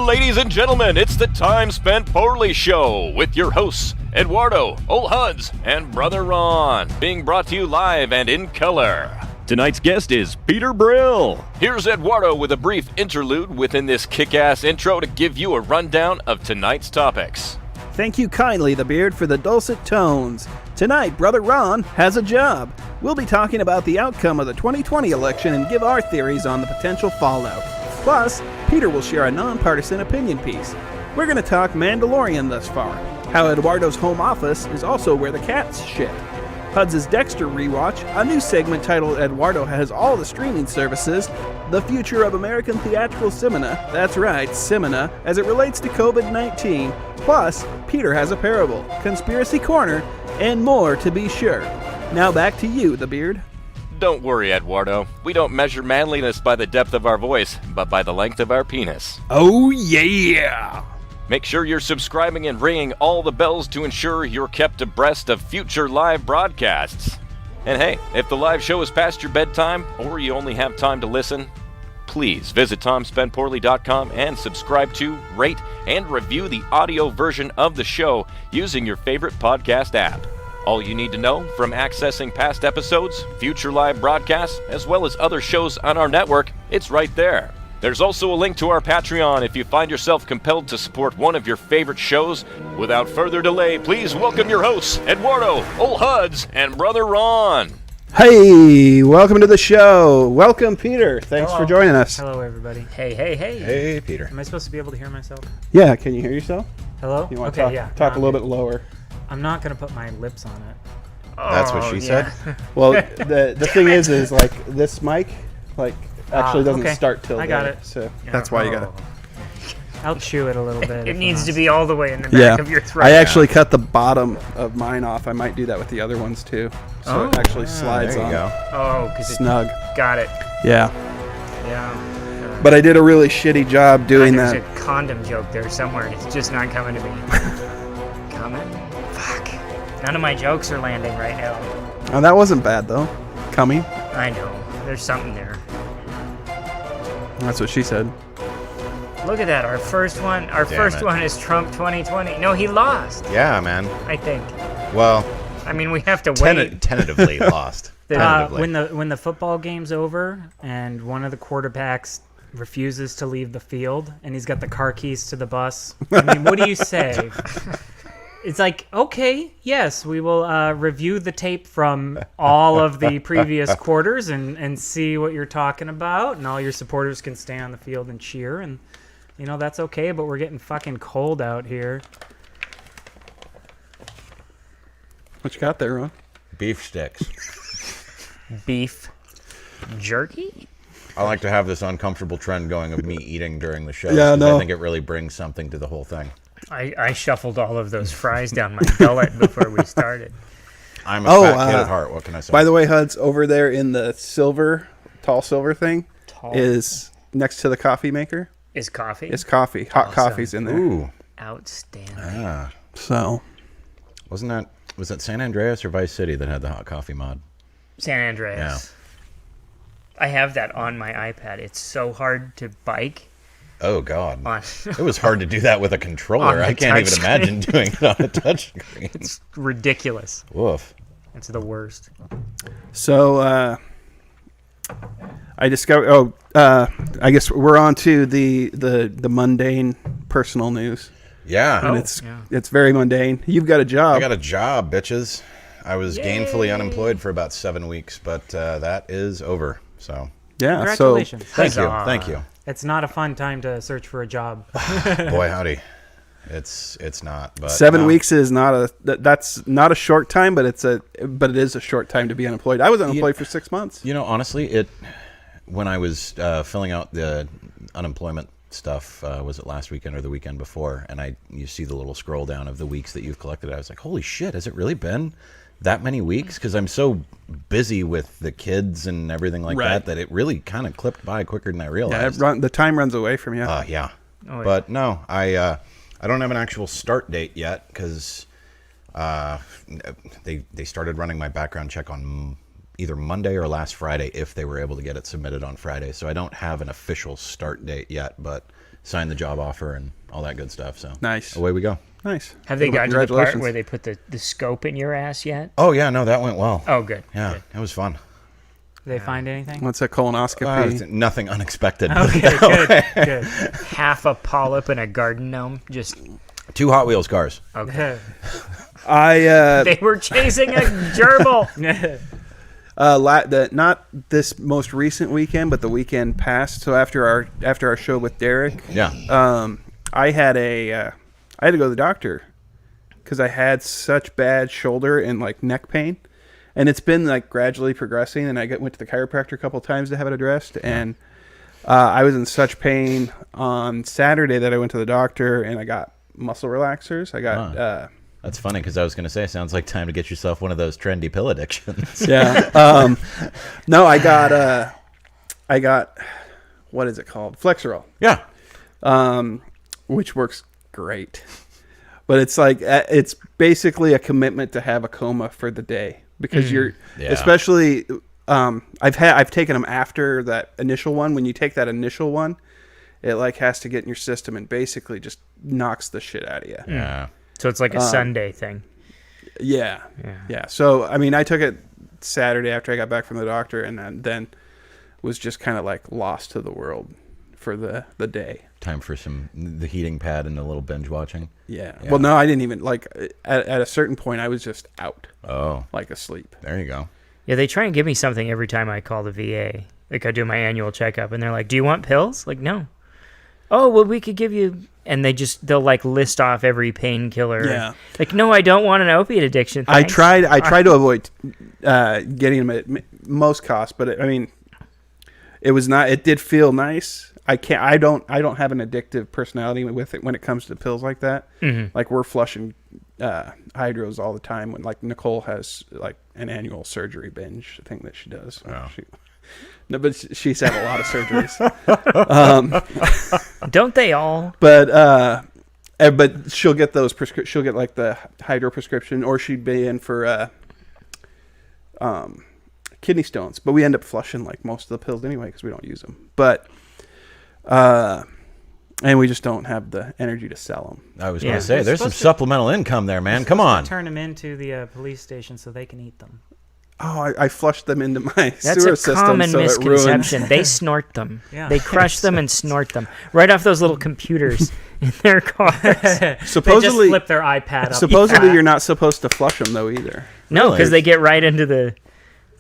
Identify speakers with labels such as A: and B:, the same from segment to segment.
A: Ladies and gentlemen, it's the Time Spent Poorly Show with your hosts, Edwardo, Old Hudds, and Brother Ron, being brought to you live and in color. Tonight's guest is Peter Brill. Here's Edwardo with a brief interlude within this kick-ass intro to give you a rundown of tonight's topics.
B: Thank you kindly, the Beard, for the dulcet tones. Tonight, Brother Ron has a job. We'll be talking about the outcome of the 2020 election and give our theories on the potential fallout. Plus, Peter will share a nonpartisan opinion piece. We're going to talk Mandolorian thus far, how Edwardo's home office is also where the cats shit. Hudds Dexter rewatch, a new segment titled Edwardo has all the streaming services, the future of American theatrical cinema, that's right, cinema, as it relates to COVID-19, plus Peter has a parable, Conspiracy Corner, and more to be sure. Now back to you, the Beard.
A: Don't worry, Edwardo. We don't measure manliness by the depth of our voice, but by the length of our penis.
B: Oh yeah!
A: Make sure you're subscribing and ringing all the bells to ensure you're kept abreast of future live broadcasts. And hey, if the live show is past your bedtime, or you only have time to listen, please visit TomSpentPoorly.com and subscribe to, rate, and review the audio version of the show using your favorite podcast app. All you need to know, from accessing past episodes, future live broadcasts, as well as other shows on our network, it's right there. There's also a link to our Patreon if you find yourself compelled to support one of your favorite shows. Without further delay, please welcome your hosts, Edwardo, Old Hudds, and Brother Ron.
B: Hey, welcome to the show. Welcome, Peter. Thanks for joining us.
C: Hello, everybody. Hey.
D: Hey, Peter.
C: Am I supposed to be able to hear myself?
B: Yeah, can you hear yourself?
C: Hello?
B: You want to talk a little bit lower?
C: I'm not going to put my lips on it.
D: That's what she said?
B: Well, the thing is like this mic, like, actually doesn't start till
C: I got
B: there,
C: it.
B: so that's why you got it.
C: I'll chew it a little bit.
E: It needs to be all the way in the back of your throat.
B: I actually cut the bottom of mine off. I might do that with the other ones too, so it actually slides
D: there you
B: on.
D: go.
E: Oh, because
B: Snug.
E: Got it.
B: Yeah.
E: Yeah.
B: But I did a really shitty job doing
E: There's
B: that.
E: a condom joke there somewhere, and it's just not coming to me. Coming? Fuck. None of my jokes are landing right now.
B: Oh, that wasn't bad though. Coming.
E: I know. There's something there.
B: That's what she said.
E: Look at that. Our first one is Trump 2020. No, he lost,
D: Yeah, man.
E: I think.
D: Well,
E: I mean, we have to wait.
D: tentatively lost. Tentatively.
C: When the football game's over and one of the quarterbacks refuses to leave the field and he's got the car keys to the bus, I mean, what do you say? It's like, okay, yes, we will review the tape from all of the previous quarters and see what you're talking about, and all your supporters can stay on the field and cheer, and, you know, that's okay, but we're getting fucking cold out here.
B: What you got there, Ron?
D: Beef sticks.
E: Beef jerky?
D: I like to have this uncomfortable trend going of me eating during the show.
B: Yeah, no.
D: I think it really brings something to the whole thing.
E: I shuffled all of those fries down my gullet before we started.
D: I'm a fat kid at heart. What can I say?
B: By the way, Hudds, over there in the tall silver thing is next to the coffee maker.
E: Is coffee?
B: It's coffee. Hot
E: Awesome.
B: coffee's in there.
D: Ooh.
E: Outstanding.
D: Ah.
B: So.
D: Was that San Andreas or Vice City that had the hot coffee mod?
E: San Andreas.
D: Yeah.
E: I have that on my iPad. It's so hard to bike.
D: Oh, God.
E: On
D: It was hard to do that with a controller. I can't even imagine doing it on a touchscreen.
E: It's ridiculous.
D: Woof.
E: It's the worst.
B: So, I discovered. I guess we're on to the mundane personal news,
D: Yeah.
B: and it's very mundane. You've got a job.
D: I got a job, bitches. I was gainfully unemployed for about 7 weeks, but that is over. So
B: yeah.
C: Congratulations.
D: thank you.
E: Huzzah.
D: Thank you.
C: It's not a fun time to search for a job.
D: Boy, howdy. It's not. But
B: 7 weeks is that's not a short time, but it is a short time to be unemployed. I was unemployed for 6 months.
D: You know, honestly, when I was filling out the unemployment stuff, was it last weekend or the weekend before? And you see the little scroll down of the weeks that you've collected. I was like, holy shit, has it really been that many weeks? Because I'm so busy with the kids and everything like that it really kind of clipped by quicker than I realized.
B: Yeah, the time runs away from you.
D: Yeah. But no, I don't have an actual start date yet because they started running my background check on either Monday or last Friday if they were able to get it submitted on Friday. So I don't have an official start date yet, but signed the job offer and all that good stuff. So
B: Nice.
D: away we go.
B: Nice.
E: Have they gotten to the part
B: Congratulations.
E: where they put the scope in your ass yet?
D: Oh yeah, no, that went well.
E: Oh, good.
D: Yeah,
E: Good.
D: it was fun.
C: Did they find anything?
B: What's that colonoscopy?
D: It's nothing unexpected.
C: Okay, good, good.
E: Half a polyp in a garden gnome. Just
D: 2 Hot Wheels cars.
E: okay.
B: I
E: They were chasing a gerbil.
B: not this most recent weekend, but the weekend past. So after our show with Derek,
D: Yeah.
B: I had I had to go to the doctor because I had such bad shoulder and like neck pain, and it's been like gradually progressing. And I went to the chiropractor a couple of times to have it addressed, and I was in such pain on Saturday that I went to the doctor and I got muscle relaxers. I got
D: That's funny because I was going to say, sounds like time to get yourself one of those trendy pill addictions.
B: yeah. No, I got what is it called? Flexerol.
D: Yeah.
B: Which works great. But it's like it's basically a commitment to have a coma for the day because you're especially I've taken them after that initial one. When you take that initial one, it like has to get in your system and basically just knocks the shit out of you.
D: Yeah.
E: So it's like a Sunday thing.
B: Yeah. So I mean, I took it Saturday after I got back from the doctor, and then was just kind of like lost to the world for the day.
D: Time for the heating pad and a little binge watching.
B: Yeah. Well, no, I didn't even like at a certain point I was just out.
D: Oh,
B: like asleep.
D: There you go.
E: Yeah, they try and give me something every time I call the VA. Like I do my annual checkup, and they're like, "Do you want pills?" Like, no. Oh, well, we could give you, and they'll like list off every painkiller.
B: Yeah.
E: Like, no, I don't want an opiate addiction. Thanks.
B: I tried to avoid getting them at most costs, but I mean, it was not. It did feel nice. I don't have an addictive personality with it when it comes to pills like that.
E: Mm-hmm.
B: Like we're flushing hydros all the time. When like Nicole has like an annual surgery binge thing that she does.
D: Oh.
B: No, but she's had a lot of surgeries.
E: Don't they all?
B: But she'll get those she'll get like the hydro prescription, or she'd be in for kidney stones. But we end up flushing like most of the pills anyway because we don't use them. But and we just don't have the energy to sell them.
D: I was going to say,
C: You're
D: there's some
C: supposed to-
D: supplemental income there, man. Come on.
C: Turn them into the police station so they can eat them.
B: Oh, I flushed them into my
E: That's
B: sewer
E: a
B: system,
E: common
B: so it ruined.
E: misconception. They snort them.
C: Yeah.
E: They crush them and snort them right off those little computers in their cars.
C: They
B: Supposedly,
C: just flip their iPad up.
B: supposedly you're not supposed to flush them though either.
E: No,
D: Really?
E: because they get right into the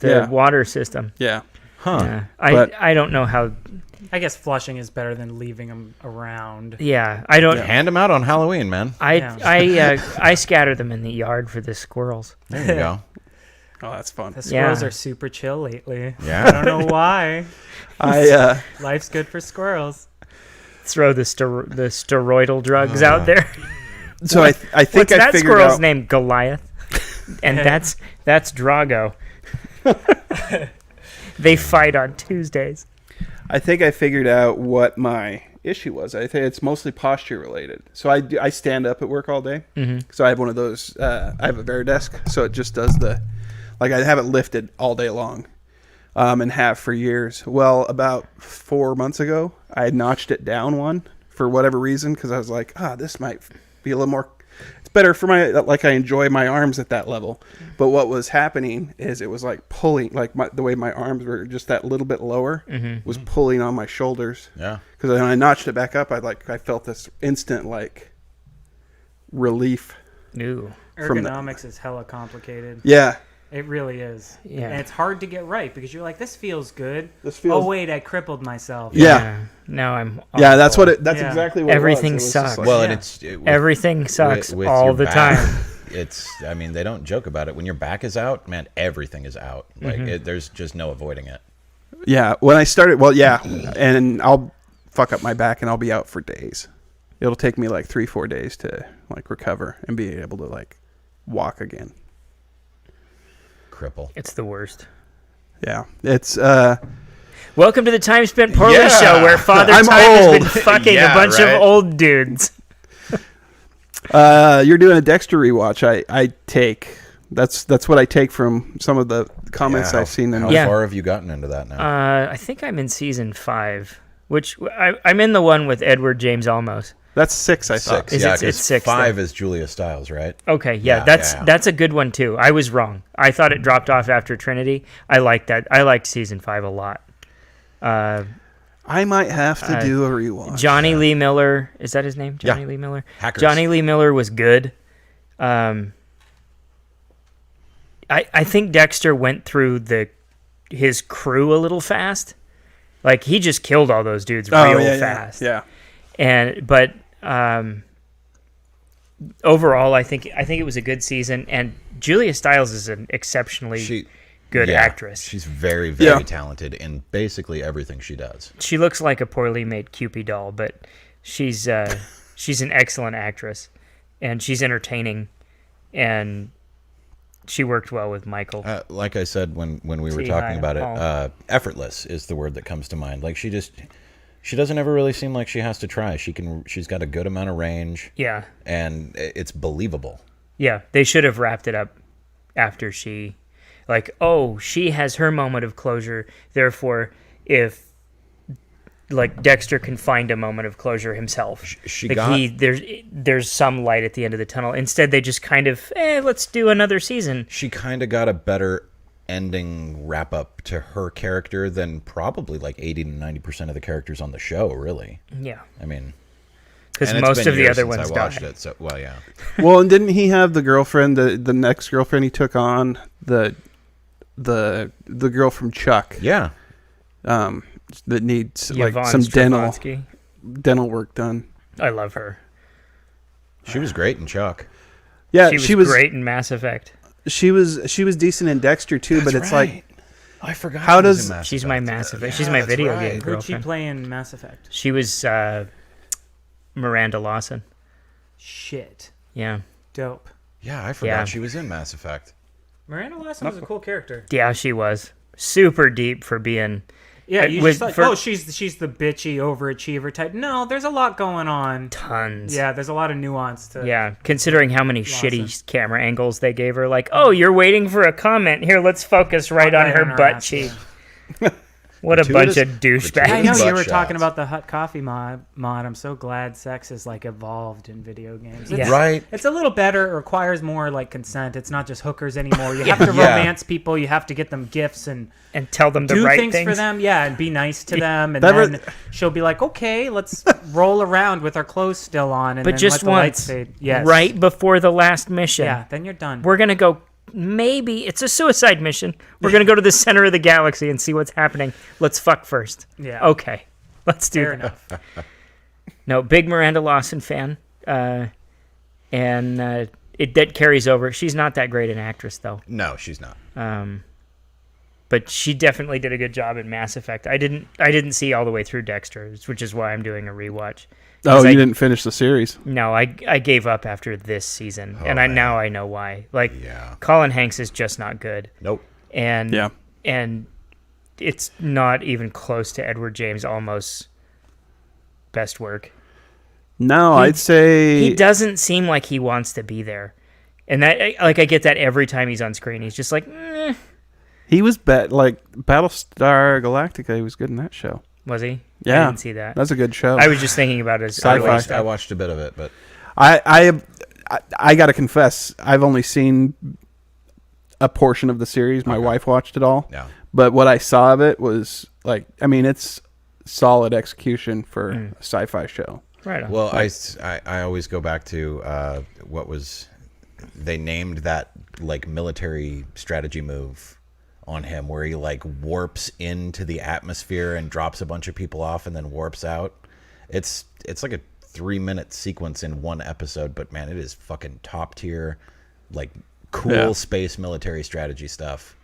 B: Yeah.
E: water system.
B: Yeah.
D: Huh.
E: Yeah.
B: But-
E: I don't know how.
C: I guess flushing is better than leaving them around.
E: Yeah, I don't.
D: Hand them out on Halloween, man.
E: I scatter them in the yard for the squirrels.
D: There you go.
B: Oh, that's fun.
C: The squirrels
E: Yeah.
C: are super chill lately.
D: Yeah.
C: I don't know why.
B: Life's
C: good for squirrels.
E: Throw the steroidal drugs out there.
B: So I think
E: What's
B: I
E: that
B: figured
E: squirrel's
B: out.
E: name? Goliath. And that's Drago. They fight on Tuesdays.
B: I think I figured out what my issue was. I think it's mostly posture related. So I stand up at work all day.
E: Mm-hmm.
B: So I have one of those. I have a Veridesk, so it just does I have it lifted all day long, and have for years. Well, about 4 months ago, I had notched it down one for whatever reason because I was like, this might be a little more. It's better for my I enjoy my arms at that level. But what was happening is it was like pulling, the way my arms were just that little bit lower was pulling on my shoulders.
D: Yeah.
B: Because when I notched it back up, I felt this instant relief.
E: Ooh.
B: From
C: Ergonomics is hella complicated.
B: Yeah.
C: It really is.
E: Yeah.
C: And it's hard to get right because you're like, this feels good.
B: This feels.
C: Oh, wait, I crippled myself.
B: Yeah.
E: Now I'm.
B: Yeah, that's
E: awful.
B: That's
C: Yeah.
B: exactly what
E: Everything
B: it was. It was just
E: sucks.
D: Well,
C: Yeah.
D: and it's
E: Everything sucks
D: with
E: all
D: your
E: the
D: back,
E: time.
D: I mean, they don't joke about it. When your back is out, man, everything is out. Like
E: Mm-hmm.
D: there's just no avoiding it.
B: Yeah, when I started, and I'll fuck up my back and I'll be out for days. It'll take me 3-4 days to recover and be able to walk again.
D: Cripple.
E: It's the worst.
B: Yeah, it's
E: Welcome to the Time Spent Poorly
D: Yeah.
E: show, where Father
B: I'm
E: Time has
B: old.
E: been fucking
D: Yeah,
E: a bunch
D: right.
E: of old dudes.
B: you're doing a Dexter rewatch. I take that's what I take from some of the comments
D: Yeah,
B: I've seen.
D: How
E: Yeah.
D: far have you gotten into that now?
E: I think I'm in season 5. Which I'm in the one with Edward James Olmos.
B: That's 6, I thought.
D: Six. Yeah,
E: it's 6.
D: 5 is Julia Stiles, right?
E: Okay,
D: Yeah,
E: that's a good one too. I was wrong. I thought it dropped off after Trinity. I liked that. I liked season 5 a lot.
B: I might have to do a rewatch.
E: Johnny Lee Miller, is that his name? Johnny Lee Miller.
D: Hackers.
E: Johnny Lee Miller was good. I think Dexter went through his crew a little fast. Like he just killed all those dudes real fast.
B: Yeah.
E: But overall, I think it was a good season, and Julia Stiles is an exceptionally good actress.
D: She's very, very talented in basically everything she does.
E: She looks like a poorly made Cupid doll, but she's an excellent actress, and she's entertaining, and she worked well with Michael.
D: Like I said when we were talking about it, effortless is the word that comes to mind. Like she doesn't ever really seem like she has to try. She's got a good amount of range.
E: Yeah.
D: And it's believable.
E: Yeah, they should have wrapped it up after she has her moment of closure. Therefore, if Dexter can find a moment of closure himself, there's some light at the end of the tunnel. Instead, they just kind of let's do another season.
D: She kind of got a better ending wrap up to her character than probably 80 to 90% of the characters on the show, really.
E: Yeah.
D: I mean,
E: because most of the other ones died.
D: It, so, well, yeah.
B: Well, and didn't he have the girlfriend, the next girlfriend he took on, the girl from Chuck?
E: Yeah.
B: That needs
E: Yvonne
B: some
E: Straczynski.
B: dental work done.
E: I love her.
D: She was great in Chuck.
B: Yeah,
E: she was great in Mass Effect.
B: She was decent in Dexter too, but it's
D: right. I forgot.
B: How does
E: she's my Mass Effect? She's my video game girlfriend.
C: Who'd she play in Mass Effect?
E: She was Miranda Lawson.
C: Shit.
E: Yeah.
C: Dope.
D: Yeah, I forgot she was in Mass Effect.
C: Miranda Lawson was a cool character.
E: Yeah, she was super deep for being.
C: Yeah, you just she's the bitchy overachiever type. No, there's a lot going on.
E: Tons.
C: Yeah, there's a lot of nuance to.
E: Yeah, considering how many shitty camera angles they gave her. Like, oh, you're waiting for a comment. Here, let's focus right on her butt cheek. What a bunch of douchebags.
C: I know you were talking about the Hut Coffee mod. I'm so glad sex is evolved in video games.
D: Right.
C: It's a little better. It requires more consent. It's not just hookers anymore. You have to romance people. You have to get them gifts and
E: tell them the
C: do
E: right
C: things for them. Yeah, and be nice to them. And then she'll be like, okay, let's roll around with our clothes still on. And
E: but
C: then
E: just
C: let the
E: once,
C: lights fade. Yes.
E: right before the last mission.
C: Yeah, then you're done.
E: We're gonna go. Maybe it's a suicide mission. We're gonna go to the center of the galaxy and see what's happening. Let's fuck first.
C: Yeah.
E: Okay. Let's do
C: Fair
E: that.
C: enough.
E: No, big Miranda Lawson fan, and that carries over. She's not that great an actress, though.
D: No, she's not.
E: But she definitely did a good job in Mass Effect. I didn't see all the way through Dexter, which is why I'm doing a rewatch.
B: Oh, you didn't finish the series?
E: No, I gave up after this season, and now I know why. Colin Hanks is just not good.
D: Nope.
E: And it's not even close to Edward James Olmos' best work.
B: No, I'd say
E: he doesn't seem like he wants to be there, and that I get that every time he's on screen. He's just like, eh.
B: He was Battlestar Galactica. He was good in that show.
E: Was he?
B: Yeah,
E: I didn't see that.
B: That's a good show.
E: I was just thinking about it.
B: Sci-fi.
D: I watched a bit of it, but
B: I got to confess, I've only seen a portion of the series. My wife watched it all.
D: Yeah.
B: But what I saw of it was it's solid execution for a sci-fi show.
E: Right on.
D: Well, I always go back to they named that military strategy move on him where he warps into the atmosphere and drops a bunch of people off and then warps out. It's like a 3-minute sequence in one episode, but man, it is fucking top tier, cool space military strategy stuff.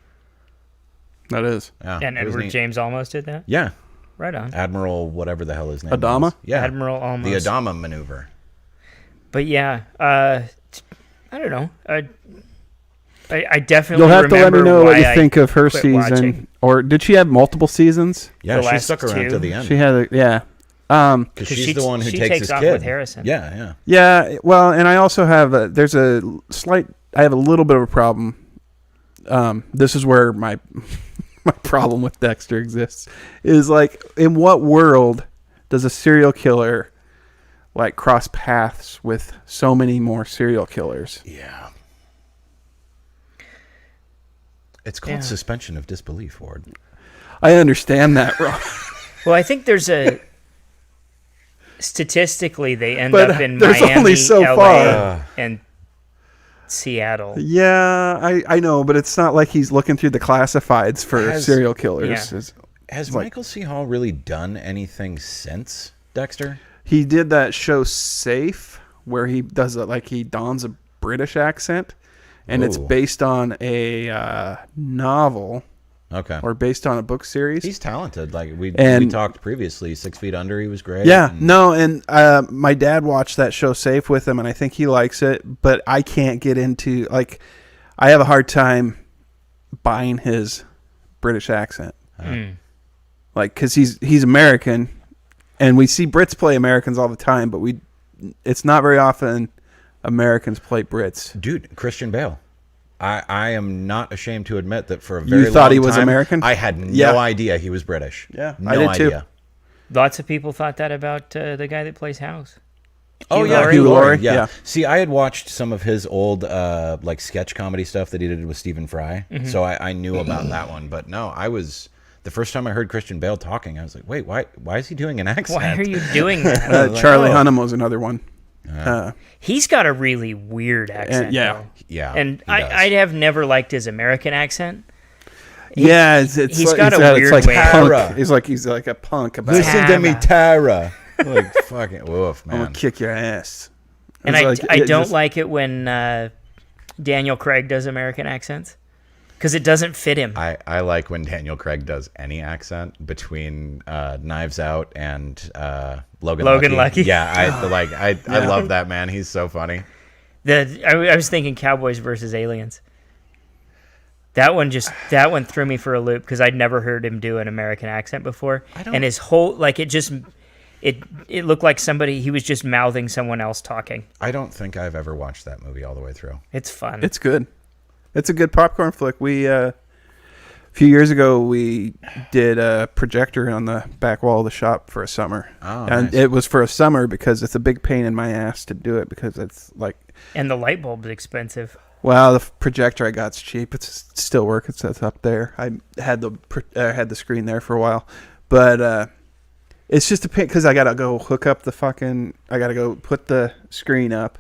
B: That is.
D: Yeah,
E: and Edward James Almost did that?
D: Yeah.
E: Right on.
D: Admiral whatever the hell his name
B: Adama?
D: is. Yeah.
E: Admiral Almost.
D: The Adama maneuver.
E: But yeah, I don't know. I definitely
B: You'll have to let me know what you think of her
E: quit
B: season.
E: watching.
B: Or did she have multiple seasons?
D: Yeah,
E: The
D: she
E: last
D: stuck around
E: two.
D: to the end.
B: She had
D: Because she's the one who
E: she
D: takes his
E: off
D: kid.
E: with Harrison.
D: Yeah, yeah.
B: Yeah, well, and I also have I have a little bit of a problem. This is where my problem with Dexter exists. Is in what world does a serial killer like cross paths with so many more serial killers?
D: Yeah. It's called suspension of disbelief, Ward.
B: I understand that, Ron.
E: Well, I think there's a statistically they end
B: But
E: up in
B: there's
E: Miami,
B: only so
E: LA,
B: far.
E: and Seattle.
B: Yeah, I know, but it's not like he's looking through the classifieds for serial killers.
E: Yeah.
D: Has Michael C. Hall really done anything since Dexter?
B: He did that show Safe, where he does it like he dons a British accent, and it's
D: Ooh.
B: based on a novel
D: Okay.
B: or based on a book series.
D: He's talented. Like we
B: And-
D: talked previously, 6 Feet Under, he was great.
B: Yeah,
D: And-
B: no, and my dad watched that show Safe with him, and I think he likes it, but I can't get into, like, I have a hard time buying his British accent. Like, because he's American, and we see Brits play Americans all the time, but it's not very often Americans play Brits.
D: Dude, Christian Bale. I am not ashamed to admit that for a very long time,
B: thought he was American?
D: I had no
B: Yeah.
D: idea he was British.
B: Yeah,
D: no
B: I did too.
D: idea.
E: Lots of people thought that about the guy that plays House.
D: Oh
E: Hugh
D: yeah,
E: Laurie?
B: Hugh Laurie,
D: Yeah.
B: yeah.
D: See, I had watched some of his old like sketch comedy stuff that he did with Stephen Fry, so I knew about that one. But no, the first time I heard Christian Bale talking, I was like, wait, why is he doing an accent?
E: Why are you doing that?
B: Charlie Hunnam was another one.
E: He's got a really weird accent.
B: yeah.
E: though.
D: Yeah,
E: And
D: he does.
E: I have never liked his American accent.
B: Yeah, it's
E: he's
B: like,
E: got a
B: it's
E: weird
B: like
E: way.
B: punk.
D: Tara.
B: He's like a punk about
D: Listen to me,
E: Tara.
D: Tara. Like fucking woof,
B: I'm gonna
D: man.
B: kick your ass.
E: And
B: It's like,
E: I
B: it
E: don't
B: just-
E: like it when Daniel Craig does American accents because it doesn't fit him.
D: I like when Daniel Craig does any accent between Knives Out and Logan
E: Lucky.
D: Yeah, I love that man. He's so funny.
E: I was thinking Cowboys versus Aliens. That one threw me for a loop because I'd never heard him do an American accent before, and his whole it looked like he was just mouthing someone else talking.
D: I don't think I've ever watched that movie all the way through.
E: It's fun.
B: It's good. It's a good popcorn flick. We a few years ago we did a projector on the back wall of the shop for a summer.
D: Oh,
B: And
D: nice.
B: it was for a summer because it's a big pain in my ass to do it because it's like,
E: And the light bulb's expensive.
B: well, the projector I got's cheap. It's still working. It's up there. I had the screen there for a while, but it's just a pain because I gotta go hook up I gotta go put the screen up.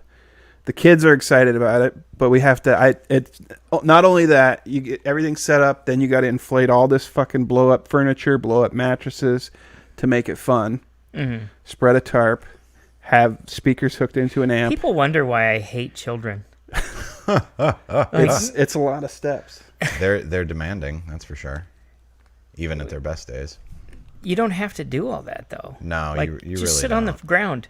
B: The kids are excited about it, but we have to. It's not only that you get everything set up, then you got to inflate all this fucking blow up furniture, blow up mattresses to make it fun.
E: Mm-hmm.
B: Spread a tarp, have speakers hooked into an amp.
E: People wonder why I hate children.
B: It's a lot of steps.
D: They're demanding, that's for sure. Even at their best days.
E: You don't have to do all that though.
D: No,
E: like,
D: you
E: just
D: really
E: sit on the
D: don't.
E: ground.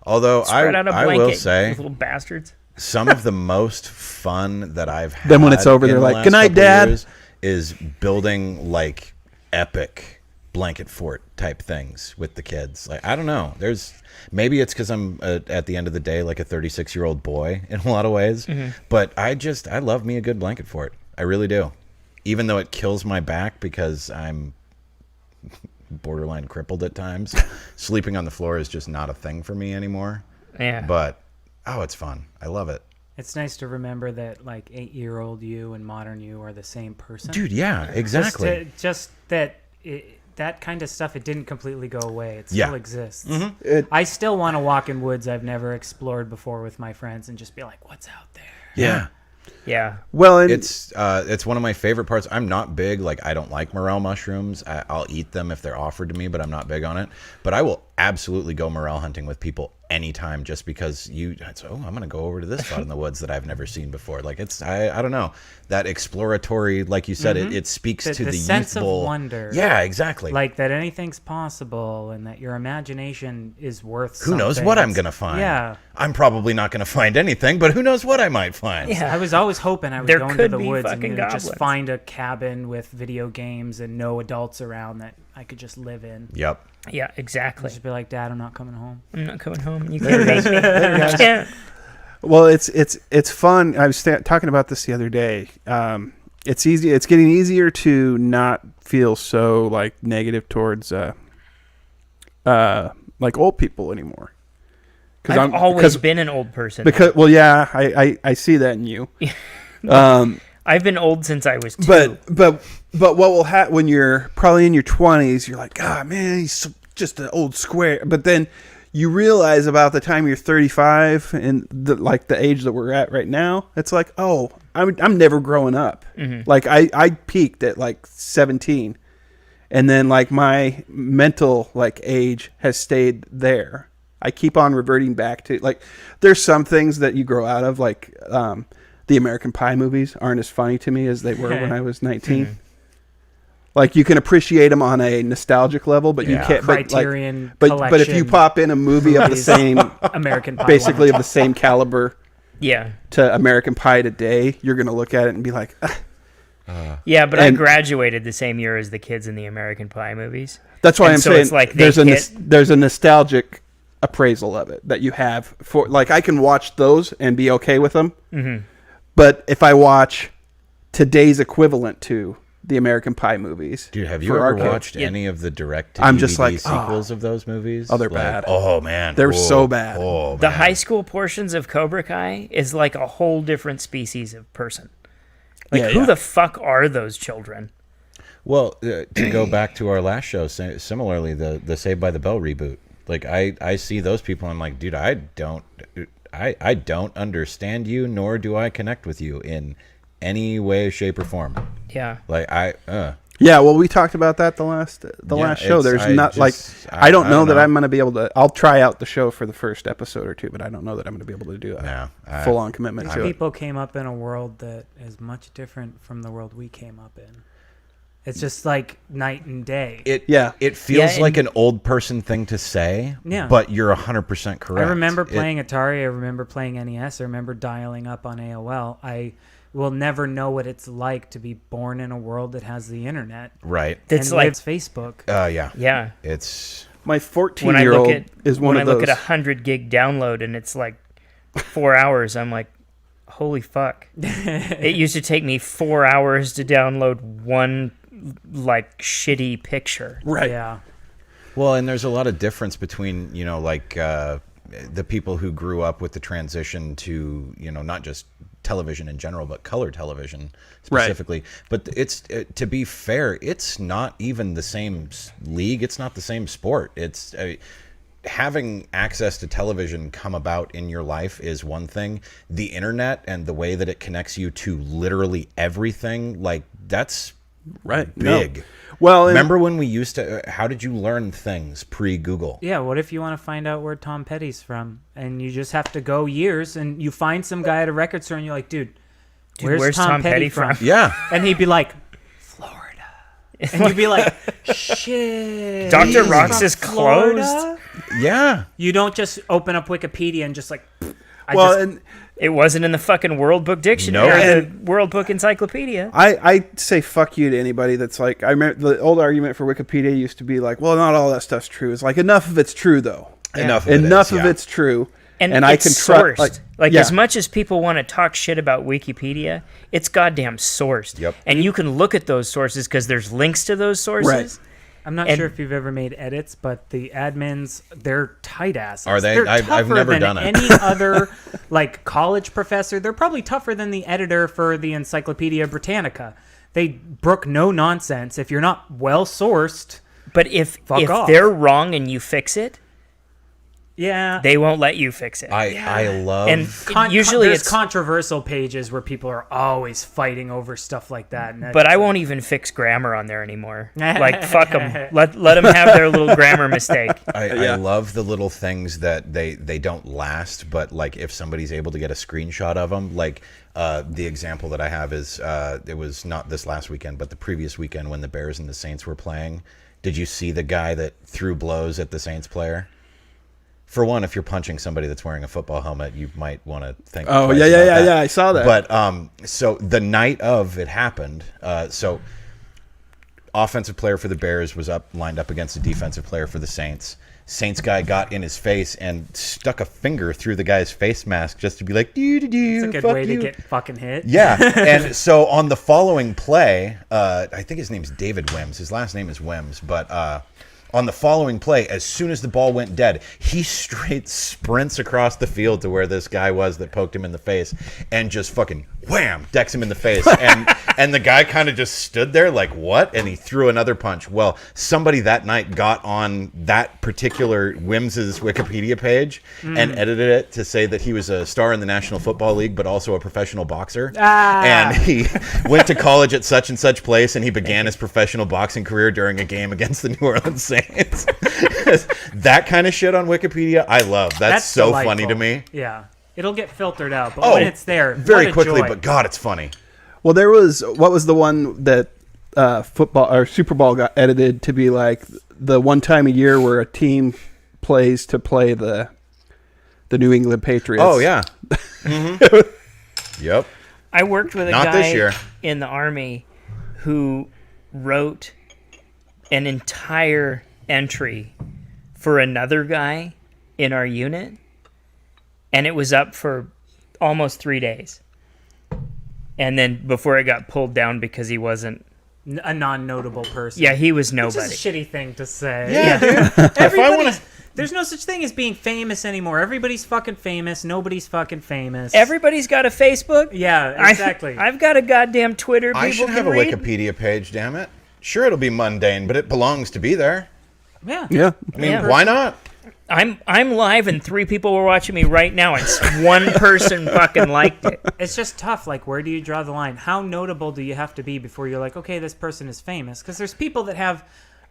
D: Although
E: Spread out a
D: I
E: blanket.
D: will say,
E: those little bastards.
D: some of the most fun that I've had
B: Then when it's over,
D: in
B: they're
D: the
B: like,
D: last
B: "Good night,
D: couple
B: Dad."
D: years is building like epic blanket fort type things with the kids. Like, I don't know. Maybe it's because I'm at the end of the day like a 36-year-old boy in a lot of ways, but I love me a good blanket fort. I really do. Even though it kills my back because I'm borderline crippled at times. Sleeping on the floor is just not a thing for me anymore.
E: Yeah.
D: But it's fun. I love it.
C: It's nice to remember that like 8-year-old you and modern you are the same person.
D: Dude, yeah, exactly.
C: Just that that kind of stuff, it didn't completely go away. It still
D: Yeah.
C: exists.
B: Mm-hmm.
C: I still want to walk in woods I've never explored before with my friends and just be like, what's out there?
D: Yeah.
E: Yeah.
B: Well, and
D: It's one of my favorite parts. I'm not big, like I don't like morel mushrooms. I'll eat them if they're offered to me, but I'm not big on it. But I will absolutely go morel hunting with people anytime just because I'm going to go over to this spot in the woods that I've never seen before. Like I don't know, that exploratory, like you said, it speaks to the
C: sense
D: youthful
C: of wonder.
D: Yeah, exactly.
C: Like that anything's possible and that your imagination is worth
D: who knows
C: something.
D: what I'm going to find?
C: Yeah.
D: I'm probably not going to find anything, but who knows what I might find?
E: Yeah.
C: I was always hoping I was
E: There
C: going to
E: could
C: the
E: be
C: woods and
E: fucking
C: you know, just
E: goblins.
C: find a cabin with video games and no adults around that I could just live in.
D: Yep.
E: Yeah, exactly.
C: Just be like, Dad, I'm not coming home.
E: I'm not coming home. You can't make me. You can't.
B: well, it's fun. I was talking about this the other day. It's easy. It's getting easier to not feel so like negative towards like old people anymore.
E: I've always been an old person.
B: Because I see that in you.
E: I've been old since I was 2.
B: But what will happen when you're probably in your 20s? You're like, God, man, he's just an old square. But then you realize about the time you're 35 and the age that we're at right now, it's like, oh, I'm never growing up. Mm-hmm. Like I peaked at like 17, and then like my mental like age has stayed there. I keep on reverting back to like there's some things that you grow out of, like the American Pie movies aren't as funny to me as they were when I was 19. Mm-hmm. Like you can appreciate them on a nostalgic level, but you can't.
C: Criterion
B: but if you pop in a movie of the same
C: American Pie,
B: basically of the same caliber,
E: yeah,
B: to American Pie today, you're gonna look at it and be like,
E: yeah. But I graduated the same year as the kids in the American Pie movies.
B: That's why I'm saying
E: it's like
B: there's a nostalgic appraisal of it that you have for like I can watch those and be okay with them, mm-hmm. But if I watch today's equivalent to the American Pie movies,
D: dude, have you ever watched any of the direct
B: I'm just like
D: sequels of those movies?
B: Oh, they're bad.
D: Oh man,
B: they're so bad.
D: Oh, man.
E: The high school portions of Cobra Kai is like a whole different species of person. Like who the fuck are those children?
D: Well, to go back to our last show, similarly, the Saved by the Bell reboot. Like I see those people, I'm like, dude, I don't understand you, nor do I connect with you in any way, shape, or form.
E: Yeah.
D: Like
B: Yeah, well, we talked about that the last show. There's I don't know that I'm going to be able to. I'll try out the show for the first episode or two, but I don't know that I'm going to be able to do a full-on commitment to it.
C: People came up in a world that is much different from the world we came up in. It's just like night and day.
D: It feels like an old person thing to say, but you're 100% correct.
C: I remember playing Atari. I remember playing NES. I remember dialing up on AOL. I will never know what it's like to be born in a world that has the internet.
D: Right.
E: It's
C: like Facebook.
D: Yeah.
E: Yeah.
B: It's my 14-year-old is one of those.
E: When I look at 100 gig download and it's like 4 hours, I'm like, holy fuck. It used to take me 4 hours to download one like shitty picture.
B: Right.
C: Yeah.
D: Well, and there's a lot of difference between, like the people who grew up with the transition to, not just television in general, but color television specifically. Right. But it's to be fair, it's not even the same league. It's not the same sport. It's having access to television come about in your life is one thing. The internet and the way that it connects you to literally everything, like that's big.
B: No. Well,
D: remember when we used to? How did you learn things pre-Google?
C: Yeah. What if you want to find out where Tom Petty's from, and you just have to go years, and you find some guy at a record store, and you're like, dude, where's Tom Petty from?
D: Yeah.
C: And he'd be like, Florida. And you'd be like, shit.
E: Dr. Rox is closed.
D: Yeah.
C: You don't just open up Wikipedia and just like.
E: It wasn't in the fucking World Book Dictionary or the World Book Encyclopedia.
B: I say fuck you to anybody that's like, I remember the old argument for Wikipedia used to be like, well, not all that stuff's true. It's like, enough of it's true, though.
E: Yeah.
B: Enough of it's true.
E: And
B: I can
E: sourced. As much as people want to talk shit about Wikipedia, it's goddamn sourced.
D: Yep.
E: And you can look at those sources because there's links to those sources.
B: Right.
C: I'm not sure if you've ever made edits, but the admins, they're tight asses.
D: Are they?
C: They're
D: I've never done it.
C: Any other like college professor. They're probably tougher than the editor for the Encyclopedia Britannica. They brook no nonsense. If you're not well sourced,
E: but if they're wrong and you fix it, they won't let you fix it.
D: I love,
E: and usually
C: there's controversial pages where people are always fighting over stuff like that.
E: But I won't even fix grammar on there anymore. Like fuck them. Let them have their little grammar mistake.
D: I love the little things that they don't last, but like if somebody's able to get a screenshot of them, like the example that I have is it was not this last weekend, but the previous weekend when the Bears and the Saints were playing. Did you see the guy that threw blows at the Saints player? For one, if you're punching somebody that's wearing a football helmet, you might want to think.
B: Oh, yeah, I saw that.
D: But so the night of it happened, so offensive player for the Bears was lined up against a defensive player for the Saints. Saints guy got in his face and stuck a finger through the guy's face mask just to be like, doo-doo-doo,
C: it's a good way to get fucking hit.
D: Yeah. And so on the following play, I think his name's David Wims. His last name is Wims, but on the following play, as soon as the ball went dead, he straight sprints across the field to where this guy was that poked him in the face and just fucking wham, decks him in the face. And the guy kind of just stood there like, what? And he threw another punch. Well, somebody that night got on that particular Wims' Wikipedia page and edited it to say that he was a star in the National Football League, but also a professional boxer. And he went to college at such and such place, and he began his professional boxing career during a game against the New Orleans Saints. That kind of shit on Wikipedia, I love. That's so
C: delightful.
D: funny to me.
C: Yeah. It'll get filtered out, but when it's there,
D: very
C: what a
D: quickly,
C: joy.
D: but God, it's funny.
B: Well, what was the one that football or Super Bowl got edited to be like the one time a year where a team plays to play the New England Patriots?
D: Oh, yeah. Mm-hmm. Yep.
E: I worked with a
D: Not this year.
E: guy in the Army who wrote an entire entry for another guy in our unit, and it was up for almost 3 days. And then before it got pulled down because he wasn't...
C: a non-notable person.
E: Yeah, he was
C: It's
E: nobody.
C: a shitty thing to say.
D: Yeah, dude.
C: There's no such thing as being famous anymore. Everybody's fucking famous. Nobody's fucking famous.
E: Everybody's got a Facebook.
C: Yeah, exactly.
E: I've got a goddamn Twitter.
D: I
E: People
D: should have
E: can
D: a
E: read.
D: Wikipedia page, damn it. Sure, it'll be mundane, but it belongs to be there.
C: Yeah.
B: Yeah.
D: I mean,
E: Yeah.
D: why not?
E: I'm live and 3 people were watching me right now, and one person fucking liked it.
C: It's just tough. Like, where do you draw the line? How notable do you have to be before you're like, okay, this person is famous? Because there's people that have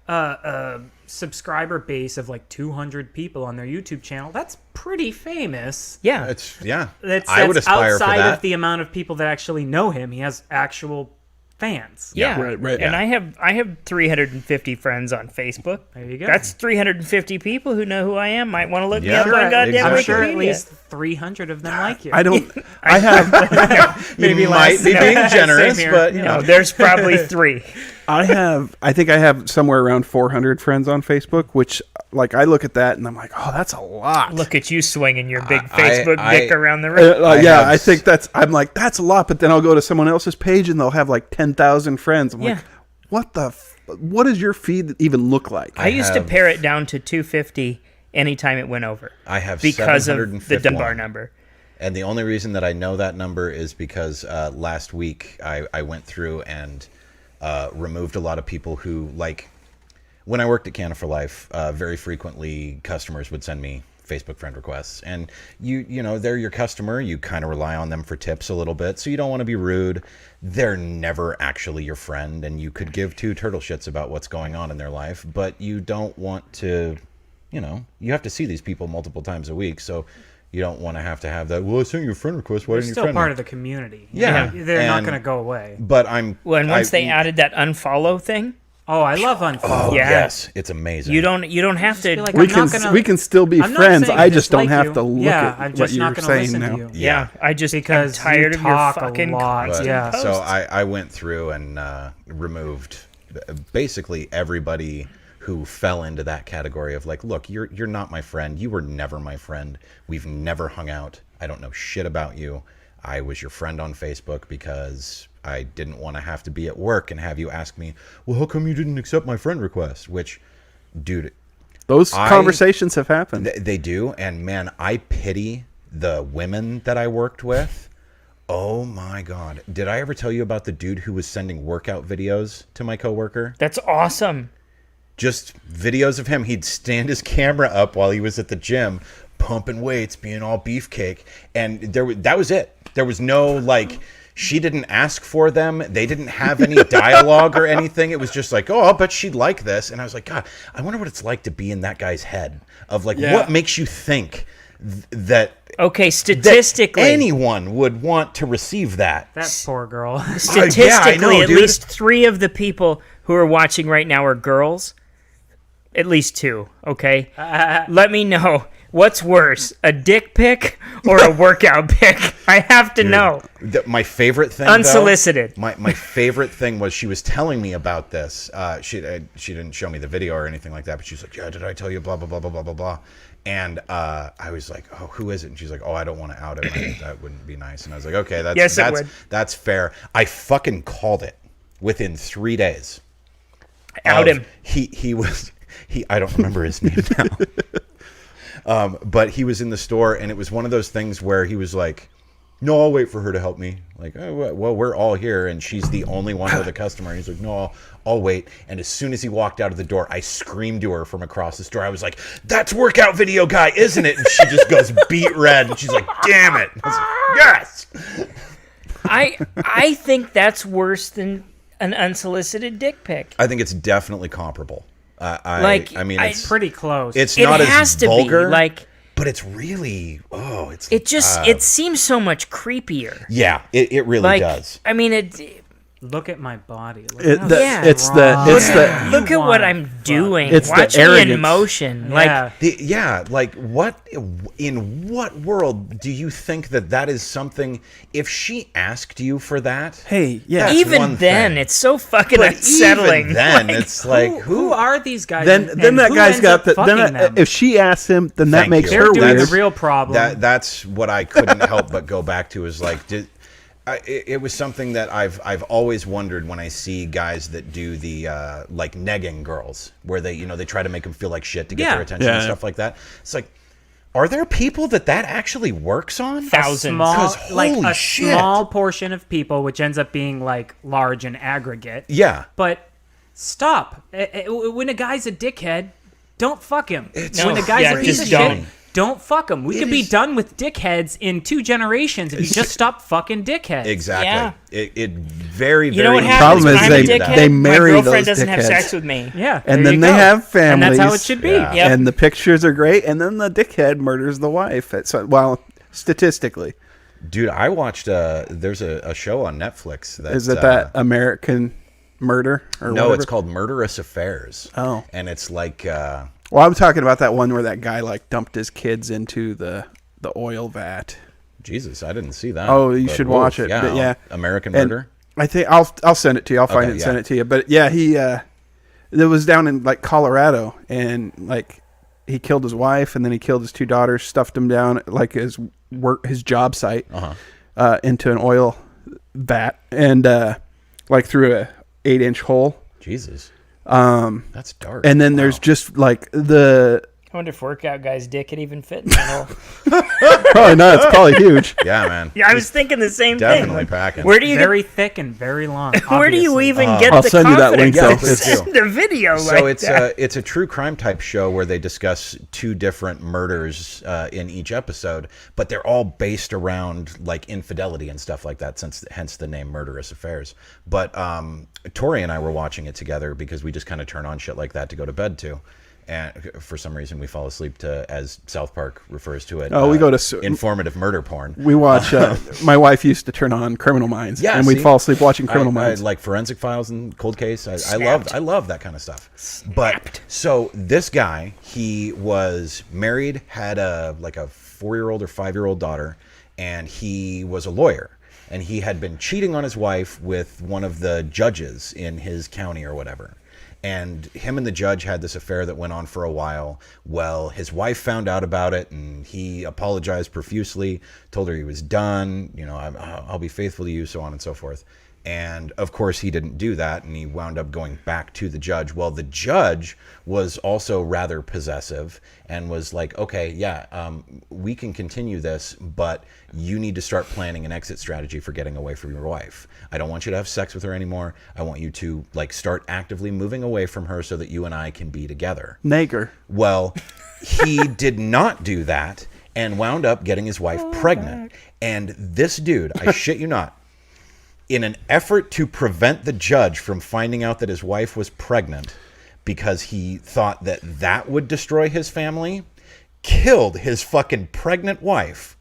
C: a subscriber base of like 200 people on their YouTube channel. That's pretty famous.
E: Yeah.
C: That's
D: I would aspire for
C: outside
D: that.
C: of the amount of people that actually know him. He has actual fans.
E: Yeah.
B: Right.
E: And I have 350 friends on Facebook.
C: There you go.
E: That's 350 people who know who I am. Might want to look me
D: Yeah,
E: up
D: right,
E: on goddamn
C: I'm
D: exactly.
C: sure
E: Wikipedia.
C: at least 300 of them like you.
B: I don't. I have.
C: Maybe
D: you
C: less.
D: might be being
C: Same
D: generous,
C: here.
D: but you
E: No,
D: know.
E: there's probably 3.
B: I think I have somewhere around 400 friends on Facebook, which, like, I look at that and I'm like, oh, that's a lot.
E: Look at you swinging your big
D: I-
E: Facebook dick around the room.
B: I think I'm like, that's a lot, but then I'll go to someone else's page and they'll have like 10,000 friends. I'm
E: Yeah.
B: like, what does your feed even look like?
E: I used to
D: have-
E: pare it down to 250 anytime it went over.
D: I have
E: because of the
D: 751.
E: Dunbar number.
D: And the only reason that I know that number is because last week I went through and removed a lot of people who, like, when I worked at Canada for Life, very frequently customers would send me Facebook friend requests. And you know, they're your customer. You kind of rely on them for tips a little bit, so you don't want to be rude. They're never actually your friend, and you could give 2 turtle shits about what's going on in their life, but you don't want to, you know, you have to see these people multiple times a week, so you don't want to have that, well, I sent you a friend request, why
C: They're
D: didn't you
C: still
D: friend
C: part
D: me?
C: of the community.
D: Yeah.
C: They're not
D: And-
C: going to go away.
D: But I'm...
E: Well, and once they added that unfollow thing,
C: Oh, I love unfollow.
E: Yeah.
D: Yes, it's amazing.
E: you don't have to.
C: be like,
B: we
C: I'm
B: can
C: not gonna-
B: we can still be
C: I'm not
B: friends.
C: saying
B: I just don't
C: dislike
B: have
C: you.
B: to look
C: Yeah,
B: at
C: I'm
B: what
C: just
B: you're
C: not gonna
B: saying
C: listen
B: now.
C: to you.
E: yeah, I just
C: Because
E: I'm tired
C: you
E: of your
C: talk a
E: fucking
C: lot.
D: But-
C: Yeah.
E: posts.
D: So I went through and removed basically everybody who fell into that category of like, look, you're not my friend. You were never my friend. We've never hung out. I don't know shit about you. I was your friend on Facebook because I didn't want to have to be at work and have you ask me, well, how come you didn't accept my friend request? Which, dude,
B: Those conversations have happened.
D: they do. And man, I pity the women that I worked with. Oh my God. Did I ever tell you about the dude who was sending workout videos to my coworker?
E: That's awesome.
D: Just videos of him. He'd stand his camera up while he was at the gym, pumping weights, being all beefcake. And that was it. There was no, like, she didn't ask for them. They didn't have any dialogue or anything. It was just like, oh, I'll bet she'd like this. And I was like, God, I wonder what it's like to be in that guy's head of like, what makes you think that
E: Okay, statistically,
D: anyone would want to receive that?
C: That poor girl.
E: statistically,
D: yeah, I know,
E: at
D: dude.
E: least 3 of the people who are watching right now are girls. At least 2. Okay, let me know what's worse, a dick pic or a workout pic. I have to know.
D: My favorite thing,
E: Unsolicited.
D: though, my favorite thing was she was telling me about this. She didn't show me the video or anything like that, but she was like, "Yeah, did I tell you blah blah blah blah blah blah blah?" And I was like, "Oh, who is it?" And she's like, "Oh, I don't want to out him. That wouldn't be nice." And I was like, "Okay,
E: Yes, it would.
D: that's fair." I fucking called it within 3 days.
E: Out him.
D: He was. I don't remember his name now. But he was in the store, and it was one of those things where he was like, no, I'll wait for her to help me. Like, oh, well, we're all here, and she's the only one with a customer. And he's like, no, I'll wait. And as soon as he walked out of the door, I screamed to her from across the store. I was like, that's workout video guy, isn't it? And she just goes beet red, and she's like, damn it. I was like, yes!
E: I think that's worse than an unsolicited dick pic.
D: I think it's definitely comparable.
E: Like,
D: I mean,
E: I-
D: it's
C: Pretty close.
D: It's
E: It
D: not
E: has
D: as
E: to
D: vulgar,
E: be like
D: but it's really
E: it seems so much creepier.
D: yeah, it really
E: Like
D: does.
E: I mean it.
C: Look at my body. Look
B: It,
C: how
E: Yeah.
B: It's the
E: Look at what
C: want
E: I'm doing.
B: It's the
E: Watch me in
B: arrogance.
E: motion.
C: yeah.
D: Like in what world do you think that is something? If she asked you for that,
B: hey, yeah.
D: That's
E: even
D: one
E: then,
D: thing.
E: it's so fucking
D: but
E: unsettling.
D: even then,
E: Like,
D: it's like
C: Who are these guys?
B: Then
C: and
B: that
C: who
B: guy's
C: ends
B: got
C: up
B: the.
C: fucking
B: Then
C: them?
B: if she asks him, then that
D: Thank
B: makes
D: you.
B: her
C: They're doing
B: weird.
C: the real problem.
D: that's what I couldn't help but go back to is like it was something that I've always wondered when I see guys that do the like negging girls, where they they try to make them feel like shit to get
C: Yeah.
D: their attention and
B: Yeah.
D: stuff like that. It's like, are there people that actually works on?
E: Thousands.
C: small,
D: 'Cause
C: like
D: holy
C: a
D: shit.
C: small portion of people, which ends up being like large in aggregate.
D: Yeah,
C: But stop. When a guy's a dickhead, don't fuck him.
D: It's
C: When a guy's a piece
E: just
C: of
E: don't.
C: shit, don't fuck him. We could be done with dickheads in 2 generations if you just stop fucking dickheads.
D: exactly.
E: Yeah.
D: It very
E: You know what
D: very
E: happens
B: problem
E: when
B: is
E: I'm
B: they-
E: a dickhead?
B: they marry
E: My girlfriend
B: those
E: doesn't have
B: dickheads.
E: sex with me.
C: Yeah.
B: And
C: there
B: then
C: you
B: they
C: go.
B: have
C: And that's how
B: families.
C: it should be.
D: Yeah.
E: Yep.
B: And the pictures are great, and then the dickhead murders the wife. Well, statistically,
D: Dude, I watched there's a show on Netflix that
B: is it that American Murder or
D: no,
B: whatever?
D: it's called Murderous Affairs.
B: Oh.
D: And it's like
B: Well, I'm talking about that one where that guy like dumped his kids into the oil vat.
D: Jesus, I didn't see that.
B: Oh, you
D: But
B: should
D: woof,
B: watch it. But yeah,
D: American
B: And
D: Murder.
B: I think I'll send it to you. I'll find
D: Okay,
B: it and
D: yeah.
B: send it to you. But yeah, he it was down in like Colorado, and like he killed his wife, and then he killed his 2 daughters, stuffed them down like his job site into an oil vat, and like through a 8-inch hole.
D: Jesus. That's dark.
B: And then there's just like
E: I wonder if workout guy's dick could even fit in that hole.
B: probably not. It's probably huge.
D: yeah, man.
E: Yeah, I was thinking the same
D: Definitely
E: thing.
D: packing.
E: Where do you
C: Very thick and very long.
E: where do you
C: obviously.
E: even get
B: I'll
E: the
B: send you that link,
E: confidence
B: though.
E: to
D: It's-
E: send a video
D: So
E: like that?
D: it's a true crime type show where they discuss 2 different murders in each episode, but they're all based around like infidelity and stuff like that. Hence the name Murderous Affairs. But Tori and I were watching it together because we just kind of turn on shit like that to go to bed to. And for some reason, we fall asleep to, as South Park refers to it.
B: Oh, we go to
D: informative murder porn.
B: We watch. My wife used to turn on Criminal Minds,
D: Yeah,
B: and we'd
D: see?
B: fall asleep watching Criminal
D: I
B: Minds.
D: like Forensic Files and Cold Case. I love that kind of stuff. But so this guy, he was married, had a 4-year-old or 5-year-old daughter, and he was a lawyer. And he had been cheating on his wife with one of the judges in his county or whatever. And him and the judge had this affair that went on for a while. Well, his wife found out about it, and he apologized profusely, told her he was done, I'll be faithful to you, so on and so forth. And of course he didn't do that, and he wound up going back to the judge. Well, the judge was also rather possessive and was like, okay, yeah, we can continue this, but you need to start planning an exit strategy for getting away from your wife. I don't want you to have sex with her anymore. I want you to start actively moving away from her so that you and I can be together.
B: Nager.
D: Well, he did not do that and wound up getting his wife pregnant. And this dude, I shit you not, in an effort to prevent the judge from finding out that his wife was pregnant because he thought that would destroy his family, killed his fucking pregnant wife.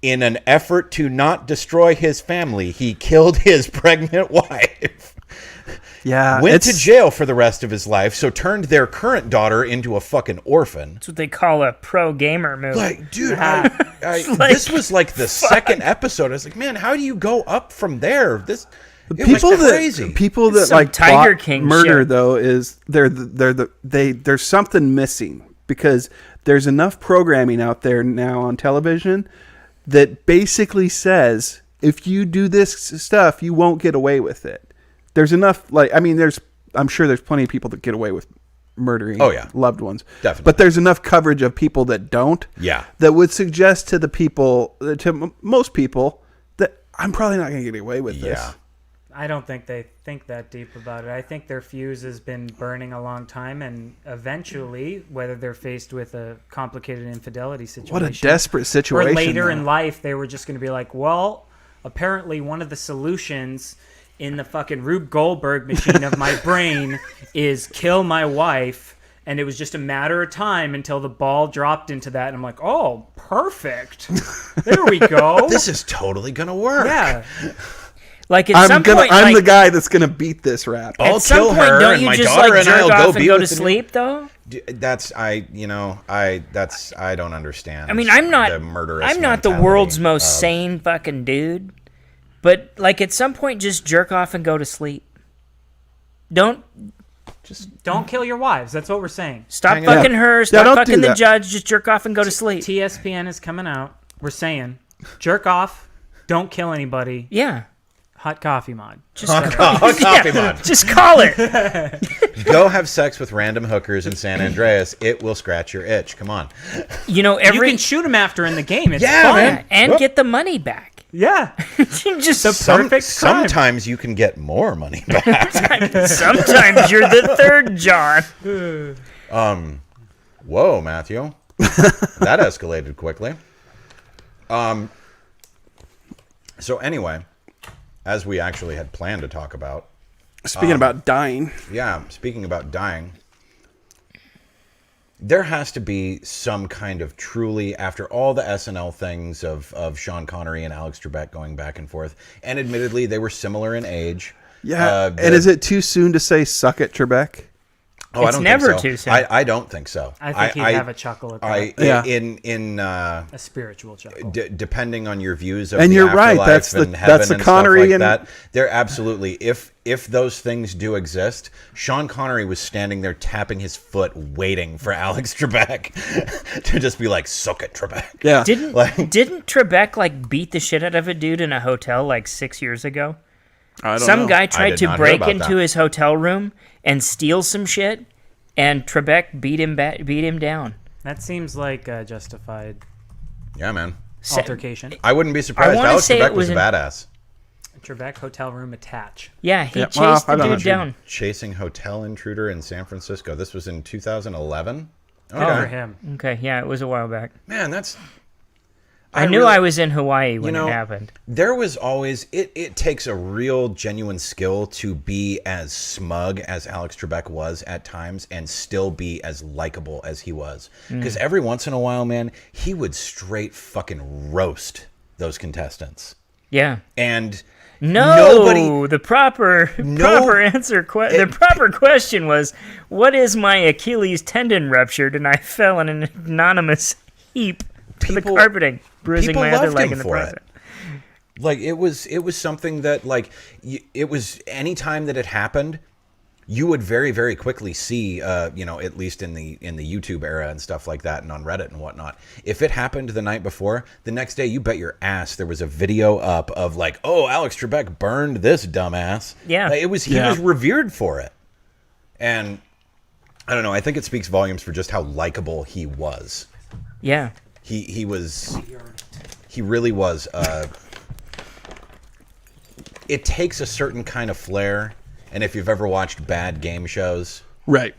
D: In an effort to not destroy his family, he killed his pregnant wife.
B: Yeah,
D: Went to jail for the rest of his life, so turned their current daughter into a fucking orphan.
E: That's what they call a pro gamer move.
D: Like, dude,
E: This
D: was like the second episode. I was like, man, how do you go up from there? It
B: people
D: was crazy.
B: People that
E: Some
B: like
E: Tiger
B: plot
E: King
B: murder
E: shit.
B: though is there's something missing, because there's enough programming out there now on television that basically says if you do this stuff you won't get away with it. There's enough there's I'm sure there's plenty of people that get away with murdering loved ones.
D: Definitely.
B: But there's enough coverage of people that don't.
D: Yeah.
B: That would suggest to the people, to most people, that I'm probably not going to get away with this.
D: Yeah.
C: I don't think they think that deep about it. I think their fuse has been burning a long time, and eventually, whether they're faced with a complicated infidelity situation,
B: What a desperate situation.
C: or later
B: though.
C: in life, they were just going to be like, well, apparently one of the solutions in the fucking Rube Goldberg machine of my brain is kill my wife, and it was just a matter of time until the ball dropped into that, and I'm like, oh, perfect. There we go.
D: This is totally gonna work.
C: Yeah.
E: Like at some point,
B: I'm
E: like,
B: the guy that's gonna beat this rap.
D: I'll
E: at some
D: kill
E: point,
D: her,
E: don't
D: and
E: you
D: my
E: just
D: daughter
E: like
D: and
E: jerk
D: I'll
E: off
D: go
E: and
D: be
E: go
D: with
E: to
D: the new-
E: sleep though?
D: I don't understand.
E: I mean, I'm
D: the murderous
E: not the
D: mentality
E: world's most
D: of-
E: sane fucking dude, but like at some point, just jerk off and go to sleep. Don't
C: Don't kill your wives. That's what we're saying.
E: stop
D: Hang it up.
E: fucking her.
B: Yeah,
E: Stop
B: don't do
E: fucking the
B: that.
E: judge. Just jerk off and go to sleep.
C: TSPN is coming out. We're saying, jerk off. Don't kill anybody.
E: Yeah,
C: Hot coffee mod.
E: just
D: Hot coffee
E: yeah,
D: mod.
E: just call it.
D: Go have sex with random hookers in San Andreas. It will scratch your itch. Come on.
E: You know
C: You
E: every
C: can shoot him after in the game. It's
D: Yeah,
C: fun.
D: man.
E: and
D: Whoop.
E: get the money back.
C: Yeah.
E: Just
C: Perfect crime.
D: Sometimes you can get more money back.
E: sometimes you're the third John.
D: Whoa, Matthew. That escalated quickly. So anyway, as we actually had planned to talk about,
B: Speaking about dying.
D: speaking about dying, there has to be some kind of truly, after all the SNL things of Sean Connery and Alex Trebek going back and forth, and admittedly they were similar in age.
B: Yeah. And is it too soon to say suck it, Trebek?
D: Oh, I
E: It's
D: don't
E: never
D: think so.
E: too soon.
D: I don't think so.
C: I think he'd have a chuckle at that.
B: Yeah.
C: A spiritual chuckle.
D: Depending on your views of
B: And
D: the
B: you're right,
D: afterlife
B: that's the-
D: and heaven
B: that's the
D: and
B: Connery
D: stuff like
B: and-
D: that, they're absolutely, if those things do exist, Sean Connery was standing there tapping his foot waiting for Alex Trebek to just be like, suck it, Trebek.
B: Yeah.
E: Didn't Trebek like beat the shit out of a dude in a hotel like 6 years ago?
B: I don't
E: Some
B: know.
E: guy
D: I
E: tried
D: did
E: to
D: not hear
E: break
D: about
E: into
D: that.
E: his hotel room and steal some shit, and Trebek beat him down.
C: That seems like a justified
D: Yeah, man.
C: altercation.
D: I wouldn't be surprised.
E: wanna
D: Alex
E: say
D: Trebek
E: it
D: was a
E: was
D: badass.
C: Trebek hotel room attach.
E: Yeah, he
B: Yeah,
E: chased
B: well, I
E: the
B: don't know.
E: dude down.
D: Chasing hotel intruder in San Francisco. This was in 2011.
C: Good for him.
E: Okay, yeah, it was a while back.
D: Man, that's...
E: I knew
D: really-
E: I was in Hawaii when
D: know,
E: it happened.
D: There was always it takes a real genuine skill to be as smug as Alex Trebek was at times and still be as likable as he was. Because every once in a while, man, he would straight fucking roast those contestants.
E: Yeah.
D: And
E: No, the proper answer. The proper question was, "What is my Achilles tendon ruptured and I fell in an anonymous heap to the
D: People-
E: carpeting, bruising
D: people
E: my other
D: loved
E: leg
D: him
E: in the
D: for it.
E: process."
D: Like it was something that it was any time that it happened, you would very, very quickly see, at least in the YouTube era and stuff like that, and on Reddit and whatnot. If it happened the night before, the next day, you bet your ass there was a video up of like, oh, Alex Trebek burned this dumbass.
E: Yeah.
D: Like, he was revered for it, and I don't know. I think it speaks volumes for just how likable he was.
E: Yeah.
D: He really was. It takes a certain kind of flair, and if you've ever watched bad game shows,
B: Right.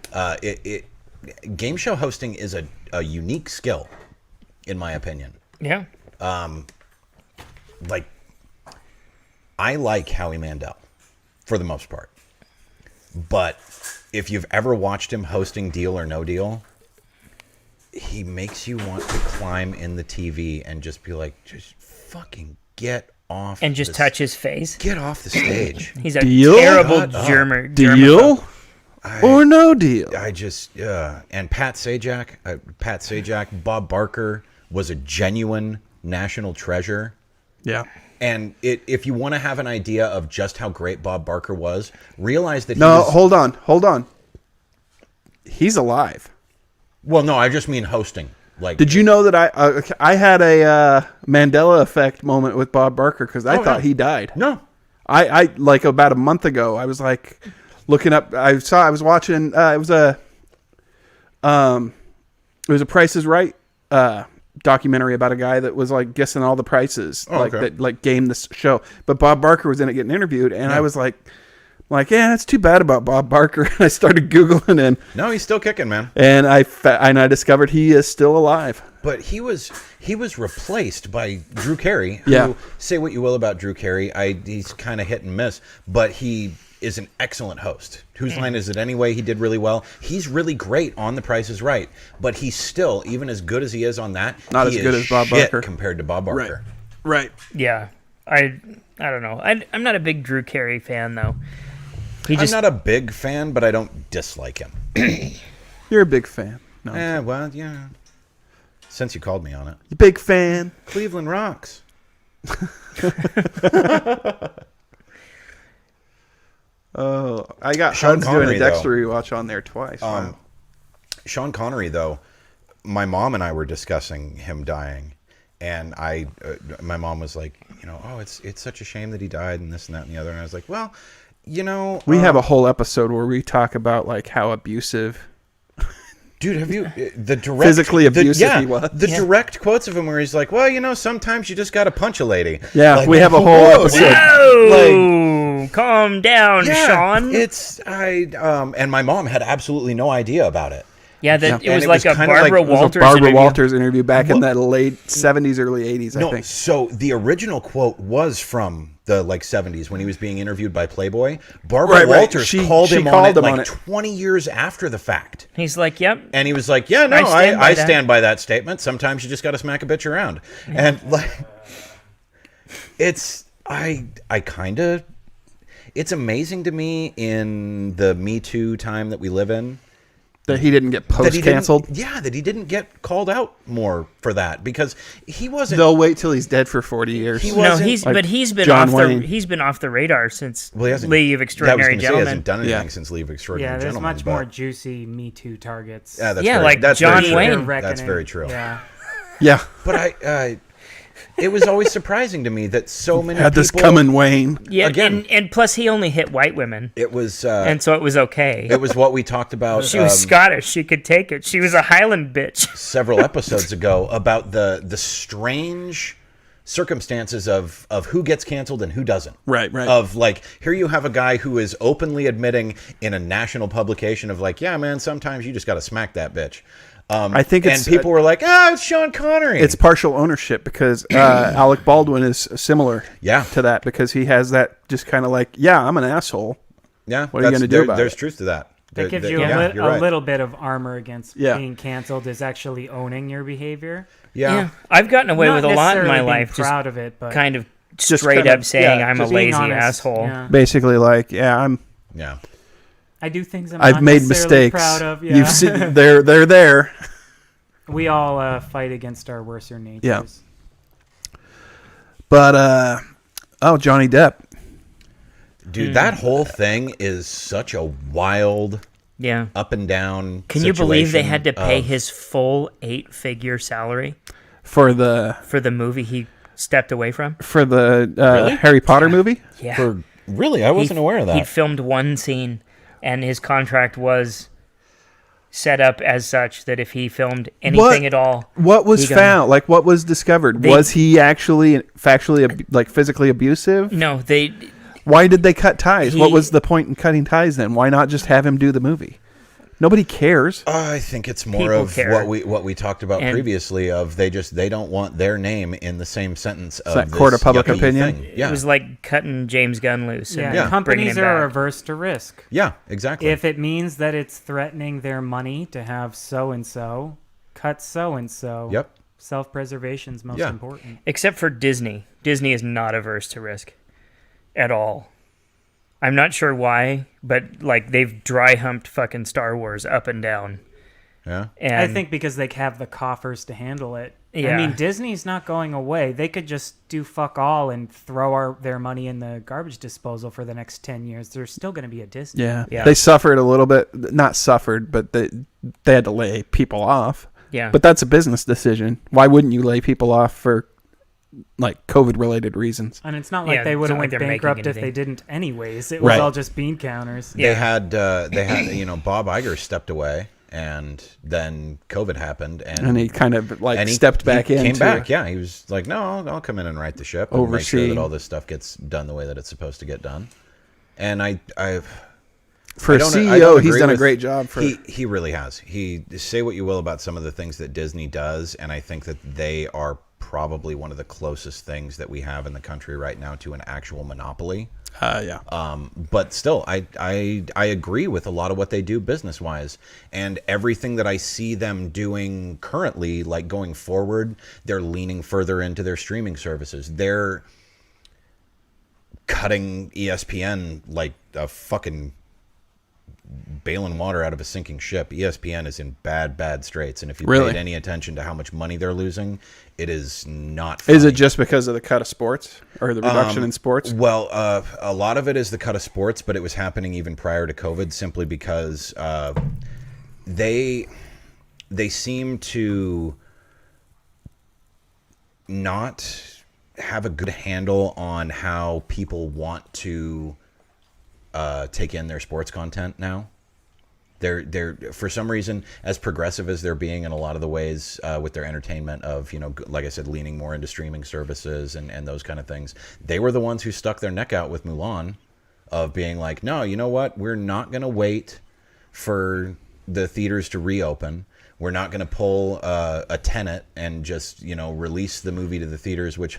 D: Game show hosting is a unique skill, in my opinion.
E: Yeah.
D: Like, I like Howie Mandel, for the most part. But if you've ever watched him hosting Deal or No Deal, he makes you want to climb in the TV and just be like, just fucking get off.
E: And just touch his face.
D: Get off the stage.
E: He's a
B: Deal?
E: terrible
D: Shut up.
E: germer.
B: Deal or no deal?
D: I just, and Pat Sajak, Bob Barker was a genuine national treasure.
B: Yeah.
D: And if you want to have an idea of just how great Bob Barker was, realize that
B: No, hold on. He's alive.
D: Well, no, I just mean hosting. Like,
B: Did you know that I had a Mandela effect moment with Bob Barker because I thought he died.
D: No.
B: I like about a month ago, I was like looking up. I was watching. It was a Price is Right documentary about a guy that was like guessing all the prices, that like gamed this show. But Bob Barker was in it getting interviewed, and I was like, yeah, it's too bad about Bob Barker. And I started Googling, and
D: no, he's still kicking, man.
B: And I discovered he is still alive.
D: But he was replaced by Drew Carey. Who,
B: Yeah.
D: say what you will about Drew Carey, he's kind of hit and miss, but he is an excellent host. Whose Line Is It Anyway? He did really well. He's really great on The Price is Right, but he's still, even as good as he is on that,
B: Not as good as Bob Barker
D: compared to Bob Barker.
B: Right.
E: Yeah, I don't know. I'm not a big Drew Carey fan though.
D: I'm not a big fan, but I don't dislike him.
B: You're a big fan. No,
D: Well, yeah. Since you called me on it.
B: you big fan.
D: Cleveland rocks.
B: Oh, I got
D: Sean
B: Hudds doing
D: Connery,
B: a Dexter
D: though.
B: rewatch on there twice. Wow.
D: Sean Connery, though, my mom and I were discussing him dying, and my mom was like, oh, it's such a shame that he died, and this and that and the other, and I was like, well,
B: we have a whole episode where we talk about like how abusive.
D: Dude, have you the direct
B: Physically abusive he was?
D: The direct quotes of him where he's like, well, sometimes you just got to punch a lady.
B: Yeah,
D: like,
B: we have a whole episode.
E: Whoa, calm down, Sean.
D: And my mom had absolutely no idea about it.
E: Yeah, it was
D: it
E: like
D: was
E: a
D: kinda
E: Barbara
D: like- it was a
E: Walters
B: Barbara
E: interview.
B: Walters interview back in the late 70s, early 80s, I think.
D: So the original quote was from the 70s when he was being interviewed by Playboy. Barbara Walters called him on it 20 years after the fact.
E: He's like, yep.
D: And he was like, yeah, no, I stand by that statement. Sometimes you just got to smack a bitch around. And it's amazing to me in the Me Too time that we live in.
B: That he didn't get post-canceled?
D: That he didn't get called out more for that because he wasn't.
B: They'll wait till he's dead for 40 years.
D: He
E: No,
D: wasn't-
E: he's been
B: John
E: off
B: Wayne.
E: he's been off the radar since
D: Well, he hasn't-
E: League of
D: He
E: Extraordinary Gentlemen.
D: hasn't done anything
B: Yeah.
D: since Leave Extraordinary
C: Yeah, there's
D: Gentlemen.
C: much
D: but-
C: more juicy Me Too targets.
D: Yeah, that's
E: Yeah,
D: very,
E: like
D: that's
E: John
D: very true.
E: Wayne.
D: That's very true.
C: Yeah.
B: Yeah.
D: But it was always surprising to me that so many
B: Had
D: people
B: this coming, Wayne.
E: Yeah,
D: Again.
E: and plus he only hit white women,
D: It was
E: and so it was okay.
D: it was what we talked about.
E: She was Scottish. She could take it. She was a Highland bitch.
D: Several episodes ago about the strange circumstances of who gets canceled and who doesn't.
B: Right.
D: Of here you have a guy who is openly admitting in a national publication of yeah, man, sometimes you just got to smack that bitch.
B: I think it's...
D: and people were like, it's Sean Connery.
B: It's partial ownership because Alec Baldwin is similar to that because he has that just kind of I'm an asshole.
D: Yeah.
B: What are you going to do about
D: There's
B: it?
D: truth to that.
C: That gives you
D: you're
C: a
D: right.
C: little bit of armor against
B: Yeah.
C: being canceled is actually owning your behavior.
D: Yeah.
E: I've gotten away
C: Not
E: with a lot in my
C: necessarily being
E: life, just
C: proud of it, but
E: kind of
B: Just
E: straight
B: kinda-
E: up saying
B: yeah,
E: I'm a
B: just
C: being
E: lazy
C: honest.
E: asshole.
C: Yeah.
B: Basically I'm...
D: Yeah.
C: I do things
B: I've
C: not
B: made
C: necessarily
B: mistakes.
C: proud of. Yeah.
B: You've seen... They're there.
C: We all fight against our worser natures.
B: Yeah. But, Johnny Depp.
D: Dude, that whole thing is such a wild
E: Yeah.
D: up and down.
E: Can you believe they had to pay
D: of-
E: his full 8-figure salary
B: For the
E: movie he stepped away from?
B: Harry Potter movie?
E: Yeah.
D: Really? I wasn't aware of that.
E: He'd filmed one scene, and his contract was set up as such that if he filmed anything at all,
B: What was
E: he got-
B: found? What was discovered?
E: They-
B: Was he actually factually, physically abusive?
E: no, they
B: Why did they cut ties? What
E: He-
B: was the point in cutting ties then? Why not just have him do the movie? Nobody cares.
D: I think it's more
E: People
D: of
E: care.
D: what we talked about
E: And-
D: previously. Of they don't want their name in the same sentence of
B: that
D: this
B: court of public
D: yucky
B: opinion?
D: thing.
E: it
D: Yeah,
E: was like cutting James Gunn loose.
C: Yeah.
E: And
D: Yeah.
E: bringing
C: Companies
E: him
C: are
E: back.
C: averse to risk.
D: yeah, exactly.
C: If it means that it's threatening their money to have so-and-so, cut so-and-so.
D: Yep.
C: Self-preservation's most
D: Yeah.
C: important.
E: Except for Disney. Disney is not averse to risk at all. I'm not sure why, but they've dry humped fucking Star Wars up and down.
D: Yeah,
E: And
C: I think because they have the coffers to handle it.
E: Yeah.
C: I mean, Disney's not going away. They could just do fuck all and throw their money in the garbage disposal for the next 10 years. There's still going to be a Disney.
B: Yeah.
E: Yeah.
B: They suffered a little bit. Not suffered, but they had to lay people off.
E: yeah,
B: But that's a business decision. Why wouldn't you lay people off for like COVID-related reasons.
C: And it's not like
E: Yeah,
C: they would
E: it's
C: have
E: not like
C: went
E: they're making
C: bankrupt if
E: anything.
C: they didn't anyways. It was
B: Right.
C: all just bean counters.
D: They had Bob Iger stepped away, and then COVID happened,
B: And he kind of like
D: and he
B: stepped back in.
D: Came back, yeah. He was like, "No, I'll come in and right the ship, and make sure
B: Overseeing.
D: that all this stuff gets done the way that it's supposed to get done." And
B: For
D: I
B: a
D: don't
B: CEO, he's
D: agree
B: done a
D: with-
B: great job. For
D: He really has. He say what you will about some of the things that Disney does, and I think that they are probably one of the closest things that we have in the country right now to an actual monopoly.
B: yeah.
D: But still, I agree with a lot of what they do business wise, and everything that I see them doing currently, like going forward, they're leaning further into their streaming services. They're cutting ESPN like a fucking bailing water out of a sinking ship. ESPN is in bad straits, and if you
B: Really?
D: paid any attention to how much money they're losing, it is not funny.
B: Is it just because of the cut of sports or the reduction in sports?
D: Well, a lot of it is the cut of sports, but it was happening even prior to COVID, simply because they seem to not have a good handle on how people want to take in their sports content now. They're for some reason, as progressive as they're being in a lot of the ways with their entertainment of, like I said, leaning more into streaming services and those kind of things. They were the ones who stuck their neck out with Mulan, of being like, no, you know what? We're not going to wait for the theaters to reopen. We're not going to pull a Tenet and just, release the movie to the theaters, which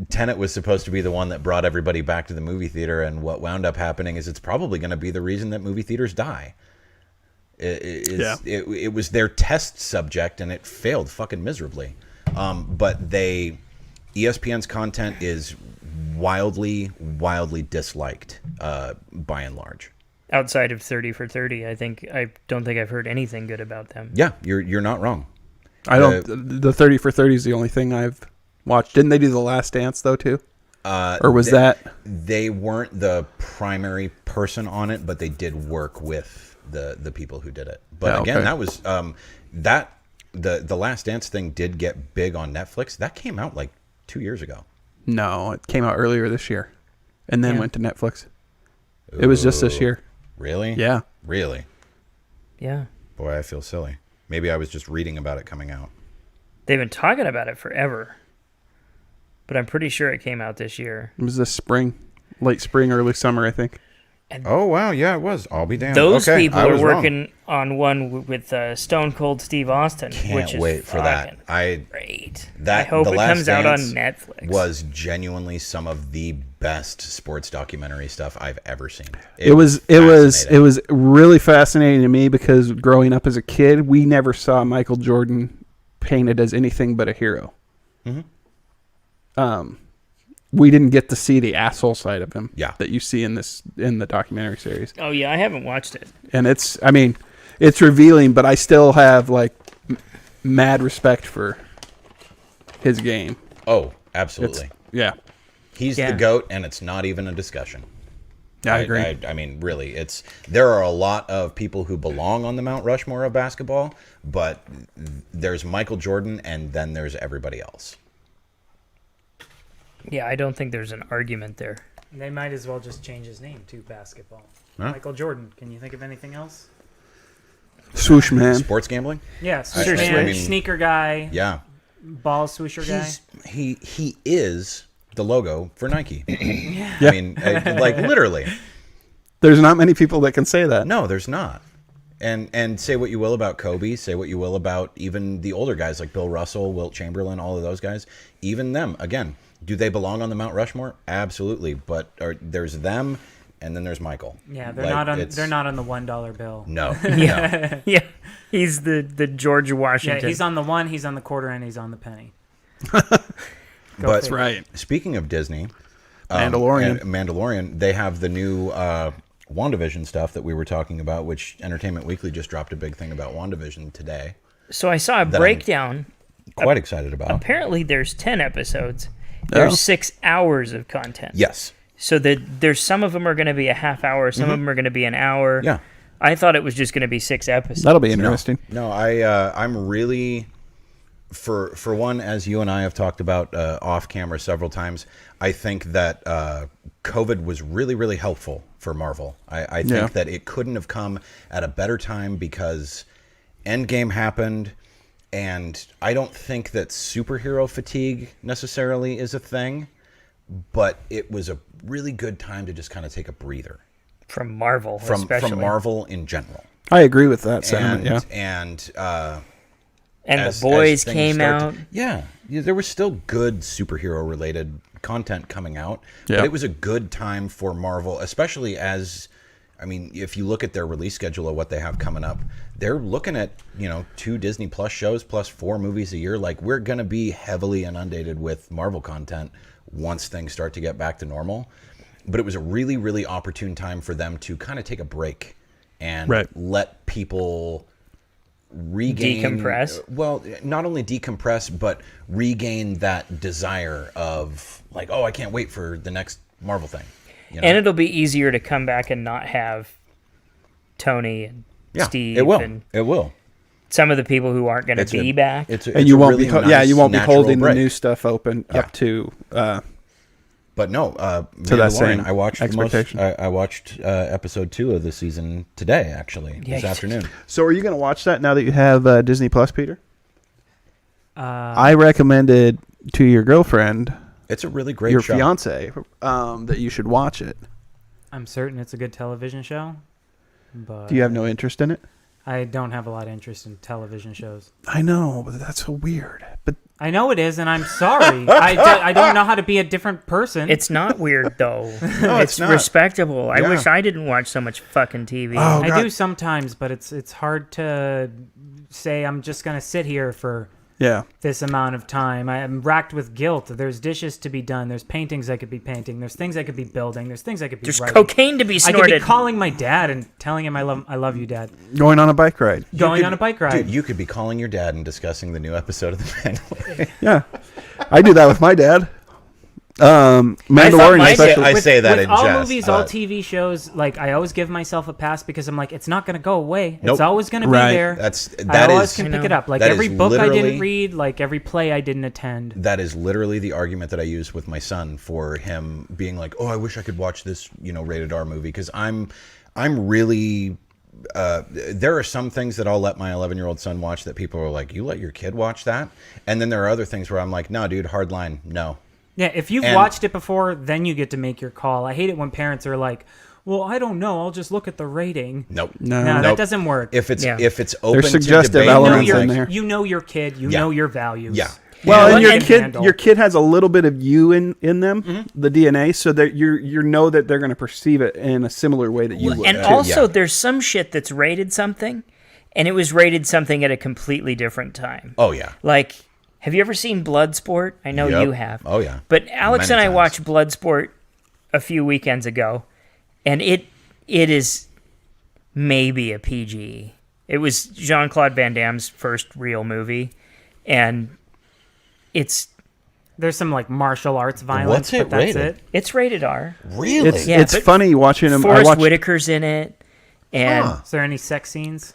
D: Tenet was supposed to be the one that brought everybody back to the movie theater. And what wound up happening is it's probably going to be the reason that movie theaters die. It was their test subject, and it failed fucking miserably. But ESPN's content is wildly disliked by and large.
E: Outside of 30 for 30, I don't think I've heard anything good about them.
D: Yeah, you're not wrong.
B: I don't. The 30 for 30 is the only thing I've watched. Didn't they do The Last Dance though too? Or was that?
D: They weren't the primary person on it, but they did work with the people who did it. But again, that was the Last Dance thing did get big on Netflix. That came out like 2 years ago.
B: No, it came out earlier this year, and then went to Netflix. It was just this year.
D: Really?
B: Yeah.
D: Really?
E: Yeah.
D: Boy, I feel silly. Maybe I was just reading about it coming out.
E: They've been talking about it forever, but I'm pretty sure it came out this year.
B: It was this spring, late spring, early summer, I think.
D: Oh, wow. Yeah, it was. I'll be damned.
E: Those
D: Okay,
E: people
D: I
E: are
D: was wrong.
E: working on one with Stone Cold Steve Austin,
D: Can't
E: which is
D: wait for that.
E: fucking great.
D: I
E: hope
D: The
E: it
D: Last
E: comes out on
D: Dance
E: Netflix.
D: Was genuinely some of the best sports documentary stuff I've ever seen.
B: It was really fascinating to me because growing up as a kid, we never saw Michael Jordan painted as anything but a hero.
D: Mm-hmm.
B: We didn't get to see the asshole side of him
D: that
B: you see in the documentary series.
E: Oh yeah, I haven't watched it.
B: And it's revealing, but I still have like mad respect for his game.
D: Oh, absolutely. He's the GOAT, and it's not even a discussion.
B: Yeah, I agree.
D: I mean, really, there are a lot of people who belong on the Mount Rushmore of basketball, but there's Michael Jordan, and then there's everybody else.
E: Yeah, I don't think there's an argument there.
C: They might as well just change his name to basketball.
D: Huh?
C: Michael Jordan. Can you think of anything else?
B: Swoosh man.
D: Sports gambling?
C: Yeah, swoosh
E: Seriously,
C: man,
E: I mean,
C: sneaker guy,
D: Yeah.
C: ball swoosher guy.
D: He is the logo for Nike.
B: Yeah.
D: I mean, like literally.
B: There's not many people that can say that.
D: No, there's not. And say what you will about Kobe, say what you will about even the older guys like Bill Russell, Wilt Chamberlain, all of those guys. Even them, again, do they belong on the Mount Rushmore? Absolutely. But there's them, and then there's Michael.
C: Yeah, they're not on the $1 bill.
D: No.
E: Yeah, yeah. He's the George Washington.
C: Yeah, he's on the one, he's on the quarter, and he's on the penny.
D: But
B: right.
D: Speaking of Disney,
B: Mandalorian,
D: they have the new WandaVision stuff that we were talking about, which Entertainment Weekly just dropped a big thing about WandaVision today.
E: So I saw a breakdown.
D: Quite excited about.
E: Apparently, there's 10 episodes. There's 6 hours of content.
D: Yes.
E: So there's some of them are going to be a half hour, some of them are going to be an hour.
D: Yeah.
E: I thought it was just going to be 6 episodes.
B: That'll be interesting.
D: No, I'm really For one, as you and I have talked about off camera several times, I think that COVID was really, really helpful for Marvel. I think that it couldn't have come at a better time because Endgame happened, and I don't think that superhero fatigue necessarily is a thing, but it was a really good time to just kind of take a breather.
E: From Marvel,
D: From Marvel in general.
B: I agree with that sentiment,
D: And
E: the boys came out.
D: There was still good superhero-related content coming out.
B: Yeah.
D: But it was a good time for Marvel, especially as, I mean, if you look at their release schedule of what they have coming up, they're looking at, 2 Disney Plus shows plus 4 movies a year. Like, we're going to be heavily inundated with Marvel content once things start to get back to normal. But it was a really, really opportune time for them to kind of take a break and let people regain,
E: decompress.
D: Well, not only decompress, but regain that desire of like, oh, I can't wait for the next Marvel thing.
E: And it'll be easier to come back and not have Tony and Steve.
D: It will.
E: And
D: it will.
E: some of the people who aren't going to be back.
B: And you won't be you won't be holding the new stuff open up to.
D: But no,
B: to that same
D: I watched
B: expectation.
D: I watched episode 2 of the season today, actually, this afternoon.
B: So are you going to watch that now that you have Disney Plus, Peter? I recommended to your girlfriend.
D: It's a really great
B: your
D: show.
B: fiance that you should watch it.
C: I'm certain it's a good television show. But
B: do you have no interest in it?
C: I don't have a lot of interest in television shows.
B: I know, but that's so weird. But
C: I know it is, and I'm sorry. I don't know how to be a different person.
E: It's not weird, though.
D: No,
E: it's
D: not.
E: Respectable. I wish I didn't watch so much fucking TV.
B: Oh,
C: I do sometimes, but it's hard to say I'm just going to sit here for this amount of time. I'm racked with guilt. There's dishes to be done. There's paintings I could be painting. There's things I could be building. There's things I could be
E: There's
C: writing.
E: cocaine to be snorted.
C: I could be calling my dad and telling him I love you, Dad.
B: Going on a bike ride.
C: On a bike ride.
D: Dude, you could be calling your dad and discussing the new episode of The Mandalorian.
B: Yeah. I do that with my dad. Mandalorian especially.
D: I say that
C: with
D: in
C: all
D: jest.
C: movies, all TV shows, like I always give myself a pass because I'm like, it's not going to go away.
D: Nope.
C: It's always going to be there. I always can pick it up. Like every book I didn't read, like every play I didn't attend.
D: That is literally the argument that I use with my son for him being like, oh, I wish I could watch this, rated R movie, because I'm really. There are some things that I'll let my 11-year-old son watch that people are like, you let your kid watch that? And then there are other things where I'm like, no, dude, hard line, no.
C: Yeah, if you've watched it before, then you get to make your call. I hate it when parents are like, well, I don't know, I'll just look at the rating.
D: Nope.
C: No, that doesn't work.
D: If it's open
B: There's suggestive
D: to debate,
B: elements in there.
C: You know your kid, you know your values.
D: Yeah.
B: Well, and your kid has a little bit of you in them, the DNA, so that you know that they're going to perceive it in a similar way that you would.
E: And also, there's some shit that's rated something, and it was rated something at a completely different time.
D: Oh, yeah.
E: Like, have you ever seen Bloodsport? I know you have.
D: Oh, yeah.
E: But Alex
D: Many
E: and I
D: times.
E: watched Bloodsport a few weekends ago, and it is maybe a PG. It was Jean-Claude Van Damme's first real movie, and
C: there's some like martial arts violence.
D: What's it
C: but that's
D: rated?
C: it.
E: It's rated R.
D: Really?
B: It's funny watching him.
E: Forrest Whitaker's in it, and
C: Is there any sex scenes?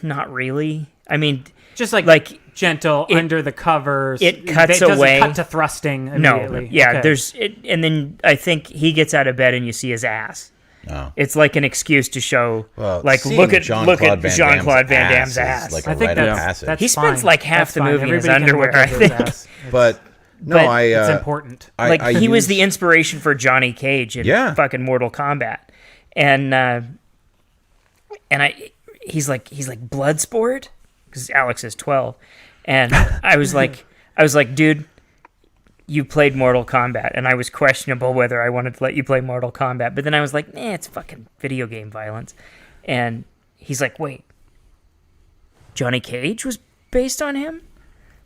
E: not really. I mean,
C: Just like gentle
E: it-
C: under the covers.
E: it cuts
C: doesn't
E: away.
C: cut to thrusting
E: no.
C: immediately.
E: Yeah,
C: Okay.
E: there's it, and then I think he gets out of bed and you see his ass.
D: Oh.
E: It's like an excuse to show,
D: Well,
E: like,
D: seeing
E: look at
D: Jean-Claude Van
E: Jean-Claude Van
D: Damme's
E: Damme's ass.
D: is like
C: I
D: a
C: think
D: rite of
C: that's
D: passage.
E: He spends
C: fine.
E: like half
C: That's
E: the
C: fine.
E: movie in his
C: Everybody can
E: underwear,
C: look
E: I
C: at his
E: think.
C: ass.
D: But no,
E: But
C: It's important.
E: He was the inspiration for Johnny Cage in fucking Mortal Kombat, and he's like Bloodsport, because Alex is 12, and I was like, dude, you played Mortal Kombat, and I was questionable whether I wanted to let you play Mortal Kombat, but then I was like, it's fucking video game violence, and he's like, wait, Johnny Cage was based on him?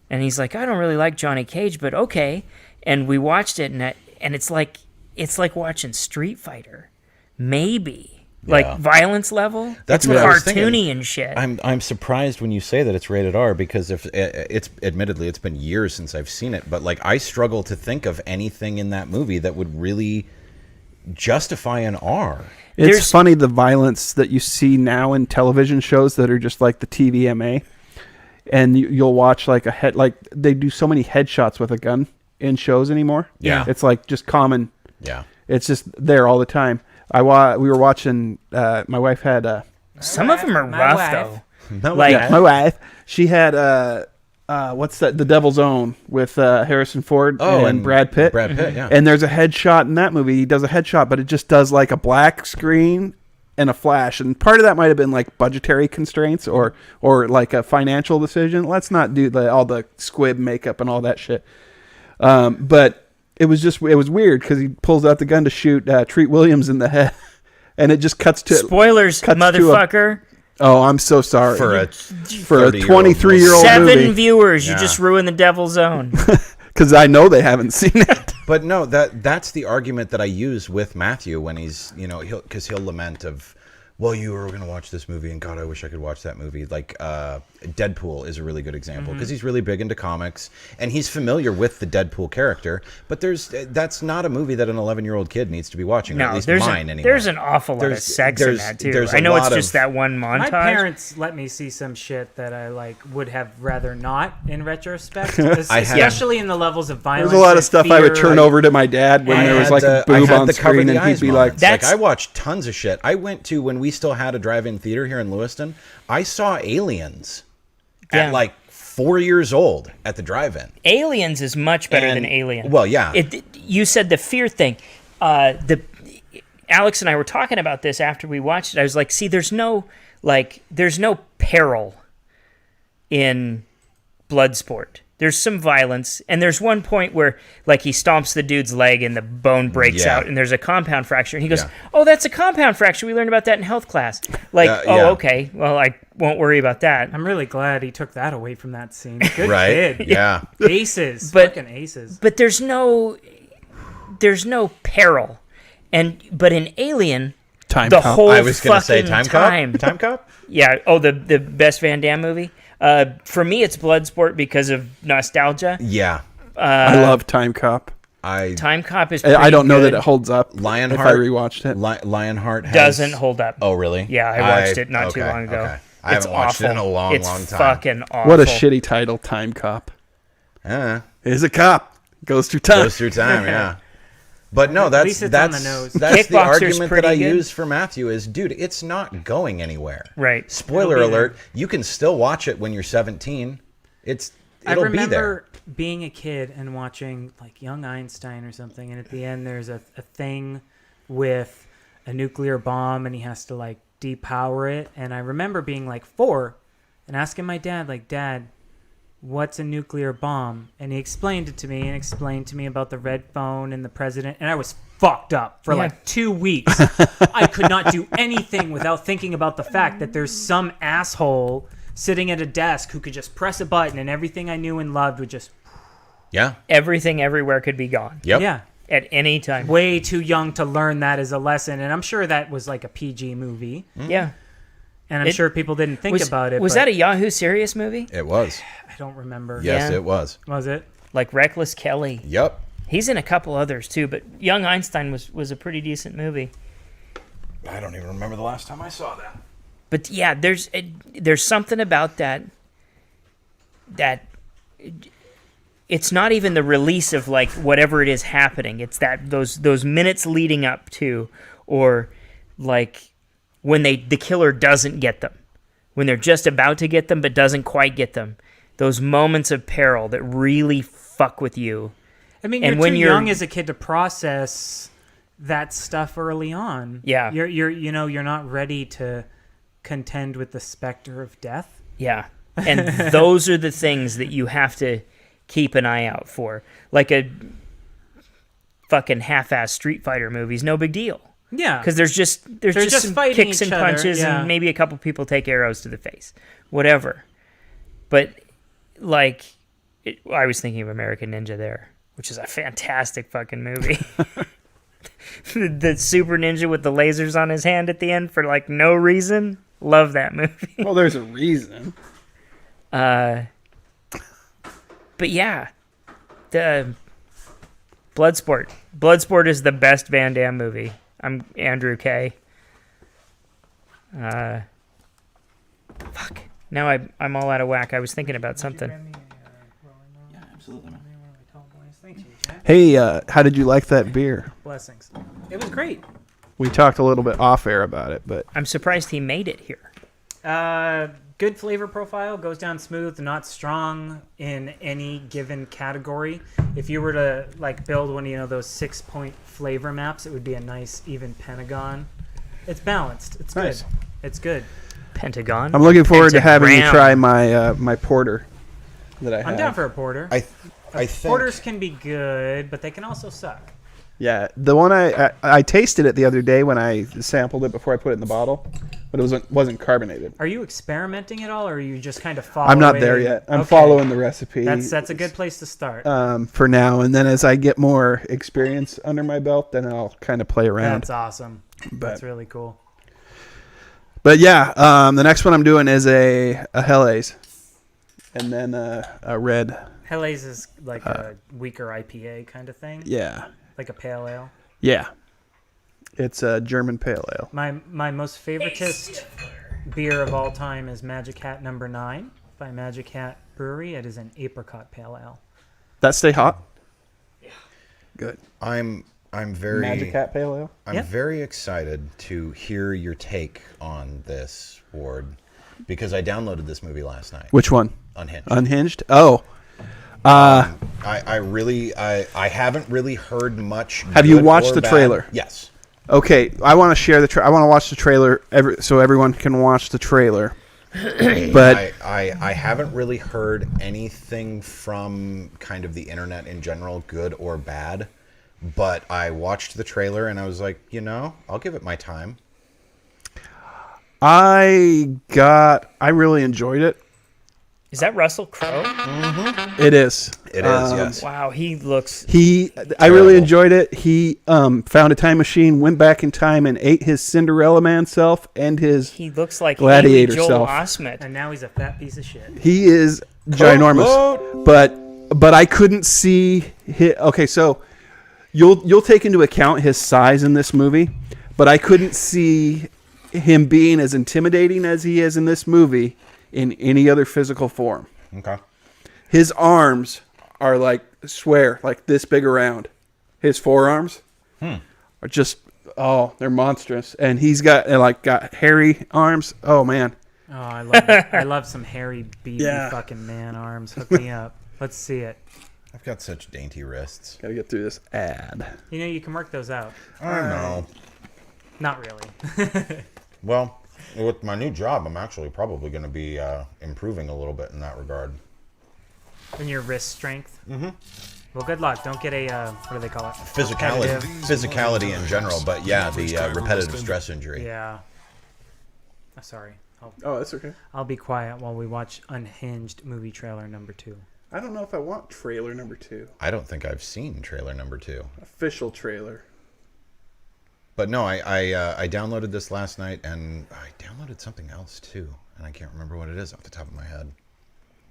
E: And he's like, I don't really like Johnny Cage, but okay. And we watched it, and it's like watching Street Fighter, maybe like violence level.
D: That's
E: it's
D: what I was thinking.
E: cartoony and shit.
D: I'm surprised when you say that it's rated R, because if it's admittedly it's been years since I've seen it, but like I struggle to think of anything in that movie that would really justify an R.
B: It's funny, the violence that you see now in television shows that are just like the TVMA. and you'll watch like they do so many headshots with a gun in shows anymore.
D: Yeah.
B: It's like just common.
D: Yeah.
B: It's just there all the time. We were watching. My wife had.
E: Some of them are
C: My
E: rough
C: wife.
E: though.
D: Like,
B: My wife. She had. What's that? The Devil's Own with Harrison Ford and Brad Pitt.
D: Brad Pitt, yeah.
B: And there's a headshot in that movie. He does a headshot, but it just does like a black screen and a flash. And part of that might have been like budgetary constraints or like a financial decision. Let's not do all the squib makeup and all that shit. But it was weird because he pulls out the gun to shoot Treat Williams in the head, and it just cuts to
E: Spoilers, motherfucker.
B: Oh, I'm so sorry.
D: For a
B: 23-year-old
E: 7
B: movie.
E: viewers,
D: Yeah.
E: you just ruined the Devil's Own.
B: Because I know they haven't seen it.
D: But no, that's the argument that I use with Matthew when he's, he'll lament of, well, you were going to watch this movie, and God, I wish I could watch that movie. Like, Deadpool is a really good example, because he's really big into comics, and he's familiar with the Deadpool character, but that's not a movie that an 11-year-old kid needs to be watching, or at least mine anyway.
E: There's an awful lot of sex in that, too. I know it's just that one montage.
C: My parents let me see some shit that I would have rather not in retrospect, especially in the levels of violence.
B: There's a lot of stuff I would
C: fear.
B: turn over to my dad when there was like a boob on screen, and he'd be like,
D: I watched tons of shit. I went to, when we still had a drive-in theater here in Lewiston, I saw Aliens at like 4 years old at the drive-in.
E: Aliens is much better than Alien.
D: Well, yeah.
E: You said the fear thing. Alex and I were talking about this after we watched it. I was like, see, there's no peril in Bloodsport. There's some violence, and there's one point where, like, he stomps the dude's leg and the bone breaks out, and there's a compound fracture. And he goes, "Oh, that's a compound fracture. We learned about that in health class." Like, okay, well, I won't worry about that.
C: I'm really glad he took that away from that scene. Good
D: Right?
C: kid.
D: Yeah.
C: Aces. Fucking aces.
E: But there's no peril, but in Alien,
B: Time
E: the
B: Cop.
E: whole
D: I was going to say
E: fucking
D: Time Cop. Time Cop?
E: Yeah. Oh, the best Van Damme movie. For me, it's Bloodsport because of nostalgia.
D: Yeah.
B: I love Time Cop.
E: Time Cop is.
B: I don't know
E: good.
B: that it holds up.
D: Lionheart.
B: If I rewatched it,
D: Lionheart
E: Doesn't hold up.
D: Oh, really?
E: Yeah, I watched it not too long ago.
D: Okay. I haven't watched it in a long time.
E: It's fucking awful.
B: what a shitty title, Time Cop. Is a cop goes through time.
D: Goes through time, yeah. But no,
C: At least it's on the nose.
D: that's the
E: Kickboxer's
D: argument that
E: pretty
D: I
E: good.
D: use for Matthew is, dude, it's not going anywhere.
E: Right.
D: Spoiler
C: It'll be
D: alert, you can still watch it when you're 17.
C: I
D: It'll be there.
C: remember being a kid and watching like Young Einstein or something, and at the end there's a thing with a nuclear bomb, and he has to like depower it. And I remember being like 4 and asking my dad, like, "Dad, what's a nuclear bomb?" And he explained it to me and explained to me about the red phone and the president, and I was fucked up for like 2 weeks. I could not do anything without thinking about the fact that there's some asshole sitting at a desk who could just press a button and everything I knew and loved would just...
D: Yeah.
E: Everything everywhere could be gone.
D: Yep.
C: Yeah.
E: At any time.
C: Way too young to learn that as a lesson, and I'm sure that was like a PG movie.
E: Yeah.
C: And I'm sure people didn't think about it.
E: Was
C: but
E: that a Yahoo Serious movie?
D: It was.
C: I don't remember.
D: Yes,
E: Yeah.
D: it was.
C: Was it?
E: Like Reckless Kelly.
D: Yep.
E: He's in a couple others too, but Young Einstein was a pretty decent movie.
D: I don't even remember the last time I saw that.
E: But yeah, there's something about that it's not even the release of like whatever it is happening. It's that those minutes leading up to, or like when the killer doesn't get them, when they're just about to get them but doesn't quite get them. Those moments of peril that really fuck with you.
C: I mean,
E: And
C: you're
E: when
C: too
E: you're-
C: young as a kid to process that stuff early on.
E: Yeah.
C: You're not ready to contend with the specter of death.
E: Yeah. And those are the things that you have to keep an eye out for. Like a fucking half-ass Street Fighter movie's no big deal.
C: Yeah.
E: Because there's just some
C: fighting
E: kicks
C: each
E: and
C: other,
E: punches,
C: yeah.
E: and maybe a couple people take arrows to the face. Whatever. But, like, I was thinking of American Ninja there, which is a fantastic fucking movie. The Super Ninja with the lasers on his hand at the end for, like, no reason. Love that movie.
B: Well, there's a reason.
E: But yeah, the Bloodsport. Bloodsport is the best Van Damme movie. I'm Andrew K. Fuck. Now I'm all out of whack. I was thinking about something.
D: Yeah, absolutely, man.
B: Hey, how did you like that beer?
C: Blessings. It was great.
B: We talked a little bit off air about it, but
E: I'm surprised he made it here.
C: Good flavor profile, goes down smooth, not strong in any given category. If you were to like build one of those 6-point flavor maps, it would be a nice even pentagon. It's balanced. It's
B: Nice.
C: good. It's good.
E: Pentagon.
B: I'm looking forward to having you
E: Pentagram.
B: try my porter that I have.
C: I'm down for a porter.
D: I think
C: Porters can be good, but they can also suck.
B: Yeah, the one I tasted it the other day when I sampled it before I put it in the bottle, but it wasn't carbonated.
C: Are you experimenting at all, or are you just kind of following?
B: I'm not there yet. I'm following the recipe.
C: That's a good place to start.
B: For now, and then as I get more experience under my belt, then I'll kind of play around.
C: That's awesome.
B: But-
C: That's really cool.
B: But yeah, the next one I'm doing is a Helles, and then a red.
C: Helles is like a weaker IPA kind of thing,
B: Yeah,
C: like a pale ale.
B: yeah. It's a German pale ale.
C: My most favoritist beer of all time is Magic Hat No. 9 by Magic Hat Brewery. It is an apricot pale ale.
B: That stay hot? Yeah. Good.
D: I'm very
B: Magic Hat pale ale.
D: I'm
C: Yeah.
D: very excited to hear your take on this, Ward, because I downloaded this movie last night.
B: Which one?
D: Unhinged.
B: Unhinged. Oh.
D: I haven't really heard much.
B: Have you
D: good
B: watched
D: or
B: the
D: bad.
B: trailer?
D: Yes.
B: Okay, I want to share the. I want to watch the trailer so everyone can watch the trailer. But
D: I haven't really heard anything from kind of the internet in general, good or bad. But I watched the trailer and I was like, I'll give it my time.
B: I really enjoyed it.
E: Is that Russell Crowe?
B: It is.
D: It is, yes.
E: Wow, he looks.
B: I really enjoyed it. He found a time machine, went back in time, and ate his Cinderella Man self and his.
E: He looks like
B: Gladiator
E: Haley Joel
B: self.
E: Osment.
C: And now he's a fat piece of shit.
B: He is ginormous, but I couldn't see. Okay, so you'll take into account his size in this movie, but I couldn't see him being as intimidating as he is in this movie in any other physical form.
D: Okay.
B: His arms are like this big around. His forearms are just they're monstrous, and he's got hairy arms. Oh man.
C: Oh, I love it. I love some hairy, beefy
B: Yeah.
C: fucking man arms. Hook me up. Let's see it.
D: I've got such dainty wrists.
B: Gotta get through this ad.
C: You can work those out.
D: I know.
C: Not really.
D: Well, with my new job, I'm actually probably going to be improving a little bit in that regard.
C: In your wrist strength. Mm-hmm. Well, good luck. Don't get a what do they call it?
D: Physicality in general, but yeah, the repetitive stress injury.
C: Yeah. Sorry.
B: Oh, that's okay.
C: I'll be quiet while we watch Unhinged movie trailer number 2.
B: I don't know if I want trailer number 2.
D: I don't think I've seen trailer number 2.
B: Official trailer.
D: But no, I downloaded this last night, and I downloaded something else too, and I can't remember what it is off the top of my head.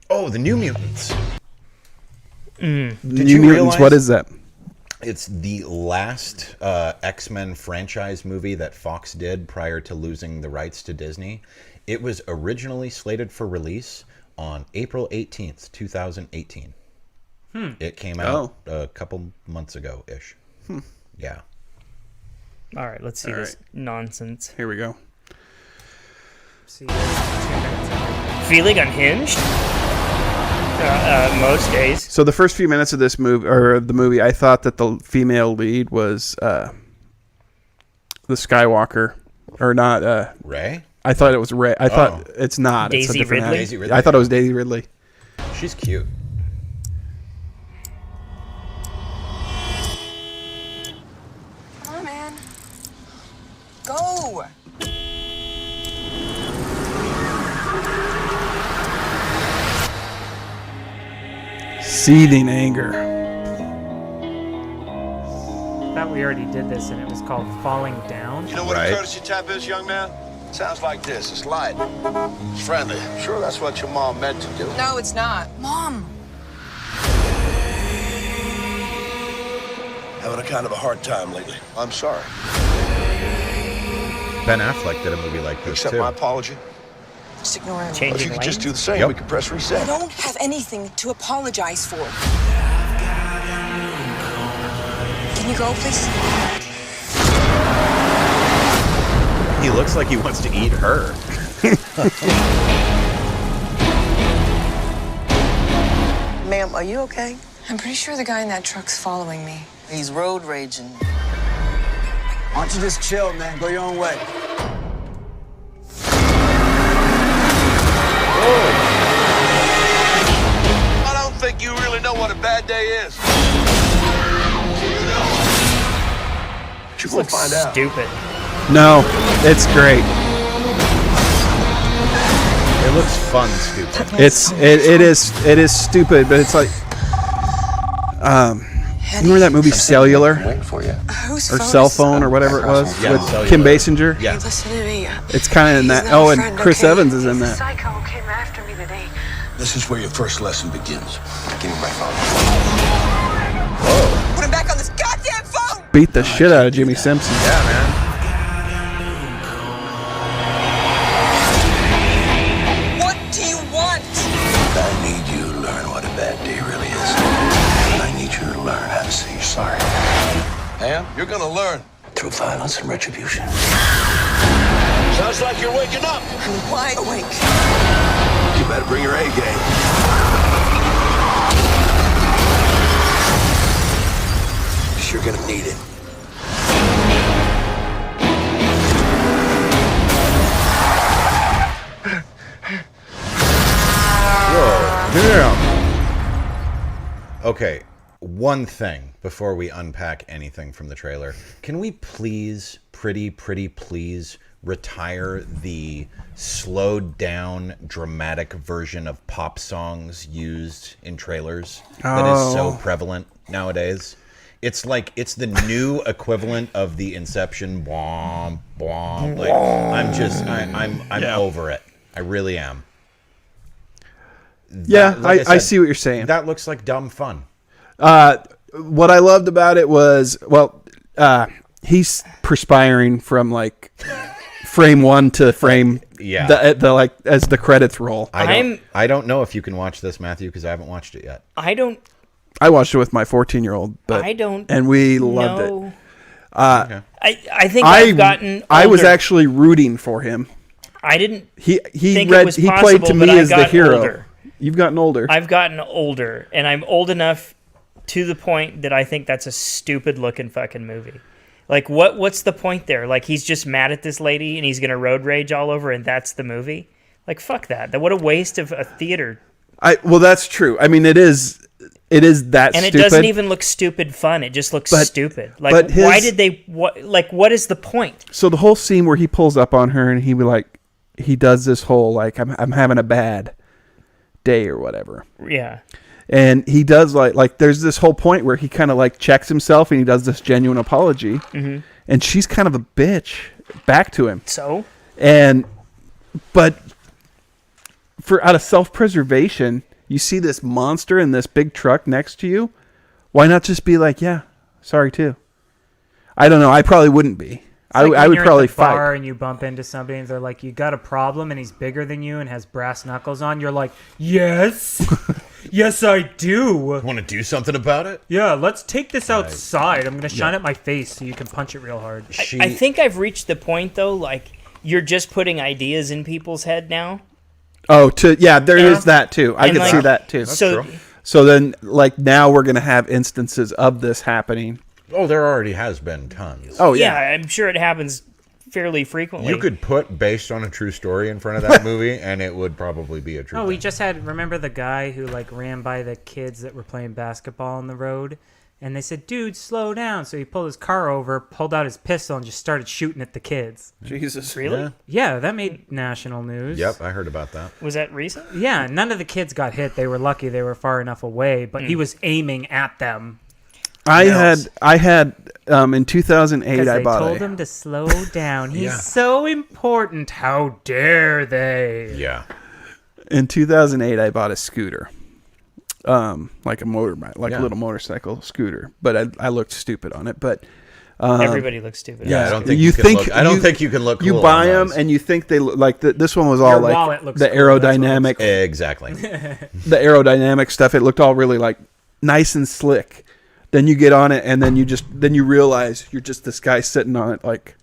D: Oh, the New Mutants.
B: New
D: you
B: Mutants,
D: realize-
B: what is that?
D: It's the last X-Men franchise movie that Fox did prior to losing the rights to Disney. It was originally slated for release on April 18th, 2018. It came out a couple months ago-ish. Yeah.
E: All right, let's see this nonsense.
B: Here we go.
C: See, 2 minutes.
E: Feeling unhinged? Most days.
B: So the first few minutes of this movie, I thought that the female lead was the Skywalker, or not.
D: Ray?
B: I thought it was Ray. I thought it's not. It's a
E: Daisy
B: different
E: Ridley?
B: actor.
D: Daisy Ridley.
B: I thought it was Daisy Ridley.
D: She's cute.
F: Come on, man. Go!
B: Seething anger.
C: Thought we already did this, and it was called Falling Down.
G: You know what
D: Right.
G: a courtesy tap is, young man? Sounds like this. It's light. It's friendly. Sure, that's what your mom meant to do.
F: No, it's not. Mom!
G: Having a kind of a hard time lately. I'm sorry.
D: Ben Affleck did a movie like this
G: Accept
D: too.
G: my apology.
F: Just ignore him.
G: If
E: Changing
G: you could just
E: lanes?
G: do the same,
D: Yep.
G: we could press
F: I
G: reset.
F: don't have anything to apologize for. Can you go, please?
D: He looks like he wants to eat her.
F: Ma'am, are you okay?
H: I'm pretty sure the guy in that truck's following me.
F: He's road raging.
I: Why don't you just chill, man? Go your own way.
G: I don't think you really know what a bad day is. But you gonna find out.
E: Stupid.
B: No, it's great.
D: It looks fun, stupid.
B: It is stupid, but it's like, remember that movie Cellular
G: Waiting for you.
H: Whose
B: or
H: phone
B: Cell
H: is-
B: Phone or whatever it was
D: Yeah,
B: with
D: Cellular.
B: Kim Basinger?
D: Yeah.
H: Listen to me.
B: It's kind of in that.
H: He's not
B: Oh,
H: a
B: and
H: friend,
B: Chris
H: okay?
B: Evans is in
H: He's a
B: that.
H: psycho who came after me today.
G: This is where your first lesson begins. Give me my phone.
F: Put him back on this goddamn phone!
B: Beat the shit out of Jimmy Simpson.
D: Yeah, man.
F: What do you want?
G: I need you to learn what a bad day really is. And I need you to learn how to say you're sorry. And you're gonna learn through violence and retribution. Sounds like you're waking up.
F: I'm wide awake.
G: You better bring your A game. 'Cause you're gonna need it.
D: Okay, one thing before we unpack anything from the trailer. Can we please, pretty please, retire the slowed down, dramatic version of pop songs used in trailers that is so prevalent nowadays? It's like it's the new equivalent of the Inception bwomp bwomp. Like I'm over it. I really am.
B: Yeah,
D: Like
B: I
D: said,
B: see what you're saying.
D: That looks like dumb fun.
B: What I loved about it was, he's perspiring from like frame one to frame the like as the credits roll.
D: I don't know if you can watch this, Matthew, because I haven't watched it yet.
B: I watched it with my 14-year-old, and we loved it.
D: Okay.
E: I think I've gotten older.
B: I was actually rooting for him.
E: I didn't
B: He
E: think
B: read
E: it was
B: he
E: possible,
B: played to
E: but
B: me
E: I
B: as the
E: got
B: hero.
E: older.
B: You've gotten older.
E: I've gotten older, and I'm old enough to the point that I think that's a stupid looking fucking movie. Like, what's the point there? Like, he's just mad at this lady, and he's gonna road rage all over, and that's the movie? Like, fuck that. What a waste of a theater.
B: Well, that's true. I mean, it is that
E: and
B: stupid.
E: it doesn't even look stupid fun. It just looks stupid. Like,
B: but
E: why did they? What is the point?
B: So the whole scene where he pulls up on her and he does this whole like I'm having a bad day or whatever.
E: Yeah.
B: And he does like there's this whole point where he kind of like checks himself and he does this genuine apology. Mm-hmm. And she's kind of a bitch back to him.
E: So?
B: But for out of self-preservation, you see this monster in this big truck next to you. Why not just be like, yeah, sorry too? I don't know. I probably wouldn't be. I would probably
C: at the bar
B: fight.
C: and you bump into somebody and they're like, you got a problem, and he's bigger than you and has brass knuckles on. You're like, yes, yes, I do.
D: Want to do something about it?
C: Yeah, let's take this outside. I'm gonna shine at my face so you can punch it real hard.
E: I think I've reached the point though, like you're just putting ideas in people's head now.
B: Oh, there is that too. I can see that too. So then, like now, we're gonna have instances of this happening.
D: Oh, there already has been tons.
B: Oh
E: yeah, I'm sure it happens fairly frequently.
D: You could put based on a true story in front of that movie, and it would probably be a true.
C: We
D: thing.
C: just remember the guy who like ran by the kids that were playing basketball on the road, and they said, "Dude, slow down." So he pulled his car over, pulled out his pistol, and just started shooting at the kids.
B: Jesus,
E: really?
C: Yeah, that made national news.
D: Yep, I heard about that.
E: Was that recent?
C: Yeah, none of the kids got hit. They were lucky; they were far enough away. But he was aiming at them.
B: I had in 2008 I bought
C: told him to slow down. He's so important. How dare they?
D: Yeah.
B: In 2008 I bought a scooter. Like a motorbike, like a little motorcycle scooter, but I looked stupid on it. But
E: Everybody looks stupid.
D: Yeah, I don't think you can look.
B: You
D: cool
B: buy
D: on
B: them
D: those.
B: and you think they look like this one was all
C: Your
B: like
C: wallet looks
B: the
C: cool,
B: aerodynamic.
D: Exactly.
B: The aerodynamic stuff. It looked all really like nice and slick. Then you get on it and then you realize you're just this guy sitting on it like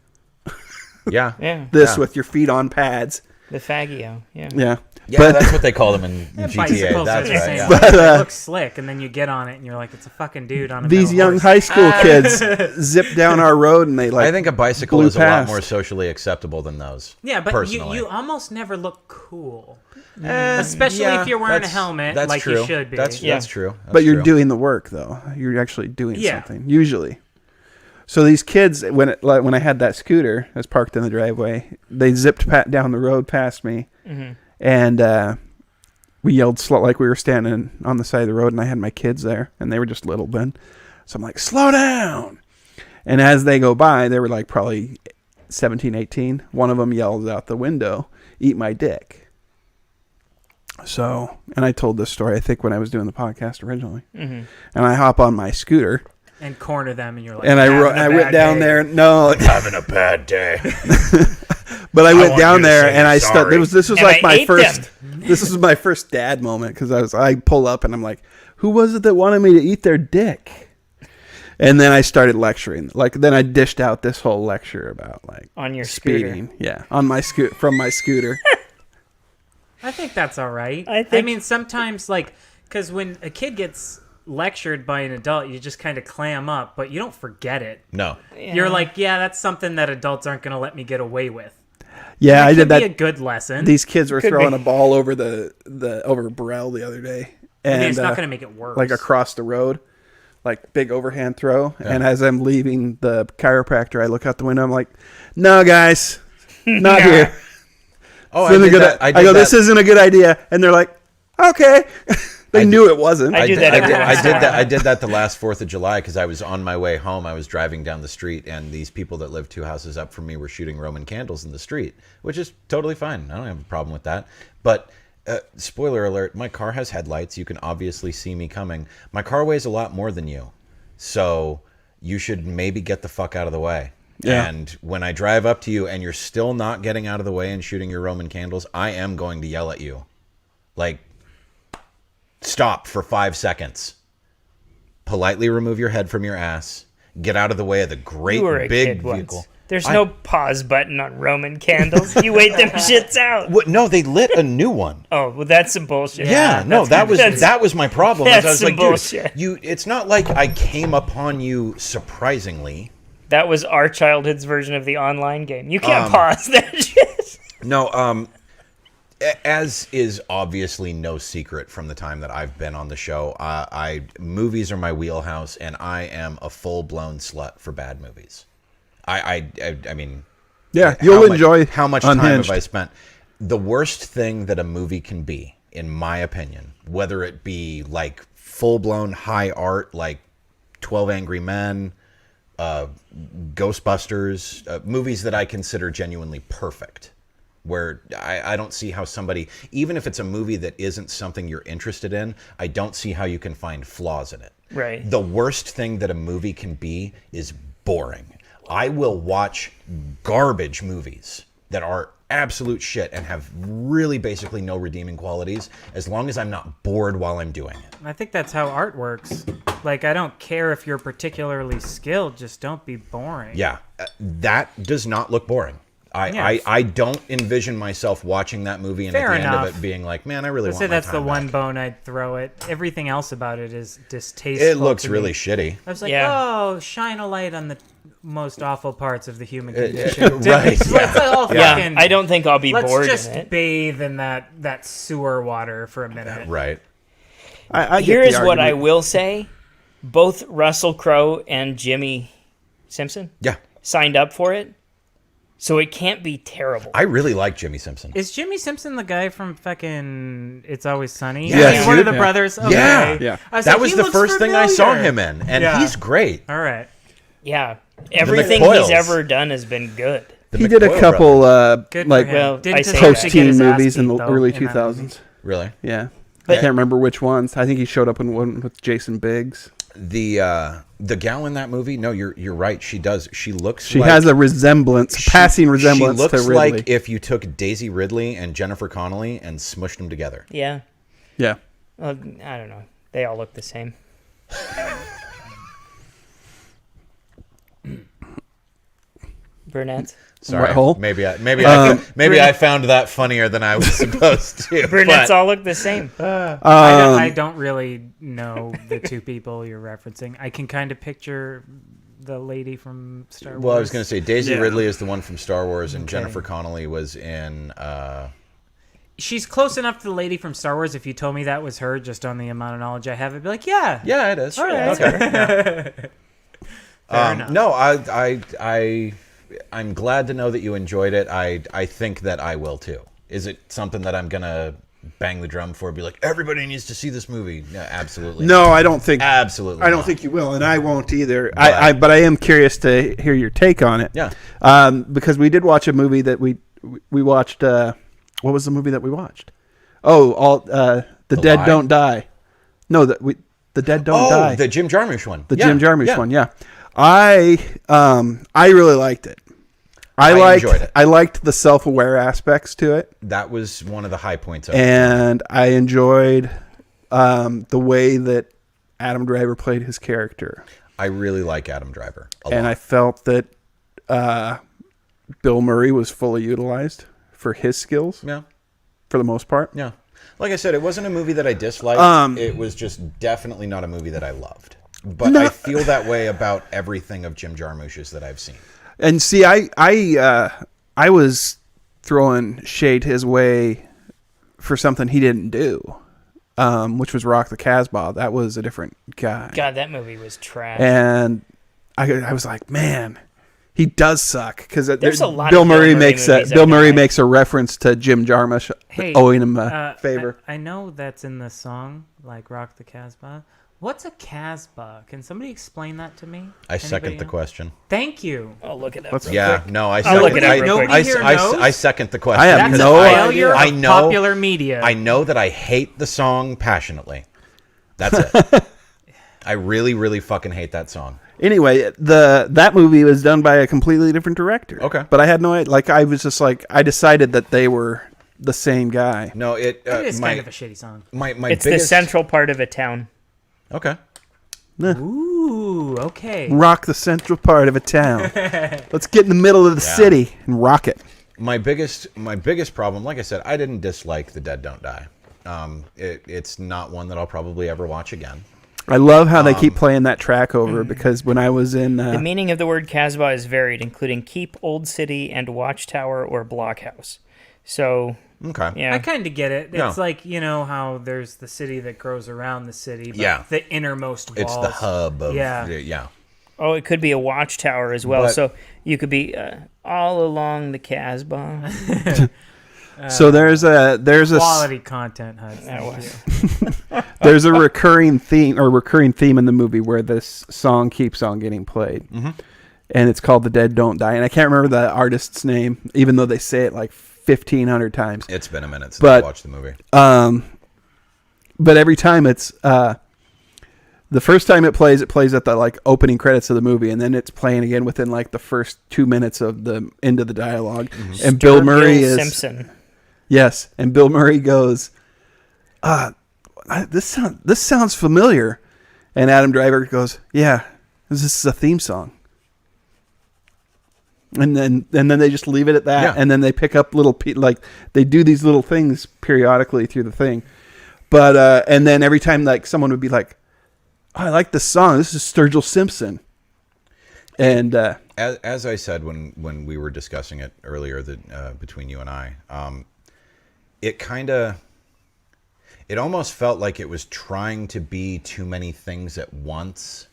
D: Yeah.
E: Yeah.
B: this with your feet on pads.
E: The faggio. Yeah.
B: Yeah.
D: Yeah,
B: But
D: that's what they call them in GTA.
C: Bicycles
D: That's
C: are the
D: right.
C: same.
D: Yeah.
B: But,
C: It looks slick, and then you get on it, and you're like, it's a fucking dude on a
B: these
C: metal
B: young
C: horse.
B: high school kids zip down our road and they like
D: I think a bicycle
B: blew
D: is a lot
B: past.
D: more socially acceptable than those.
C: Yeah, but
D: personally.
C: you almost never look cool. Especially if you're wearing a helmet
D: that's
C: like
D: true.
C: you should be.
D: That's true. That's
B: But you're
D: true.
B: doing the work though. You're actually doing
C: Yeah.
B: something usually. So these kids, when I had that scooter that's parked in the driveway, they zipped down the road past me, and we yelled like we were standing on the side of the road, and I had my kids there, and they were just little then. So I'm like, slow down. And as they go by, they were like probably 17, 18. One of them yells out the window, "Eat my dick." So, and I told this story, I think, when I was doing the podcast originally. And I hop on my scooter.
C: And corner them, and you're like,
B: And I went down there. No,
D: having a bad day.
B: but I went
D: want
B: down
D: you to
B: there
D: say
B: and I
D: you're
B: started.
D: sorry.
B: This was
E: And
B: like
E: I
B: my
E: ate
B: first.
E: them.
B: This was my first dad moment because I pull up and I'm like, who was it that wanted me to eat their dick? And then I started lecturing. Like then I dished out this whole lecture about like
E: On your
B: speeding. Yeah, on my from my scooter.
C: I think that's all right.
E: I
C: I
E: think-
C: mean, sometimes like, because when a kid gets lectured by an adult, you just kind of clam up, but you don't forget it.
D: No.
C: You're like, yeah, that's something that adults aren't going to let me get away with.
B: Yeah,
C: It
B: I
C: could
B: did that.
C: be a good lesson.
B: These kids were
E: Could
B: throwing
E: be.
B: a ball over over Burrell the other day, and
C: I mean, it's not going to make it worse.
B: like across the road, like big overhand throw. And as I'm leaving the chiropractor, I look out the window. I'm like, "No, guys, not here."
D: Oh,
B: This isn't a good- I go, "This isn't a good idea," and they're like, "Okay." They knew it wasn't.
E: I do that every once in a while.
D: I did that the last 4th of July because I was on my way home. I was driving down the street, and these people that live 2 houses up from me were shooting Roman candles in the street, which is totally fine. I don't have a problem with that. But spoiler alert, my car has headlights. You can obviously see me coming. My car weighs a lot more than you, so you should maybe get the fuck out of the way.
B: Yeah.
D: And when I drive up to you and you're still not getting out of the way and shooting your Roman candles, I am going to yell at you. Like, stop for 5 seconds. Politely remove your head from your ass. Get out of the way of the great
E: You were a
D: big
E: kid
D: vehicle.
E: once. There's no pause button on Roman candles. You wait them shits out.
D: What? No, they lit a new one.
E: Oh, well, that's some bullshit.
D: Yeah, no, that was my problem.
E: That's
D: I was
E: some
D: like,
E: bullshit.
D: dude, it's not like I came upon you surprisingly.
E: That was our childhood's version of the online game. You can't pause that shit.
D: No, as is obviously no secret from the time that I've been on the show, movies are my wheelhouse, and I am a full-blown slut for bad movies. I mean,
B: Yeah, you'll enjoy
D: how much time
B: Unhinged.
D: have I spent? The worst thing that a movie can be, in my opinion, whether it be like full-blown high art, like 12 Angry Men, Ghostbusters, movies that I consider genuinely perfect, where I don't see how somebody, even if it's a movie that isn't something you're interested in, I don't see how you can find flaws in it.
E: Right.
D: The worst thing that a movie can be is boring. I will watch garbage movies that are absolute shit and have really basically no redeeming qualities as long as I'm not bored while I'm doing it.
C: I think that's how art works. Like, I don't care if you're particularly skilled, just don't be boring.
D: Yeah, that does not look boring. I don't envision myself watching that movie and
C: Fair
D: at the end
C: enough.
D: of it being like, man, I really
C: Let's
D: want
C: say
D: my
C: that's the
D: time
C: one
D: back.
C: bone I'd throw it. Everything else about it is distasteful.
D: It looks
C: to
D: really
C: me.
D: shitty.
C: I was like,
E: Yeah.
C: oh, shine a light on the most awful parts of the human condition.
D: Right,
C: It's all
E: Yeah,
C: fucking,
E: I don't think I'll be
C: let's
E: bored
C: just
E: in it.
C: bathe in that sewer water for a minute.
D: Right.
B: I get
E: Here
B: the
E: is what I
B: argument.
E: will say. Both Russell Crowe and Jimmy Simpson
D: Yeah.
E: signed up for it, so it can't be terrible.
D: I really like Jimmy Simpson.
C: Is Jimmy Simpson the guy from fucking It's Always Sunny?
D: Yes,
C: Is he one of the
B: dude.
C: brothers? Okay.
D: Yeah.
B: Yeah.
C: I was
D: That
C: like,
D: was
C: he
D: the
C: looks
D: first thing I saw
C: familiar.
D: him in, and
C: Yeah.
D: he's great.
C: All right.
E: Yeah, everything he's
D: McCoyles.
E: ever done has been good.
D: The
B: He did a
D: McCoy
B: couple
D: brothers.
C: Good
B: like
C: for him.
E: well,
C: Didn't
E: I
C: his
E: say
C: actually
E: that.
C: get
B: post-teen
C: his ass
B: movies in
C: beat,
B: the
C: though,
B: early
C: in that movie?
B: 2000s.
D: Really?
B: Yeah. I can't remember which ones. I think he showed up in one with Jason Biggs.
D: The gal in that movie, no, you're right. She does. She looks.
B: She has a resemblance, passing resemblance
D: She looks
B: to Ridley.
D: like if you took Daisy Ridley and Jennifer Connelly and smushed them together.
E: Yeah.
B: Yeah.
E: Well, I don't know. They all look the same. Brunettes.
D: Sorry,
B: Right hole?
D: maybe I found that funnier than I was supposed to.
E: Brunettes
D: but-
E: all look the same.
C: I don't really know the two people you're referencing. I can kind of picture the lady from Star Wars.
D: Well, I was going to say Daisy
B: Yeah.
D: Ridley is the one from Star Wars, and Jennifer Connelly was in.
C: She's close enough to the lady from Star Wars. If you told me that was her, just on the amount of knowledge I have, I'd be like, yeah.
D: Yeah, it is.
C: All right.
D: Okay.
C: Fair enough.
D: No, I'm glad to know that you enjoyed it. I think that I will too. Is it something that I'm gonna bang the drum for? Be like, everybody needs to see this movie. No, absolutely.
B: No, I don't think.
D: Absolutely.
B: I don't
D: not.
B: think you will, and I won't either. But I am curious to hear your take on it.
D: Yeah.
B: Because we did watch a movie that we watched. What was the movie that we watched? Oh, The Dead
D: Lie?
B: Don't Die. No, the Dead Don't Die.
D: The Jim Jarmusch one.
B: The Jim Jarmusch one. Yeah. I really liked it. I
D: enjoyed it.
B: I liked the self-aware aspects to it,
D: That was one of the high points of it.
B: and I enjoyed the way that Adam Driver played his character.
D: I really like Adam Driver a
B: And
D: lot.
B: I felt that Bill Murray was fully utilized for his skills
D: Yeah.
B: for the most part.
D: Yeah. Like I said, it wasn't a movie that I disliked. It was just definitely not a movie that I loved. But I feel that way about everything of Jim Jarmusch's that I've seen.
B: And see, I was throwing shade his way for something he didn't do, which was Rock the Casbah. That was a different guy.
E: God, that movie was trash.
B: And I was like, man, he does suck, because
E: There's a lot
B: Bill
E: of
B: Murray
E: Bill Murray
B: makes
E: movies
B: Bill
E: I
B: Murray
E: like.
B: makes a reference to Jim Jarmusch owing him a favor.
C: I know that's in the song, like Rock the Casbah. What's a Casbah? Can somebody explain that to me?
D: I second
C: Anybody
D: the
C: know?
D: question.
C: Thank you.
E: I'll look it up.
B: Let's-
E: real
D: Yeah,
E: quick.
D: no, I
E: I'll
D: second,
E: look it up real quick.
C: Nobody here knows?
D: I second the question.
B: I have
C: That's
B: no
C: a
B: idea.
C: failure
D: I
C: of
D: know-
C: popular media.
D: I know that I hate the song passionately. That's it. I really, really fucking hate that song.
B: Anyway, that movie was done by a completely different director.
D: Okay.
B: But I had no idea. Like, I was just like, I decided that they were the same guy.
D: No, it
C: It is
D: my,
C: kind of a shitty song.
D: my
E: It's
D: biggest
E: the central part of a town.
D: Okay.
C: Ooh, okay.
B: Rock the central part of a town. Let's get in the middle of the city and rock it.
D: My biggest problem, like I said, I didn't dislike The Dead Don't Die. It's not one that I'll probably ever watch again.
B: I love how they keep playing that track over, because when I was in...
E: The meaning of the word Casbah is varied, including keep, old city, and watchtower or blockhouse. So,
D: Okay.
E: yeah.
C: I kind of get it. It's
D: Yeah.
C: like, you know how there's the city that grows around the city, but
D: Yeah.
C: the innermost walls.
D: It's the hub of
C: Yeah.
E: Oh, it could be a watchtower as well.
D: But-
E: So you could be all along the Casbah.
B: so there's a
C: Quality content, Hudds.
E: That
C: Thank
E: was-
C: you.
B: there's a recurring theme in the movie where this song keeps on getting played. Mm-hmm. And it's called The Dead Don't Die. And I can't remember the artist's name, even though they say it like 1,500 times.
D: It's been a minute since
B: But-
D: I watched the movie.
B: But every time it's the first time it plays at the like opening credits of the movie, and then it's playing again within like the first 2 minutes of the end of the dialogue.
D: Mm-hmm.
B: And Bill Murray
E: Bill
B: is
E: Simpson.
B: yes, and Bill Murray goes, this sounds familiar, and Adam Driver goes, yeah, this is a theme song. And then they just leave it at that,
D: Yeah.
B: and then they pick up little like they do these little things periodically through the thing, but and then every time like someone would be like, oh, I like this song. This is Sturgill Simpson, and
D: As I said when we were discussing it earlier, between you and I, it almost felt like it was trying to be too many things at once,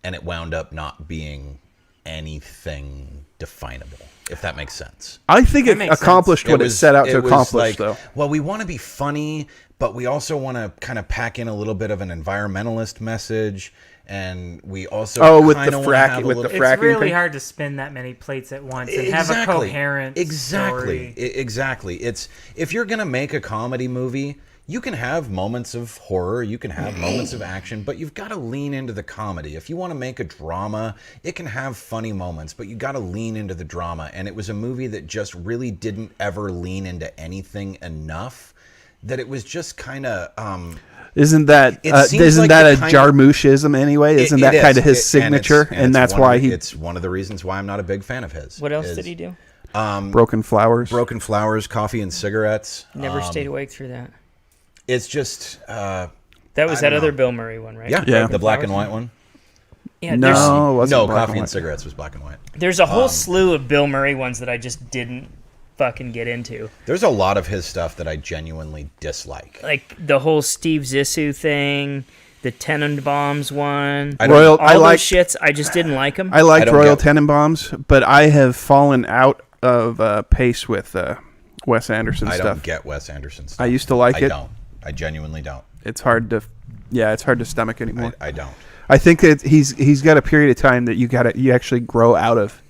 D: and it wound up not being anything definable, if that makes sense.
B: I think it
C: makes
B: accomplished what it set out to
D: it was
B: accomplish.
D: like,
B: Though,
D: well, we want to be funny, but we also want to kind of pack in a little bit of an environmentalist message, and we also
B: with the
D: kinda wanna
B: frack-
D: have a
B: with the
D: little-
B: fracking
C: It's really
B: thing?
C: hard to spin that many plates at once and have a coherent story.
D: Exactly. It's if you're gonna make a comedy movie, you can have moments of horror, you can have moments of action, but you've got to lean into the comedy. If you want to make a drama, it can have funny moments, but you got to lean into the drama. And it was a movie that just really didn't ever lean into anything enough that it was just kind of...
B: Isn't that a Jarmuschism anyway? Isn't that kind of his signature? And that's why
D: it's one of the reasons why I'm not a big fan of his.
E: What else did he do?
B: Broken Flowers.
D: Broken Flowers, Coffee and Cigarettes.
E: Never stayed awake through that.
D: It's just...
E: that was that other Bill Murray one, right?
D: Yeah. The black and white one.
E: Yeah,
B: no, it wasn't black
D: Coffee
B: and
D: and Cigarettes was black and white.
E: There's a whole slew of Bill Murray ones that I just didn't fucking get into.
D: There's a lot of his stuff that I genuinely dislike.
E: Like the whole Steve Zissou thing, the Tenenbaums one.
B: I
E: those shits, I just didn't like them.
B: I liked Royal Tenenbaums, but I have fallen out of pace with Wes Anderson stuff.
D: I don't get Wes Anderson stuff.
B: I used to like it.
D: I don't. I genuinely don't.
B: It's hard to stomach anymore.
D: I don't.
B: I think that he's got a period of time that you actually grow out of.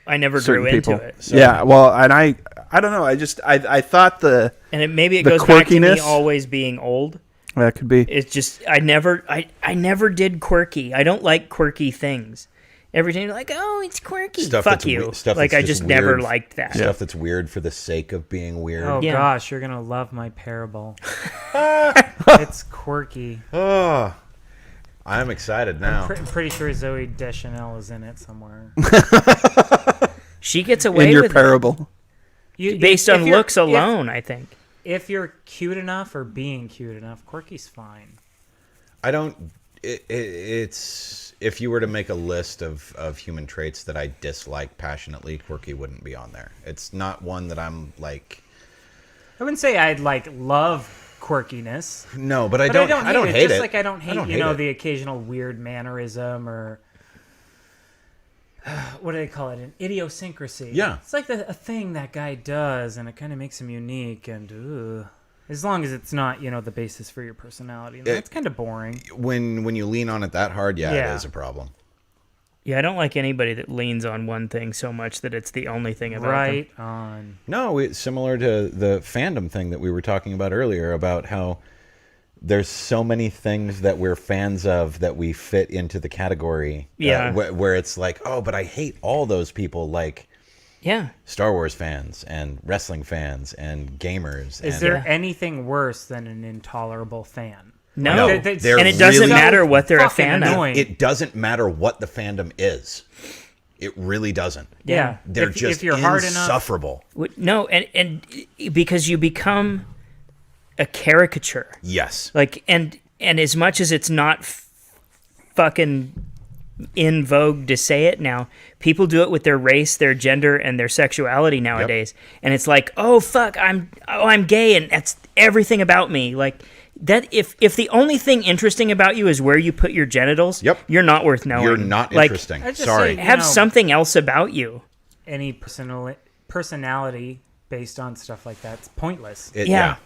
E: I never grew into it.
B: So. Yeah, well, and I don't know. I thought
E: maybe it goes back to me always being old.
B: That could be.
E: It's just I never did quirky. I don't like quirky things. Every time you're like, oh, it's quirky. Fuck you. Like I just never liked that.
D: Stuff that's weird for the sake of being weird.
C: Oh gosh, you're gonna love my parable. It's quirky.
D: Oh, I'm excited now.
C: I'm pretty sure Zoe Deschanel is in it somewhere.
E: She gets away
B: in your
E: with
B: parable.
E: Based on looks alone, I think.
C: If you're cute enough or being cute enough, quirky's fine.
D: I don't. It's if you were to make a list of human traits that I dislike passionately, quirky wouldn't be on there. It's not one that I'm like.
C: I wouldn't say I'd love quirkiness.
D: No, but I don't hate it.
C: Just like I don't hate the occasional weird mannerism or what do they call it? An idiosyncrasy.
D: Yeah,
C: it's like a thing that guy does, and it kind of makes him unique. And as long as it's not the basis for your personality, that's kind of boring.
D: When you lean on it that hard, it is a problem.
E: Yeah, I don't like anybody that leans on one thing so much that it's the only thing about them.
C: On.
D: No, it's similar to the fandom thing that we were talking about earlier about how there's so many things that we're fans of that we fit into the category. Where it's like, oh, but I hate all those people like Star Wars fans and wrestling fans and gamers.
C: Is there anything worse than an intolerable fan?
E: No, and it doesn't matter what they're a fan of.
D: It doesn't matter what the fandom is. It really doesn't.
C: Yeah,
D: they're just insufferable.
E: No, and because you become a caricature.
D: Yes.
E: Like and as much as it's not fucking in vogue to say it now, people do it with their race, their gender, and their sexuality nowadays. Yep. And it's like, oh fuck, I'm gay, and that's everything about me. Like that. If the only thing interesting about you is where you put your genitals, you're not worth knowing.
D: You're not interesting. Sorry.
E: Have something else about you.
C: Any personality based on stuff like that's pointless.
E: Yeah.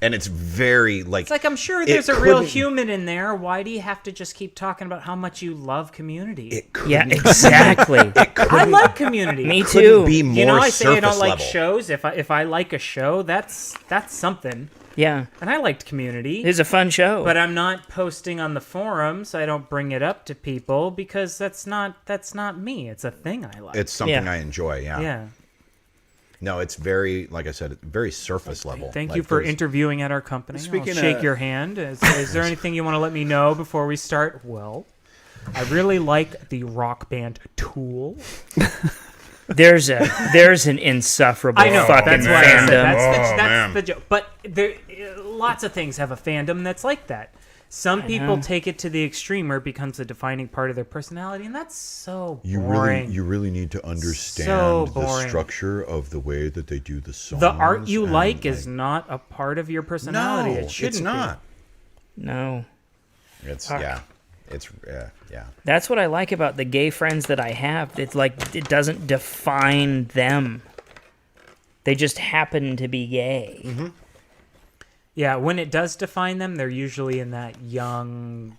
D: And it's very
C: it's like I'm sure there's a real human in there. Why do you have to just keep talking about how much you love Community?
E: Yeah, exactly.
C: I like Community.
E: Me too.
D: Be more
C: I say I don't like
D: level.
C: shows. If I like a show, that's something.
E: Yeah.
C: And I liked Community.
E: It's a fun show.
C: But I'm not posting on the forums. I don't bring it up to people because that's not me. It's a thing I like.
D: It's something I enjoy.
C: Yeah.
D: No, it's very, like I said, very surface level.
C: Thank you for interviewing at our company. I'll shake your hand. Is there anything you want to let me know before we start? Well, I really like the rock band Tool.
E: There's an insufferable fucking fandom.
C: That's the joke. But lots of things have a fandom that's like that. Some people take it to the extreme where it becomes a defining part of their personality, and that's so boring.
D: You really need to understand the structure of the way that they do the songs.
C: The art you like is not a part of your personality.
D: No,
C: it shouldn't
D: it's not.
C: be.
E: No.
D: It's
E: That's what I like about the gay friends that I have. It's like it doesn't define them. They just happen to be gay.
D: Mm-hmm.
C: Yeah, when it does define them, they're usually in that young,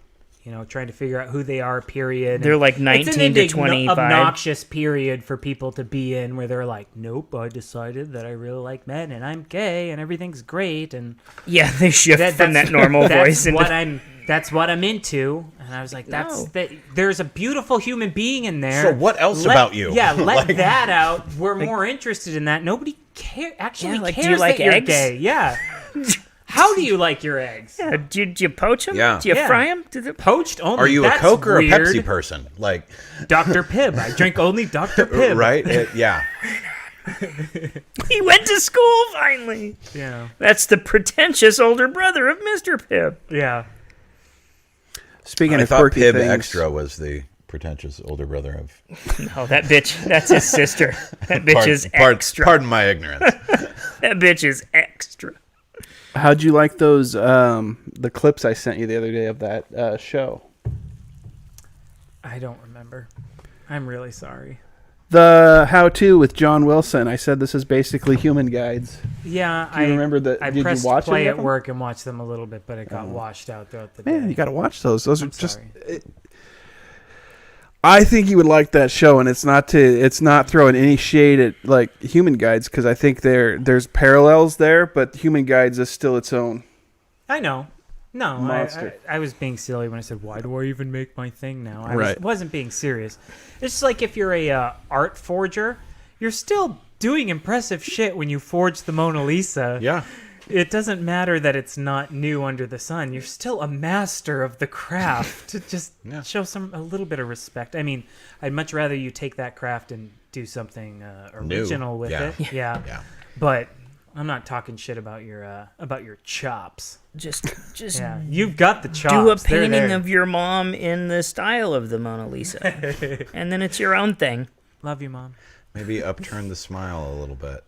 C: trying to figure out who they are, period.
E: They're like 19
C: it's an
E: to 25.
C: obnoxious period for people to be in where they're like, nope, I decided that I really like men and I'm gay and everything's great. And
E: Yeah, they shift from that normal voice into...
C: That's what I'm into. And I was like, there's a beautiful human being in there.
D: So what else about you?
C: Yeah, let that out. We're more interested in that. Nobody cares
E: do
C: cares
E: you like
C: that you're
E: eggs?
C: gay. Yeah. How do you like your eggs?
E: Yeah, do you poach them?
D: Yeah.
E: Do you
C: Yeah.
E: fry them?
C: Poached only.
D: Are you
C: That's
D: a Coke or
C: weird.
D: a Pepsi person? Like,
C: Dr. Pibb. I drink only Dr. Pibb.
D: right? Yeah.
E: He went to school finally.
C: Yeah.
E: That's the pretentious older brother of Mr. Pibb.
C: Yeah.
B: Speaking
D: I
B: of
D: thought
B: quirky
D: Pibb
B: things,
D: Extra was the pretentious older brother of.
E: Oh, that bitch. That's his sister. That bitch is extra.
D: Pardon my ignorance.
E: That bitch is extra.
B: how'd you like those the clips I sent you the other day of that show?
C: I don't remember. I'm really sorry.
B: The how-to with John Wilson. I said this is basically human guides.
C: Yeah,
B: Do you remember that?
C: I
B: Did
C: pressed
B: you watch
C: play
B: any
C: at
B: of them?
C: work and watched them a little bit, but it got washed out throughout the day.
B: Man, you got to watch those. Those are
C: I'm
B: just.
C: sorry.
B: I think you would like that show, and it's not throwing any shade at like Human Guides because I think there's parallels there, but Human Guides is still its own.
C: I know. No,
B: Monster.
C: I was being silly when I said, why do I even make my thing now? I
B: Right.
C: wasn't being serious. It's just like if you're a art forger, you're still doing impressive shit when you forge the Mona Lisa.
D: Yeah.
C: It doesn't matter that it's not new under the sun. You're still a master of the craft. Just show a little bit of respect. I mean, I'd much rather you take that craft and do something original with it. Yeah. But I'm not talking shit about your chops.
E: Just
C: Yeah, you've got the chops.
E: do a
C: They're
E: painting
C: there.
E: of your mom in the style of the Mona Lisa. And then it's your own thing.
C: Love you, Mom.
D: Maybe upturn the smile a little bit.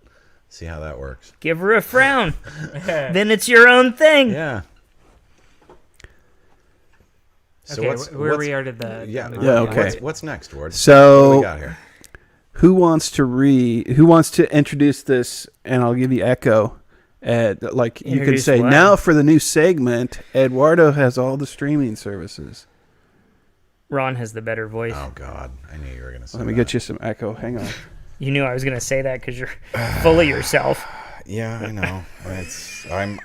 D: See how that works.
E: Give her a frown. Then it's your own thing.
D: Yeah. So
C: Okay, where we are to the...
D: Yeah.
B: okay.
D: What's next, Ward?
B: So-
D: what do we got here?
B: Who wants to introduce this? And I'll give you echo. Like you can
E: Introduce
B: say
E: what?
B: now for the new segment. Edwardo has all the streaming services.
E: Ron has the better voice.
D: Oh God, I knew you were gonna say.
B: Let me get you some echo. Hang on.
E: You knew I was going to say that because you're full of yourself.
D: Yeah, I know.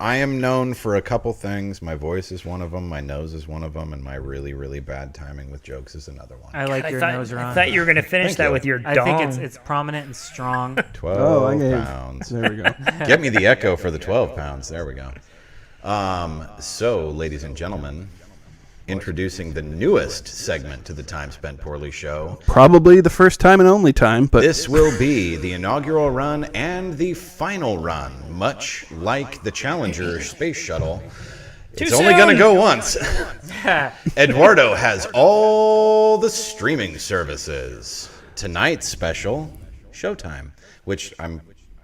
D: I am known for a couple things. My voice is one of them. My nose is one of them, and my really, really bad timing with jokes is another one.
C: I like your nose, Ron.
E: I thought you were going to finish
D: Thank
E: that
D: you.
E: with your
C: I
E: dong.
C: think it's prominent and strong.
D: 12
B: I gave.
D: pounds.
B: There we go.
D: Get me the echo for the 12 pounds. There we go. So, ladies and gentlemen, introducing the newest segment to the Time Spent Poorly show.
B: Probably the first time and only time, but
D: This will be the inaugural run and the final run, much like the Challenger space shuttle. It's only going to go once. Edwardo has all the streaming services. Tonight's special, Showtime, which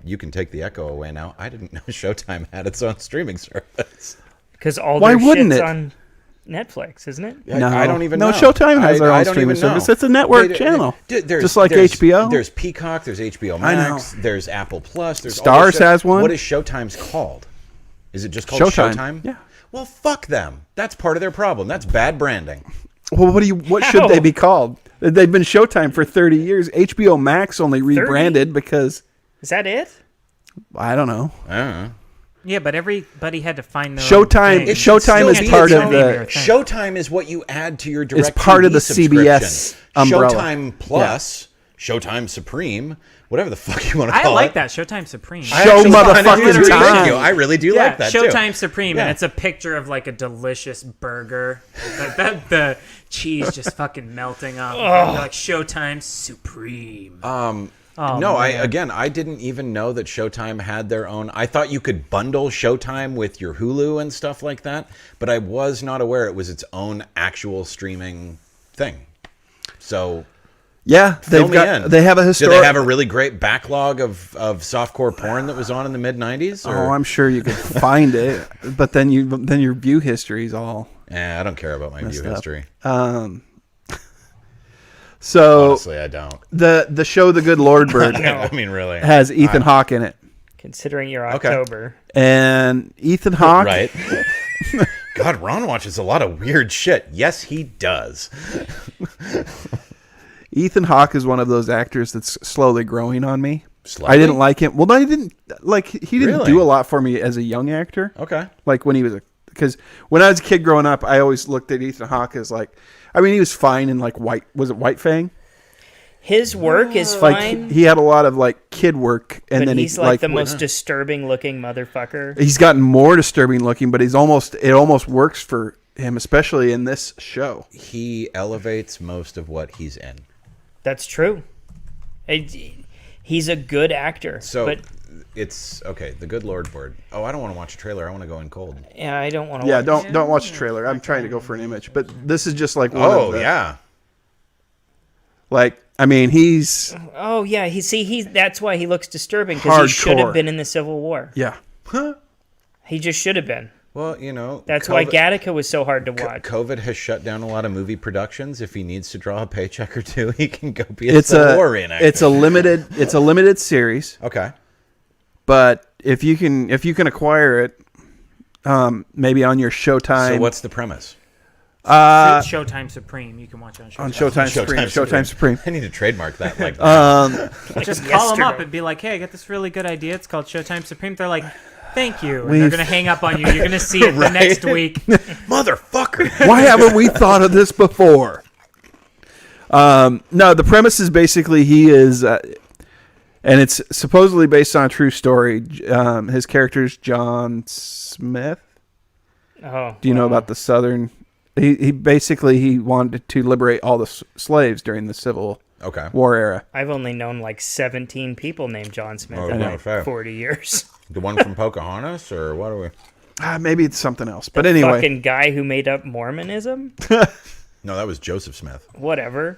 D: you can take the echo away now. I didn't know Showtime had its own streaming service.
E: Because all
B: Why
E: their
B: wouldn't
E: shit's
B: it?
E: on Netflix, isn't it?
B: no,
D: I don't even
B: no.
D: know.
B: Showtime has their
D: I
B: own
D: don't
B: streaming
D: even know.
B: service. It's a network channel, just like
D: there's-
B: HBO.
D: There's Peacock, there's HBO
B: I know.
D: Max, there's Apple Plus, there's all
B: Stars
D: this stuff.
B: has one.
D: What is Showtime's called? Is it just called
B: Showtime.
D: Showtime?
B: Yeah.
D: Well, fuck them. That's part of their problem. That's bad branding.
B: Well, what should they be called? They've been Showtime for 30 years. HBO Max only rebranded because
E: Is that it?
B: I don't know.
D: I don't know.
C: Yeah, but everybody had to find their
B: Showtime-
C: own thing.
B: Showtime
C: Still
B: is part
C: can't
B: of
C: name
B: the-
C: your thing.
D: Showtime is what you add to your direct
B: part of
D: TV
B: the
D: subscription.
B: CBS umbrella.
D: Showtime Plus, Showtime Supreme, whateve the fuck you want to
C: I
D: call
C: like
D: it.
C: that Showtime Supreme.
D: I
B: Show
D: actually find it
B: motherfucking
D: really-
B: time.
D: Thank you. I really do like that
C: Showtime
D: too.
C: Supreme,
D: Yeah.
C: and it's a picture of like a delicious burger. The cheese just fucking melting off. Like Showtime Supreme. Oh,
D: No,
C: man.
D: I didn't even know that Showtime had their own. I thought you could bundle Showtime with your Hulu and stuff like that, but I was not aware it was its own actual streaming thing. So
B: Yeah,
D: fill me in.
B: they have a
D: Do
B: historic.
D: they have a really great backlog of softcore porn that was on in the mid '90s?
B: Oh, I'm sure you could find it, but then your view history is all.
D: I don't care about my view
B: up.
D: history.
B: So
D: Honestly, I don't.
B: the show The Good Lord Bird
D: I mean, really.
B: has Ethan Hawke in it,
E: Considering your
D: Okay.
E: October.
B: and Ethan Hawke
D: Right. God, Ron watches a lot of weird shit. Yes, he does.
B: Ethan Hawke is one of those actors that's slowly growing on me.
D: Slowly?
B: I didn't like him. Well, no, he didn't
D: Really?
B: do a lot for me as a young actor.
D: Okay.
B: Like when he was because when I was a kid growing up, I always looked at Ethan Hawke as like, I mean, he was fine in like White Fang?
E: His work is
B: Like
E: fine.
B: he had a lot of like kid work, and
E: but
B: then
E: he's
B: he
E: like the most disturbing looking motherfucker.
B: He's gotten more disturbing looking, but it almost works for him, especially in this show.
D: He elevates most of what he's in.
E: That's true. He's a good actor.
D: So
E: but
D: it's okay. The Good Lord board. Oh, I don't want to watch a trailer. I want to go in cold.
E: yeah, I don't want to.
B: Yeah, don't watch the trailer. I'm trying to go for an image, but this is just like one
D: Oh
B: of the,
D: yeah.
B: Like I mean, he's
E: Oh yeah, that's why he looks disturbing because he should
B: Hardcore.
E: have been in the Civil War.
B: yeah.
E: He just should have been.
D: Well, you know,
E: That's why Gattaca was so hard to watch.
D: COVID has shut down a lot of movie productions. If he needs to draw a paycheck or two, he can go be
B: It's
D: Civil War reenactor.
B: it's a limited series,
D: Okay.
B: but if you can acquire it, maybe on your Showtime.
D: So what's the premise?
C: Showtime Supreme. You can watch it on Showtime.
B: On Showtime Supreme. Showtime Supreme.
D: I need to trademark that. Like,
C: Just call them up
E: yesterday.
C: and be like, hey, I got this really good idea. It's called Showtime Supreme. They're like, thank you. And
B: We've-
C: they're going to hang up on you. You're going to see it the next week.
D: motherfucker.
B: Why haven't we thought of this before? No, the premise is basically he is, and it's supposedly based on a true story. His character's John Smith.
E: Oh,
B: Do you know about the Southern? He basically he wanted to liberate all the slaves during the Civil
D: Okay.
B: War era.
E: I've only known like 17 people named John Smith
D: Oh,
E: in
D: no,
E: like
D: fair.
E: 40 years.
D: The one from Pocahontas, or what are we?
B: Maybe it's something else, but anyway.
E: Fucking guy who made up Mormonism?
D: No, that was Joseph Smith.
E: Whatever.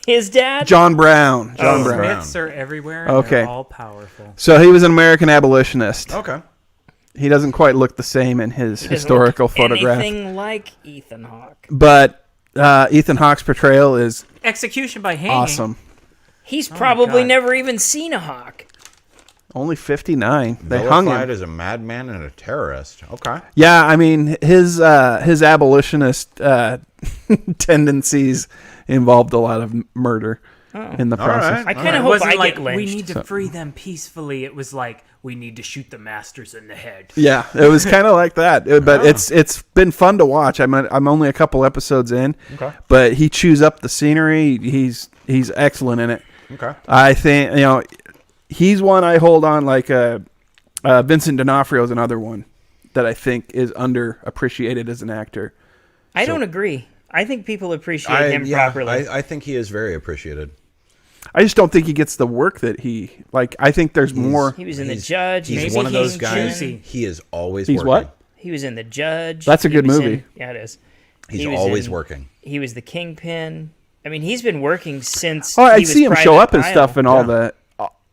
E: His dad?
B: John Brown. John Brown.
D: Brown.
C: Myths are everywhere. And
B: Okay.
C: They're all powerful.
B: So he was an American abolitionist.
D: Okay.
B: He doesn't quite look the same in his
E: Doesn't
B: historical
E: look
B: photograph,
E: anything like Ethan Hawke.
B: but Ethan Hawke's portrayal is
C: Execution by hanging.
B: awesome.
E: He's probably
C: God.
E: never even seen a hawk.
B: Only 59. They hung
D: Vilified
B: him.
D: as a madman and a terrorist. Okay.
B: Yeah, I mean his abolitionist tendencies involved a lot of murder in the process.
D: right.
E: I kind
C: It
E: of hope
C: wasn't
E: I
C: like,
E: get lynched.
C: we need to free them peacefully. It was like, we need to shoot the masters in the head.
B: Yeah, it was kind of like that, but it's been fun to watch. I'm only a couple episodes in, but he chews up the scenery. He's excellent in it.
D: Okay.
B: I think he's one I hold on like Vincent D'Onofrio is another one that I think is underappreciated as an actor.
E: I don't agree. I think people appreciate him properly.
D: I think he is very appreciated.
B: I just don't think he gets the work that he like. I think there's more.
E: He was in The Judge.
D: He's
E: Maybe
D: one of those
E: he's
D: guys.
E: choosy.
D: He is always
B: He's
D: working.
B: what?
E: He was in The Judge.
B: That's a
E: He
B: good
E: was
B: movie.
E: yeah, it is.
D: He's
E: He was
D: always
E: in-
D: working.
E: He was the Kingpin. I mean, he's been working since.
B: Oh, I
E: he was
B: see him show
E: Private
B: up and
E: Pile.
B: stuff and all the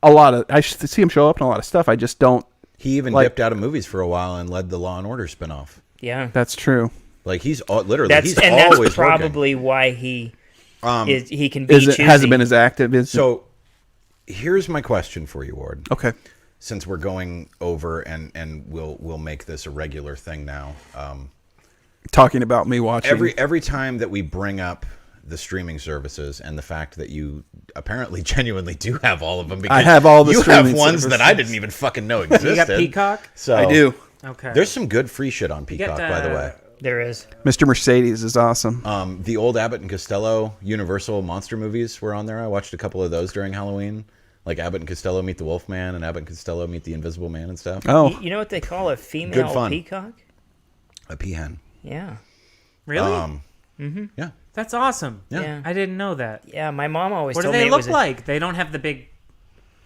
B: a lot of. I see him show up in a lot of stuff. I just don't.
D: He even
B: Like-
D: dipped out of movies for a while and led the Law and Order spinoff.
E: Yeah,
B: That's true.
D: Like he's literally
E: that's
D: he's always
E: probably why he can be
B: Hasn't
E: choosy.
B: been as active.
D: working. So here's my question for you, Ward.
B: Okay.
D: Since we're going over and we'll make this a regular thing now.
B: Talking about me watching
D: Every time that we bring up the streaming services and the fact that you apparently genuinely do have all of them, because
B: I have all the
D: you
B: streaming
D: have ones
B: services.
D: that I didn't even fucking know existed.
C: You got Peacock?
D: So
B: I do.
C: Okay.
D: There's some good free shit on
C: You get,
D: Peacock, by the way.
E: There is.
B: Mr. Mercedes is awesome.
D: The old Abbott and Costello Universal monster movies were on there. I watched a couple of those during Halloween, like Abbott and Costello Meet the Wolfman and Abbott and Costello Meet the Invisible Man and stuff.
B: Oh,
E: You know what they call a female
D: Good fun.
E: peacock?
D: A peahen.
E: Yeah.
C: Really?
D: Yeah.
C: That's awesome.
D: Yeah.
C: I didn't know that.
E: Yeah, my mom always
C: What do
E: told me
C: they
E: it
C: look
E: was
C: like? They don't have the big...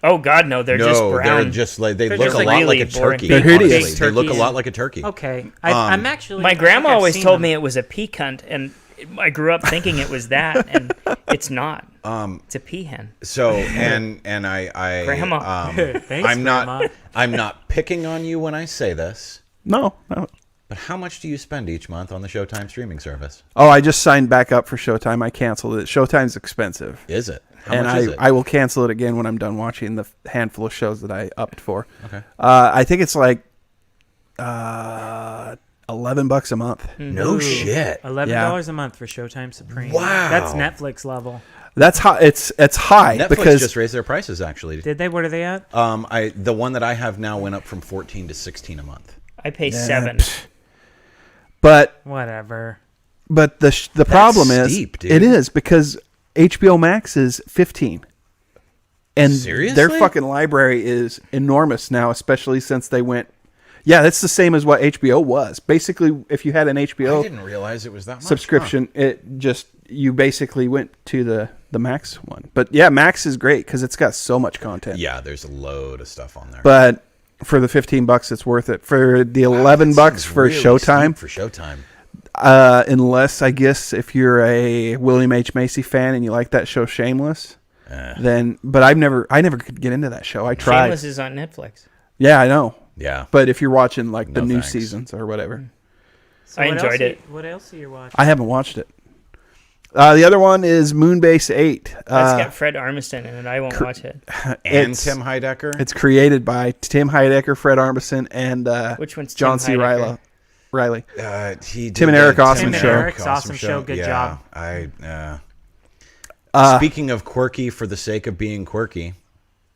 E: Oh God, no! They're just brown.
D: they're just like they
E: They're
D: look
E: just
D: a
E: like
D: lot
E: really
D: like a
E: boring.
D: turkey.
B: They're hideous.
D: honestly. They look a
C: Turkey
D: lot
C: and-
D: like a turkey.
C: Okay. I'm actually...
E: My
C: I
E: grandma
C: think I've
E: always
C: seen
E: told
C: them.
E: me it was a peacunt, and I grew up thinking it was that, and it's not. It's a peahen.
D: So and I
E: Grandma.
C: Thanks,
D: I'm
C: Grandma.
D: not picking on you when I say this,
B: no.
D: but how much do you spend each month on the Showtime streaming service?
B: Oh, I just signed back up for Showtime. I canceled it. Showtime's expensive.
D: Is it? How
B: And
D: much is it?
B: I will cancel it again when I'm done watching the handful of shows that I upped for.
D: Okay.
B: I think it's like $11 a month.
D: No shit.
C: $11 a month for Showtime Supreme.
D: Wow.
C: That's Netflix level.
B: That's high. It's high
D: Netflix
B: because
D: just raised their prices actually.
C: Did they? What are they at?
D: The one that I have now went up from 14 to 16 a month.
E: I pay $7.
B: But
C: Whatever.
B: But the problem is
D: steep, dude.
B: it is because HBO Max is 15. And
D: Seriously?
B: their fucking library is enormous now, especially since they went. Yeah, that's the same as what HBO was. Basically, if you had an HBO
D: I didn't realize it was that much.
B: subscription, it just you basically went to the Max one. But yeah, Max is great because it's got so much content.
D: Yeah, there's a load of stuff on there.
B: But for the $15, it's worth it. For the $11 for
D: really
B: Showtime,
D: steep for Showtime.
B: Unless I guess if you're a William H. Macy fan and you like that show Shameless, then. But I never could get into that show. I tried.
E: Shameless is on Netflix.
B: Yeah, I know.
D: Yeah,
B: But if you're watching like the
D: No
B: new
D: thanks.
B: seasons or whatever,
C: So
E: I
C: what
E: enjoyed
C: else
E: it.
C: What else are you watching?
B: I haven't watched it. The other one is Moonbase 8.
E: That's got Fred Armisen in it. I won't watch it.
D: and
B: It's-
D: Tim Heidecker.
B: It's created by Tim Heidecker, Fred Armisen, and
E: Which one's
B: John
E: Tim
B: C.
E: Heidecker?
B: Riley.
D: He did
B: Tim and Eric
D: the
B: Awesome
C: Tim and
B: Show.
C: Eric's Awesome Show. Good job.
D: Speaking of quirky for the sake of being quirky,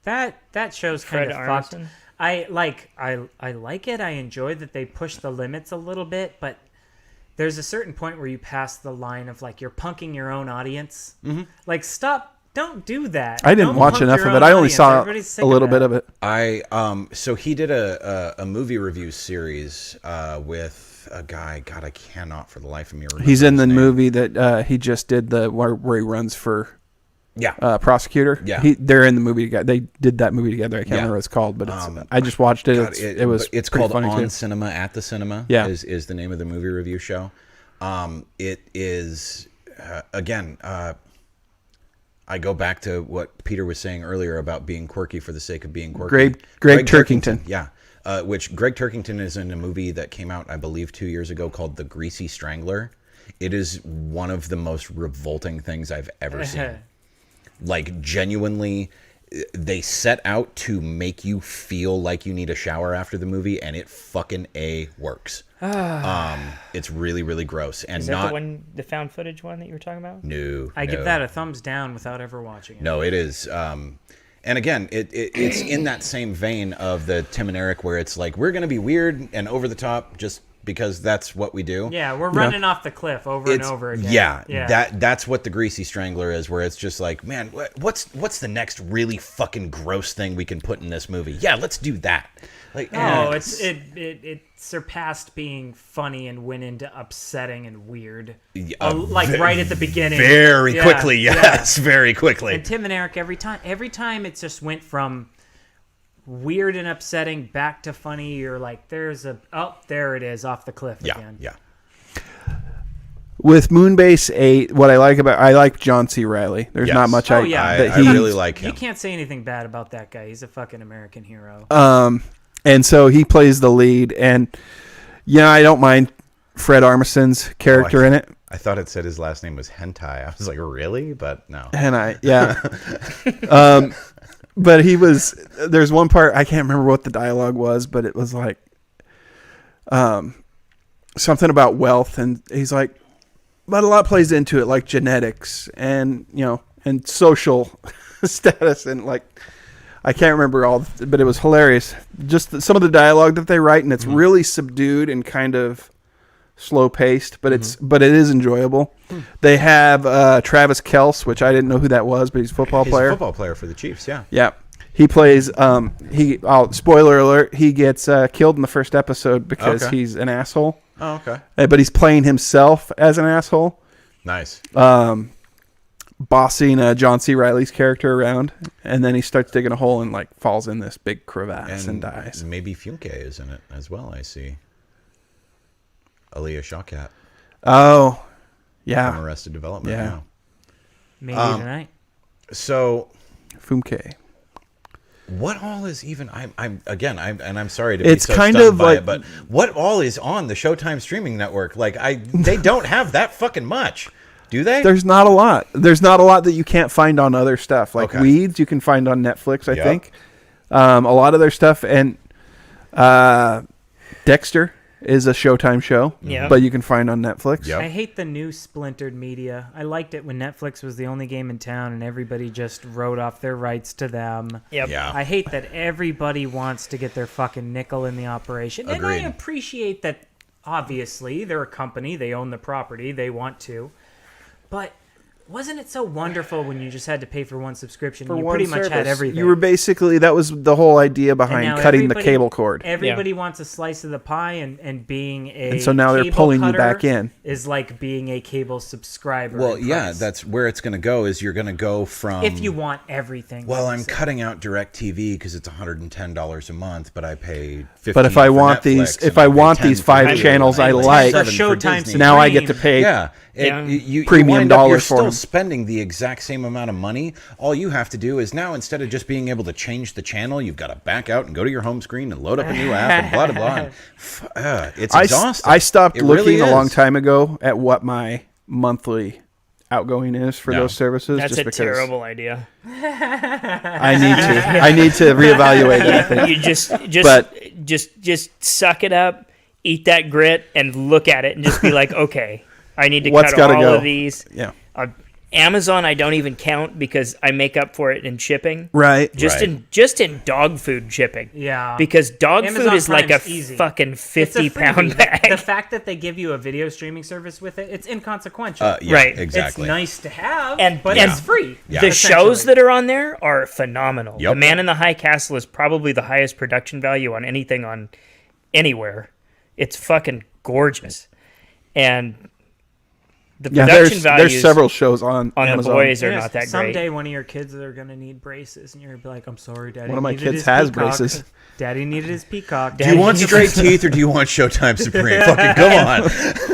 C: That show's
E: Fred
C: kind of fucked.
E: Armisen?
C: I like it. I enjoy that they push the limits a little bit, but there's a certain point where you pass the line of like you're punking your own audience. Mm-hmm. Like stop, don't do that.
B: I didn't
C: Don't
B: watch
C: punk
B: enough
C: your
B: of
C: own
B: it. I only
C: audience.
B: saw
C: Everybody's sick
B: a little bit
C: that.
B: of it.
D: so he did a movie review series with a guy. God, I cannot for the life of me remember.
B: He's in
D: his
B: the
D: name.
B: movie that he just did where he runs for
D: Yeah,
B: prosecutor.
D: Yeah.
B: They're in the movie together. They did that movie together. I can't
D: Yeah.
B: remember what it's called, but I just watched it.
D: God,
B: It's
D: called
B: pretty funny
D: On
B: too.
D: Cinema at the Cinema.
B: Yeah.
D: is the name of the movie review show. It is again. I go back to what Peter was saying earlier about being quirky for the sake of being quirky.
B: Greg Turkington.
D: Yeah. Which Greg Turkington is in a movie that came out, I believe, 2 years ago called The Greasy Strangler. It is one of the most revolting things I've ever seen. Like, genuinely, they set out to make you feel like you need a shower after the movie, and it fucking works. It's really, really gross. And
E: Is that
D: not
E: the found footage one that you were talking about?
D: no.
C: I give that a thumbs down without ever watching it.
D: No, it is. And again, it's in that same vein of the Tim and Eric, where it's like we're gonna be weird and over the top just because that's what we do.
C: Yeah, we're running off the cliff over and over again.
D: Yeah. That's what the Greasy Strangler is, where it's just like, man, what's the next really fucking gross thing we can put in this movie? Yeah, let's do that. Like,
C: No, it surpassed being funny and went into upsetting and weird. Like right at the beginning.
D: very
C: Yeah,
D: quickly.
C: yeah.
D: Yes, very quickly.
C: And Tim and Eric every time it just went from weird and upsetting back to funny. You're like, there it is off the cliff again.
D: Yeah.
B: With Moonbase 8, what I like John C. Riley. There's
D: Yes.
B: not much
C: Oh, yeah.
B: that
D: I
B: he
D: really like him.
C: You can't say anything bad about that guy. He's a fucking American hero.
B: And so he plays the lead, and I don't mind Fred Armisen's character in it.
D: I thought it said his last name was Hentai. I was like, really? But no.
B: And but there's one part, I can't remember what the dialogue was, but it was like, something about wealth. And he's like, but a lot plays into it, like genetics and, and social status. And like, I can't remember all, but it was hilarious. Just some of the dialogue that they write, and it's really subdued and kind of slow paced, but it is enjoyable. They have Travis Kelce, which I didn't know who that was, but he's a football
D: He's
B: player.
D: a football player for the Chiefs, yeah.
B: Yeah. He plays spoiler alert, he gets killed in the first episode because
D: Okay.
B: he's an asshole.
D: Oh, okay.
B: But he's playing himself as an asshole,
D: Nice.
B: bossing John C. Riley's character around, and then he starts digging a hole and like falls in this big crevasse and dies.
D: Maybe Funke is in it as well, I see. Aaliyah Shawkat
B: Oh,
D: from
B: yeah.
D: Arrested Development.
B: Yeah.
D: Yeah.
C: Maybe tonight.
D: So
B: Fumke.
D: what all is even? I'm sorry to
B: It's
D: be so
B: kind
D: stunned
B: of
D: by
B: like-
D: it, but what all is on the Showtime streaming network? Like they don't have that fucking much, do they?
B: There's not a lot. There's not a lot that you can't find on other stuff. Like
D: Okay.
B: Weeds, you can find on Netflix, I
D: Yep.
B: think. A lot of their stuff, and Dexter is a Showtime show, but you can find on Netflix.
D: Yep.
C: I hate the new splintered media. I liked it when Netflix was the only game in town and everybody just wrote off their rights to them.
E: Yep.
D: Yeah.
C: I hate that everybody wants to get their fucking nickel in the operation. And I
D: Agreed.
C: appreciate that, obviously, they're a company. They own the property. They want to. But wasn't it so wonderful when you just had to pay for one subscription? You
B: one
C: pretty much had
B: service.
C: everything.
B: You were basically, that was the whole idea
C: And
B: behind
C: now
B: cutting the
C: everybody-
B: cable cord.
C: Everybody wants a slice of the pie, and being a
B: And so now they're
C: cable
B: pulling you
C: cutter
B: back in.
C: is like being a cable subscriber.
D: Well,
C: in
D: yeah,
C: price.
D: that's where it's going to go. Is you're going to go from
C: if you want everything.
D: Well,
C: like
D: I'm
C: you said.
D: cutting out DirecTV because it's $110 a month, but I pay $15
B: But if I
D: for
B: want
D: Netflix,
B: these,
D: and
B: if I
D: pay
B: want
D: 10
B: these
D: for
B: 5
D: Hulu,
B: channels
D: and
B: I
D: pay
B: like,
D: 7 for
C: Showtime
D: Disney.
B: now I get to pay.
D: Yeah,
E: Yeah.
D: you
B: Premium
D: wind up,
B: dollars
D: you're
B: for
D: still
B: them.
D: spending the exact same amount of money. All you have to do is now, instead of just being able to change the channel, you've got to back out and go to your home screen and load up a new app and blah blah blah. It's exhausting.
B: I stopped
D: It
B: looking
D: really
B: a long
D: is.
B: time ago at what my monthly outgoing is for
D: No.
B: those services.
E: That's
B: just
E: a
B: because
E: terrible idea.
B: I need to reevaluate it. I think.
E: You just
B: But-
E: just suck it up, eat that grit, and look at it and just be like, okay, I need to
B: What's
E: cut
B: gotta
E: all
B: go?
E: of these.
B: Yeah.
E: Amazon, I don't even count because I make up for it in shipping.
B: Right.
E: Just in dog food shipping.
C: Yeah.
E: Because dog
C: Amazon
E: food is like a
C: Prime's easy.
E: fucking
C: It's a
E: 50-pound
C: freebie.
E: bag.
C: The fact that they give you a video streaming service with it, it's inconsequential.
D: Yeah,
E: Right.
D: exactly.
C: It's nice to have,
E: And-
C: but
E: and
C: it's free.
D: Yeah.
E: The shows that are on there are phenomenal.
D: Yep.
E: The Man in the High Castle is probably the highest production value on anything on anywhere. It's fucking gorgeous. And the
B: Yeah,
E: production
B: there's
E: values
B: several shows on
E: on
B: Amazon.
E: the boys are
C: Yes,
E: not that
C: someday
E: great.
C: one of your kids are going to need braces, and you're going to be like, I'm sorry, Daddy.
B: One of my
C: needed
B: kids
C: his
B: has
C: peacock.
B: braces.
C: Daddy needed his peacock.
D: Do you want straight teeth or do you want Showtime Supreme? Fucking come on.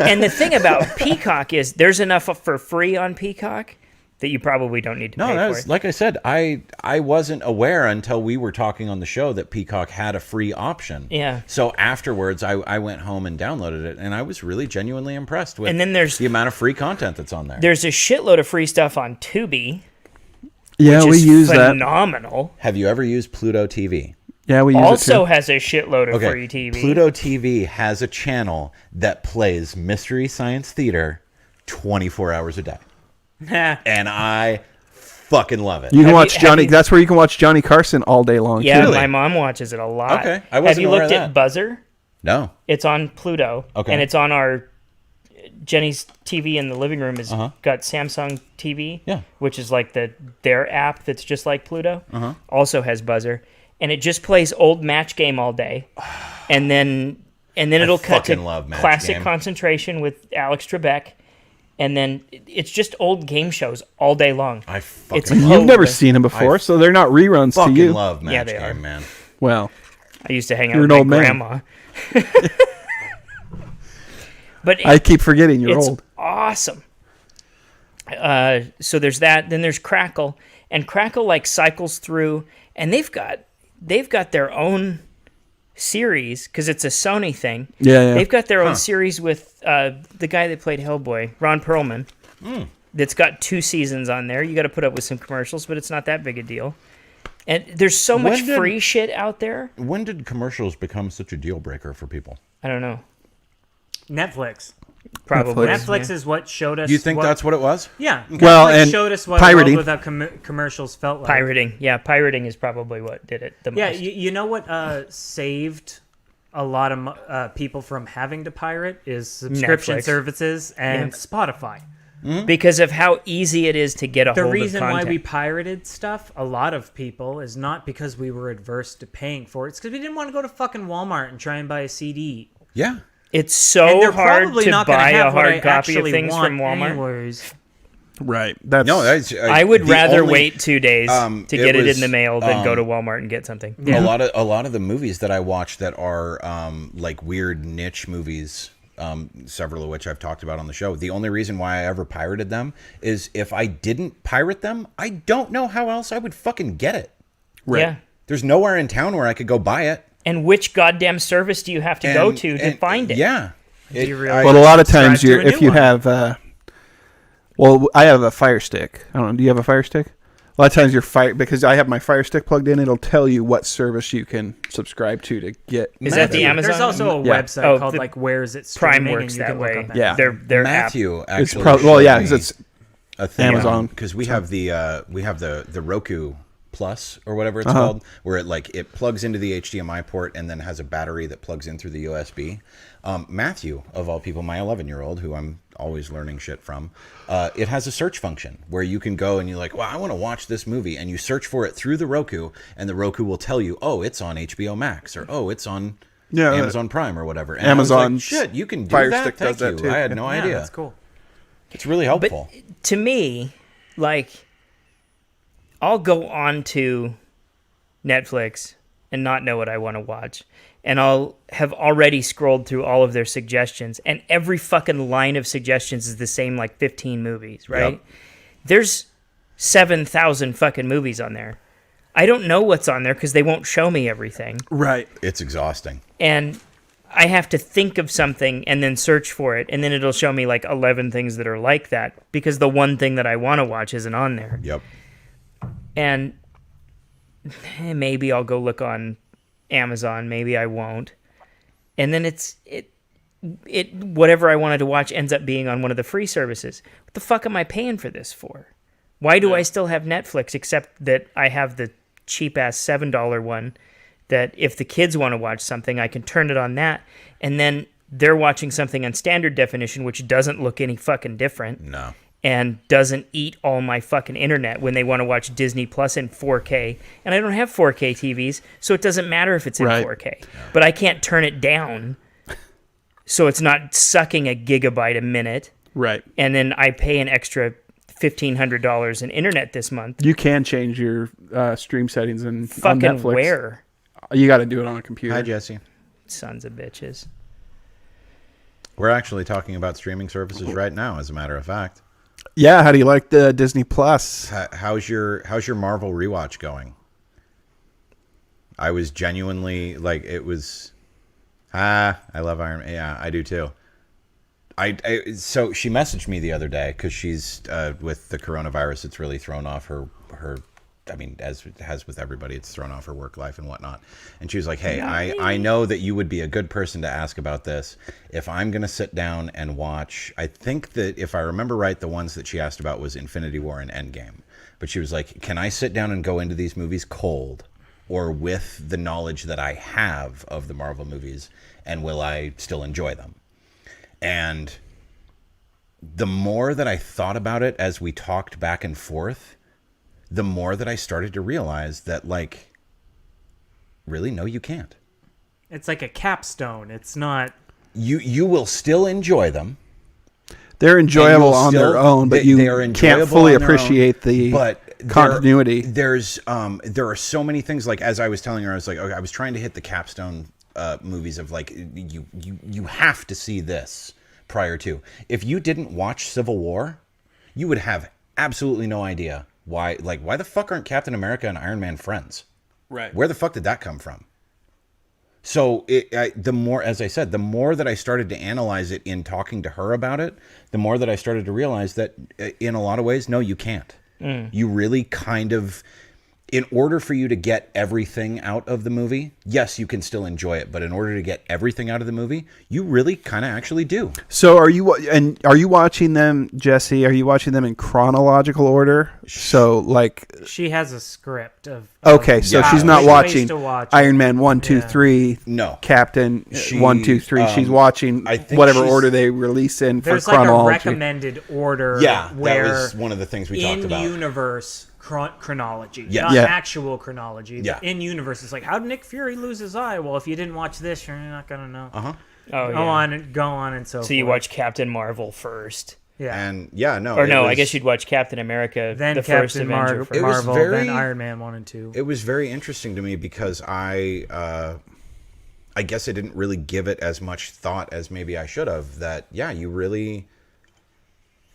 E: And the thing about Peacock is there's enough for free on Peacock that you probably don't need to
D: No,
E: pay
D: that
E: for
D: was,
E: it.
D: like I said, I wasn't aware until we were talking on the show that Peacock had a free option.
E: Yeah.
D: So afterwards, I went home and downloaded it, and I was really genuinely impressed with
E: And then there's
D: the amount of free content that's on there.
E: There's a shitload of free stuff on Tubi,
B: Yeah,
E: which
B: we
E: is
B: use that.
E: phenomenal.
D: Have you ever used Pluto TV?
B: Yeah, we use
E: Also
B: it too.
E: has a shitload of
D: Okay,
E: free TV.
D: Pluto TV has a channel that plays Mystery Science Theater 24 hours a day, and I fucking love it.
B: You can
E: Have
B: watch
E: you-
B: Johnny.
E: have you-
B: That's where you can watch Johnny Carson all day long.
E: Yeah,
B: too.
E: my mom watches it a lot.
D: Okay, I
E: Have
D: wasn't
E: you
D: aware
E: looked
D: of
E: at
D: that.
E: Buzzer?
D: No.
E: It's on Pluto.
D: Okay.
E: And it's on our Jenny's TV in the living room has
D: Uh-huh.
E: got Samsung TV.
D: Yeah.
E: Which is like their app that's just like Pluto.
D: Uh-huh.
E: Also has Buzzer. And it just plays old Match Game all day. And then it'll cut to
D: fucking love Match
E: Classic
D: Game.
E: Concentration with Alex Trebek. And then it's just old game shows all day long.
D: I fucking
E: It's
D: love
B: You've
E: hilarious.
B: never seen him before, so they're not reruns to
D: Fucking
B: you.
D: love Match
E: Yeah, they
D: Game,
E: are.
D: man.
B: Well,
E: I used to hang out
B: You're
E: with
B: an
E: my
B: old man.
E: grandma. But
B: I keep forgetting you're
E: it's
B: old.
E: awesome. So there's that. Then there's Crackle, and Crackle like cycles through, and they've got their own series because it's a Sony thing.
B: Yeah.
E: They've got their own series with the guy that played Hellboy, Ron Perlman. That's got 2 seasons on there. You got to put up with some commercials, but it's not that big a deal. And there's so much
D: When did-
E: free shit out there.
D: When did commercials become such a deal breaker for people?
E: I don't know.
C: Netflix.
E: Probably.
C: Netflix is what showed us.
D: You think that's what it was?
C: Yeah.
B: Well,
C: Netflix
B: and
C: showed us what
B: pirating.
C: a world without commercials felt like.
E: Pirating. Yeah, pirating is probably what did it the
C: Yeah,
E: most.
C: you know what saved a lot of people from having to pirate is subscription
E: Netflix.
C: services and
E: Yeah.
C: Spotify.
E: Because of how easy it is to get a
C: The
E: hold
C: reason
E: of
C: why
E: content.
C: we pirated stuff, a lot of people, is not because we were adverse to paying for it. It's because we didn't want to go to fucking Walmart and try and buy a CD.
D: Yeah.
E: It's
C: And
E: so
C: they're
E: hard
C: probably
E: to
C: not gonna
E: buy
C: have
E: a
C: what I
E: hard copy of
C: actually
E: things
C: want
E: from Walmart.
C: anyways.
B: Right. That's
D: No, that's,
E: I would
D: the
E: rather
D: only-
E: wait 2 days to
D: it
E: get it
D: was,
E: in the mail than go to Walmart and get something.
D: A lot of the movies that I watch that are like weird niche movies, several of which I've talked about on the show. The only reason why I ever pirated them is if I didn't pirate them, I don't know how else I would fucking get it.
B: Right.
E: Yeah.
D: There's nowhere in town where I could go buy it.
E: And which goddamn service do you have to go to find it?
D: Yeah.
C: you really-
B: Well, a lot of times
C: Subscribe to a
B: if
C: new
B: you
C: one.
B: have, well, I have a Fire Stick. I don't know. Do you have a Fire Stick? A lot of times because I have my Fire Stick plugged in, it'll tell you what service you can subscribe to get.
E: Is that the Amazon?
C: There's also a website called like Where's It
E: Prime
C: Streaming,
E: works
C: and you
E: that
C: can look
E: way.
C: up
B: Yeah.
E: Their
D: Matthew
E: app.
D: actually.
B: It's because it's
D: a thing
B: Amazon.
D: because we have the Roku Plus or whatever it's called, where it plugs into the HDMI port and then has a battery that plugs in through the USB. Matthew, of all people, my 11-year-old, who I'm always learning shit from, it has a search function where you can go and you're like, well, I want to watch this movie, and you search for it through the Roku, and the Roku will tell you, oh, it's on HBO Max, or oh, it's on Amazon Prime or whatever. And
B: Amazon
D: I was like, shit, you can do
B: Fire
D: that.
B: Stick
D: Thank
B: does
D: you.
B: that too.
D: I had no
C: Yeah,
D: idea.
C: that's cool.
D: It's really helpful.
E: But to me, like, I'll go on to Netflix and not know what I want to watch. And I'll have already scrolled through all of their suggestions, and every fucking line of suggestions is the same, like 15 movies, right?
D: Yep.
E: There's 7,000 fucking movies on there. I don't know what's on there because they won't show me everything.
B: Right.
D: It's exhausting.
E: And I have to think of something and then search for it, and then it'll show me like 11 things that are like that because the one thing that I want to watch isn't on there.
D: Yep.
E: And maybe I'll go look on Amazon, maybe I won't. And then it whatever I wanted to watch ends up being on one of the free services. What the fuck am I paying for this for? Why do I still have Netflix except that I have the cheap ass $7 one that if the kids want to watch something, I can turn it on that, and then they're watching something in standard definition which doesn't look any fucking different.
D: No.
E: And doesn't eat all my fucking internet when they want to watch Disney Plus in 4K. And I don't have 4K TVs, so it doesn't matter if it's in 4K. But I can't turn it down so it's not sucking a gigabyte a minute.
B: Right.
E: And then I pay an extra $1,500 in internet this month.
B: You can change your stream settings on
E: Fucking
B: Netflix.
E: where?
B: You got to do it on a computer.
D: Hi, Jesse.
E: Sons of bitches.
D: We're actually talking about streaming services right now, as a matter of fact.
B: Yeah, how do you like the Disney Plus?
D: How's your Marvel rewatch going? I was genuinely like, it was. I love Iron Man. Yeah, I do too. So she messaged me the other day because she's with the coronavirus. It's really thrown off her. I mean, as it has with everybody, it's thrown off her work life and whatnot. And she was like, hey, I know that you would be a good person to ask about this. If I'm going to sit down and watch, I think that if I remember right, the ones that she asked about was Infinity War and Endgame. But she was like, can I sit down and go into these movies cold or with the knowledge that I have of the Marvel movies, and will I still enjoy them? And the more that I thought about it as we talked back and forth, the more that I started to realize that, like, really, no, you can't.
C: It's like a capstone. It's not.
D: You will still enjoy them.
B: They're enjoyable on their own, but you can't fully appreciate the continuity.
D: There are so many things. Like, as I was telling her, I was like, okay, I was trying to hit the capstone movies of like, you have to see this prior to. If you didn't watch Civil War, you would have absolutely no idea why the fuck aren't Captain America and Iron Man friends?
B: Right.
D: Where the fuck did that come from? So the more that I started to analyze it in talking to her about it, the more that I started to realize that in a lot of ways, no, you can't. You really kind of, in order for you to get everything out of the movie, yes, you can still enjoy it. But in order to get everything out of the movie, you really kind of actually do.
B: So are you watching them, Jesse? Are you watching them in chronological order? So like
C: She has a script of.
B: Okay, so she's not watching Iron Man 1, 2, 3.
D: No,
B: Captain 1, 2, 3. She's watching whatever order they release in for chronology.
C: There's like a recommended order.
D: Yeah,
C: where
D: that was one of the things we talked about.
C: In universe chronology,
D: Yes.
C: not actual chronology.
D: Yeah.
C: In universe, it's like, how did Nick Fury lose his eye? Well, if you didn't watch this, you're not gonna know.
E: Oh,
C: Go on and so.
E: So you watch Captain Marvel first.
C: Yeah.
D: And yeah, no.
E: Or no, I guess you'd watch Captain America,
C: then
E: the
C: Captain
E: first Avenger.
C: Marvel,
D: very-
C: then Iron Man 1 and 2.
D: It was very interesting to me because I guess I didn't really give it as much thought as maybe I should have. That, yeah, you really,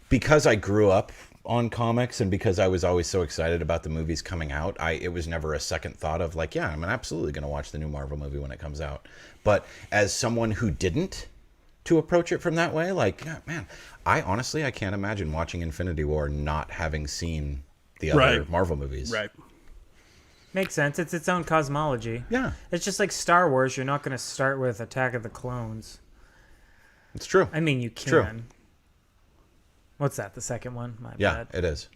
D: because I grew up on comics and because I was always so excited about the movies coming out, it was never a second thought of like, yeah, I'm absolutely going to watch the new Marvel movie when it comes out. But as someone who didn't, to approach it from that way, like, yeah, man, I honestly can't imagine watching Infinity War not having seen the other
B: Right.
D: Marvel movies.
B: Right.
C: Makes sense. It's its own cosmology.
D: Yeah,
C: It's just like Star Wars. You're not going to start with Attack of the Clones.
D: it's true.
C: I mean, you can.
D: True.
C: What's that? The second one? My
D: Yeah,
C: bad.
D: it is.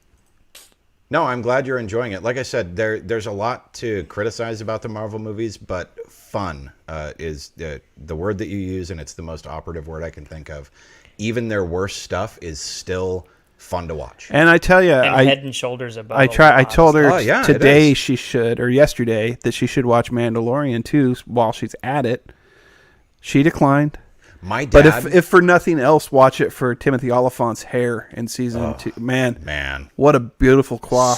D: No, I'm glad you're enjoying it. Like I said, there's a lot to criticize about the Marvel movies, but fun is the word that you use, and it's the most operative word I can think of. Even their worst stuff is still fun to watch.
B: And I tell you,
E: And head and shoulders above.
B: I told her
D: Oh, yeah, it
B: today
D: is.
B: she should, or yesterday, that she should watch Mandalorian too while she's at it. She declined.
D: My dad,
B: But if for nothing else, watch it for Timothy Oliphant's hair in season 2. Man, what a beautiful coif.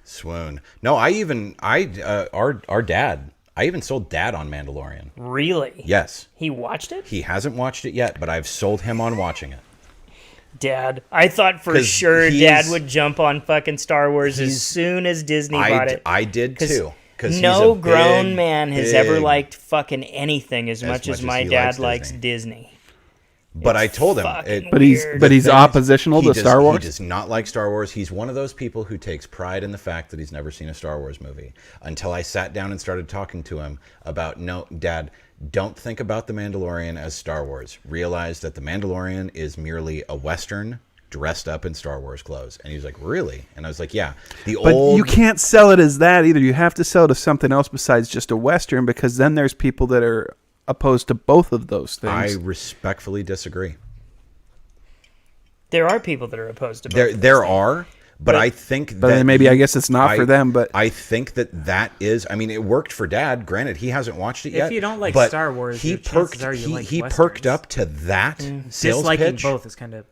D: swoon. No, our dad. I even sold Dad on Mandalorian.
E: Really?
D: Yes,
E: He watched it?
D: he hasn't watched it yet, but I've sold him on watching it.
E: Dad. I thought for
D: 'Cause
E: sure
D: he's-
E: Dad would jump on fucking Star Wars as soon as Disney bought it.
D: I did
E: 'Cause
D: too. Because
E: no grown man has ever liked fucking anything as much as my
D: he
E: dad
D: likes
E: likes Disney.
D: But I told him,
E: fucking
B: But he's
E: weird.
B: but he's oppositional to Star Wars.
D: He does not like Star Wars. He's one of those people who takes pride in the fact that he's never seen a Star Wars movie. Until I sat down and started talking to him about, no, Dad, don't think about The Mandalorian as Star Wars. Realize that The Mandalorian is merely a Western dressed up in Star Wars clothes. And he was like, really? And I was like, yeah.
B: But you can't sell it as that either. You have to sell it as something else besides just a Western, because then there's people that are opposed to both of those things.
D: I respectfully disagree.
E: There are people that are opposed to both.
D: There are, but I think
B: But
D: that
B: then maybe I guess it's not for them. But
D: I think that is. I mean, it worked for Dad. Granted, he hasn't watched it yet.
C: If you don't like
D: but
C: Star Wars,
D: he
C: your chances
D: perked.
C: are you like
D: he perked
C: Westerns.
D: up to that sales
C: Disliking
D: pitch
C: both is kind of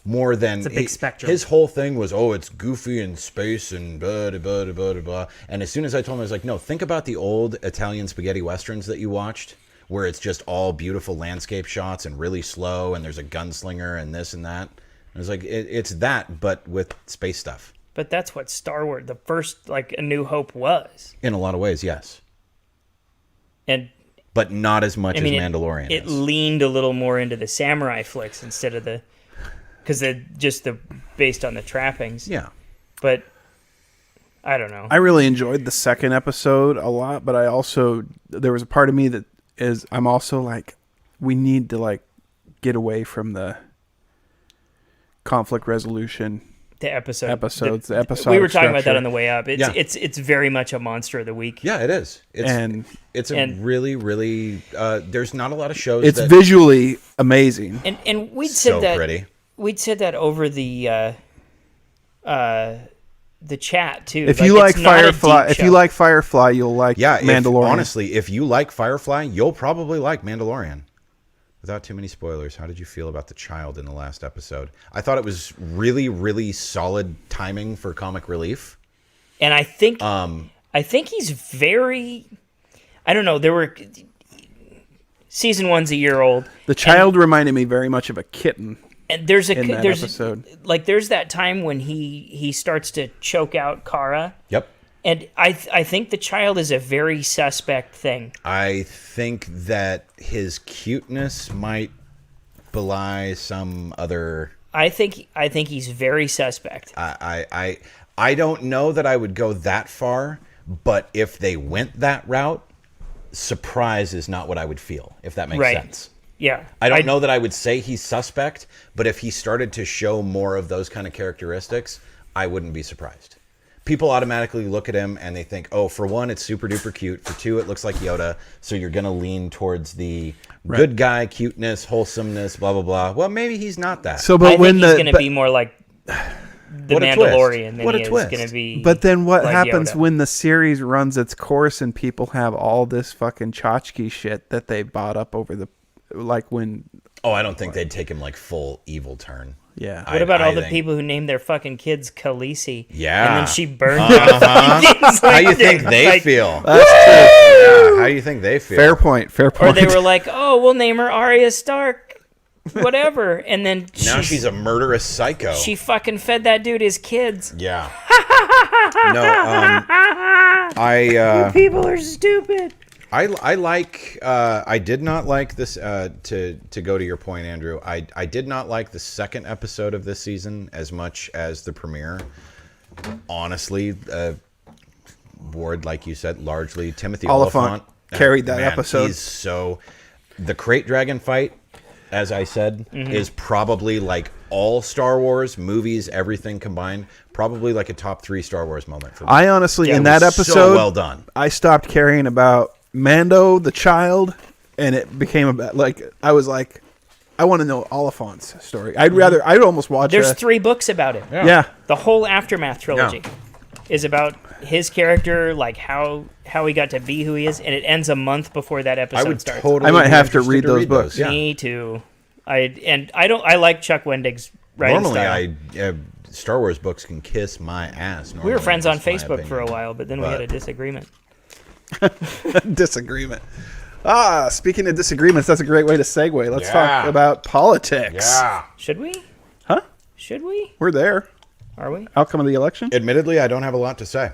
D: more than
C: it's a big spectrum.
D: His whole thing was, oh, it's goofy and space and blah blah blah blah blah. And as soon as I told him, I was like, no, think about the old Italian spaghetti westerns that you watched, where it's just all beautiful landscape shots and really slow, and there's a gunslinger and this and that. I was like, it's that, but with space stuff.
E: But that's what Star Wars, the first, like, A New Hope was.
D: In a lot of ways, yes.
E: But
D: not as much
E: I mean,
D: as Mandalorian
E: It
D: is.
E: leaned a little more into the samurai flicks instead of because based on the trappings.
D: Yeah.
E: But I don't know.
B: I really enjoyed the second episode a lot, but there was a part of me that I'm also like, we need to like get away from the conflict resolution.
E: The episodes.
B: We
E: were talking about that on the way up. It's very much a monster of the week.
D: Yeah, it is. It's a really, really. There's not a lot of shows.
B: It's visually amazing,
E: and we'd
D: so
E: said that
D: pretty.
E: We'd said that over the chat too.
B: If you like Firefly, you'll like Mandalorian.
D: Honestly, if you like Firefly, you'll probably like Mandalorian. Without too many spoilers, how did you feel about the child in the last episode? I thought it was really, really solid timing for comic relief.
E: And I think he's very. I don't know. Season 1's a year old.
B: The child reminded me very much of a kitten.
E: And there's
B: episode.
E: Like there's that time when he starts to choke out Kara.
D: Yep.
E: And I think the child is a very suspect thing.
D: I think that his cuteness might belie some other.
E: I think he's very suspect.
D: I don't know that I would go that far, but if they went that route, surprise is not what I would feel, if that makes sense.
E: Yeah.
D: I don't know that I would say he's suspect, but if he started to show more of those kind of characteristics, I wouldn't be surprised. People automatically look at him and they think, oh, for one, it's super duper cute. For two, it looks like Yoda. So you're going to lean towards the good guy, cuteness, wholesomeness, blah, blah, blah. Well, maybe he's not that.
B: So, but
E: I think he's going to be more like the Mandalorian than he is going to be.
B: But then what
E: like
B: happens
E: Yoda.
B: when the series runs its course and people have all this fucking tchotchke shit that they bought up over the, like when...
D: Oh, I don't think they'd take him like full evil turn.
B: Yeah.
E: What about all the people who named their fucking kids Khaleesi?
D: Yeah.
E: And then she burned them.
D: How you think they feel? That's true. Yeah. How you think they feel?
B: Fair point.
E: Or they were like, oh, we'll name her Arya Stark. Whatever. And then
D: now she's a murderous psycho.
E: She fucking fed that dude his kids.
D: Yeah. No,
E: you people are stupid.
D: I did not like this, to go to your point, Andrew, I did not like the second episode of this season as much as the premiere. honestly, Ward, like you said, largely Timothy
B: Oliphant carried that
D: man,
B: episode.
D: He's so... The Crate Dragon fight, as I said, is probably like all Star Wars movies, everything combined, probably like a top 3 Star Wars moment for me.
B: I honestly, in
D: It
B: that
D: was so
B: episode,
D: well done.
B: I stopped caring about Mando, the child, and it became about, like, I was like, I want to know Oliphant's story. I'd almost watch
E: There's 3 books about it.
B: Yeah.
E: The whole Aftermath trilogy is about his character, like how he got to be who he is, and it ends a month before that episode
D: I would
E: starts.
D: totally
B: I might
D: be
B: have to
D: interested
B: read those books.
D: Yeah.
E: Me too. I like Chuck Wendig's writing
D: Normally,
E: style.
D: Star Wars books can kiss my ass.
E: We were friends on
D: That's my
E: Facebook for a
D: opinion.
E: while, but then we had a disagreement.
B: Disagreement. Speaking of disagreements, that's a great way to segue. Let's talk about politics.
D: Yeah.
E: Should we?
B: Huh?
E: Should we?
B: We're there.
E: Are we?
B: Outcome of the election?
D: Admittedly, I don't have a lot to say.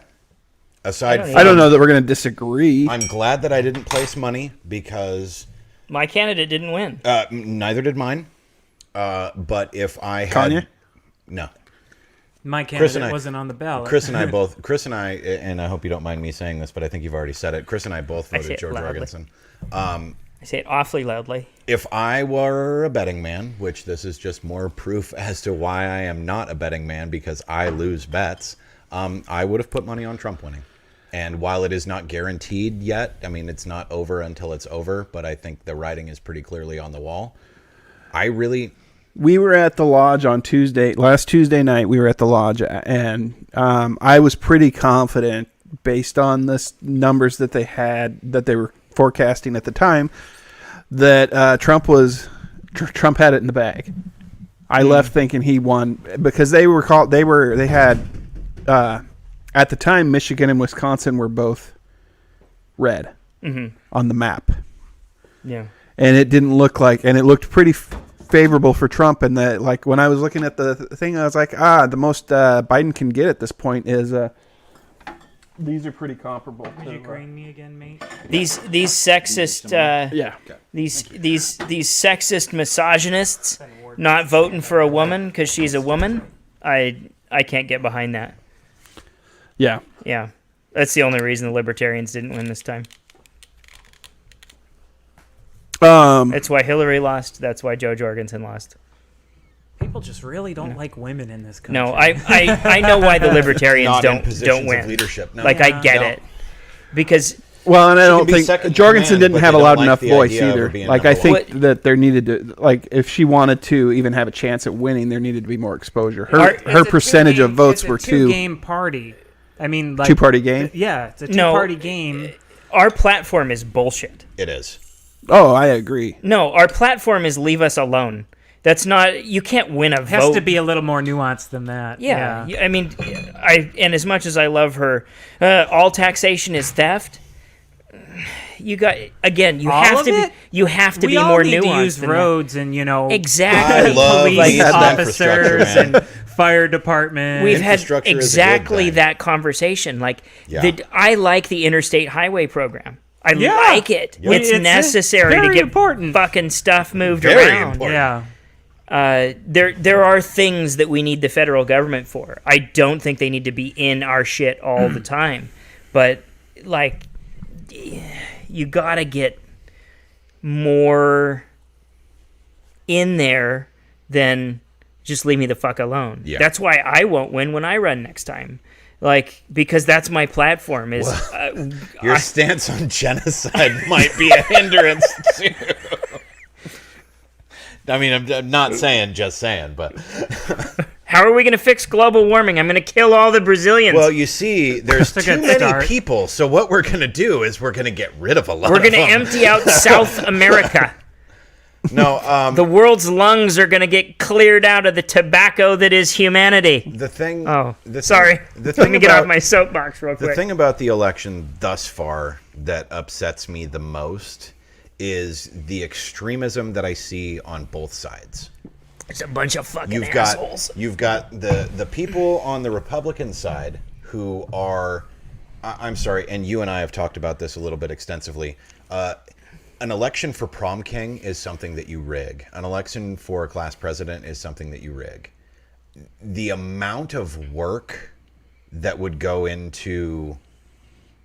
D: Aside from,
B: I don't know that we're going to disagree.
D: I'm glad that I didn't place money because
E: My candidate didn't win.
D: neither did mine. But if I had...
B: Kanye?
D: No.
C: My
D: Chris
C: candidate
D: and I-
C: wasn't on the ballot.
D: Chris and I, and I hope you don't mind me saying this, but I think you've already said it. Chris and I both
E: I say
D: voted
E: it
D: George
E: loudly.
D: Jorgensen.
E: I say it awfully loudly.
D: If I were a betting man, which this is just more proof as to why I am not a betting man because I lose bets, I would have put money on Trump winning. And while it is not guaranteed yet, I mean, it's not over until it's over, but I think the writing is pretty clearly on the wall.
B: We were at the lodge on last Tuesday night. We were at the lodge, and I was pretty confident, based on the numbers that they were forecasting at the time, that Trump had it in the bag. I left thinking he won because they had at the time Michigan and Wisconsin were both red on the map.
E: Yeah.
B: And it didn't look like, and it looked pretty favorable for Trump. And that, like, when I was looking at the thing, I was like, the most Biden can get at this point is these are pretty comparable.
C: Would you green me again, mate?
E: These sexist these sexist misogynists not voting for a woman because she's a woman. I can't get behind that.
B: Yeah.
E: Yeah, that's the only reason the Libertarians didn't win this time. That's why Hillary lost. That's why Joe Jorgensen lost.
C: People just really don't like women in this country.
E: No, I know why the Libertarians
D: Not in
E: don't
D: positions
E: win.
D: of leadership. No.
E: Like, I get it. Because
B: Well, and I don't
D: can be
B: think
D: second in
B: Jorgensen
D: command,
B: didn't
D: but
B: have
D: they
B: a
D: don't
B: loud
D: like
B: enough
D: the
B: voice
D: idea of
B: either.
D: being
B: Like, I
D: number
B: think
E: one.
B: that there needed to, like, if she wanted to even have a chance at winning, there needed to be more exposure. Her percentage of votes were
C: It's a two-game party. I mean, like,
B: two-party game.
C: Yeah, it's a
E: No.
C: two-party game.
E: our platform is bullshit.
D: It is.
B: Oh, I agree.
E: No, our platform is leave us alone. That's not, you can't win a
C: It has
E: vote.
C: to be a little more nuanced than that.
E: Yeah, I mean, and as much as I love her, all taxation is theft. You got, again, you
C: All
E: have
C: of
E: to
C: it?
E: be, you have to
C: We
E: be
C: all
E: more
C: need
E: nuanced
C: to use
E: than that.
C: roads and,
E: Exactly.
D: I love
C: police
D: these infrastructure,
C: officers
D: man.
C: and fire department.
E: We've had
D: Infrastructure is a good
E: exactly
D: thing.
E: that conversation. Like,
D: Yeah.
E: I like the interstate highway program. I
C: Yeah.
E: like it.
C: Yeah.
E: It's
C: It's
E: necessary to
C: very
E: get
C: important.
E: fucking stuff moved
D: Very
E: around.
D: important.
C: Yeah.
E: There are things that we need the federal government for. I don't think they need to be in our shit all the time. But, like, you gotta get more in there than just leave me the fuck alone.
D: Yeah.
E: That's why I won't win when I run next time. Like, because that's my platform is
D: Your stance on genocide might be a hindrance too. I mean, I'm not saying, just saying, but
E: how are we going to fix global warming? I'm going to kill all the Brazilians.
D: well, you see, there's
C: That's a
D: too
C: good
D: many
C: start.
D: people. So what we're gonna do is we're gonna get rid of a lot.
E: We're
D: of
E: going to
D: them.
E: empty out South America.
D: No,
E: The world's lungs are going to get cleared out of the tobacco that is humanity.
D: the thing.
E: Oh,
D: the
E: sorry.
D: The
E: Let
D: thing
E: me get
D: about-
E: off my soapbox real
D: The
E: quick.
D: thing about the election thus far that upsets me the most is the extremism that I see on both sides.
E: It's a bunch of fucking
D: You've
E: assholes.
D: got the people on the Republican side who are, I'm sorry, and you and I have talked about this a little bit extensively. An election for prom king is something that you rig. An election for a class president is something that you rig. The amount of work that would go into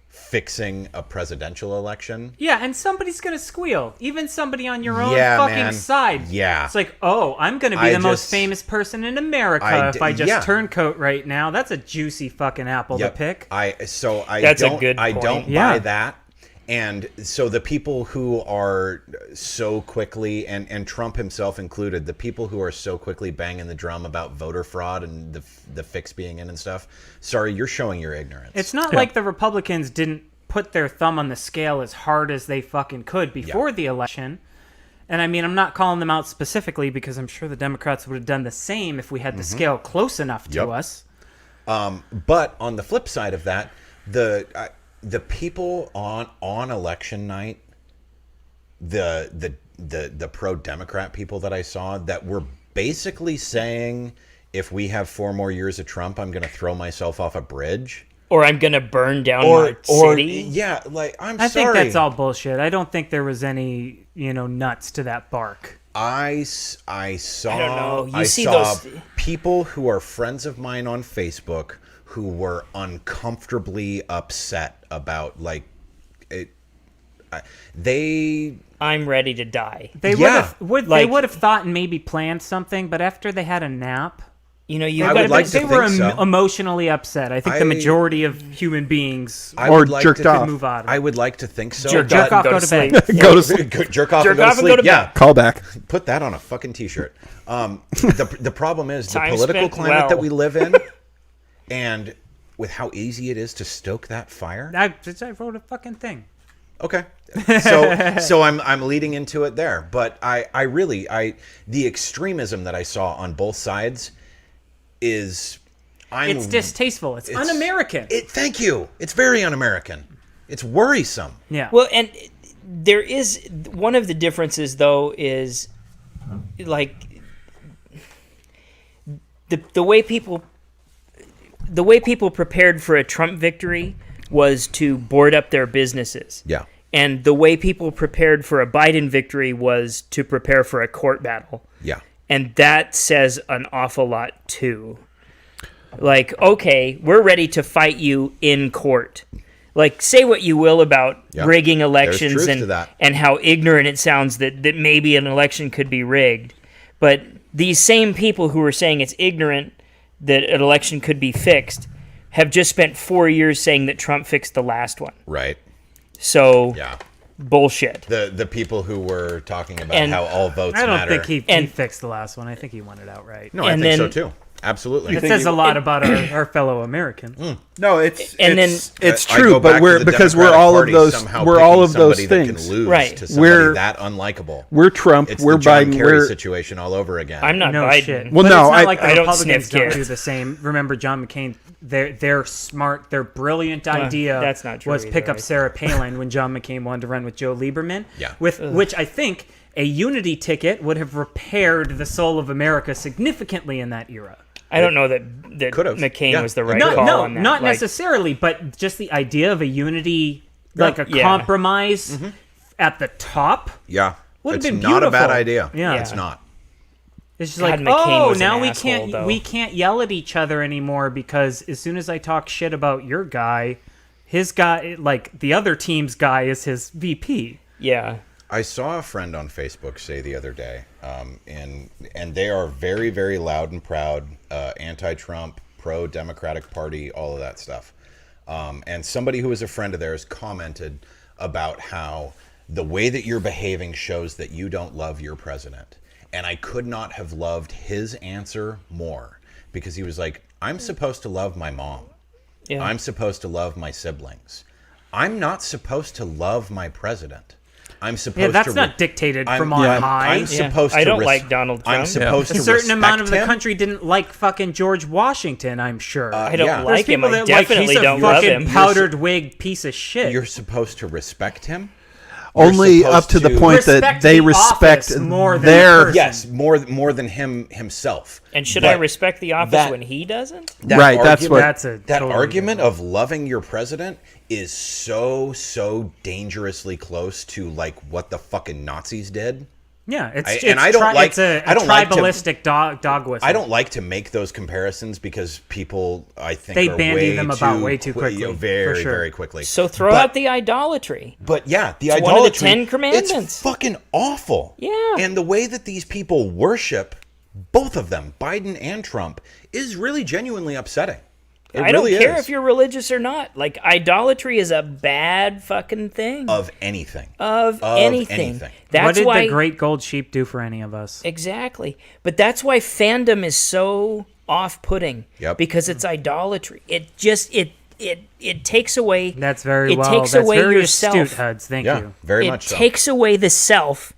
D: fixing a presidential election.
C: Yeah, and somebody's gonna squeal. Even somebody on your own
D: Yeah,
C: fucking
D: man.
C: side.
D: Yeah.
C: It's like, oh, I'm gonna be the most famous person in America if I just
D: yeah.
C: turncoat right now. That's a juicy fucking apple to pick.
E: That's a good
D: I
E: point.
D: don't
C: Yeah.
D: buy that. And so the people who are so quickly, and Trump himself included, the people who are so quickly banging the drum about voter fraud and the fix being in and stuff, sorry, you're showing your ignorance.
C: It's not like the Republicans didn't put their thumb on the scale as hard as they fucking could before the election. And I mean, I'm not calling them out specifically because I'm sure the Democrats would have done the same if we had the scale close enough to us.
D: But on the flip side of that, the people on election night, the pro-Democrat people that I saw that were basically saying, if we have 4 more years of Trump, I'm going to throw myself off a bridge.
E: Or I'm going to burn down my city.
D: Yeah, like,
C: I think that's all bullshit. I don't think there was any, nuts to that bark.
D: I saw,
E: I don't know. You
D: I
E: see
D: saw
E: those
D: people who are friends of mine on Facebook who were uncomfortably upset about, like, it.
E: I'm ready to die.
C: They would have thought and maybe planned something, but after they had a nap,
E: You
C: they were emotionally upset. I think the majority of human beings
B: jerked off.
C: move out of it.
D: I would like to think so.
E: Jerk
C: Jerk off, go to bed.
B: Go to sleep.
D: Jerk off
E: Jerk
D: and go to
E: off and go
D: sleep.
E: to
D: Yeah,
E: bed.
B: Call back.
D: put that on a fucking t-shirt. The problem is the
E: Time
D: political
E: spent
D: climate
E: well.
D: that we live in, and with how easy it is to stoke that fire.
C: I wrote a fucking thing.
D: Okay, so I'm leading into it there, but I really the extremism that I saw on both sides is
C: It's distasteful. It's un-American.
D: Thank you. It's very un-American. It's worrisome.
C: Yeah.
E: Well, and there is one of the differences, though, is like the way people prepared for a Trump victory was to board up their businesses.
D: Yeah.
E: And the way people prepared for a Biden victory was to prepare for a court battle.
D: Yeah.
E: And that says an awful lot, too. Like, okay, we're ready to fight you in court. Like, say what you will about rigging elections
D: There's truth to that.
E: and how ignorant it sounds that maybe an election could be rigged. But these same people who are saying it's ignorant that an election could be fixed have just spent 4 years saying that Trump fixed the last one.
D: Right.
E: So,
D: Yeah.
E: bullshit.
D: The people who were talking about
E: And
D: how all votes
C: I don't
D: matter.
C: think he fixed the last one. I think he won it outright.
D: No, I
E: and
D: think so
E: then-
D: too. Absolutely.
C: It says a lot about our fellow Americans.
B: No, it's
D: I
B: true,
D: go
B: but
D: back
B: we're
D: to the
B: because we're
D: Democratic
B: all
D: Party
B: of those
D: somehow
B: we're all
D: picking
B: of those
D: somebody that can
B: things.
D: lose
E: Right.
D: to somebody
B: We're-
D: that unlikable.
B: We're Trump.
D: It's
B: We're
D: the John
B: Biden.
D: Kerry
B: We're
D: situation all over again.
E: I'm not
C: No
E: Biden.
C: shit.
B: Well,
C: But
B: no,
C: it's not
B: I-
C: like the
E: I don't
C: Republicans
E: sniff
C: don't
E: kids.
C: do the same. Remember, John McCain. Their smart, their brilliant idea
E: that's not true
C: was pick
E: either,
C: up
E: I
C: Sarah Palin when John McCain wanted to run with Joe Lieberman.
D: Yeah.
C: Which I think a unity ticket would have repaired the soul of America significantly in that era.
E: I don't know that
D: Could've.
E: McCain
D: Yeah.
E: was the right
C: No,
E: call on that.
C: not
E: Like,
C: necessarily, but just the idea of a unity, like a
E: Yeah.
C: compromise at the top.
D: Yeah.
C: Would have
D: It's
C: been
D: not a bad
C: beautiful.
D: idea.
C: Yeah.
D: It's not.
C: It's just
E: God,
C: like,
E: McCain
C: oh,
E: was an
C: now we
E: asshole, though.
C: we can't yell at each other anymore because as soon as I talk shit about your guy, his guy, like the other team's guy, is his VP.
E: yeah.
D: I saw a friend on Facebook say the other day, and they are very, very loud and proud, anti-Trump, pro-Democratic Party, all of that stuff. And somebody who is a friend of theirs commented about how the way that you're behaving shows that you don't love your president. And I could not have loved his answer more because he was like, I'm supposed to love my mom.
E: Yeah.
D: I'm supposed to love my siblings. I'm not supposed to love my president. I'm supposed
C: Yeah, that's
D: to
C: not dictated
D: I'm-
C: from on
D: yeah,
C: high.
D: I'm supposed
E: I
D: to
E: don't like Donald
D: I'm
E: Trump.
D: supposed
C: A
D: to
C: certain amount of the
D: respect him.
C: country didn't like fucking George Washington, I'm sure.
E: I don't
D: yeah.
E: like
C: There's
E: him.
C: people
E: I
C: that like
E: definitely
C: he's a
E: don't love
C: fucking
E: him.
C: powdered wig piece of shit.
D: You're supposed to respect him.
B: only
D: supposed
B: up to the
D: to
B: point that
C: respect
B: they
C: the
B: respect
C: office more than
B: their
C: the person.
D: Yes, more than himself.
E: And should
D: But
E: I respect the office
D: that-
E: when he doesn't?
D: that
B: Right, that's
D: argument-
B: what-
C: That's a
D: that
C: totally
D: argument of loving your president is so dangerously close to like what the fucking Nazis did.
C: Yeah, it's
D: I don't like to-
C: tribalistic dog whistle.
D: I don't like to make those comparisons because people, I think,
C: They
D: are
C: bandy them about way too quickly,
D: very,
C: for sure.
D: very quickly.
E: So throw out the idolatry.
D: But yeah, the
E: It's
D: idolatry.
E: one of the 10 commandments.
D: It's fucking awful.
E: Yeah.
D: And the way that these people worship, both of them, Biden and Trump, is really genuinely upsetting.
E: I don't care if you're religious or not. Like, idolatry is a bad fucking thing.
D: Of anything.
E: Of anything. That's
C: what did
E: why,
C: the great gold sheep do for any of us?
E: Exactly. But that's why fandom is so off-putting.
D: Yep.
E: Because it's idolatry. It just it takes away.
C: That's very
E: it
C: well.
E: takes
C: That's
E: away
C: very
E: yourself.
C: astute, Hudds. Thank you.
D: Very
E: It
D: much so.
E: takes away the self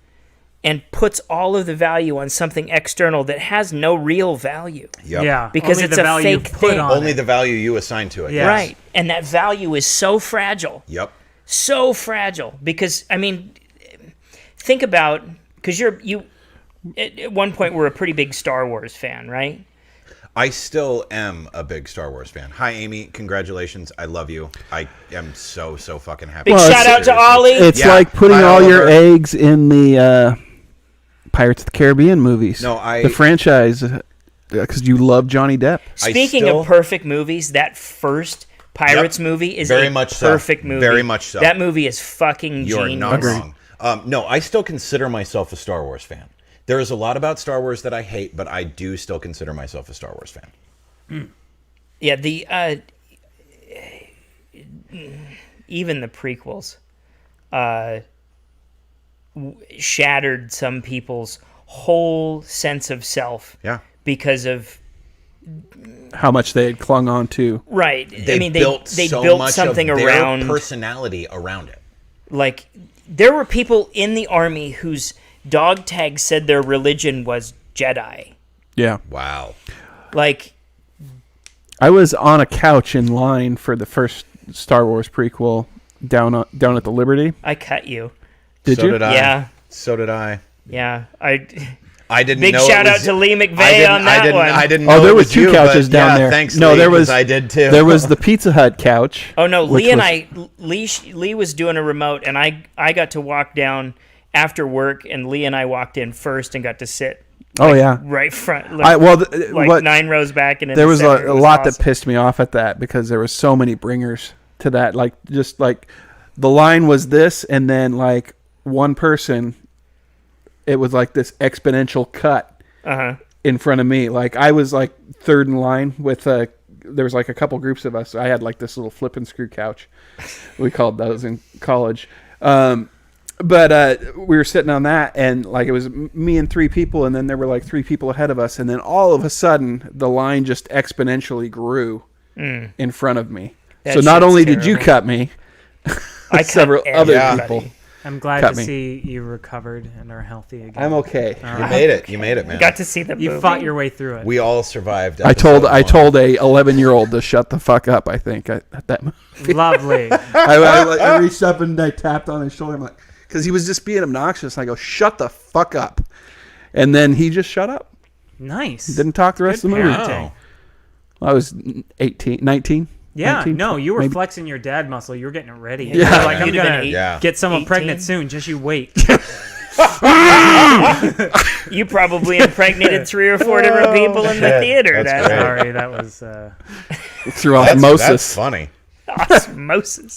E: and puts all of the value on something external that has no real value.
D: Yep.
C: Yeah,
E: Because
C: only
E: it's
C: the
E: a
C: value
E: fake
C: put
E: thing.
C: on
D: Only
C: it.
D: the value you assign to it.
C: Yeah.
E: Right. And that value is so fragile.
D: Yep.
E: So fragile. Because, I mean, think about, because you at one point were a pretty big Star Wars fan, right?
D: I still am a big Star Wars fan. Hi, Amy. Congratulations. I love you. I am so fucking happy.
E: Big shout out to Ollie.
B: It's
D: Yeah,
B: like putting
D: hi,
B: all your
D: Oliver.
B: eggs in the Pirates of the Caribbean movies.
D: No,
B: the franchise, because you love Johnny Depp.
E: Speaking of perfect movies, that first Pirates movie is
D: very
E: a
D: much so.
E: perfect movie.
D: Very much so.
E: That movie is fucking
D: You're
E: genius.
D: not wrong. No, I still consider myself a Star Wars fan. There is a lot about Star Wars that I hate, but I do still consider myself a Star Wars fan.
E: Yeah, the even the prequels shattered some people's whole sense of self.
D: Yeah.
E: Because of
B: How much they had clung on to.
E: right.
D: They
E: I mean,
D: built
E: they
D: so
E: built
D: much
E: something
D: of their
E: around
D: personality around it.
E: like there were people in the army whose dog tag said their religion was Jedi.
B: Yeah.
D: Wow.
E: Like
B: I was on a couch in line for the first Star Wars prequel down at the Liberty.
E: I cut you.
B: Did
D: So
B: you?
D: did I.
E: Yeah.
D: So did I.
E: Yeah.
D: I didn't
E: Big
D: know.
E: shout
D: it
E: out
D: was,
E: to Lee McVeigh
D: I didn't,
E: on that
D: I didn't,
E: one.
D: I didn't
B: Oh,
D: know
B: there
D: it
B: was two
D: you,
B: couches
D: but
B: down
D: yeah,
B: there.
D: Thanks,
B: No,
D: Lee,
B: there
D: 'cause
B: was.
D: I did too.
B: There was the Pizza Hut couch.
E: Oh no,
B: which
E: Lee and
B: was-
E: Lee was doing a remote, and I got to walk down after work, and Lee and I walked in first and got to sit.
B: Oh yeah.
E: Right front.
B: What
E: 9 rows back, and in
B: there
E: the
B: was
E: center.
B: a
E: It was
B: lot
E: awesome.
B: that pissed me off at that because there was so many bringers to that. Like just like the line was this, and then like one person, it was like this exponential cut in front of me. Like I was like third in line with there was like a couple groups of us. I had like this little flip and screw couch. We called those in college. But we were sitting on that, and like it was me and three people, and then there were like three people ahead of us, and then all of a sudden the line just exponentially grew in front of me.
E: That
B: So not
E: shit's
B: only did you
E: terrible.
B: cut me,
E: I
B: several
E: cut
B: other
E: everybody.
B: people.
C: I'm glad
B: Cut
C: to
B: me.
C: see you recovered and are healthy again.
B: I'm okay.
D: You made it. You made it, man.
E: Got to see the
C: You
E: movie.
C: fought your way through it.
D: We all survived.
B: I told
D: episode one.
B: a 11-year-old to shut the fuck up. I think at that movie.
C: Lovely.
B: I reached up and I tapped on his shoulder. I'm like, because he was just being obnoxious. And I go, shut the fuck up. And then he just shut up.
C: Nice.
B: Didn't talk the rest
C: Good
B: of the movie.
C: parenting.
B: I was 19.
C: Yeah,
B: 19,
C: no, you were
B: maybe.
C: flexing your dad muscle. You were getting ready.
B: Yeah.
C: You were like, I'm
E: You'd have been
C: gonna
D: Yeah.
C: get someone
E: 18.
C: pregnant soon. Just you wait.
E: You probably impregnated 3 or 4 different people in the
D: shit.
E: theater.
D: That's
E: That's
D: great.
C: Sorry, that was.
B: Through
D: That's
B: osmosis.
D: funny.
E: osmosis.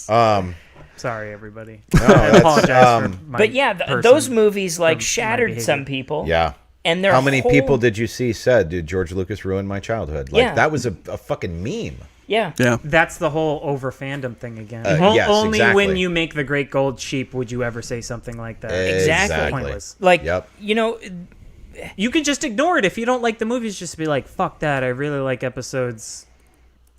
C: Sorry, everybody.
D: No,
C: I
D: that's,
C: apologize for my
E: But yeah,
C: person
E: those movies like
C: for my
E: shattered
C: behavior.
E: some people.
D: Yeah.
E: And their
D: How many
E: whole-
D: people did you see said, dude, George Lucas ruined my childhood? Like,
E: Yeah.
D: that was a fucking meme.
E: Yeah.
B: Yeah.
C: That's the whole over fandom thing again.
D: Yes,
C: Only
D: exactly.
C: when you make the great gold sheep would you ever say something like that.
E: Exactly.
C: Pointless.
E: Like,
D: Yep.
E: you know,
C: You can just ignore it if you don't like the movies. Just be like, "Fuck that! I really like episodes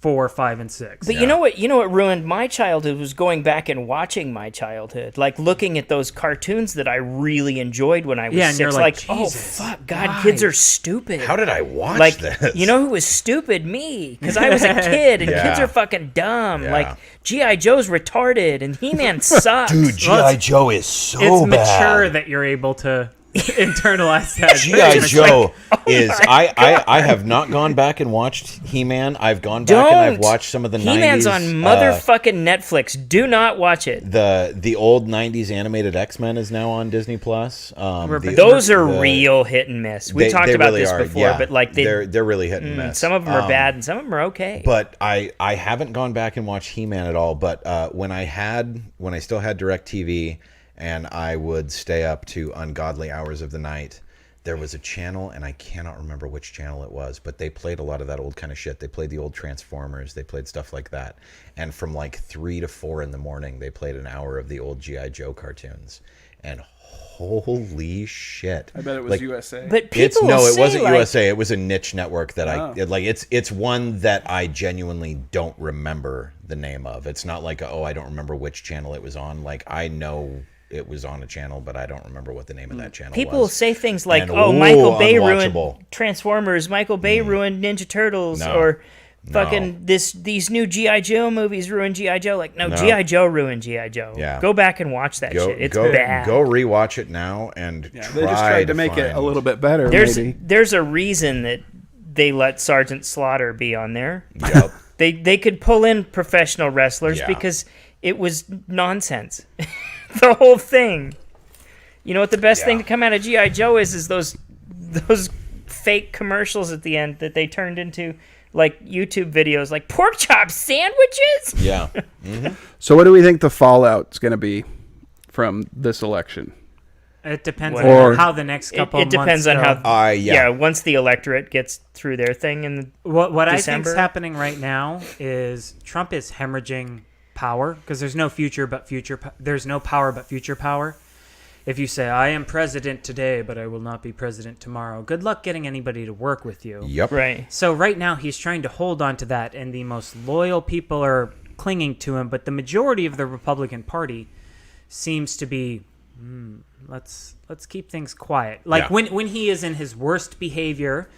C: 4, 5, and 6."
E: but you know what? You know what ruined my childhood was going back and watching my childhood, like looking at those cartoons that I really enjoyed when I was
C: Yeah, and
E: 6.
C: you're like,
E: oh
C: Jesus,
E: fuck, God,
C: why?
E: kids are stupid.
D: How did I watch
E: like,
D: this?
E: you know who was stupid? Me, because I was a kid, and
D: Yeah.
E: kids are fucking dumb.
D: Yeah.
E: Like G.I. Joe's retarded, and He-Man sucks.
D: Dude, G.I. Joe is so
C: It's
D: bad.
C: mature that you're able to internalize that.
D: G.I. Joe is... I have not gone back and watched He-Man. I've gone back and I've watched some of the 90s...
E: He-Man's on motherfucking Netflix. Do not watch it.
D: The old 90s animated X-Men is now on Disney+.
E: Those are real hit and miss. We talked about
D: really
E: this
D: are,
E: before,
D: yeah.
E: but like
D: they're really hit and miss.
E: Some of them are bad and some of them are okay.
D: But I haven't gone back and watched He-Man at all. But when I still had DirecTV and I would stay up to ungodly hours of the night, there was a channel, and I cannot remember which channel it was, but they played a lot of that old kind of shit. They played the old Transformers. They played stuff like that. And from like 3 to 4 in the morning, they played an hour of the old G.I. Joe cartoons. And holy shit.
B: I bet it was USA.
E: But people
D: it
E: say,
D: wasn't
E: like,
D: USA. It was a niche network that it's one that I genuinely don't remember the name of. It's not like, I don't remember which channel it was on. Like, I know it was on a channel, but I don't remember what the name of that channel was.
E: People say things like,
D: And,
E: Michael Bay
D: unwatchable.
E: ruined Transformers, Michael Bay ruined Ninja Turtles, or fucking these new G.I. Joe movies ruined G.I. Joe. Like, no, G.I. Joe ruined G.I. Joe.
D: Yeah.
E: Go back and watch that shit. It's bad.
D: Go rewatch it now and try
B: they just tried to make it a little bit better, maybe.
E: There's a reason that they let Sergeant Slaughter be on there.
D: Yep.
E: They could pull in professional wrestlers
D: Yeah.
E: because it was nonsense. The whole thing. You know what the best thing to come out of G.I. Joe is those fake commercials at the end that they turned into like YouTube videos, like pork chop sandwiches.
D: Yeah. Mm-hmm.
B: So what do we think the fallout's going to be from this election?
C: It depends
B: Or-
C: on how the next couple
E: It depends
C: months
E: on
C: go.
E: how. Once the electorate gets through their thing in
C: What I
E: December.
C: think's happening right now is Trump is hemorrhaging power because there's no future but there's no power but future power. If you say I am president today but I will not be president tomorrow, good luck getting anybody to work with you.
D: Yep.
E: Right.
C: So right now he's trying to hold on to that, and the most loyal people are clinging to him, but the majority of the Republican Party seems to be let's keep things quiet. Like when he is in his worst behavior,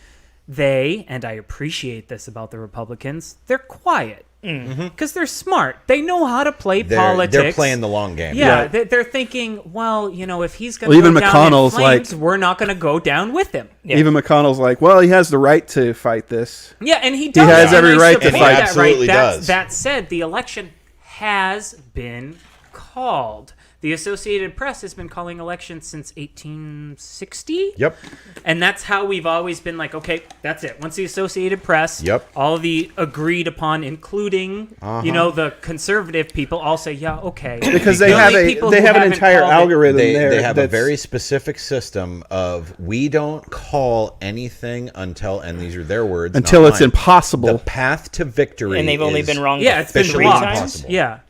C: and I appreciate this about the Republicans, they're quiet. Because they're smart. They know how to play politics.
D: They're playing the long game.
C: Yeah, they're thinking, well, if he's going
B: Well,
C: to
B: even
C: go down in
B: McConnell's
C: flames,
B: like-
C: we're not going to go down with him.
E: Yeah.
B: Even McConnell's like, well, he has the right to fight this.
C: Yeah, and he does.
B: has
C: and
B: every
C: I
B: right to
C: support
B: fight.
C: that
D: Absolutely does.
C: That said, the election has been called. The Associated Press has been calling elections since 1860.
D: Yep.
C: And that's how we've always been like, okay, that's it. Once the Associated Press, all of the agreed upon, including, the conservative people, all say, yeah, okay.
B: Because
C: The
B: they have
C: only people
B: they
C: who
B: have an
C: haven't
B: entire
C: called it-
B: algorithm
D: They
B: there.
D: have a
B: that's-
D: very specific system of we don't call anything until, and these are their words,
B: until
D: not
B: it's
D: mine,
B: impossible.
D: the path to victory.
E: And they've only
D: is
E: been wrong.
C: Yeah, it's been
E: three
C: blocked.
E: times.
C: Yeah.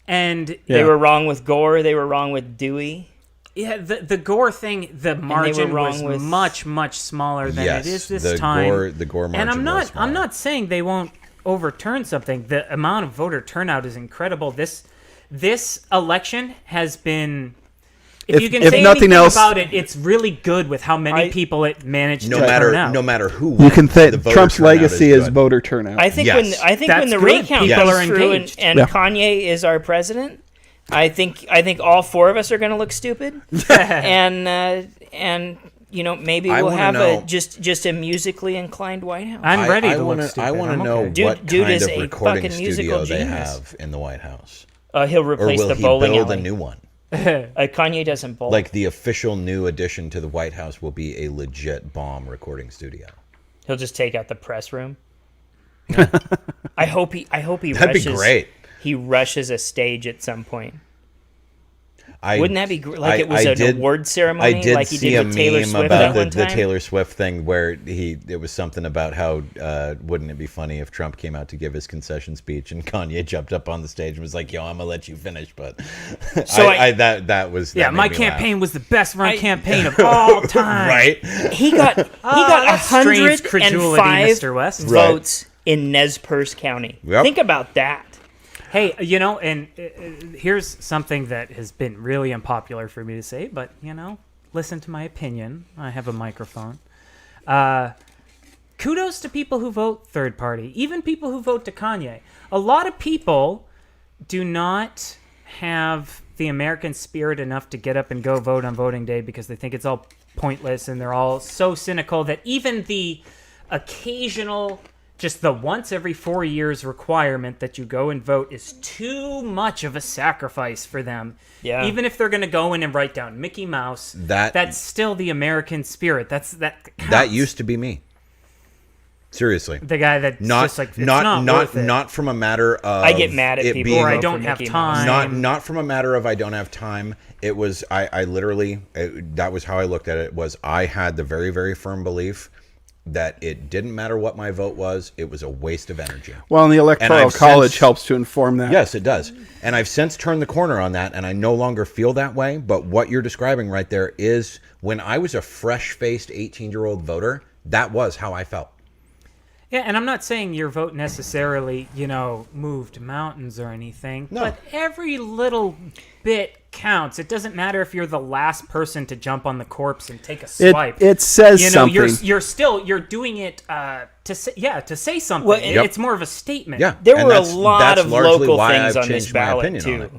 C: And
E: They were wrong with Gore. They were wrong with Dewey.
C: yeah, the Gore thing, the margin
E: wrong
C: was
E: with-
C: much, much smaller than
D: Yes,
C: it is this
D: the
C: time.
D: the Gore margin
C: and I'm
D: was smaller.
C: not saying they won't overturn something. The amount of voter turnout is incredible. This election has been. If you can
B: if
C: say
B: nothing
C: anything
B: else-
C: about it, it's really good with how many people it managed
D: no
C: to turn
D: matter
C: out.
D: no matter who
B: You
D: wins,
B: can
D: the
B: think
D: voter
B: Trump's
D: turnout
B: legacy is
D: good.
B: voter turnout.
E: I think
D: Yes.
E: when
C: That's
E: the
C: good.
E: recount
C: People
E: goes
C: are
E: through
C: engaged.
E: and
B: Yeah.
E: Kanye is our president, I think all four of us are going to look stupid, and maybe
D: I
E: we'll
D: wanna
E: have
D: know-
E: just a musically inclined White House.
C: I'm ready to
D: wanna,
C: look stupid.
D: I want to
C: I'm
D: know
C: okay.
D: what
E: Dude
D: kind
E: is
D: of
E: a
D: recording
E: fucking musical
D: studio they
E: genius.
D: have in the White House,
E: He'll
D: or
E: replace
D: will
E: the
D: he
E: bowling
D: build
E: alley.
D: a new one?
E: Kanye doesn't bowl.
D: Like the official new addition to the White House will be a legit bomb recording studio.
E: He'll just take out the press room. I hope he
D: That'd
E: rushes.
D: be great.
E: He rushes a stage at some point.
D: I,
E: Wouldn't that be like it was
D: I
E: an
D: did-
E: award ceremony,
D: I did
E: like he
D: see
E: did
D: a
E: with Taylor
D: meme
E: Swift
D: about
E: that one
D: the
E: time?
D: Taylor Swift thing where it was something about how wouldn't it be funny if Trump came out to give his concession speech and Kanye jumped up on the stage and was like, "Yo, I'm gonna let you finish," but
E: So
D: that was
C: Yeah,
D: that
C: my
D: made me laugh.
C: campaign was the best run campaign of all time.
D: right?
E: He got
C: that's strange credulity,
E: 105
C: Mr. West.
E: votes in Nez Perce County.
D: Yep.
E: Think about that.
C: Hey, and here's something that has been really unpopular for me to say, but, listen to my opinion. I have a microphone. Kudos to people who vote third party, even people who vote to Kanye. A lot of people do not have the American spirit enough to get up and go vote on voting day because they think it's all pointless, and they're all so cynical that even the occasional, just the once every 4 years requirement that you go and vote is too much of a sacrifice for them.
E: Yeah.
C: Even if they're going to go in and write down Mickey Mouse, that's still the American spirit. That counts.
D: That used to be me. Seriously.
C: The guy that's just like, it's not worth it.
D: Not from a matter of
E: I get mad at people
C: or I don't have time.
D: Not from a matter of I don't have time. It was I literally that was how I looked at it. Was I had the very, very firm belief that it didn't matter what my vote was, it was a waste of energy.
B: Well, and the Electoral College helps to inform that.
D: Yes, it does. And I've since turned the corner on that, and I no longer feel that way. But what you're describing right there is when I was a fresh-faced 18-year-old voter, that was how I felt.
C: Yeah, and I'm not saying your vote necessarily, moved mountains or anything, but every little bit counts. It doesn't matter if you're the last person to jump on the corpse and take a swipe.
B: It says something.
C: You're doing it to say something.
E: Well,
C: It's more of a statement.
D: Yeah,
E: there were a lot of local things on this ballot too.
D: On it.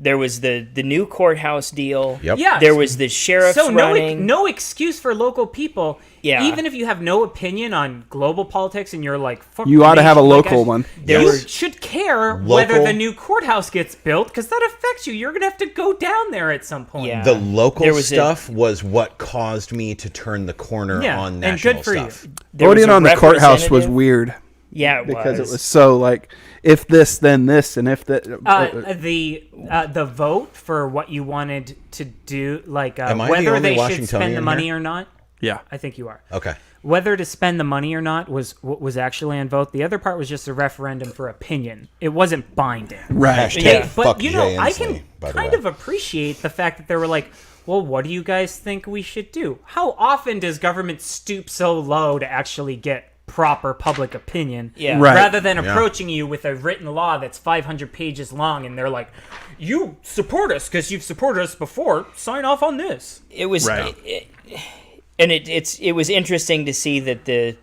E: There was the new courthouse deal.
D: Yep.
C: Yeah.
E: There was the sheriff's running.
C: No excuse for local people.
E: Yeah.
C: Even if you have no opinion on global politics and you're like, fuck
B: you
C: the
B: ought to have a
C: nation,
B: local one.
C: You should care whether the new courthouse gets built, because that affects you. You're going to have to go down there at some point.
E: Yeah.
D: The local stuff was what caused me to turn the corner on national
C: and good for
D: stuff.
C: you.
B: Voting on the courthouse was weird.
E: Yeah,
B: because it was so like, if this, then this, and if that.
C: The vote for what you wanted to do, like
D: whether
C: they should spend the money or not.
B: Yeah,
C: I think you are.
D: Okay.
C: Whether to spend the money or not was what was actually on vote. The other part was just a referendum for opinion. It wasn't binding.
B: Right.
C: But I can kind of appreciate the fact that they were like, well, what do you guys think we should do? How often does government stoop so low to actually get proper public opinion, rather than approaching you with a written law that's 500 pages long, and they're like, you support us because you've supported us before, sign off on this.
E: It was it was interesting to see that the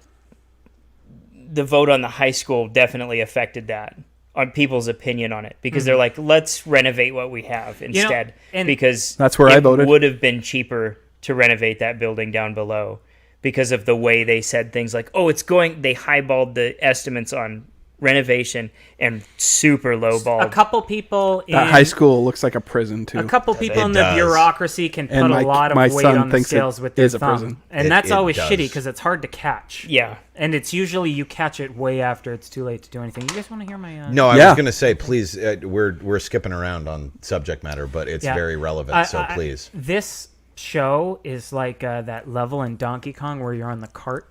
E: vote on the high school definitely affected that, on people's opinion on it, because they're like, let's renovate what we have instead, because
B: that's where I voted.
E: It would have been cheaper to renovate that building down below, because of the way they said things like, they highballed the estimates on renovation and super lowballed.
C: A couple people in
B: that high school looks like a prison too.
C: A couple people in the bureaucracy can put a lot of weight on the scales with their thumb. And that's always shitty because it's hard to catch.
E: Yeah.
C: And it's usually you catch it way after it's too late to do anything. You guys want to hear my...
D: No, I was going to say, please, we're skipping around on subject matter, but it's very relevant, so please.
C: This show is like that level in Donkey Kong where you're on the cart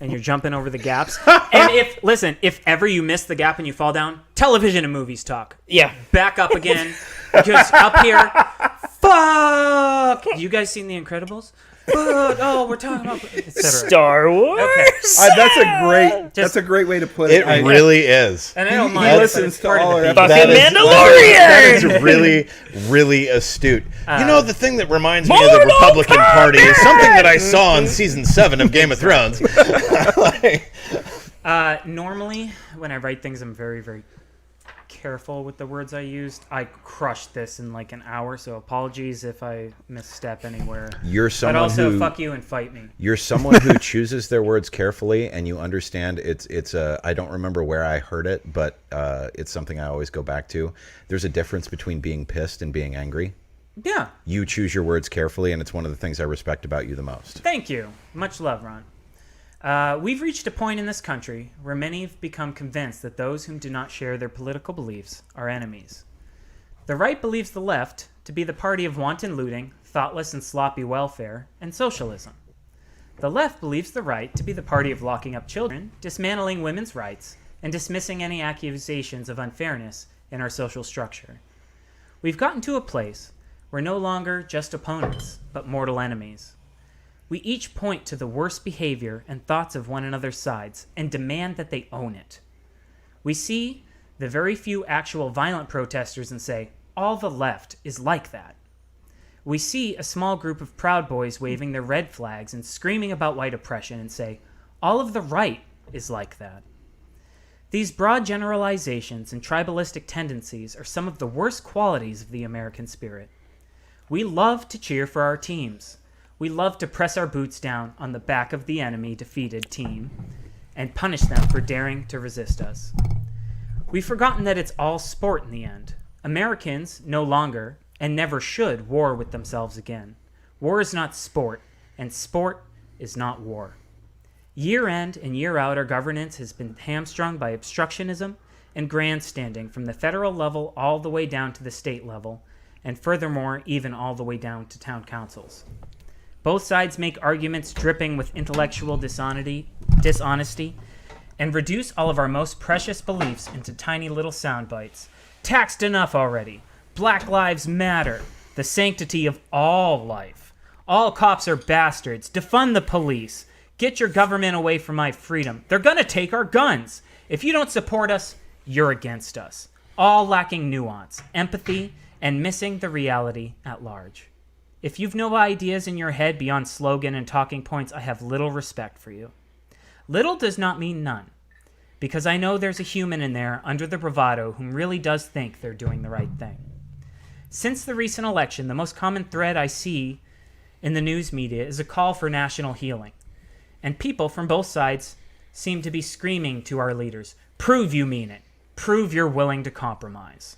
C: and you're jumping over the gaps. And if ever you miss the gap and you fall down, television and movies talk.
E: Yeah.
C: Back up again. Just up here. Fuck! You guys seen The Incredibles? We're talking about
E: Star Wars.
C: Okay.
B: That's a great way to put it.
D: It really is.
C: And I don't mind.
B: He listens to all our
E: fucking Mandolorian.
D: That is really, really astute. The thing that reminds me of the Republican Party is something that I saw in season 7 of Game of Thrones.
C: Normally, when I write things, I'm very, very careful with the words I used. I crushed this in like an hour, so apologies if I misstep anywhere.
D: You're someone
C: but also
D: who,
C: fuck you and fight me.
D: You're someone who chooses their words carefully, and you understand it's a, I don't remember where I heard it, but it's something I always go back to. There's a difference between being pissed and being angry.
C: Yeah.
D: You choose your words carefully, and it's one of the things I respect about you the most.
C: Thank you. Much love, Ron. We've reached a point in this country where many have become convinced that those whom do not share their political beliefs are enemies. The right believes the left to be the party of wanton looting, thoughtless and sloppy welfare, and socialism. The left believes the right to be the party of locking up children, dismantling women's rights, and dismissing any accusations of unfairness in our social structure. We've gotten to a place where no longer just opponents, but mortal enemies. We each point to the worst behavior and thoughts of one another's sides and demand that they own it. We see the very few actual violent protesters and say, all the left is like that. We see a small group of Proud Boys waving their red flags and screaming about white oppression and say, all of the right is like that. These broad generalizations and tribalistic tendencies are some of the worst qualities of the American spirit. We love to cheer for our teams. We love to press our boots down on the back of the enemy defeated team and punish them for daring to resist us. We've forgotten that it's all sport in the end. Americans no longer and never should war with themselves again. War is not sport, and sport is not war. Year in and year out, our governance has been hamstrung by obstructionism and grandstanding from the federal level all the way down to the state level, and furthermore, even all the way down to town councils. Both sides make arguments dripping with intellectual dishonesty, and reduce all of our most precious beliefs into tiny little sound bites. Taxed enough already. Black lives matter. The sanctity of all life. All cops are bastards. Defund the police. Get your government away from my freedom. They're gonna take our guns. If you don't support us, you're against us. All lacking nuance, empathy, and missing the reality at large. If you've no ideas in your head beyond slogan and talking points, I have little respect for you. Little does not mean none, because I know there's a human in there under the bravado who really does think they're doing the right thing. Since the recent election, the most common thread I see in the news media is a call for national healing. And people from both sides seem to be screaming to our leaders, prove you mean it. Prove you're willing to compromise.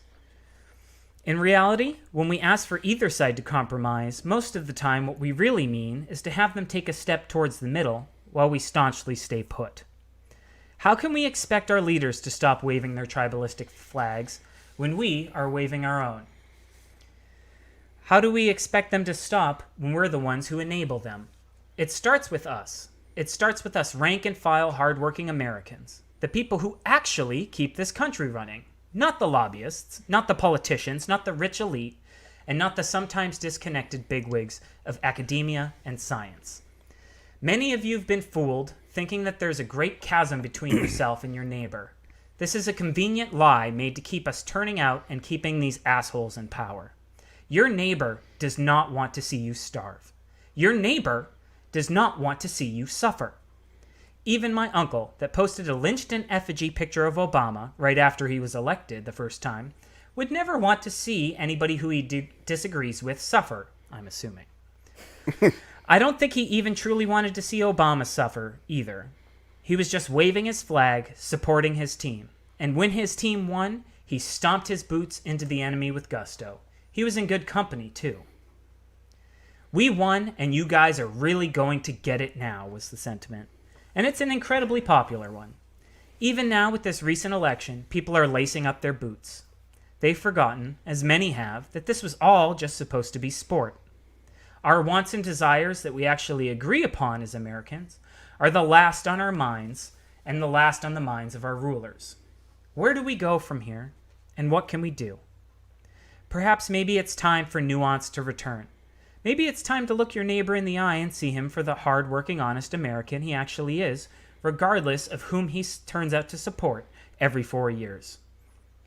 C: In reality, when we ask for either side to compromise, most of the time what we really mean is to have them take a step towards the middle while we staunchly stay put. How can we expect our leaders to stop waving their tribalistic flags when we are waving our own? How do we expect them to stop when we're the ones who enable them? It starts with us. It starts with us rank and file hardworking Americans, the people who actually keep this country running. Not the lobbyists, not the politicians, not the rich elite, and not the sometimes disconnected bigwigs of academia and science. Many of you have been fooled thinking that there's a great chasm between yourself and your neighbor. This is a convenient lie made to keep us turning out and keeping these assholes in power. Your neighbor does not want to see you starve. Your neighbor does not want to see you suffer. Even my uncle, that posted a lynched-in effigy picture of Obama right after he was elected the first time, would never want to see anybody who he disagrees with suffer, I'm assuming. I don't think he even truly wanted to see Obama suffer, either. He was just waving his flag, supporting his team. And when his team won, he stomped his boots into the enemy with gusto. He was in good company, too. We won, and you guys are really going to get it now, was the sentiment. And it's an incredibly popular one. Even now with this recent election, people are lacing up their boots. They've forgotten, as many have, that this was all just supposed to be sport. Our wants and desires that we actually agree upon as Americans are the last on our minds and the last on the minds of our rulers. Where do we go from here, and what can we do? Perhaps maybe it's time for nuance to return. Maybe it's time to look your neighbor in the eye and see him for the hard-working, honest American he actually is, regardless of whom he turns out to support every 4 years.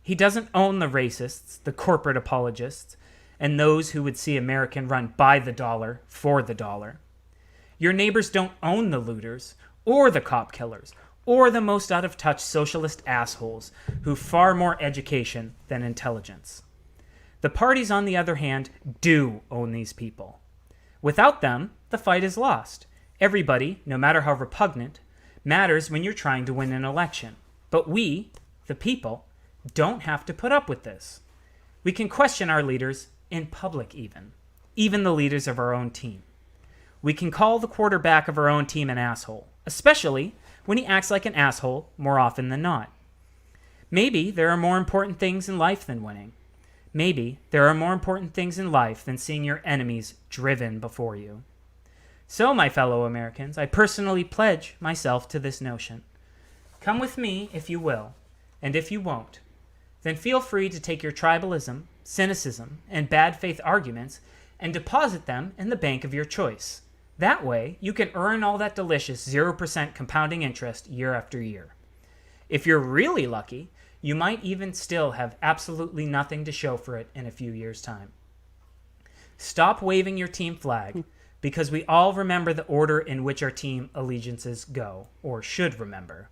C: He doesn't own the racists, the corporate apologists, and those who would see America run by the dollar, for the dollar. Your neighbors don't own the looters, or the cop killers, or the most out-of-touch socialist assholes who've far more education than intelligence. The parties, on the other hand, do own these people. Without them, the fight is lost. Everybody, no matter how repugnant, matters when you're trying to win an election. But we, the people, don't have to put up with this. We can question our leaders in public even the leaders of our own team. We can call the quarterback of our own team an asshole, especially when he acts like an asshole more often than not. Maybe there are more important things in life than winning. Maybe there are more important things in life than seeing your enemies driven before you. So, my fellow Americans, I personally pledge myself to this notion. Come with me if you will, and if you won't, then feel free to take your tribalism, cynicism, and bad faith arguments and deposit them in the bank of your choice. That way, you can earn all that delicious 0% compounding interest year after year. If you're really lucky, you might even still have absolutely nothing to show for it in a few years' time. Stop waving your team flag, because we all remember the order in which our team allegiances go, or should remember.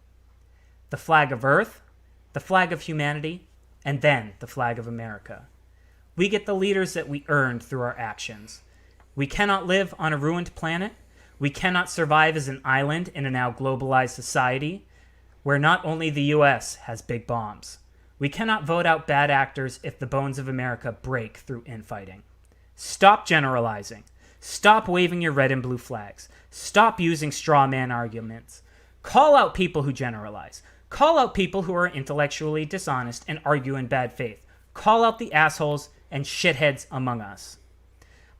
C: The flag of Earth, the flag of humanity, and then the flag of America. We get the leaders that we earned through our actions. We cannot live on a ruined planet. We cannot survive as an island in a now globalized society where not only the U.S. has big bombs. We cannot vote out bad actors if the bones of America break through infighting. Stop generalizing. Stop waving your red and blue flags. Stop using straw man arguments. Call out people who generalize. Call out people who are intellectually dishonest and argue in bad faith. Call out the assholes and shitheads among us.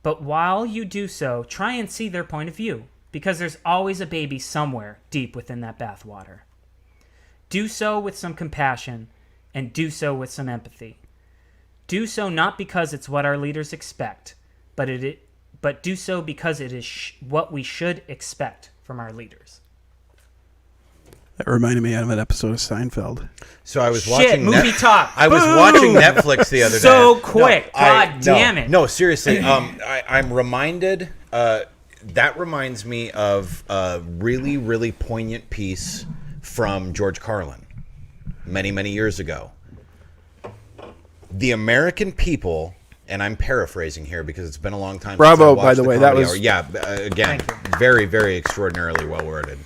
C: But while you do so, try and see their point of view, because there's always a baby somewhere deep within that bathwater. Do so with some compassion, and do so with some empathy. Do so not because it's what our leaders expect, but do so because it is what we should expect from our leaders.
B: That reminded me of an episode of Seinfeld.
D: So I was watching
C: movie talk.
D: I was watching Netflix the other day.
C: So quick. God damn it.
D: No, seriously. I'm reminded. That reminds me of a really, really poignant piece from George Carlin many, many years ago. The American people, and I'm paraphrasing here because it's been a long time.
B: Bravo,
D: since I watched
B: by the way. That
D: Comedy
B: was
D: Hour. Yeah. Again, very, very extraordinarily well worded.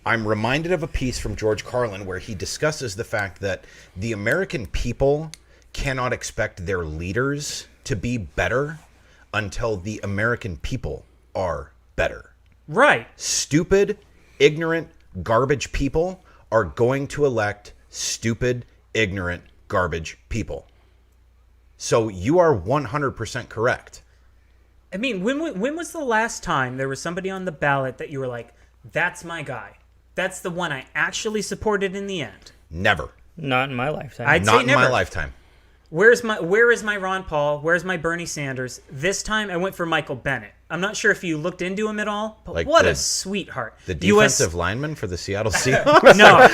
D: I'm reminded of a piece from George Carlin where he discusses the fact that the American people cannot expect their leaders to be better until the American people are better.
C: Right.
D: Stupid, ignorant, garbage people are going to elect stupid, ignorant, garbage people. So you are 100% correct.
C: I mean, when was the last time there was somebody on the ballot that you were like, that's my guy? That's the one I actually supported in the end.
D: Never.
E: Not in my lifetime.
C: I'd
D: Not
C: say
D: in
C: never.
D: my lifetime.
C: Where is my Ron Paul? Where's my Bernie Sanders? This time I went for Michael Bennett. I'm not sure if you looked into him at all, but
D: Like
C: what
D: the-
C: a sweetheart.
D: The defensive lineman for the Seattle Seahawks?
C: No.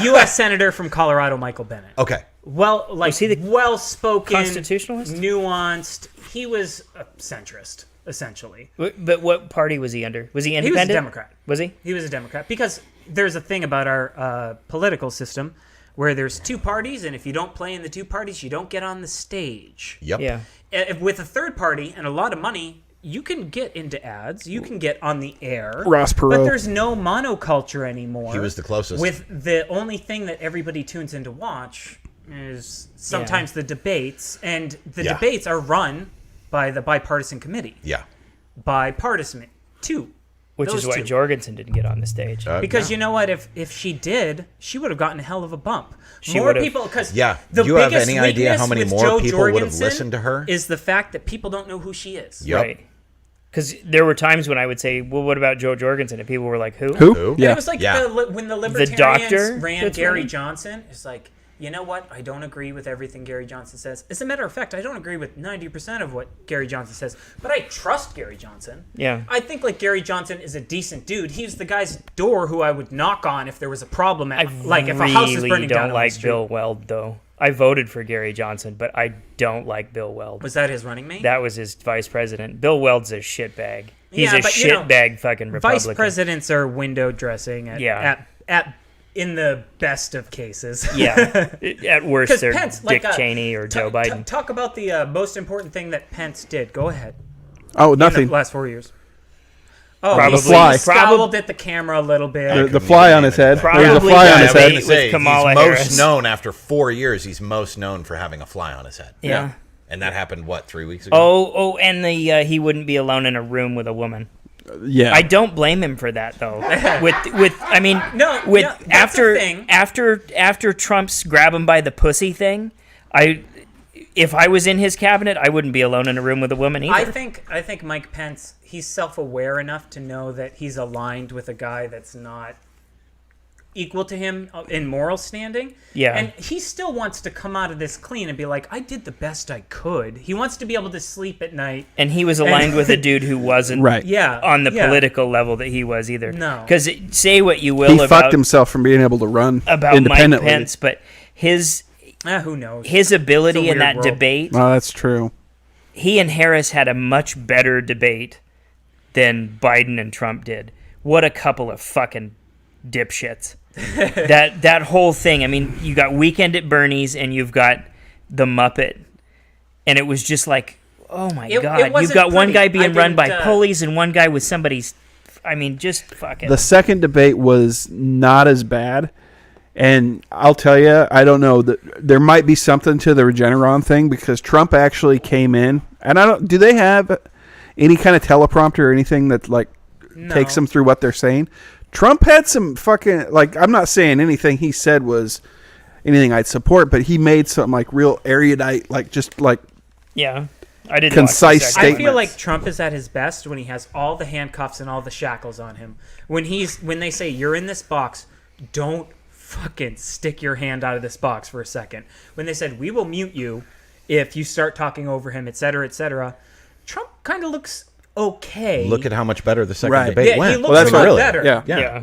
C: U.S. Senator from Colorado, Michael Bennett.
D: Okay.
C: Well, like,
E: Was he the
C: well-spoken,
E: constitutionalist?
C: Nuanced. He was a centrist, essentially.
E: But what party was he under? Was he
C: He was
E: independent?
C: a Democrat.
E: Was he?
C: He was a Democrat because there's a thing about our political system where there's two parties, and if you don't play in the two parties, you don't get on the stage.
D: Yep.
E: Yeah.
C: With a third party and a lot of money, you can get into ads, you can get on the air.
B: Ross
C: But
B: Perot.
C: there's no monoculture anymore.
D: He was the closest.
C: With the only thing that everybody tunes in to watch is sometimes the debates, and the
D: Yeah.
C: debates are run by the bipartisan committee.
D: Yeah.
C: Bipartisan. Two.
E: Which
C: Those
E: is why
C: two.
E: Jorgensen didn't get on the stage.
C: Because you know what? If she did, she would have gotten a hell of a bump.
E: She
C: More
E: would've.
C: people, because
D: Yeah.
C: the
D: Do you have
C: biggest
D: any idea
C: weakness
D: how many
C: with
D: more
C: Jo
D: people would have
C: Jorgensen
D: listened to her?
C: is the fact that people don't know who she is.
D: Yep.
E: Right. Because there were times when I would say, well, what about Joe Jorgensen? And people were like, who?
D: Who?
C: And
B: Yeah.
C: it was like
D: Yeah.
C: when the libertarians
E: doctor
C: ran
E: that's
C: Gary
E: running?
C: Johnson. It's like, you know what? I don't agree with everything Gary Johnson says. As a matter of fact, I don't agree with 90% of what Gary Johnson says, but I trust Gary Johnson.
E: Yeah.
C: I think like Gary Johnson is a decent dude. He's the guy's door who I would knock on if there was a problem.
E: I
C: Like if a house is
E: really
C: burning down
E: don't
C: on my
E: like
C: street.
E: Bill Weld, though. I voted for Gary Johnson, but I don't like Bill Weld.
C: Was that his running mate?
E: That was his vice president. Bill Weld's a shitbag. He's
C: Yeah,
E: a
C: but, you know,
E: shitbag fucking Republican.
C: Vice presidents are window dressing at in the best of cases.
E: Yeah. At worst,
C: Because
E: they're
C: Pence,
E: Dick
C: like,
E: Cheney or Joe Biden.
C: Talk about the most important thing that Pence did. Go ahead.
B: Oh,
C: In the
B: nothing.
C: last 4 years. Oh,
E: Probably-
C: he
B: fly.
C: scowled at the camera a little bit.
B: The fly on his head.
E: Probably
B: There's a fly on his
E: got
B: head.
E: bait with Kamala
D: he's
E: Harris.
D: most known after 4 years. He's most known for having a fly on his head.
E: Yeah.
D: And that happened, what, 3 weeks ago?
E: And the he wouldn't be alone in a room with a woman.
B: Yeah.
E: I don't blame him for that though. I mean,
C: No,
E: with
C: no, that's a thing.
E: after Trump's grab him by the pussy thing, if I was in his cabinet, I wouldn't be alone in a room with a woman either.
C: I think Mike Pence, he's self-aware enough to know that he's aligned with a guy that's not equal to him in moral standing.
E: Yeah.
C: And he still wants to come out of this clean and be like, I did the best I could. He wants to be able to sleep at night.
E: And he was aligned with a dude who wasn't
B: Right.
C: Yeah,
E: on the
C: yeah.
E: political level that he was either.
C: No.
E: Because say what you will
B: He
E: about
B: fucked himself from being able to run
E: Mike
B: independently.
E: Pence, but his
C: Who knows?
E: ability
C: It's a
E: in that
C: weird world.
E: debate,
B: Oh, that's true.
E: he and Harris had a much better debate than Biden and Trump did. What a couple of fucking dipshits. that whole thing. I mean, you got Weekend at Bernie's and you've got the Muppet, and it was just like, Oh my
C: It
E: God! You've
C: wasn't
E: got one
C: pretty.
E: guy
C: I
E: being run by
C: didn't,
E: pulleys and one guy with somebody's. I mean, just fucking.
B: The second debate was not as bad. And I'll tell you, I don't know. There might be something to the Regeneron thing because Trump actually came in. And I don't. Do they have any kind of teleprompter or anything that like takes them through what they're saying? Trump had some fucking like. I'm not saying anything he said was anything I'd support, but he made some like real erudite, like just like
E: Yeah, I didn't.
B: concise
E: watch the second.
C: I
B: statements.
C: feel like Trump is at his best when he has all the handcuffs and all the shackles on him. When they say you're in this box, don't fucking stick your hand out of this box for a second. When they said we will mute you if you start talking over him, etc., Trump kind of looks okay.
D: Look at how much better the second
B: Right.
D: debate
C: Yeah,
D: went.
C: he looks a lot better.
B: Yeah.
E: Yeah.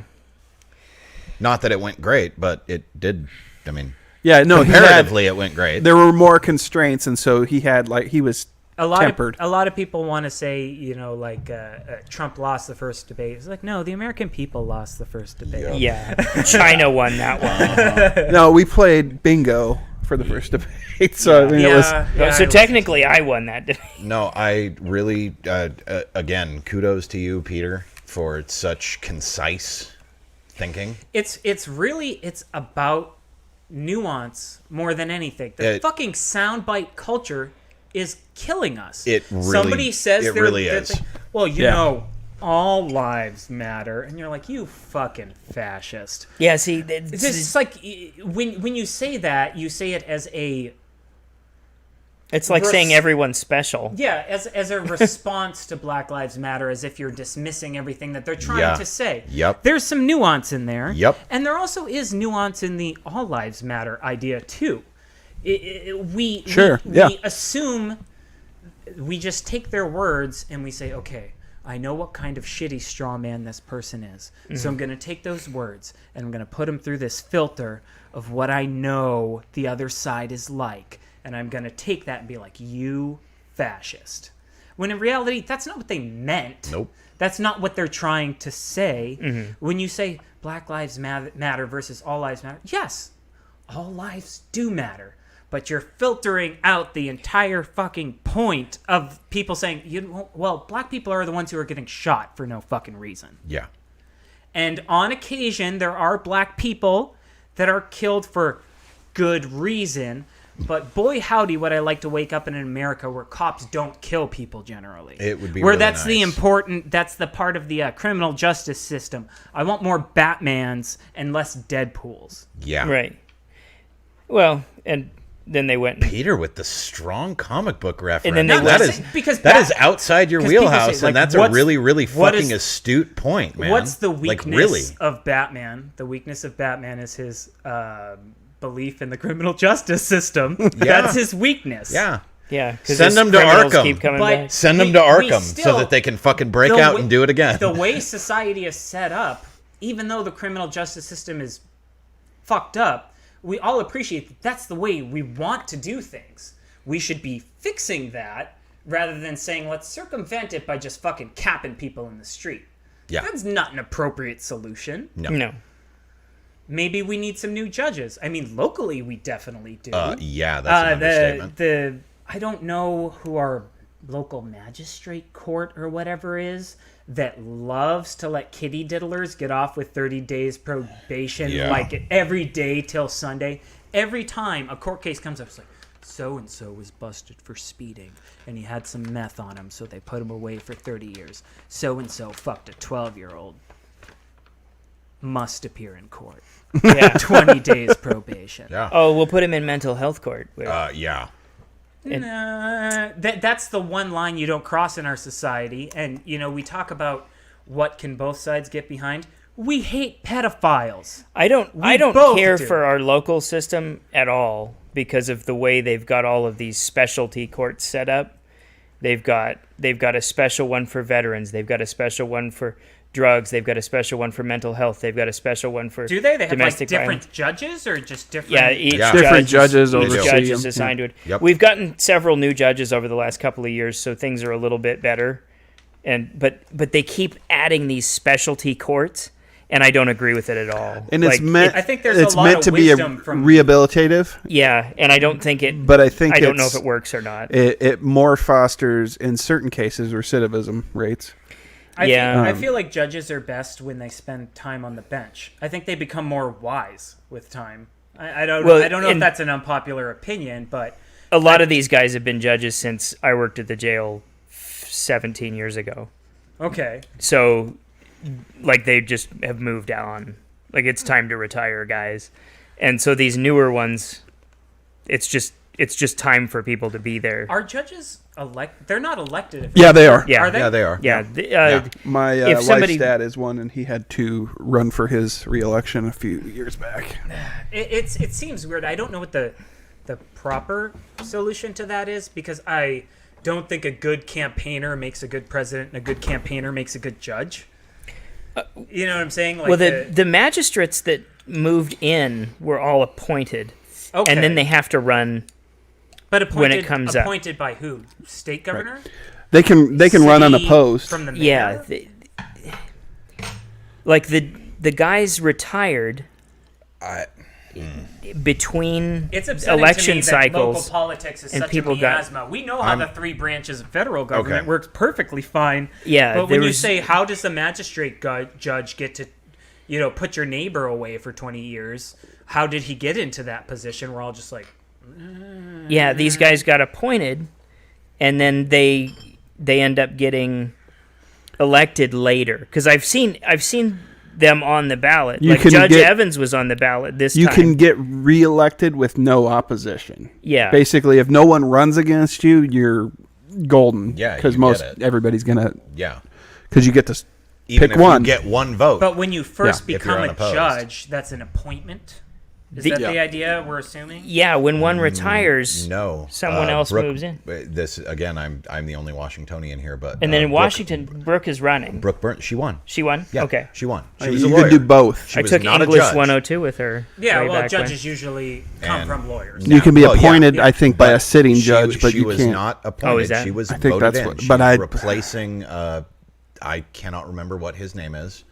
D: Not that it went great, but it did. I mean,
B: Yeah, no,
D: comparatively, it went great.
B: there were more constraints, and so he had like he was tempered.
C: A lot of people want to say, Trump lost the first debate. It's like, no, the American people lost the first debate.
E: Yeah, China won that one.
B: No, we played bingo for the first debate, so I mean, it was.
E: So technically, I won that debate.
D: No, I really, again, kudos to you, Peter, for such concise thinking.
C: It's about nuance more than anything. The fucking soundbite culture is killing us.
D: It really-
C: Somebody says
D: it
C: they're,
D: really
C: they're
D: is.
C: well, you know, all lives matter, and you're like, you fucking fascist.
E: Yeah, see,
C: It's like when you say that, you say it as a
E: it's like saying everyone's special.
C: yeah, as a response to Black Lives Matter, as if you're dismissing everying that they're trying
D: Yeah.
C: to say.
D: Yep.
C: There's some nuance in there.
D: Yep.
C: And there also is nuance in the all lives matter idea too. We assume, we just take their words and we say, okay, I know what kind of shitty straw man this person is. So I'm going to take those words and I'm going to put them through this filter of what I know the other side is like. And I'm going to take that and be like, you fascist. When in reality, that's not what they meant.
D: Nope.
C: That's not what they're trying to say. When you say Black Lives Matter versus All Lives Matter, yes, all lives do matter. But you're filtering out the entire fucking point of people saying, well, black people are the ones who are getting shot for no fucking reason.
D: Yeah.
C: And on occasion, there are black people that are killed for good reason. But boy, howdy, would I like to wake up in an America where cops don't kill people generally.
D: It would be
C: where
D: really
C: that's
D: nice.
C: that's the part of the criminal justice system. I want more Batmans and less Deadpools.
D: Yeah.
E: Right. Well, and then they went.
D: Peter with the strong comic book reference.
E: And then they
D: that
E: went-
D: is
C: because
D: that is outside your
C: 'cause people
D: wheelhouse,
C: say, like,
D: and that's a
C: what's-
D: really, really
C: what
D: fucking
C: is-
D: astute point, man.
C: What's the weakness
D: Like, really?
C: of Batman? The weakness of Batman is his belief in the criminal justice system. That's his weakness.
D: Yeah.
E: Yeah, because
D: Send them to Arkham.
E: Keep coming
C: But-
E: back.
D: Send them
C: We-
D: to
C: we
D: Arkham
C: still-
D: so that they can fucking break
C: the
D: out
C: way-
D: and do it again.
C: The way society is set up, even though the criminal justice system is fucked up, we all appreciate that that's the way we want to do things. We should be fixing that rather than saying, let's circumvent it by just fucking capping people in the street.
D: Yeah.
C: That's not an appropriate solution.
E: No.
C: Maybe we need some new judges. I mean, locally we definitely do.
D: Yeah, that's an understatement.
C: I don't know who our local magistrate court or whatever is that loves to let kitty diddlers get off with 30 days probation,
D: Yeah.
C: like every day till Sunday. Every time a court case comes up, it's like, so-and-so was busted for speeding, and he had some meth on him, so they put him away for 30 years. So-and-so fucked a 12-year-old. Must appear in court.
E: Yeah.
C: 20 days probation.
D: Yeah.
E: Oh, we'll put him in mental health court.
D: Yeah.
C: That's the one line you don't cross in our society. And, we talk about what can both sides get behind. We hate pedophiles.
E: I don't
C: both
E: care
C: do.
E: for our local system at all because of the way they've got all of these specialty courts set up. They've got a special one for veterans. They've got a special one for drugs. They've got a special one for mental health. They've got a special one for
C: Do they? They have
E: domestic
C: different
E: violence.
C: judges or just different?
E: Yeah, each
B: Different judges
E: each
B: oversee
E: judge
B: them.
E: is assigned to it.
D: Yep.
E: We've gotten several new judges over the last couple of years, so things are a little bit better. But they keep adding these specialty courts, and I don't agree with it at all.
B: And it's
E: Like,
B: meant.
C: I think there's
B: it's
C: a lot
B: meant
C: of
B: to be a
C: wisdom from-
B: rehabilitative.
E: Yeah, and I don't think it.
B: But I think
E: I don't know if
B: it's-
E: it works or not.
B: It more fosters, in certain cases, recidivism rates.
C: I feel like judges are best when they spend time on the bench. I think they become more wise with time. I don't know if that's an unpopular opinion, but
E: A lot of these guys have been judges since I worked at the jail 17 years ago.
C: okay.
E: So, like, they just have moved on. Like, it's time to retire, guys. And so these newer ones, it's just time for people to be there.
C: Are judges They're not elected.
B: Yeah, they are.
E: Yeah.
C: Are they?
D: Yeah, they are.
E: Yeah.
B: My
E: If
B: wife's
E: somebody-
B: dad is one, and he had to run for his re-election a few years back.
C: It seems weird. I don't know what the proper solution to that is, because I don't think a good campaigner makes a good president and a good campaigner makes a good judge. You know what I'm saying? Like
E: Well, the magistrates that moved in were all appointed.
C: Okay.
E: And then they have to run.
C: but appointed,
E: when it comes up.
C: appointed by who? State governor?
B: They can run
C: City
B: unopposed.
C: from the mayor?
E: Yeah. Like, the guys retired between
C: It's upsetting
E: election
C: to me that
E: cycles.
C: local politics is
E: and
C: such
E: people
C: a
E: got-
C: miasma. We know how the three branches of federal government
D: Okay.
C: works perfectly fine.
E: Yeah,
C: but
E: there
C: when you
E: was-
C: say, how does the magistrate judge get to, put your neighbor away for 20 years? How did he get into that position? We're all just like,
E: Yeah, these guys got appointed, and then they end up getting elected later. Because I've seen them on the ballot.
B: You
E: Like
B: can
E: Judge
B: get-
E: Evans was on the ballot this
B: You
E: time.
B: can get re-elected with no opposition.
E: Yeah.
B: Basically, if no one runs against you, you're golden.
D: Yeah,
B: because
D: you get it.
B: everybody's gonna.
D: Yeah.
B: Because you get to
D: Even
B: pick
D: if
B: one.
D: you get one vote.
C: but when you first
B: Yeah,
D: if you're
C: become a
D: unopposed.
C: judge, that's an appointment. Is that the idea we're assuming?
E: Yeah, when one retires,
D: no,
E: someone else
D: Brooke-
E: moves in.
D: This again, I'm the only Washingtonian here, but
E: And then in
D: Brooke-
E: Washington, Brooke is running.
D: She won.
E: She won?
D: Yeah,
E: Okay.
D: she won. She
B: You
D: was a
B: can
D: lawyer.
B: do both.
D: She
E: I
D: was
E: took
D: not a
E: English
D: judge.
E: 102 with her.
C: Yeah,
E: way
C: well,
E: back
C: judges usually come
D: And-
C: from lawyers.
B: You can be
D: Well, yeah.
B: appointed, I think, by a sitting
D: She-
B: judge, but
D: she
B: you
D: was
B: can't.
D: not appointed.
E: Oh, is that?
D: She was
B: I think
D: voted
B: that's
D: in.
B: what-
D: She
B: but
D: was
B: I-
D: replacing. I cannot remember what his name is.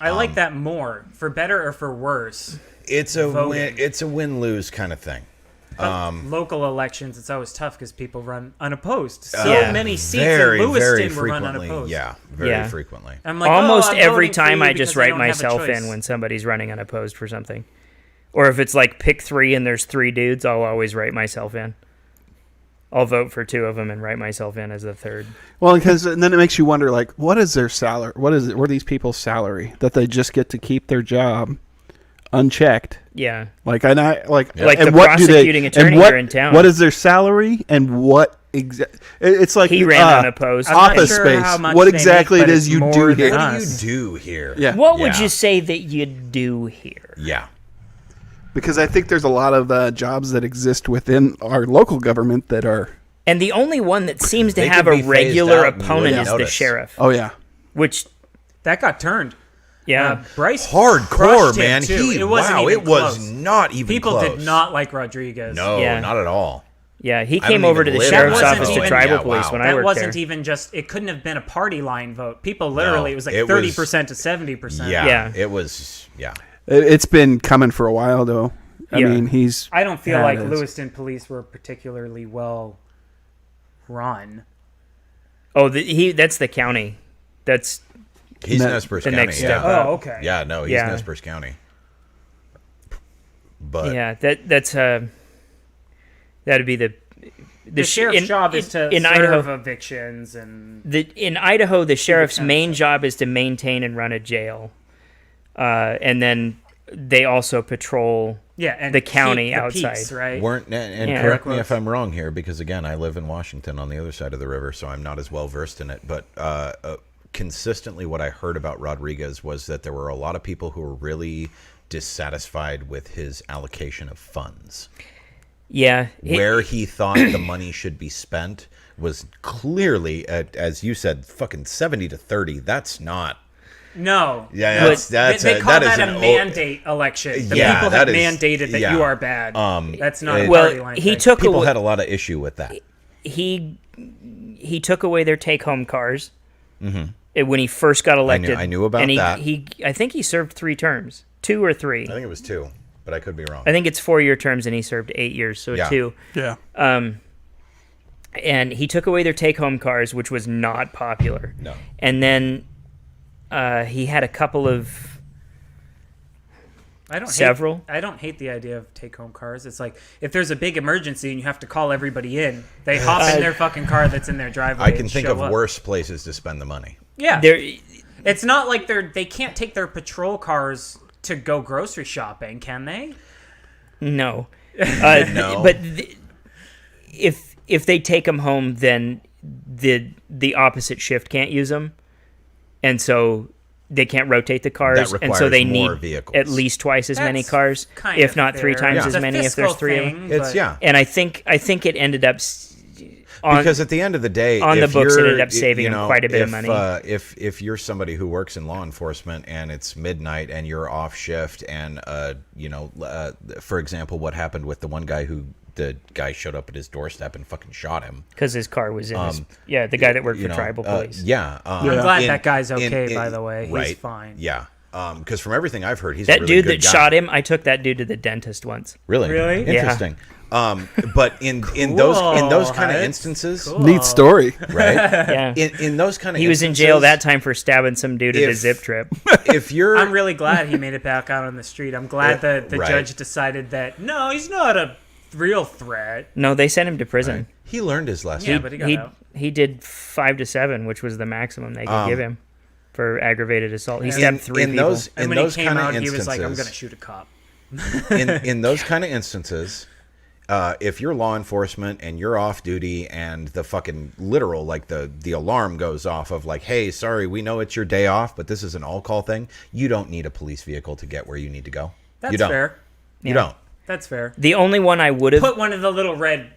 C: I like that more, for better or for worse.
D: It's a
C: Voting.
D: win. It's a win-lose kind of thing.
C: Local elections, it's always tough because people run unopposed. So
E: Yeah.
C: many seats
D: Very,
C: in
D: very
C: Lewiston were run
D: frequently.
C: unopposed.
D: Yeah, very
E: Yeah.
D: frequently.
C: I'm like,
E: Almost
C: I'm
E: every
C: voting for
E: time
C: you
E: I just
C: because I
E: write
C: don't have a
E: myself
C: choice.
E: in when somebody's running unopposed for something. Or if it's like pick 3 and there's 3 dudes, I'll always write myself in. I'll vote for 2 of them and write myself in as the third.
B: Well, because and then it makes you wonder, like, what is their salary? What are these people's salary that they just get to keep their job unchecked?
E: Yeah.
B: Like, and I like,
E: Like
B: and
E: the
B: what do they?
E: prosecuting attorney
B: And what,
E: here in town.
B: what is their salary and what exact? It's like
E: He ran unopposed.
C: I'm not
B: Office
C: sure
B: space.
C: how much
B: What
C: they
B: exactly
C: make,
B: it
C: but
B: is
C: it's
B: you
C: more
B: do
C: than
B: here?
D: What do
C: us.
D: you do here?
B: Yeah.
E: What would
D: Yeah.
E: you say that you do here?
D: Yeah.
B: Because I think there's a lot of jobs that exist within our local government that are.
E: And the only one that seems to
D: They
E: have
D: could
E: a
D: be phased
E: regular
D: out and you
E: opponent
D: wouldn't
E: is the
D: notice.
E: sheriff.
B: Oh yeah.
E: Which,
C: That got turned.
E: yeah.
C: Bryce
D: Hardcore,
C: crushed him,
D: man.
C: too. It wasn't
D: Wow,
C: even
D: it was
C: close.
D: not even
C: People
D: close.
C: did not like Rodriguez.
D: No,
E: Yeah.
D: not at all.
E: Yeah, he
D: I
E: came
D: don't
E: over
D: even
E: to the
D: live in
E: sheriff's
C: That wasn't
E: office to
C: even-
E: tribal
D: yeah,
E: police
D: wow.
E: when I
C: That
E: worked
C: wasn't
E: there.
C: even just. It couldn't have been a party line vote. People literally,
D: No,
C: it was like
D: it
C: 30% to 70%.
D: Yeah,
E: Yeah.
D: it was. Yeah.
B: It's been coming for a while though. I
E: Yeah.
B: mean, he's.
C: I don't feel
B: Yeah,
C: like
B: it is.
C: Lewiston police were particularly well run.
E: Oh, that's the county. That's
D: He's
B: Ne-
D: Nez Perce
E: the
D: County.
E: next
D: yeah.
E: step
C: Oh,
E: up.
C: okay.
D: Yeah, no, he's
E: Yeah.
D: Nez Perce County. But
E: yeah, that'd be
C: The sheriff's job is to
E: in
C: serve
E: Idaho.
C: evictions and
E: In Idaho, the sheriff's
C: defense.
E: main job is to maintain and run a jail, and then they also patrol.
C: and
E: the county
C: keep the
E: outside.
C: peace, right?
D: and
E: Yeah.
D: correct me if I'm wrong here, because again, I live in Washington on the other side of the river, so I'm not as well versed in it. But consistently, what I heard about Rodriguez was that there were a lot of people who were really dissatisfied with his allocation of funds.
E: Yeah,
D: Where he thought the money should be spent was clearly, as you said, fucking 70-30. That's not.
C: No.
D: Yeah,
C: No.
D: that's
C: they call
D: that is
C: that a
D: an
C: mandate election. The
D: Yeah,
C: people
D: that
C: have
D: is-
C: mandated that
D: yeah.
C: you are bad. That's not a
E: well,
C: party line
E: he
C: thing.
E: took
D: people
E: away,
D: had a lot of issue with that.
E: he took away their take-home cars, when he first got elected.
D: I knew about
E: and
D: that.
E: I think he served 3 terms, 2 or 3.
D: I think it was 2, but I could be wrong.
E: I think it's 4-year terms, and he served 8 years, so 2.
B: Yeah.
E: And he took away their take-home cars, which was not popular.
D: No.
E: And then he had a couple of
C: I don't hate the idea of take-home cars. It's like if there's a big emergency and you have to call everybody in, they hop in their fucking car that's in their driveway.
D: I can
C: and
D: think
C: show
D: of
C: up.
D: worse places to spend the money.
C: Yeah,
E: There,
C: it's not like they can't take their patrol cars to go grocery shopping, can they?
E: no.
D: No.
E: But if they take them home, then the opposite shift can't use them, and so they can't rotate the cars,
D: That
E: and so
D: requires
E: they
D: more
E: need
D: vehicles.
E: at least twice as many
C: That's
E: cars,
C: kind
E: if
C: of
E: not 3
C: fair.
E: times
C: It's
E: as
C: a
E: many if
C: fiscal
E: there's 3 of them.
C: thing,
D: It's
C: but-
D: yeah.
E: And I think it ended up
D: Because at the end of the day,
E: on the
D: if
E: books, it
D: you're-
E: ended up saving
D: you
E: them
D: know,
E: quite a bit of
D: if,
E: money.
D: If you're somebody who works in law enforcement and it's midnight and you're off shift, and for example, what happened with the one guy the guy showed up at his doorstep and fucking shot him
E: because his car was in the guy that worked for tribal police.
C: I'm glad that guy's okay, by the way.
D: Right,
C: He's fine.
D: Yeah. Because from everything I've heard, he's
E: That
D: a really
E: dude
D: good
E: that
D: guy.
E: shot him, I took that dude to the dentist once.
D: Really?
C: Really?
E: Yeah.
D: Interesting. But in those kind of
C: Hudds.
D: instances,
C: Cool.
B: Neat story.
D: right?
E: Yeah.
D: In those kind of
E: He was in jail that time for stabbing some dude at a
D: if-
E: zip trip.
D: If you're
C: I'm really glad he made it back out on the street. I'm glad that the
D: Right.
C: judge decided that no, he's not a real threat.
E: No, they sent him to prison.
D: he learned his lesson.
C: Yeah, but he got out.
E: He did 5 to 7, which was the maximum they could give him for aggravated assault. He stabbed 3
D: in
E: people.
D: those
C: And
D: in
C: when he
D: those
C: came
D: kind of
C: out, he
D: instances,
C: was like, "I'm gonna shoot a cop."
D: in those kind of instances, if you're law enforcement and you're off duty and the fucking literal like the alarm goes off of like, hey, sorry, we know it's your day off, but this is an all call thing. You don't need a police vehicle to get where you need to go.
C: That's
D: you don't.
C: fair.
D: You don't.
C: That's fair.
E: The only one I would have
C: Put one of the little red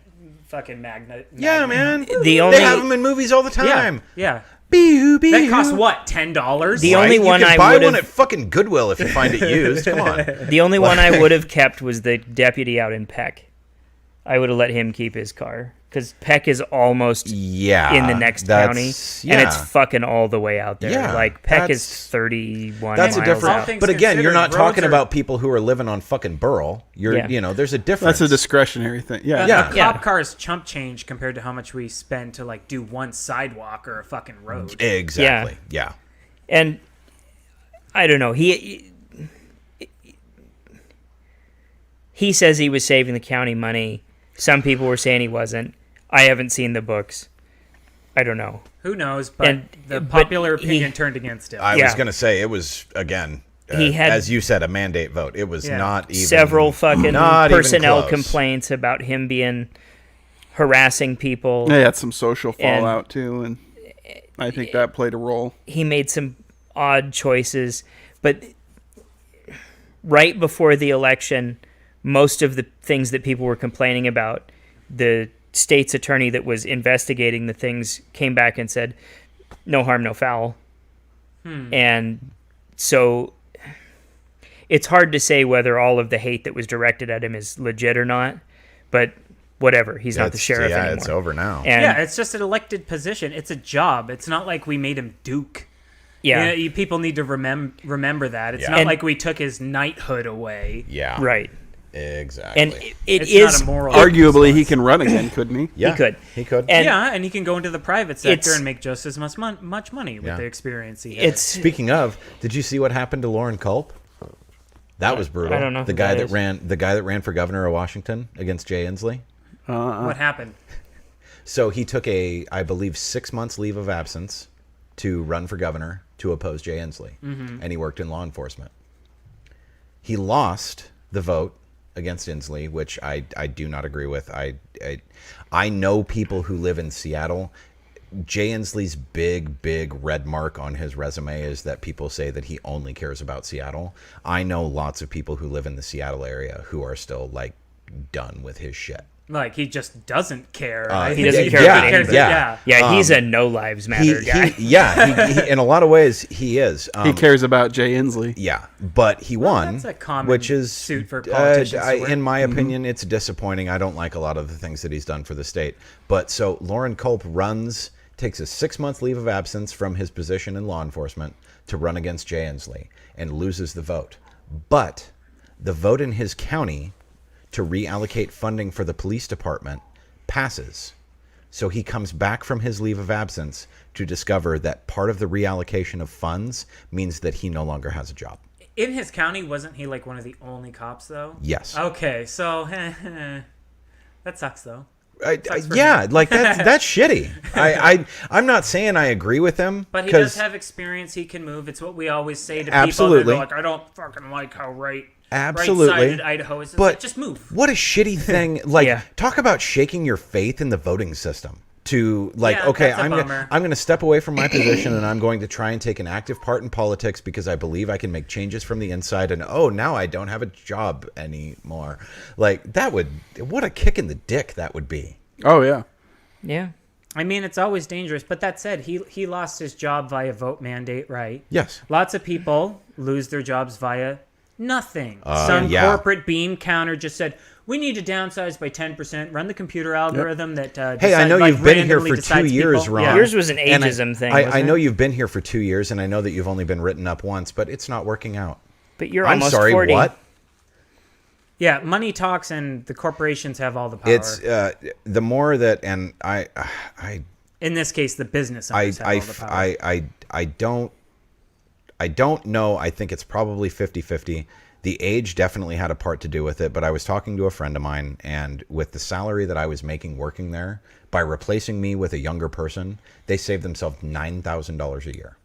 C: fucking magnet.
D: Yeah, man.
E: The only-
D: they have them in movies all the time.
C: Yeah.
D: Bee-hoo,
C: That
D: bee-hoo.
C: costs what? $10?
E: The only one
D: you can
E: I
D: buy
E: would've-
D: one at fucking Goodwill if you find it used. Come on.
E: The only one I would have kept was the deputy out in Peck. I would have let him keep his car because Peck is almost
D: Yeah.
E: in the next county, and it's fucking all the way out there.
D: Yeah,
E: Like Peck
D: that's-
E: is 31
D: That's a
E: miles
D: different.
C: All
E: out.
C: things
D: But again, you're not
C: considered,
D: talking
C: roads are-
D: about people who are living on fucking Burl. There's a difference.
B: That's a discretionary thing. Yeah.
D: Yeah.
C: A cop car is chump change compared to how much we spend to like do one sidewalk or a fucking road.
D: Exactly. Yeah.
E: And I don't know. He says he was saving the county money. Some people were saying he wasn't. I haven't seen the books. I don't know.
C: Who knows? But
E: And-
C: the
E: but
C: popular
E: he-
C: opinion turned against him.
D: I
E: Yeah.
D: was going to say it was, again,
E: He had-
D: as you said, a mandate vote. It was
C: Yeah.
D: not even.
E: Several fucking
D: not even
E: personnel
D: close.
E: complaints about him being harassing people.
B: They had some social
E: And-
B: fallout too, and I think that played a role.
E: He made some odd choices, but right before the election, most of the things that people were complaining about, the state's attorney that was investigating the things came back and said, no harm, no foul. And so it's hard to say whether all of the hate that was directed at him is legit or not, but whatever. He's not the sheriff anymore.
D: It's over now.
E: And
C: Yeah, it's just an elected position. It's a job. It's not like we made him Duke.
E: yeah,
C: People need to remember that. It's
D: Yeah.
C: not
E: And-
C: like we took his knighthood away.
D: Yeah.
E: right.
D: Exactly.
E: And it
C: It's
E: is
C: not a moral
B: Arguably, he can run again, couldn't he?
D: yeah,
E: he could.
D: He could.
E: And
C: Yeah, and he can go into the private sector
E: It's-
C: and make just as much money with
D: Yeah.
C: the experience he has.
E: it's
D: Speaking of, did you see what happened to Lauren Culp? That was brutal.
E: I don't know
D: The
E: who
D: guy
E: that
D: that
E: is.
D: ran for governor of Washington against Jay Inslee.
C: What happened?
D: So he took I believe 6 months leave of absence to run for governor to oppose Jay Inslee, and he worked in law enforcement. He lost the vote against Inslee, which I do not agree with. I know people who live in Seattle. Jay Inslee's big red mark on his resume is that people say that he only cares about Seattle. I know lots of people who live in the Seattle area who are still like done with his shit.
C: Like he just doesn't care.
E: he doesn't care
D: yeah,
E: about anybody.
D: yeah.
E: Yeah, he's a no lives matter guy.
D: He in a lot of ways he is.
B: He cares about Jay Inslee.
D: Yeah, but he won,
C: that's a common
D: which is
C: suit for politicians to wear.
D: in my opinion, it's disappointing. I don't like a lot of the things that he's done for the state. But so Lauren Culp runs takes a 6-month leave of absence from his position in law enforcement to run against Jay Inslee and loses the vote. But the vote in his county to reallocate funding for the police department passes. So he comes back from his leave of absence to discover that part of the reallocation of funds means that he no longer has a job.
C: In his county, wasn't he like one of the only cops, though?
D: Yes.
C: Okay, so that sucks, though.
D: Yeah, like that's shitty. I'm not saying I agree with him,
C: But he does have experience. He can move. It's what we always say to
D: Absolutely.
C: people. They're like, I don't fucking like how
D: Absolutely.
C: right-sided Idaho is. It's
D: But
C: like, just move.
D: What a shitty thing! Like, talk about shaking your faith in the voting system. To like,
C: Yeah,
D: okay,
C: that's a bummer.
D: I'm gonna step away from my position and I'm going to try and take an active part in politics because I believe I can make changes from the inside. And now I don't have a job anymore. Like what a kick in the dick that would be.
B: Oh yeah.
E: Yeah.
C: I mean, it's always dangerous. But that said, he lost his job via vote mandate, right?
D: Yes.
C: Lots of people lose their jobs via nothing.
D: Yeah.
C: Corporate bean counter just said, we need to downsize by 10%, run the computer algorithm that
D: Hey, I know you've been here for 2 years, Ron.
C: Yeah.
E: Yours was an
D: And
E: ageism thing.
D: I
E: wasn't
D: know
E: it?
D: you've been here for 2 years, and I know that you've only been written up once, but it's not working out.
E: But you're
D: I'm
E: almost
D: sorry,
E: 40.
D: what?
C: Yeah, money talks, and the corporations have all the power.
D: It's the more that, and I
C: in this case, the business owners have all the power.
D: I don't know. I think it's probably 50-50. The age definitely had a part to do with it, but I was talking to a friend of mine, and with the salary that I was making working there, by replacing me with a younger person, they saved themselves $9,000 a year.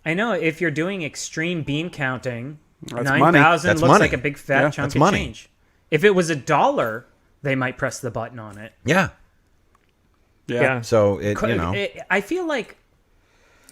C: I know, if you're doing extreme bean counting,
B: That's money.
C: 9,000
D: That's
C: looks
D: money.
C: like a big fat
B: Yeah,
C: chunk
D: that's
C: of
D: money.
C: change. If it was $1, they might press the button on it.
D: Yeah.
E: Yeah.
D: So
C: I feel like,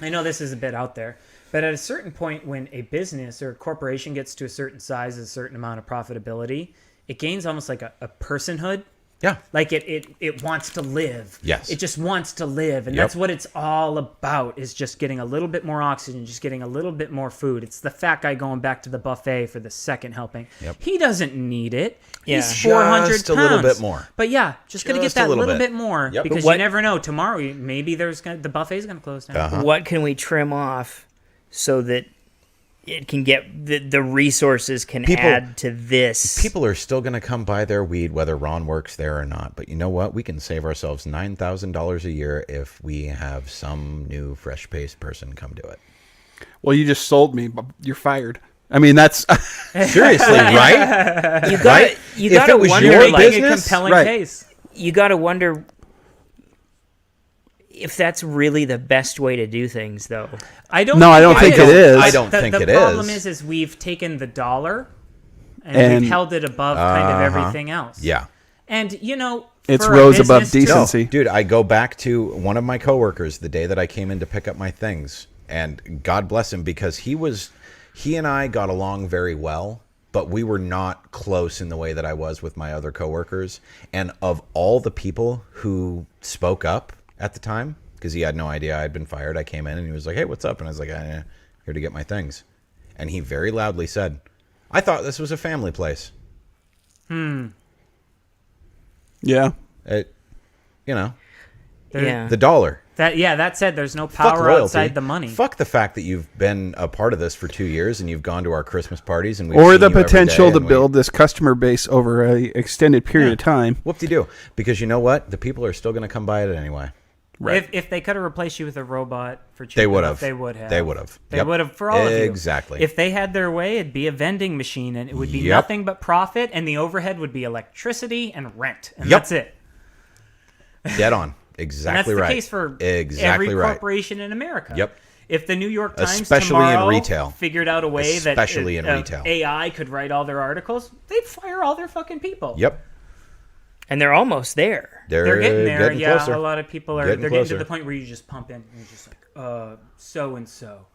C: I know this is a bit out there, but at a certain point when a business or a corporation gets to a certain size, a certain amount of profitability, it gains almost like a personhood.
D: Yeah.
C: Like it wants to live.
D: Yes.
C: It just wants to live. And
D: Yep.
C: that's what it's all about, is just getting a little bit more oxygen, just getting a little bit more food. It's the fat guy going back to the buffet for the second helping.
D: Yep.
C: He doesn't need it.
E: Yeah.
C: He's 400
D: Just
C: pounds.
D: a little bit more.
C: But yeah, just going to get
D: Just a
C: that
D: little
C: little
D: bit.
C: bit more.
D: Yep.
C: Because
E: But what-
C: you never know. Tomorrow, maybe the buffet's going to close down.
D: Uh-huh.
E: What can we trim off so that it can get the resources can add to this?
D: People are still going to come buy their weed whether Ron works there or not. But you know what? We can save ourselves $9,000 a year if we have some new fresh-paced person come do it.
B: Well, you just sold me. But you're fired. I mean, that's
D: Seriously, right?
E: You got
D: Right?
E: you
D: If
E: got to
D: it was
E: wonder
D: your
C: You're
E: like
C: making a
D: business?
C: compelling
B: Right.
C: case.
E: you got to wonder if that's really the best way to do things, though.
C: I don't
B: think it is.
D: I don't think
C: the
D: it
C: problem
D: is.
C: is we've taken the dollar and
B: And-
C: we've held it above kind of everything else.
D: Yeah.
C: And,
B: It's
C: for a
B: rose above
C: business to-
B: decency.
D: Dude, I go back to one of my coworkers the day that I came in to pick up my things, and God bless him, because he and I got along very well, but we were not close in the way that I was with my other coworkers. And of all the people who spoke up at the time, because he had no idea I'd been fired, I came in and he was like, "Hey, what's up?" And I was like, "I'm here to get my things." And he very loudly said, "I thought this was a family place."
B: yeah.
E: Yeah.
D: The dollar.
C: That said, there's no
D: Fuck
C: power
D: loyalty.
C: outside the money.
D: Fuck the fact that you've been a part of this for 2 years and you've gone to our Christmas parties and we've
B: Or
D: seen
B: the
D: you every
B: potential
D: day
B: to
D: and
B: build this customer base over a extended period of time.
D: Whoop-de-doo. Because you know what? The people are still going to come by it anyway.
B: Right.
C: If they could have replaced you with a robot for cheap
D: They would
C: enough,
D: have.
C: They would have.
D: They would have.
C: They
D: Yep.
C: would have for all of you.
D: Exactly.
C: If they had their way, it'd be a vending machine, and it would be
D: Yep.
C: nothing but profit, and the overhead would be electricity and rent, and
D: Yep.
C: that's it.
D: Dead on.
C: And
D: Exactly
C: that's the
D: right.
C: case for
D: exactly
C: every
D: right.
C: corporation in America.
D: Yep.
C: If the New York Times
D: Especially in
C: tomorrow
D: retail.
C: figured out a way
D: Especially
C: that
D: in retail.
C: AI could write all their articles, they'd fire all their fucking people.
D: Yep.
E: And they're almost there.
C: They're getting there.
D: getting
C: Yeah,
D: closer.
C: a lot of people are.
D: Getting
C: They're getting
D: closer.
C: to the point where you just pump in and you're just like, so and so,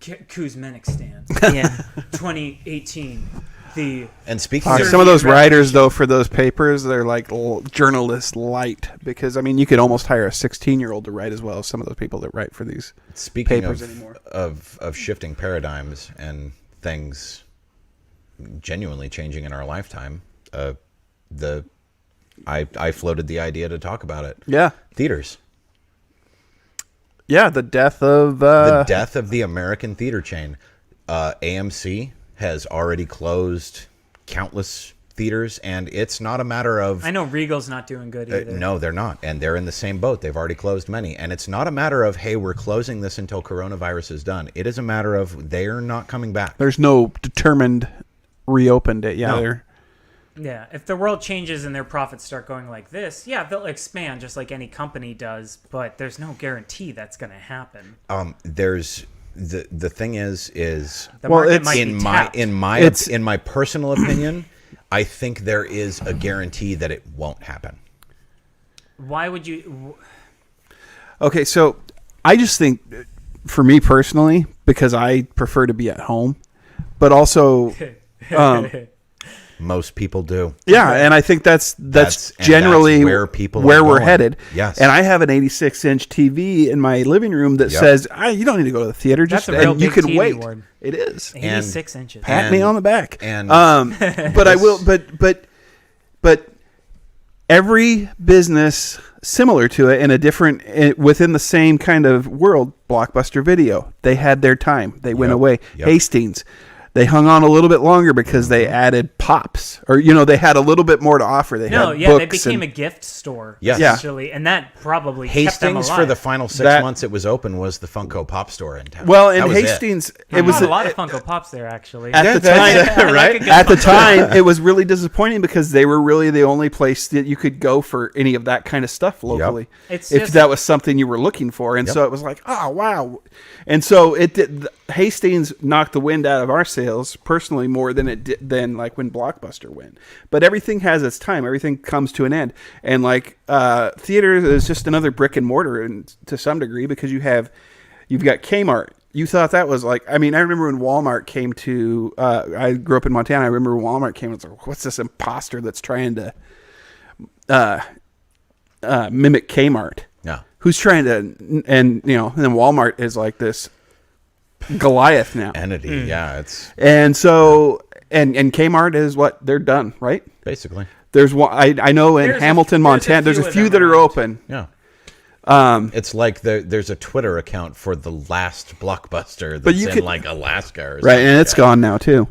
C: Kuzminic stand,
E: Yeah.
C: 2018. The
D: And speaking
B: Some
D: of...
B: of those writers, though, for those papers, they're like journalist light. Because, I mean, you could almost hire a 16-year-old to write as well as some of those people that write for these
D: Speaking
B: papers
D: of,
B: anymore.
D: of shifting paradigms and things genuinely changing in our lifetime, the I floated the idea to talk about it.
B: Yeah.
D: Theaters.
B: Yeah, the death of
D: The death of the American theater chain. AMC has already closed countless theaters, and it's not a matter of...
C: I know Regal's not doing good either.
D: no, they're not, and they're in the same boat. They've already closed many, and it's not a matter of, hey, we're closing this until coronavirus is done. It is a matter of they're not coming back.
B: There's no determined reopened it. Yeah,
D: No.
C: Yeah, if the world changes and their profits start going like this, yeah, they'll expand just like any company does, but there's no guarantee that's going to happen.
D: There's the thing is
C: The market might
D: in
C: be
D: my
C: tapped.
D: in my personal opinion, I think there is a guarantee that it won't happen.
C: Why would you...
B: Okay, so I just think, for me personally, because I prefer to be at home, but also,
D: Most people do.
B: yeah, and I think that's
D: That's
B: generally
D: where people are
B: where we're
D: going.
B: headed.
D: Yes.
B: And I have an 86-inch TV in my living room that
D: Yep.
B: says, you don't need to go to the theater.
C: That's
B: Just
C: a real
B: and you
C: big
B: can
C: TV
B: wait.
C: award.
B: It is.
C: 86 inches.
B: Pat me on the back.
D: And
B: But I will. But every business similar to it in a different within the same kind of world. Blockbuster Video. They had their time. They went
D: Yep.
B: away.
D: Yep.
B: Hastings. They hung on a little bit longer because they added pops, or they had a little bit more to offer. They
C: No,
B: had
C: yeah,
B: books
C: they became
B: and,
C: a gift store,
D: Yes.
C: essentially, and that probably kept them
D: Hastings
C: alive.
D: for the final 6
B: That-
D: months it was open was the Funko Pop store in town.
B: well,
D: That
B: in
D: was it.
B: Hastings,
C: I
B: it was
C: bought a lot of Funko Pops there, actually.
B: at the
D: that's-
B: time,
C: I like a good
B: At the
C: Funko
B: time, it was really disappointing because they were really the only place that you could go for any of that kind of stuff locally.
C: It's
B: if
C: just-
B: that was something you were looking for, and so it was like, oh wow, and so it did. Hastings knocked the wind out of our sails personally more than it did than like when Blockbuster went. But everything has its time. Everything comes to an end, and like theater is just another brick and mortar, and to some degree because you've got Kmart. You thought that was like, I mean, I remember when Walmart came to, I grew up in Montana. I remember when Walmart came, it's like, what's this imposter that's trying to mimic Kmart?
D: Yeah.
B: Who's trying to, and then Walmart is like this Goliath now.
D: Entity. Yeah, it's
B: And so, and Kmart is what? They're done, right?
D: basically.
B: There's one, I know in
C: There's a-
B: Hamilton,
C: there's a
B: Montana, there's
C: few
B: a
C: of
B: few
C: them
B: that are
C: around.
B: open.
D: Yeah. It's like there's a Twitter account for the last Blockbuster that's
B: you
D: in
B: could-
D: like Alaska or
B: Right,
D: something.
B: and it's gone now too.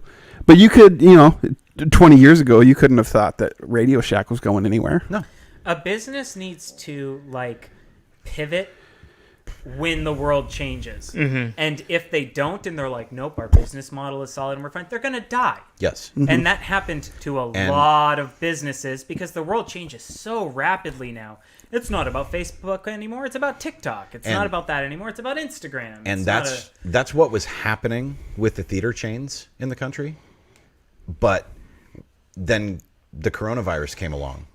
B: But you could, 20 years ago, you couldn't have thought that Radio Shack was going anywhere.
D: No.
C: A business needs to pivot when the world changes, and if they don't, and they're like, nope, our business model is solid and we're fine, they're gonna die.
D: Yes.
C: And that happened to a
D: And-
C: lot of businesses because the world changes so rapidly now. It's not about Facebook anymore. It's about TikTok. It's not
D: And-
C: about that anymore. It's about Instagram.
D: And
C: It's
D: that's what was happening with the theater chains in the country. But then the coronavirus came along.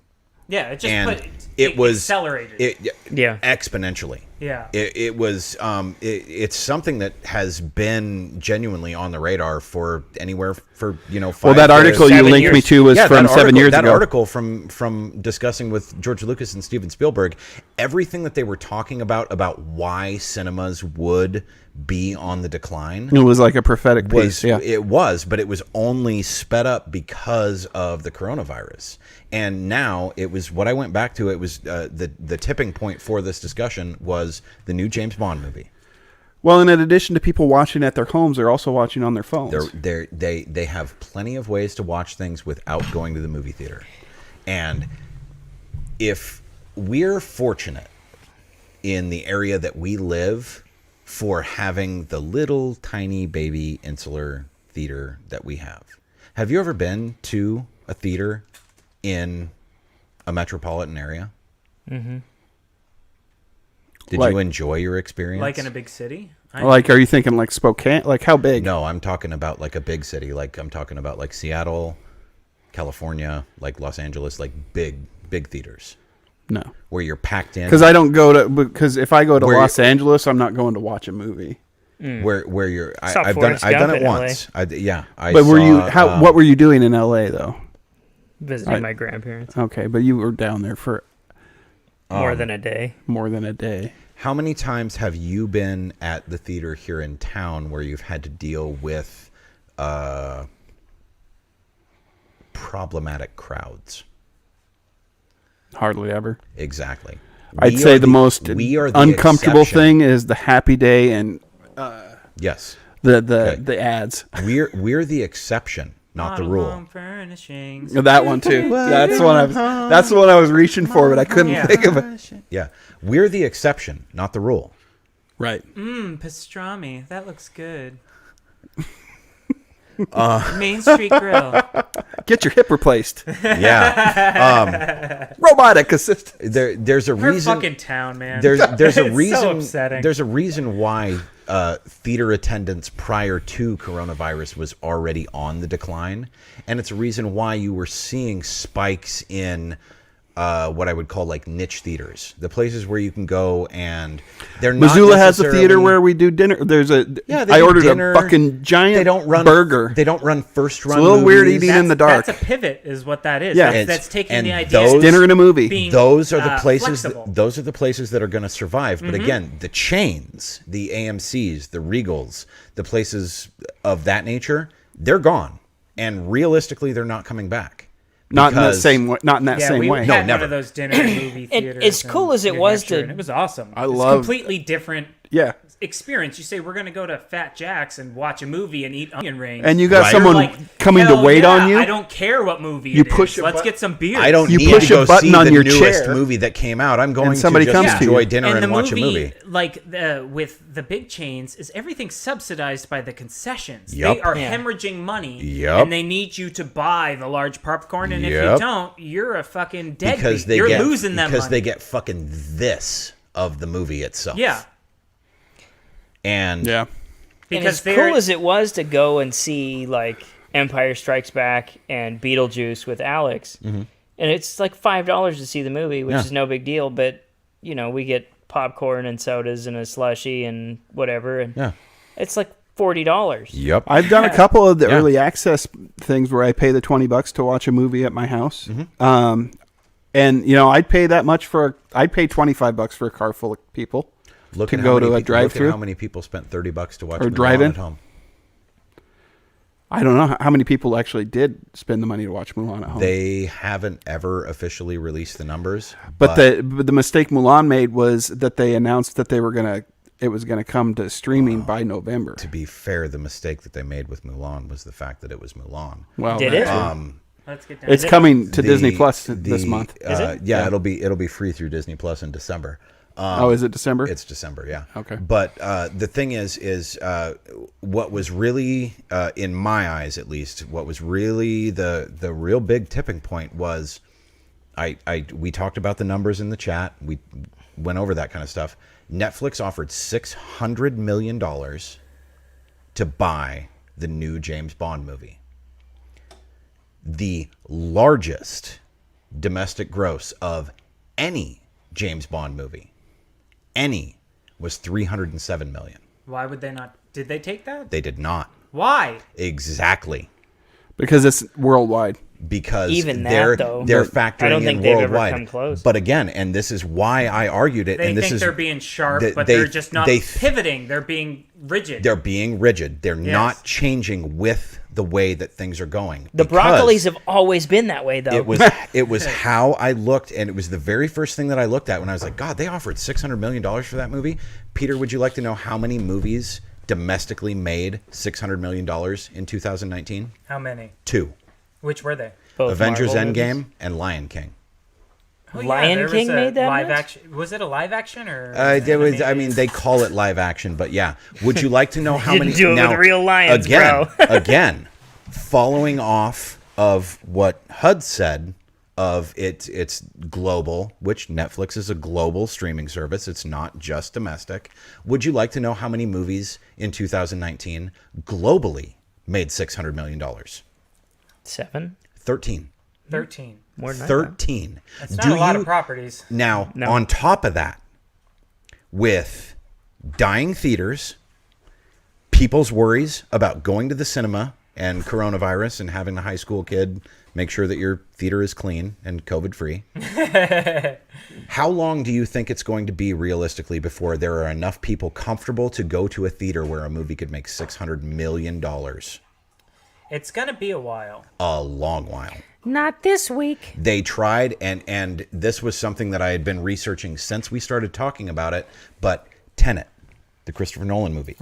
C: yeah. It just
D: And
C: put
D: it was
C: accelerated.
E: Yeah.
D: exponentially.
C: Yeah.
D: It was it's something that has been genuinely on the radar for anywhere for 5
B: Well, that article you
E: 7
B: linked me
E: years.
B: to was from 7 years
D: that
B: ago.
D: article from discussing with George Lucas and Steven Spielberg, everything that they were talking about why cinemas would be on the decline
B: It was like a prophetic
D: was
B: piece. Yeah.
D: it was, but it was only sped up because of the coronavirus. And now it was what I went back to. It was the tipping point for this discussion was the new James Bond movie.
B: Well, and in addition to people watching at their homes, they're also watching on their phones.
D: They have plenty of ways to watch things without going to the movie theater. And if we're fortunate in the area that we live for having the little tiny baby insular theater that we have you ever been to a theater in a metropolitan area? Mm-hmm. Did
B: Like-
D: you enjoy your experience?
C: Like in a big city.
B: Like, are you thinking like Spokane? Like, how big?
D: No, I'm talking about like a big city. Like I'm talking about like Seattle, California, like Los Angeles, like big theaters
B: No.
D: where you're packed in.
B: Because I don't go to, because if I go to
D: Where-
B: Los Angeles, I'm not going to watch a movie.
D: where you're.
E: Saw
D: I've
E: Forrest
D: done
E: Gump
D: it
E: in LA.
D: once. I
B: But were you,
D: saw,
B: what were you doing in LA though?
E: Visiting my grandparents.
B: Okay, but you were down there for
E: More than a day.
B: more than a day.
D: How many times have you been at the theater here in town where you've had to deal with problematic crowds?
B: Hardly ever.
D: Exactly.
B: I'd
D: We
B: say
D: are
B: the most
D: we are the
B: uncomfortable
D: exception.
B: thing is the Happy Day and
D: Yes.
B: the ads.
D: We're the exception, not the rule.
C: Home furnishings.
B: That one too. That's the one I was reaching for, but I couldn't think of it.
D: Yeah. We're the exception, not the rule.
B: Right.
C: Pastrami. That looks good. Main Street Grill.
B: Get your hip replaced.
D: Yeah.
B: Robotic assist.
D: There's a
C: Her
D: reason.
C: fucking town, man.
D: There's a
C: It's
D: reason.
C: so upsetting.
D: There's a reason why theater attendance prior to coronavirus was already on the decline, and it's a reason why you were seeing spikes in what I would call like niche theaters, the places where you can go and they're not
B: Missoula has a
D: necessarily-
B: theater where we do dinner. There's a.
D: Yeah, they
B: I
D: do
B: ordered
D: dinner.
B: a fucking giant
D: They don't run
B: burger.
D: They don't run first run.
B: It's a little weird
D: movies.
B: eating in the dark.
C: That's a pivot, is what that is.
B: Yeah.
C: That's taking
D: And
C: the idea.
D: those-
C: of
B: Dinner and a movie.
C: being,
D: Those are the places.
C: flexible.
D: Those are the places that are going to survive. But
B: Mm-hmm.
D: again, the chains, the AMC's, the Regals, the places of that nature, they're gone. And realistically, they're not coming back.
B: Not in that
D: Because-
B: same way. Not in that
C: Yeah,
B: same
C: we
B: way.
C: had
D: never.
C: one of those dinner and movie theaters.
E: as cool
C: in
E: as it
C: New
E: was
C: Hampshire,
E: to-
C: and it was awesome.
B: I
C: It's
B: love-
C: completely different
B: Yeah.
C: experience. You say we're going to go to Fat Jack's and watch a movie and eat onion rings.
B: And you got
D: Right.
B: someone
C: Like,
B: coming to
C: hell
B: wait
C: yeah,
B: on you.
C: I don't care what movie
B: You
C: it
B: push
C: is.
B: a
C: Let's
B: button-
C: get some beers.
D: I don't
B: You
D: need
B: push
D: to
B: a
D: go
B: button
D: see
B: on
D: the
B: your
D: newest
B: chair.
D: movie that came out. I'm going
B: somebody
D: to just
B: comes to
D: enjoy
B: you.
D: dinner and watch a movie.
C: Like with the big chains, is everything subsidized by the concessions.
D: Yup.
C: They are
E: Yeah.
C: hemorrhaging money,
D: Yup.
C: and they need you to buy the large popcorn. And if you
D: Yup.
C: don't, you're a fucking
D: Because
C: deadbeat.
D: they
C: You're
D: get
C: losing that
D: because
C: money.
D: they get fucking this of the movie itself.
C: Yeah,
D: And
B: Yeah.
E: And
C: because
E: as
C: they're
E: cool as it was to go and see like Empire Strikes Back and Beetlejuice with Alex, and it's like $5 to see the movie, which
D: Yeah.
E: is no big deal. But you know, we get popcorn and sodas and a slushie and whatever, and
D: yeah.
E: it's like $40.
D: Yep.
B: I've done a couple of the
D: Yeah.
B: early access things where I pay the $20 to watch a movie at my house. And you know, I'd pay that much I'd pay $25 for a car full of people.
D: Look
B: to
D: at
B: go
D: how
B: to
D: many
B: a
D: people-
B: drive-thru?
D: Look at how many people spent $30 to watch
B: Or
D: Mulan
B: drive-in?
D: at home.
B: I don't know how many people actually did spend the money to watch Mulan at home.
D: They haven't ever officially released the numbers,
B: but the mistake Mulan made was that they announced that it was gonna come to streaming by November.
D: to be fair, the mistake that they made with Mulan was the fact that it was Mulan.
B: Well,
E: Did
B: that
E: it?
B: too.
C: let's get down.
B: It's
C: to
B: coming to
D: The-
B: Disney Plus
D: the,
B: this month.
E: Is it?
D: Yeah, it'll be free through Disney Plus in December.
B: Oh, is it December?
D: It's December, yeah.
B: Okay.
D: But the thing is what was really, in my eyes at least, what was really the real big tipping point was, we talked about the numbers in the chat. We went over that kind of stuff. Netflix offered $600 million to buy the new James Bond movie. The largest domestic gross of any James Bond movie. Any was $307 million.
C: Why would they not? Did they take that?
D: They did not.
C: Why?
D: Exactly.
B: Because it's worldwide.
D: Because
E: Even that,
D: they're
E: though,
D: they're
E: I
D: factoring
E: don't
D: in
E: think they've ever
D: worldwide.
E: come close.
D: But again, and this is why I argued it.
C: They
D: and this
C: think
D: is
C: they're being sharp,
D: they-
C: but
D: they-
C: they're just not
D: they-
C: pivoting. They're being rigid.
D: They're being rigid. They're
C: Yes.
D: not changing with the way that things are going.
E: The
D: Because
E: broccolis have always been that way, though.
D: it was how I looked, and it was the very first thing that I looked at when I was like, God, they offered $600 million for that movie. Peter, would you like to know how many movies domestically made $600 million in 2019?
C: How many?
D: 2.
C: Which were they?
E: Both
D: Avengers
E: Marvel
D: Endgame
E: movies.
D: and Lion King.
C: Oh,
E: Lion
C: there was
E: King
C: a
E: made that
C: live
E: much?
C: action. Was it a live action or?
D: It was, I mean, they call it live action, but yeah. Would you like to know how
E: Didn't
D: many?
E: do it with real lions,
D: again,
E: bro.
D: again, following off of what Hud said of it's global, which Netflix is a global streaming service. It's not just domestic. Would you like to know how many movies in 2019 globally made $600 million?
E: 7?
D: 13.
C: 13.
E: More than
D: 13.
C: That's not a lot of properties.
D: Now,
E: No.
D: on top of that, with dying theaters, people's worries about going to the cinema and coronavirus and having a high school kid make sure that your theater is clean and COVID free. How long do you think it's going to be realistically before there are enough people comfortable to go to a theater where a movie could make $600 million?
C: It's gonna be a while.
D: A long while.
E: Not this week.
D: They tried, and this was something that I had been researching since we started talking about it, but Tenet, the Christopher Nolan movie,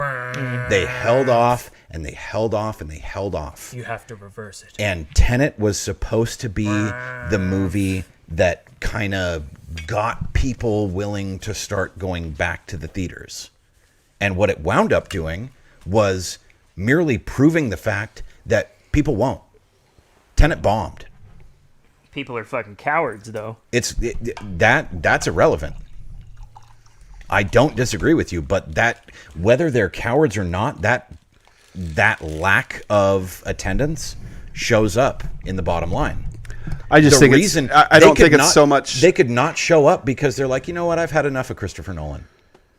D: they held off, and they held off, and they held off.
E: You have to reverse it.
D: And Tenet was supposed to be the movie that kind of got people willing to start going back to the theaters. And what it wound up doing was merely proving the fact that people won't. Tenet bombed.
E: People are fucking cowards, though.
D: That's irrelevant. I don't disagree with you, but that whether they're cowards or not, that lack of attendance shows up in the bottom line.
B: I just think I don't think it's so much.
D: They could not show up because they're like, you know what? I've had enough of Christopher Nolan.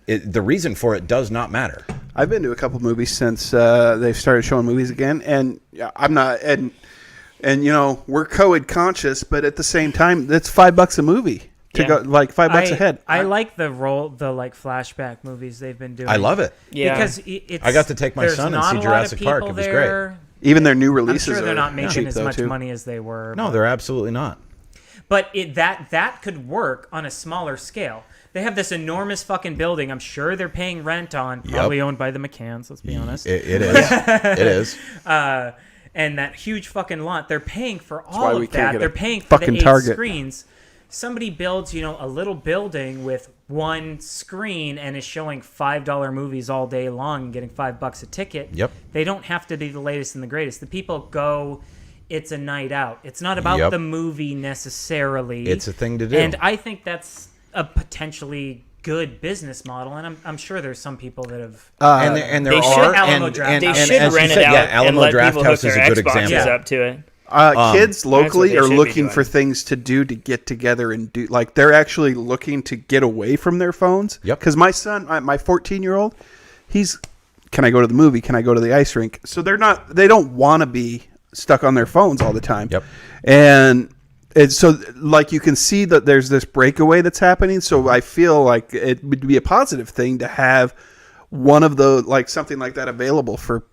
D: The reason for it does not matter.
B: I've been to a couple movies since they've started showing movies again, and I'm not and we're COVID conscious, but at the same time, that's $5 a movie to go like $5 a head.
C: I like the flashback movies they've been doing.
D: I love it.
C: Yeah, because it's.
D: I got to take my son and see Jurassic Park. It was great.
B: Even their new releases.
C: I'm sure they're not making
B: cheap,
C: as much money as they were.
D: No, they're absolutely not.
C: But that could work on a smaller scale. They have this enormous fucking building. I'm sure they're paying rent on. Probably owned by the McCanns. Let's be honest.
D: It is. It is.
C: And that huge fucking lot, they're paying for all of that. They're paying for
B: fucking
C: the 8
B: Target.
C: screens. Somebody builds, a little building with one screen and is showing $5 movies all day long and getting $5 a ticket.
D: Yep.
C: They don't have to be the latest and the greatest. The people go, it's a night out. It's not about the movie necessarily.
D: It's a thing to do.
C: And I think that's a potentially good business model, and I'm sure there's some people that have.
D: And there are
C: Alamo Draft
E: They
C: House.
E: should rent it out and
D: Alamo
E: let
D: Draft
E: people hook
D: House is
E: their
D: a good
E: Xboxes
D: example.
E: up to it.
B: Kids locally
E: they
B: are
E: should be
B: looking
E: doing.
B: for things to do to get together and do. Like they're actually looking to get away from their phones.
D: Yep.
B: Because my son, my 14-year-old, can I go to the movie? Can I go to the ice rink? So they don't want to be stuck on their phones all the time.
D: Yep.
B: And so like you can see that there's this breakaway that's happening. So I feel like it would be a positive thing to have one of the something like that available for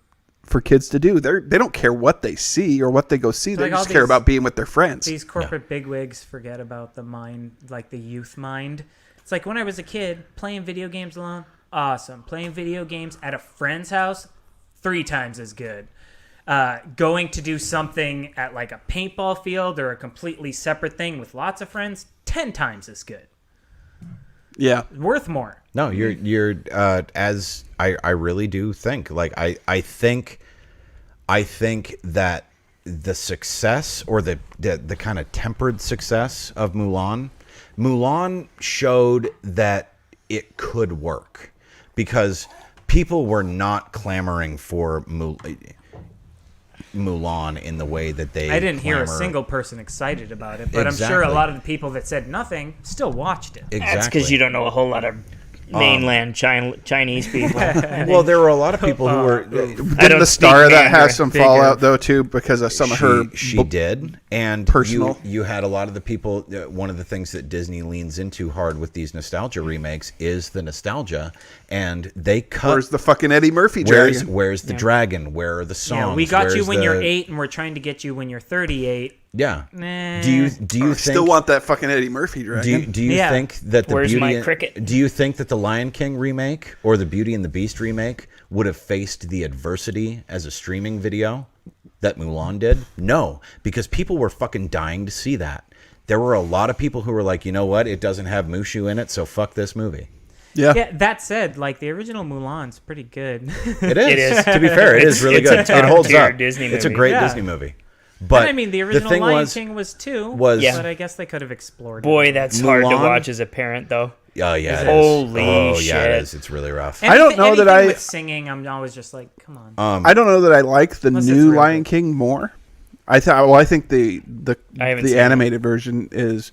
B: kids to do. They don't care what they see or what they go see. They just care about being with their friends.
C: These corporate bigwigs forget about the mind, like the youth mind. It's like when I was a kid, playing video games alone, awesome. Playing video games at a friend's house, 3 times as good. Going to do something at like a paintball field or a completely separate thing with lots of friends, 10 times as good.
B: Yeah.
C: Worth more.
D: No, you're as I really do think. Like I think that the success or the kind of tempered success of Mulan showed that it could work because people were not clamoring for Mulan in the way that they
C: I didn't hear a
D: clamor.
C: single person excited about it, but
D: Exactly.
C: I'm sure a lot of the people that said nothing still watched it.
D: Exactly.
E: That's because you don't know a whole lot of mainland Chinese people.
D: Well, there were a lot of people who were.
B: Didn't the star of that have some fallout though too because of some of her?
D: She did, and
B: personal.
D: You had a lot of the people. One of the things that Disney leans into hard with these nostalgia remakes is the nostalgia, and they cut.
B: Where's the fucking Eddie Murphy dragon?
D: Where's the dragon? Where are the songs?
C: Yeah, we got you
D: Where's
C: when you're
D: the-
C: 8, and we're trying to get you when you're 38.
D: Yeah.
C: Nah.
D: Do you think,
B: still want that fucking Eddie Murphy dragon?
D: Do you
C: Yeah.
D: think that the
E: Where's
D: Beauty
E: my
D: and-
E: cricket?
D: Do you think that the Lion King remake or the Beauty and the Beast remake would have faced the adversity as a streaming video that Mulan did? No, because people were fucking dying to see that. There were a lot of people who were like, you know what? It doesn't have Mushu in it, so fuck this movie.
B: Yeah.
C: That said, like the original Mulan's pretty good.
D: It is.
E: It is.
D: To be fair, it is really
E: It's a
D: good. It holds
E: top-tier
D: up.
E: Disney
D: It's a
E: movie.
D: great
C: Yeah.
D: Disney movie. But
C: And I mean, the original
D: thing
C: Lion
D: was,
C: King was too,
E: Yeah.
C: but I guess they could have explored
E: Boy,
C: it.
E: that's hard to
D: Mulan?
E: watch as a parent, though.
D: Oh yeah, it is.
E: Holy
D: oh, yeah, it
E: shit.
D: is. It's really rough.
B: I don't know that
C: Anything
B: I-
C: with singing, I'm always just like, come on.
B: I don't know that I like the
C: Unless it's
B: new
C: real
B: Lion
C: good.
B: King more. I think the
E: I haven't seen
B: animated version is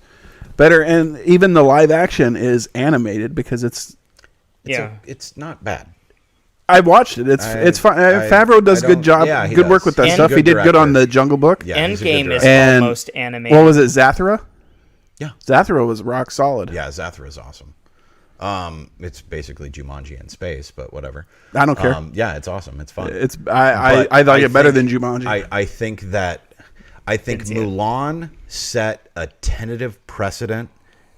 B: better, and even the live action is animated because it's.
D: It's not bad.
B: I watched it. It's fine. Favreau does
D: I
B: good
D: don't-
B: job,
D: yeah, he
B: good
D: does.
B: work with that
E: And
B: stuff. He
D: good
B: did good on
D: director.
B: the Jungle Book.
D: Yeah, he's a good
E: Endgame is
D: director.
B: And
E: almost animated.
B: What was it, Zathura?
D: Yeah.
B: Zathura was rock solid.
D: Yeah, Zathura is awesome. It's basically Jumanji in space, but whatever.
B: I don't care.
D: Yeah, it's awesome. It's fun.
B: I like it better than Jumanji.
D: I think that I think
E: Didn't see it.
D: Mulan set a tentative precedent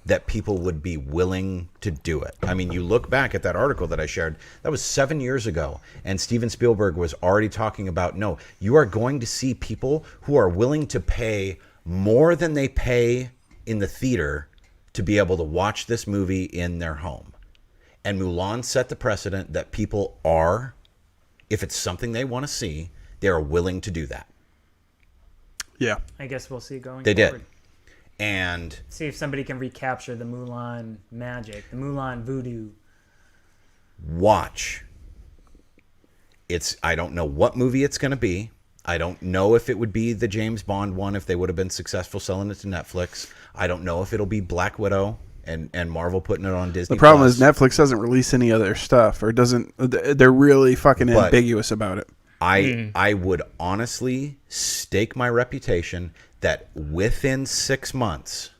D: that people would be willing to do it. I mean, you look back at that article that I shared, that was 7 years ago, and Steven Spielberg was already talking about, no, you are going to see people who are willing to pay more than they pay in the theater to be able to watch this movie in their home. And Mulan set the precedent that people are, if it's something they want to see, they are willing to do that.
B: Yeah.
C: I guess we'll see going
D: They
C: forward.
D: did. And
C: See if somebody can recapture the Mulan magic, the Mulan voodoo.
D: watch. I don't know what movie it's going to be. I don't know if it would be the James Bond one if they would have been successful selling it to Netflix. I don't know if it'll be Black Widow and Marvel putting it on Disney.
B: The problem
D: Plus.
B: is Netflix doesn't release any of their stuff, or doesn't. They're really fucking
D: But-
B: ambiguous about it.
D: I would honestly stake my reputation that within 6 months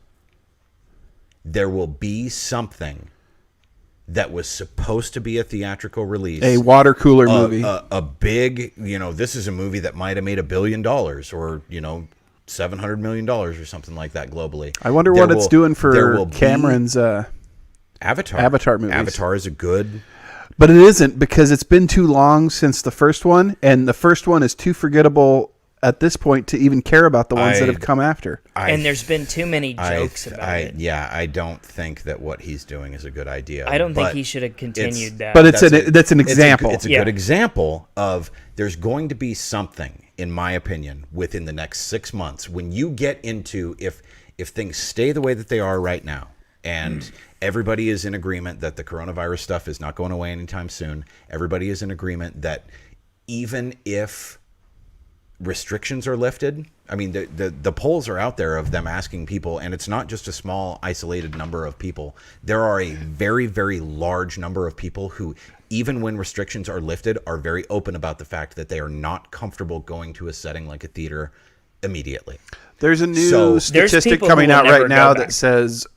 D: there will be something that was supposed to be a theatrical release.
B: A water cooler movie.
D: A big, this is a movie that might have made $1 billion or, $700 million or something like that globally.
B: I wonder what it's doing for Cameron's
D: Avatar.
B: Avatar movies.
D: Avatar is a good...
B: But it isn't, because it's been too long since the first one, and the first one is too forgettable at this point to even care about the ones that have come after.
E: And there's been too many jokes about it.
D: Yeah, I don't think that what he's doing is a good idea.
E: I don't think
D: but
E: he should have continued that.
B: But that's an example.
D: It's a good example of there's going to be something, in my opinion, within the next 6 months when you get into if things stay the way that they are right now, and everybody is in agreement that the coronavirus stuff is not going away anytime soon. Everybody is in agreement that even if restrictions are lifted, I mean, the polls are out there of them asking people, and it's not just a small isolated number of people. There are a very, very large number of people who, even when restrictions are lifted, are very open about the fact that they are not comfortable going to a setting like a theater immediately.
B: There's a new statistic
E: people
B: coming
E: who will
B: out
E: never
B: right now
E: go back.
B: that says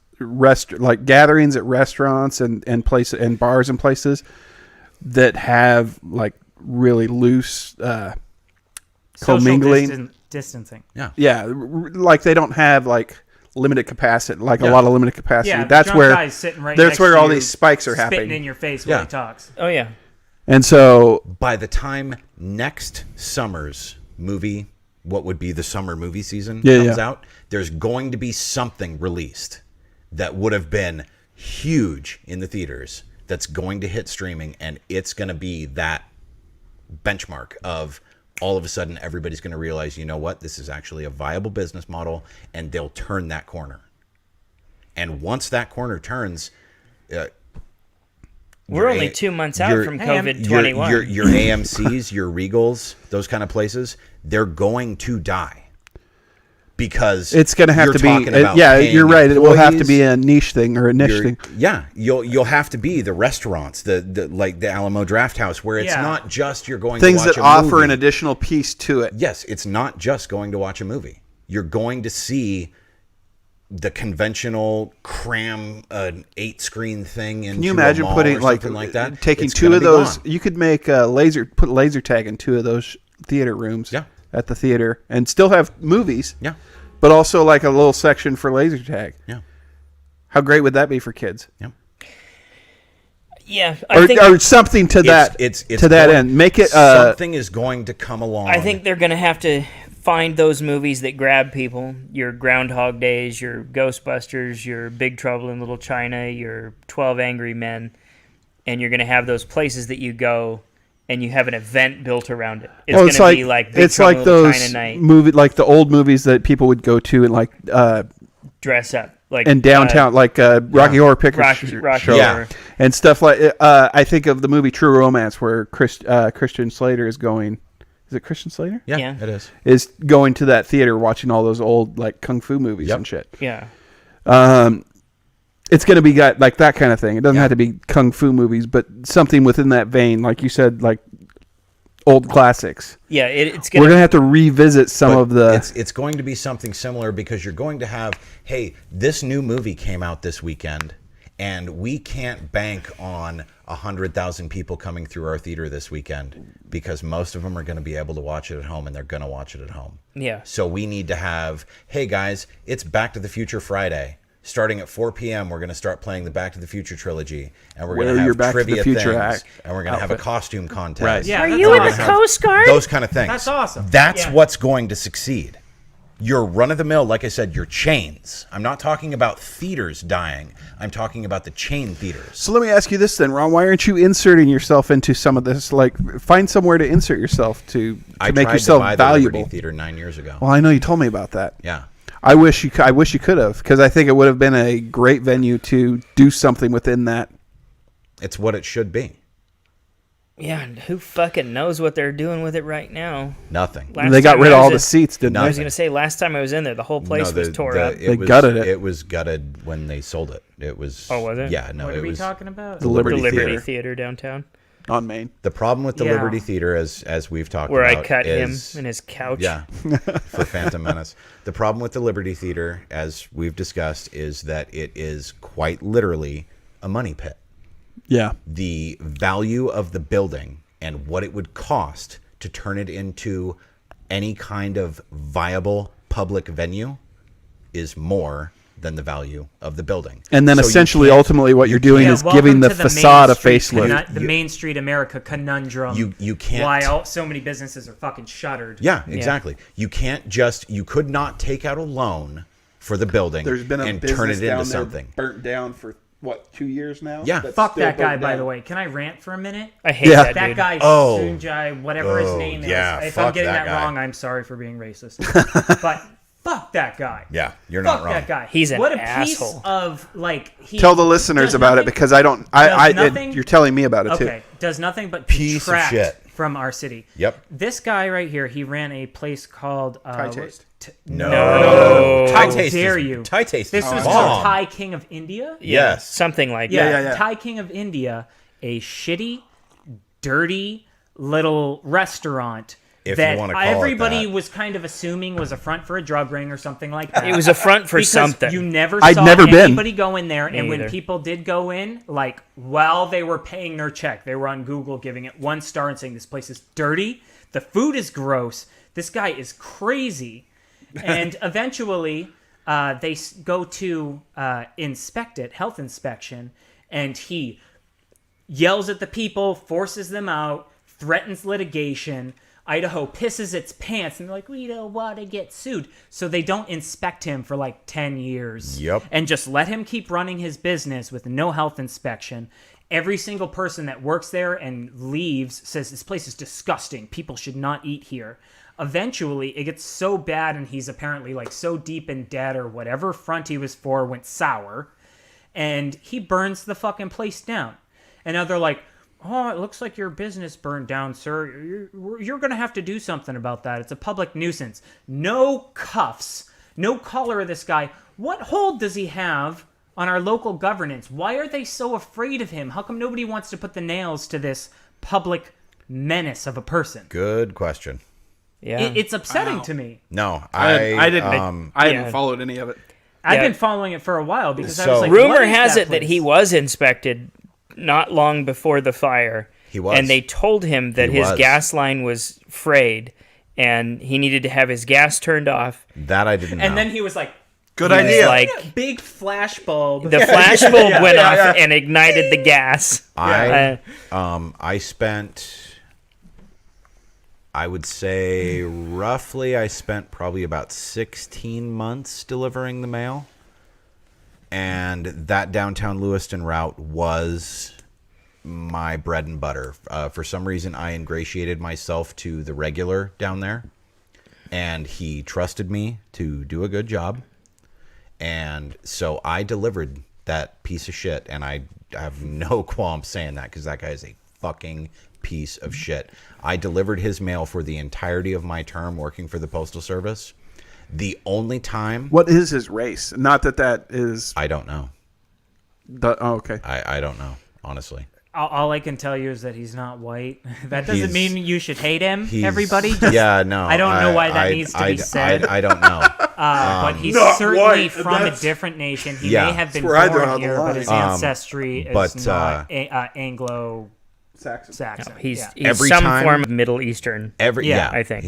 B: gatherings at restaurants and places and bars and places that have really loose commingling.
C: Distancing.
B: Yeah, they don't have limited capacity, a lot of limited capacity.
C: Yeah,
B: that's
C: drunk
B: where
C: guy's sitting right
B: that's
C: next
B: where
C: to
B: all
C: you,
B: these spikes are
C: spitting
B: happening
C: in your face while he talks.
E: Oh, yeah.
B: And so
D: by the time next summer's movie, what would be the summer movie season, comes out, there's going to be something released that would have been huge in the theaters that's going to hit streaming, and it's going to be that benchmark of all of a sudden everybody's going to realize, you know what, this is actually a viable business model, and they'll turn that corner. And once that corner turns...
E: We're only 2 months out from COVID-21.
D: Your AMCs, your Regals, those kind of places, they're going to die. Because
B: it's going to have to be, you're right. It will have to be a niche thing or a niche thing.
D: Yeah, you'll have to be the restaurants, the like the Alamo Draft House, where it's not just you're going
B: things
D: to watch
B: that
D: a
B: offer
D: movie.
B: an additional piece to it.
D: Yes, it's not just going to watch a movie. You're going to see the conventional cram an 8-screen thing into
B: Can you imagine
D: a mall
B: putting
D: or something like that?
B: taking
D: It's
B: 2
D: gonna
B: of
D: be
B: those?
D: gone.
B: You could make put laser tag in 2 of those theater rooms. At the theater, and still have movies.
D: Yeah.
B: But also a little section for laser tag.
D: Yeah.
B: How great would that be for kids?
D: Yeah.
E: Yeah,
B: or something to that end. Make it
D: something is going to come along.
E: I think they're going to have to find those movies that grab people. Your Groundhog Days, your Ghostbusters, your Big Trouble in Little China, your 12 Angry Men, and you're going to have those places that you go and you have an event built around it. It's going to be like Big Trouble in Little China night.
B: Like the old movies that people would go to and
E: dress up.
B: In downtown, Rocky Horror Picture Show,
E: Horror.
B: And stuff like. I think of the movie True Romance, where Christian Slater is going. Is it Christian Slater?
D: Yeah, it is.
B: Is going to that theater, watching all those old kung fu movies and shit.
E: Yeah.
B: It's going to be like that kind of thing. It doesn't have to be kung fu movies, but something within that vein, like you said, like old classics.
E: Yeah,
B: we're going to have to revisit some of the...
D: It's going to be something similar, because you're going to have, hey, this new movie came out this weekend, And we can't bank on 100,000 people coming through our theater this weekend because most of them are going to be able to watch it at home, and they're going to watch it at home.
E: Yeah.
D: So we need to have, hey guys, it's Back to the Future Friday. Starting at 4 p.m., we're going to start playing the Back to the Future trilogy, and we're going to have trivia things, and we're going to have a costume contest.
B: Right.
C: Yeah,
E: Are
C: that's
E: you in the
C: awesome.
E: Coast Guard?
D: Those kind of things.
C: That's awesome.
D: That's
C: Yeah.
D: what's going to succeed. Your run-of-the-mill, like I said, your chains. I'm not talking about theaters dying. I'm talking about the chain theaters.
B: So let me ask you this then, Ron. Why aren't you inserting yourself into some of this? Like, find somewhere to insert yourself to make yourself
D: I tried to buy
B: valuable.
D: the Liberty Theater 9 years ago.
B: Well, I know you told me about that.
D: Yeah.
B: I wish you could have, because I think it would have been a great venue to do something within that.
D: It's what it should be.
E: Yeah, and who fucking knows what they're doing with it right now?
D: Nothing.
E: Last
B: They got
E: time
B: rid
E: I
B: of
E: was
B: all the
E: at-
B: seats, didn't
E: I
B: they?
E: was going to say, last time I was in there, the whole place was tore up.
B: They gutted it.
D: It was gutted when they sold it. It was.
E: Oh, was it?
D: Yeah, no,
C: What
D: it
C: are we
D: was
C: talking about?
B: The Liberty
E: The Liberty
B: Theater
E: Theater downtown,
B: on Main.
D: the problem with the
C: Yeah.
D: Liberty Theater, as we've talked
E: where
D: about,
E: I cut
D: is,
E: him in his couch.
D: Yeah, for Phantom Menace. The problem with the Liberty Theater, as we've discussed, is that it is quite literally a money pit.
B: Yeah.
D: The value of the building and what it would cost to turn it into any kind of viable public venue is more than the value of the building.
B: And then
D: So you
B: essentially,
D: can't-
B: ultimately, what you're doing is
C: welcome
B: giving the
C: to
B: facade a
C: Main Street
B: facelift.
C: the Main Street America conundrum.
D: You can't.
C: Why so many businesses are fucking shuttered.
D: Yeah, exactly. You can't just. You could not take out a loan for the building
B: There's been a
D: and
B: business
D: turn it
B: down
D: into
B: there
D: something.
B: burnt down for, what, 2 years now?
D: Yeah.
B: That's
C: Fuck
B: still
C: that guy,
B: burnt
C: by
B: down.
C: the way. Can I rant for a minute?
E: I hate
B: Yeah.
E: that
C: That
E: dude.
C: guy,
D: Oh.
C: Sunjai, whatever his
D: Oh,
C: name is.
D: yeah,
C: If I'm
D: fuck
C: getting
D: that
C: that
D: guy.
C: wrong, I'm sorry for being racist. But fuck that guy.
D: Yeah, you're
C: Fuck
D: not wrong.
C: that guy.
E: He's an
C: what a
E: asshole.
C: piece of like. He
B: Tell the listeners
C: does
B: about it,
C: nothing-
B: because I don't.
C: does nothing-
B: You're telling me about it
C: Okay, does nothing but
D: Piece of
C: detract
D: shit.
C: from our city.
D: Yep.
C: This guy right here, he ran a place called
B: Thai Taste.
E: No.
C: How
D: Thai Taste
C: dare
D: is-
C: you?
D: Thai Taste
C: This
D: is
C: was
D: bomb.
C: called Thai King of India.
D: Yes.
E: Something like
C: Yeah,
E: that.
B: yeah.
C: Thai King of India, a shitty, dirty little restaurant
D: If
C: that
D: you wanna call it
C: everybody
D: that.
C: was kind of assuming was a front for a drug ring or something like that.
E: It was a front for
C: Because
E: something.
C: You never
B: I'd
C: saw
B: never been.
C: anybody go in there, and when
E: either.
C: people did go in, like while they were paying their check, they were on Google giving it 1 star and saying this place is dirty, the food is gross, this guy is crazy, and eventually they go to inspect it, health inspection, and he yells at the people, forces them out, threatens litigation. Idaho pisses its pants, and they're like, we don't want to get sued. So they don't inspect him for like 10 years.
D: Yep.
C: And just let him keep running his business with no health inspection. Every single person that works there and leaves says, this place is disgusting. People should not eat here. Eventually, it gets so bad, and he's apparently like so deep in debt, or whatever front he was for went sour, and he burns the fucking place down. And now they're like, oh, it looks like your business burned down, sir. You're going to have to do something about that. It's a public nuisance. No cuffs, no collar of this guy. What hold does he have on our local governance? Why are they so afraid of him? How come nobody wants to put the nails to this public menace of a person?
D: Good question.
E: Yeah.
C: It's upsetting to me.
D: No,
B: I
D: I
B: hadn't
E: yeah.
B: followed any of it.
C: I've
E: Yeah.
C: been following it for a while because I
D: So-
C: was like,
E: Rumor
C: what is
E: has it that
C: place?
E: he was inspected not long before the fire.
D: He was.
E: And they told him that
D: He
E: his
D: was.
E: gas line was frayed and he needed to have his gas turned off.
D: That I didn't know.
C: And then he was like,
B: Good
E: He was
B: idea.
E: like,
C: big flash bulb.
E: the flash bulb went off and ignited the gas.
D: I spent, I would say roughly, I spent probably about 16 months delivering the mail. And that downtown Lewiston route was my bread and butter. For some reason, I ingratiated myself to the regular down there. And he trusted me to do a good job. And so I delivered that piece of shit. And I have no qualm saying that because that guy is a fucking piece of shit. I delivered his mail for the entirety of my term working for the Postal Service. The only time...
B: What is his race? Not that is...
D: I don't know.
B: Oh, okay.
D: I don't know, honestly.
C: All I can tell you is that he's not white. That doesn't mean you should hate him, everybody.
D: Yeah, no.
C: I don't know why that needs to be said.
D: I don't know.
C: But he's
J: Not
C: certainly
J: white,
C: from a
J: that's-
C: different nation. He
D: Yeah.
C: may have been
J: That's where I draw
C: born
J: the
C: here,
J: line.
C: but his ancestry is
D: but,
C: not Anglo
B: Saxon.
C: Saxon.
E: He's
D: Every
E: some
D: time-
E: form of Middle Eastern.
C: Yeah,
E: I think.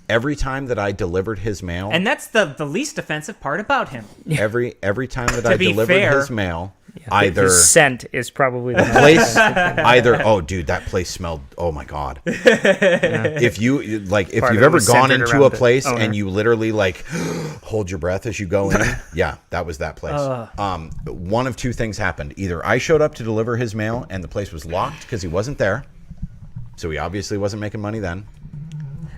D: Every time that I delivered his mail,
C: And that's the least offensive part about him.
D: every time that I
C: be
D: delivered
C: fair-
D: his mail, either
E: His scent is probably the
D: place, oh dude, that place smelled. Oh my god! If you've
E: Part of
D: ever
E: it was
D: gone
E: centered
D: into
E: around
D: a
E: the
D: place
E: owner.
D: and you literally like hold your breath as you go in, yeah, that was that place. One of two things happened: either I showed up to deliver his mail and the place was locked because he wasn't there, so he obviously wasn't making money then.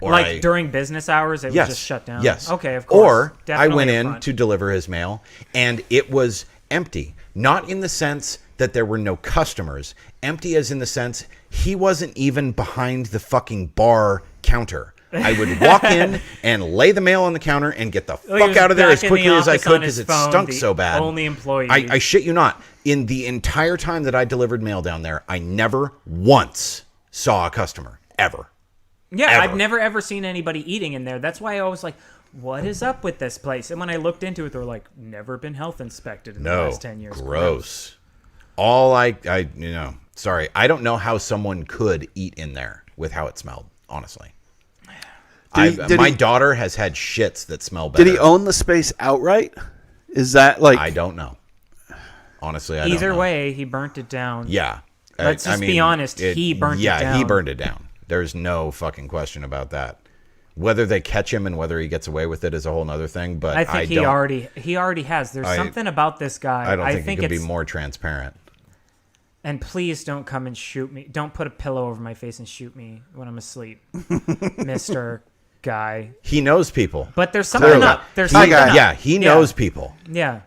D: Or
C: During business hours, it was just shut down.
D: Yes.
C: Okay, of course.
D: Or I
C: Definitely
D: went
C: up
D: in
C: front.
D: to deliver his mail and it was empty. Not in the sense that there were no customers. Empty as in the sense he wasn't even behind the fucking bar counter. I would walk in and lay the mail on the counter and get the
C: He
D: fuck
C: was
D: out of there
C: back
D: as
C: in
D: quickly
C: the
D: as I
C: office
D: could
C: on his
D: because it
C: phone,
D: stunk
C: the
D: so bad.
C: only employee.
D: I shit you not. In the entire time that I delivered mail down there, I never once saw a customer. Ever.
C: Yeah,
D: Ever.
C: I've never ever seen anybody eating in there. That's why I always like, what is up with this place? And when I looked into it, they're like, never been health inspected in the
D: No.
C: last 10 years.
D: Gross. All I sorry. I don't know how someone could eat in there with how it smelled, honestly. My daughter has had shits that smell better.
B: Did he own the space outright? Is that like...
D: I don't know. Honestly, I don't
C: Either
D: know.
C: way, he burnt it down.
D: Yeah.
C: Let's just be honest. He burnt it down.
D: Yeah, he burned it down. There's no fucking question about that. Whether they catch him and whether he gets away with it is a whole other thing. But
C: I think he already has. There's something about this guy.
D: I don't think he can be more transparent.
C: And please don't come and shoot me. Don't put a pillow over my face and shoot me when I'm asleep, Mr. Guy.
D: He knows people.
C: But there's something
D: Clearly.
C: up. There's something up.
D: Yeah, he knows people.
C: Yeah.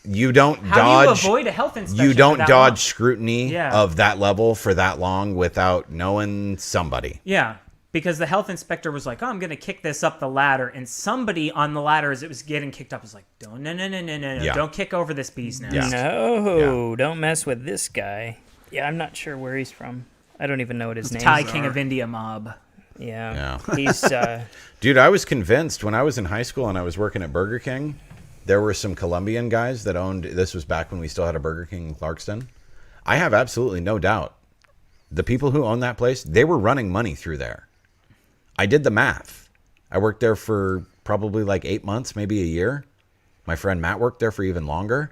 D: You don't
C: How
D: dodge.
C: do you avoid a health inspection?
D: You don't
C: for that
D: dodge
C: long?
D: scrutiny
C: Yeah.
D: of that level for that long without knowing somebody.
C: Yeah, because the health inspector was like, "Oh, I'm going to kick this up the ladder," and somebody on the ladder as it was getting kicked up was like, "No,
D: Yeah.
C: don't kick over this bee's nest."
D: Yeah.
E: No, don't mess with this guy. Yeah, I'm not sure where he's from. I don't even know what his name
C: Thai
E: is.
C: King of India mob.
E: Yeah. He's
D: Dude, I was convinced when I was in high school and I was working at Burger King, there were some Colombian guys that owned, this was back when we still had a Burger King in Clarkston. I have absolutely no doubt. The people who own that place, they were running money through there. I did the math. I worked there for probably like 8 months, maybe a year. My friend Matt worked there for even longer.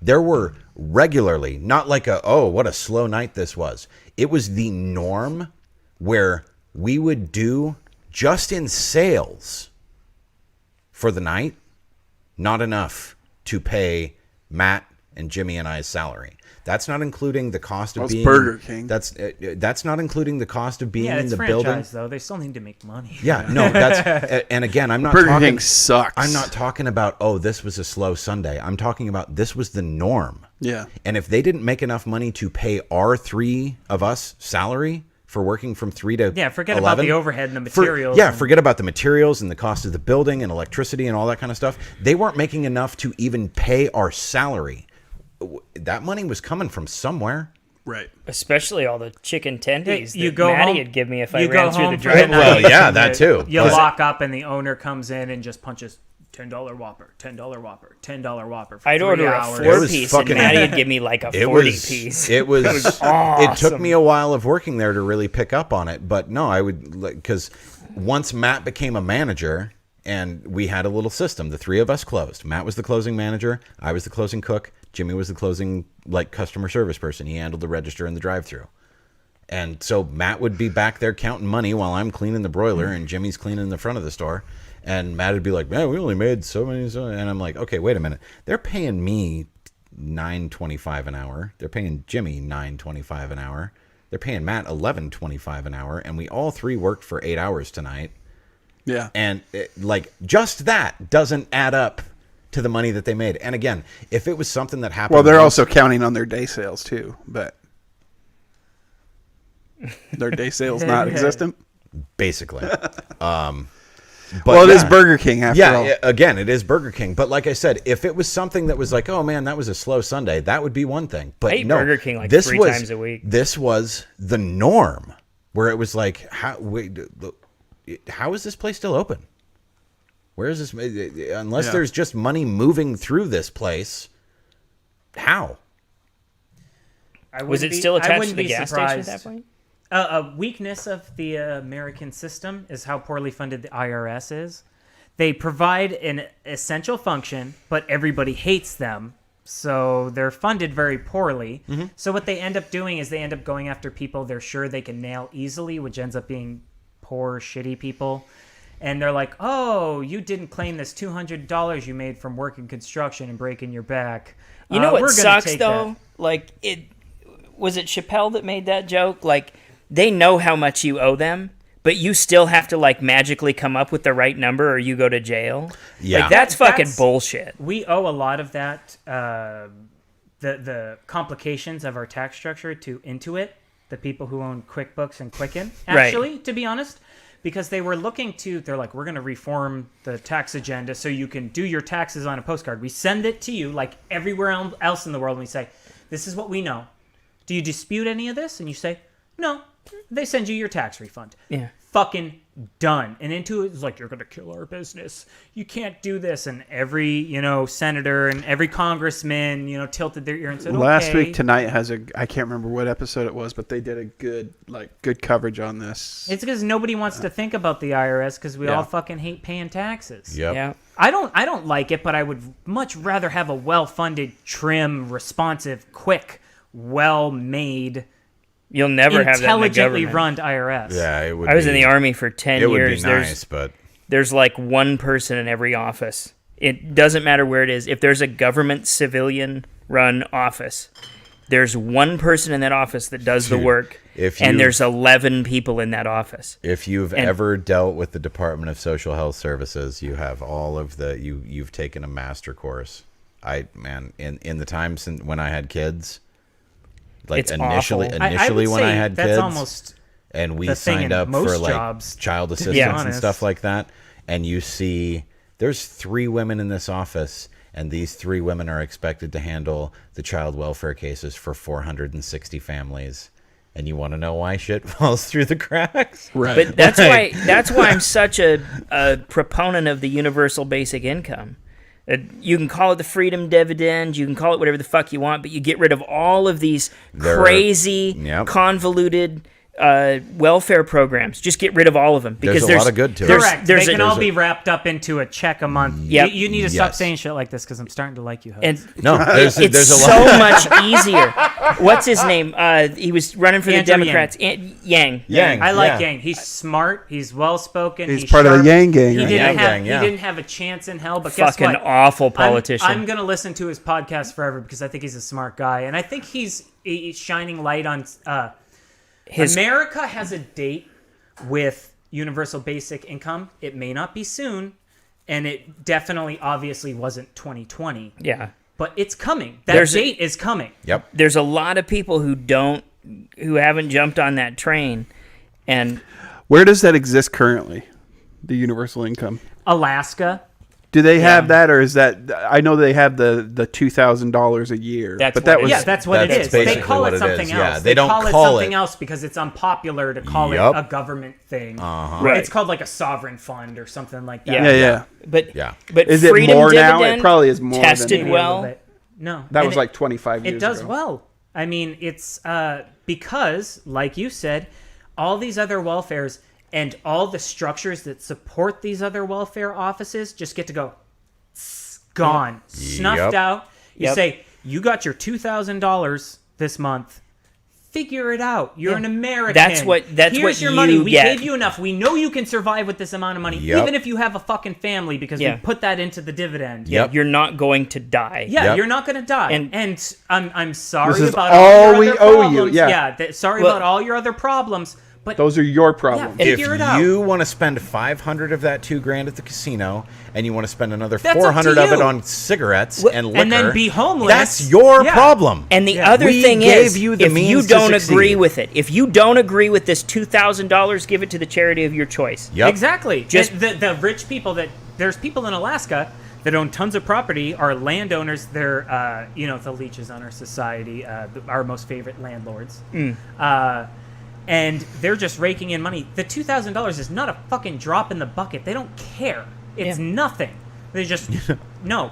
D: There were regularly, not like what a slow night this was. It was the norm where we would do just in sales for the night, not enough to pay Matt and Jimmy and I's salary. That's not including the cost of being
B: Burger King.
D: That's not including the cost of being
C: Yeah,
D: in
C: it's
D: the
C: franchise
D: building.
C: though. They still need to make money.
D: Yeah, no, that's and again, I'm not
B: Burger
D: talking.
B: King sucks.
D: I'm not talking about this was a slow Sunday. I'm talking about this was the norm.
B: Yeah.
D: And if they didn't make enough money to pay our three of us salary for working from 3 to
C: forget
D: 11,
C: about the overhead and the materials.
D: forget about the materials and the cost of the building and electricity and all that kind of stuff. They weren't making enough to even pay our salary. That money was coming from somewhere.
B: Right.
E: especially all the chicken tendies
C: you
E: that
C: go
E: Maddie
C: home-
E: would give me if I
C: you
E: ran
C: go
E: through
C: home
E: the
C: for the
E: drive.
C: night.
D: Well, yeah, that too.
C: You
D: But-
C: lock up and the owner comes in and just punches $10 Whopper, $10 Whopper, $10 Whopper. For
E: I'd
C: 3
E: order
C: hours.
E: a
D: It was
E: 4-piece,
D: fucking-
E: and Maddie would give me like a 40 piece.
D: It was
E: awesome.
D: It took me a while of working there to really pick up on it, but no, I would because once Matt became a manager and we had a little system, the three of us closed. Matt was the closing manager, I was the closing cook, Jimmy was the closing customer service person. He handled the register and the drive-through. And so Matt would be back there counting money while I'm cleaning the broiler and Jimmy's cleaning the front of the store. And Matt would be like, "Man, we only made so many." And I'm like, "Okay, wait a minute. They're paying me $9.25 an hour. They're paying Jimmy $9.25 an hour. They're paying Matt $11.25 an hour, and we all three worked for 8 hours tonight."
B: Yeah.
D: And just that doesn't add up to the money that they made. And again, if it was something that happened,
B: Well, they're also counting on their day sales too, but their day sales not existent.
D: basically. But
B: Well, it is Burger King after all.
D: Yeah, again, it is Burger King. But like I said, if it was something that was like, oh man, that was a slow Sunday, that would be one thing. But
E: I eat
D: no,
E: Burger King like
D: this
E: 3
D: was,
E: times a week.
D: This was the norm, where it was like, how is this place still open? Where is this? Unless there's just money moving through this place, how?
E: Was it still attached to the gas station at that point?
C: A weakness of the American system is how poorly funded the IRS is. They provide an essential function, but everybody hates them, so they're funded very poorly.
D: Mm-hmm.
C: So what they end up doing is they end up going after people they're sure they can nail easily, which ends up being poor, shitty people. And they're like, oh, you didn't claim this $200 you made from working construction and breaking your back.
E: You know what
C: we're gonna
E: sucks
C: take
E: though?
C: that.
E: Like, was it Chappelle that made that joke? Like, they know how much you owe them, but you still have to like magically come up with the right number or you go to jail.
D: Yeah.
E: Like, that's fucking bullshit.
C: We owe a lot of that, the complications of our tax structure to Intuit, the people who own QuickBooks and Quicken, actually, to be honest. Because they were they're like, we're going to reform the tax agenda so you can do your taxes on a postcard. We send it to you like everywhere else in the world, and we say, this is what we know. Do you dispute any of this? And you say, no. They send you your tax refund.
E: Yeah.
C: Fucking done. And Intuit is like, you're going to kill our business. You can't do this. And every, senator and every congressman, tilted their ear and said,
B: Last week Tonight has I can't remember what episode it was, but they did a good coverage on this.
C: It's because nobody wants to think about the IRS because we all fucking hate paying taxes.
D: Yep.
E: Yeah.
C: I don't like it, but I would much rather have a well-funded, trim, responsive, quick, well-made,
E: You'll never have that in the
C: intelligently
E: government.
C: run IRS.
D: Yeah, it would.
E: I was in the Army for 10
D: It would
E: years.
D: be nice, but
E: There's like one person in every office. It doesn't matter where it is. If there's a government civilian run office, there's one person in that office that does the work, and there's 11 people in that office.
D: If you've ever dealt with the Department of Social Health Services, you have all of you've taken a master course. In the time since when I had kids, like
E: It's
D: initially
E: awful.
C: I would
D: when
C: say
D: I had
C: that's
D: kids,
C: almost
D: and we
C: the thing
D: signed
C: in
D: up
C: most
D: for like
C: jobs,
D: child
C: to be
D: assistance and
C: honest.
D: stuff like that, and you see there's 3 women in this office, and these 3 women are expected to handle the child welfare cases for 460 families. And you want to know why shit falls through the cracks?
B: Right.
E: But that's why I'm such a proponent of the universal basic income. You can call it the freedom dividend, you can call it whatever the fuck you want, but you get rid of all of these crazy, convoluted welfare programs. Just get rid of all of them because
D: there's a lot of good to it.
C: Correct. They can all be wrapped up into a check a month.
E: Yep.
C: You need to stop saying shit like this because I'm starting to like you, Hudds.
E: And
D: No, there's
E: it's
D: a
E: so
D: lot.
E: much easier. What's his name? He was running for the
C: Andrew
E: Democrats. Yang.
C: I like
D: yeah.
C: Yang. He's smart. He's well spoken.
B: He's part of the
C: sharp.
B: Yang gang,
C: He
B: right?
C: didn't
D: Yang
C: have.
D: gang, yeah.
C: He didn't have a chance in hell. But guess
E: Fucking
C: what?
E: awful politician.
C: I'm gonna listen to his podcast forever because I think he's a smart guy, and I think he's shining light on. America has a date with universal basic income. It may not be soon, and it definitely, obviously, wasn't 2020.
E: Yeah.
C: But it's coming. That date is coming.
D: Yep.
E: There's a lot of people who haven't jumped on that train, and
B: Where does that exist currently? The universal income.
C: Alaska.
B: Do they have that, or is that? I know they have the $2,000 a year.
E: That's
B: but that
E: what it
B: was
E: is.
C: That's what it
D: That's
C: is. They
D: basically
C: call
D: what
C: it
D: it
C: something
D: is.
C: else.
D: Yeah, they don't
C: call it
D: call
C: something
D: it-
C: else because it's unpopular to call
D: Yup.
C: it a government thing.
E: Right.
C: It's called like a sovereign fund or something like that.
B: Yeah.
E: but
D: Yeah.
E: but
B: Is it
E: freedom
B: more now?
E: dividend
B: It probably is more than-
E: tested
C: Maybe a little
E: well.
C: bit. No,
B: That
C: and
B: was like 25 years
C: It does
B: ago.
C: well. I mean, it's because, like you said, all these other welfares and all the structures that support these other welfare offices just get to go gone, snuffed
D: Yep.
C: out. You
E: Yep.
C: say, you got your $2,000 this month. Figure it out. You're an American.
E: That's what
C: Here's your
E: you
C: money. We
E: get.
C: gave you enough. We know you can survive with this amount of money,
D: Yep.
C: even if you have a fucking family, because we put that into the dividend.
D: Yep.
E: You're not going to die.
C: Yeah,
D: Yep.
C: you're not going to die.
E: And-
C: I'm sorry
B: This is
C: about
B: all
C: all your
B: we
C: other
B: owe you,
C: problems.
B: yeah.
C: Sorry
E: Well-
C: about all your other problems, But
B: Those are your problems.
C: Yeah,
D: If
C: figure it out.
D: you want to spend $500 of that $2,000 at the casino, and you want to spend another
C: That's up to
D: $400 of it
C: you.
D: on cigarettes and liquor,
C: and then be homeless.
D: that's your
C: Yeah.
D: problem.
E: And the
C: Yeah.
E: other
D: We
E: thing
D: gave
E: is,
D: you the
E: if you
D: means to
E: don't
D: succeed.
E: agree with it, if you don't agree with this $2,000, give it to the charity of your choice.
D: Yep.
C: Exactly.
E: Just-
C: And the rich people there's people in Alaska that own tons of property, are landowners. They're the leeches on our society, our most favorite landlords. And they're just raking in money. The $2,000 is not a fucking drop in the bucket. They don't care. It's nothing. They just no.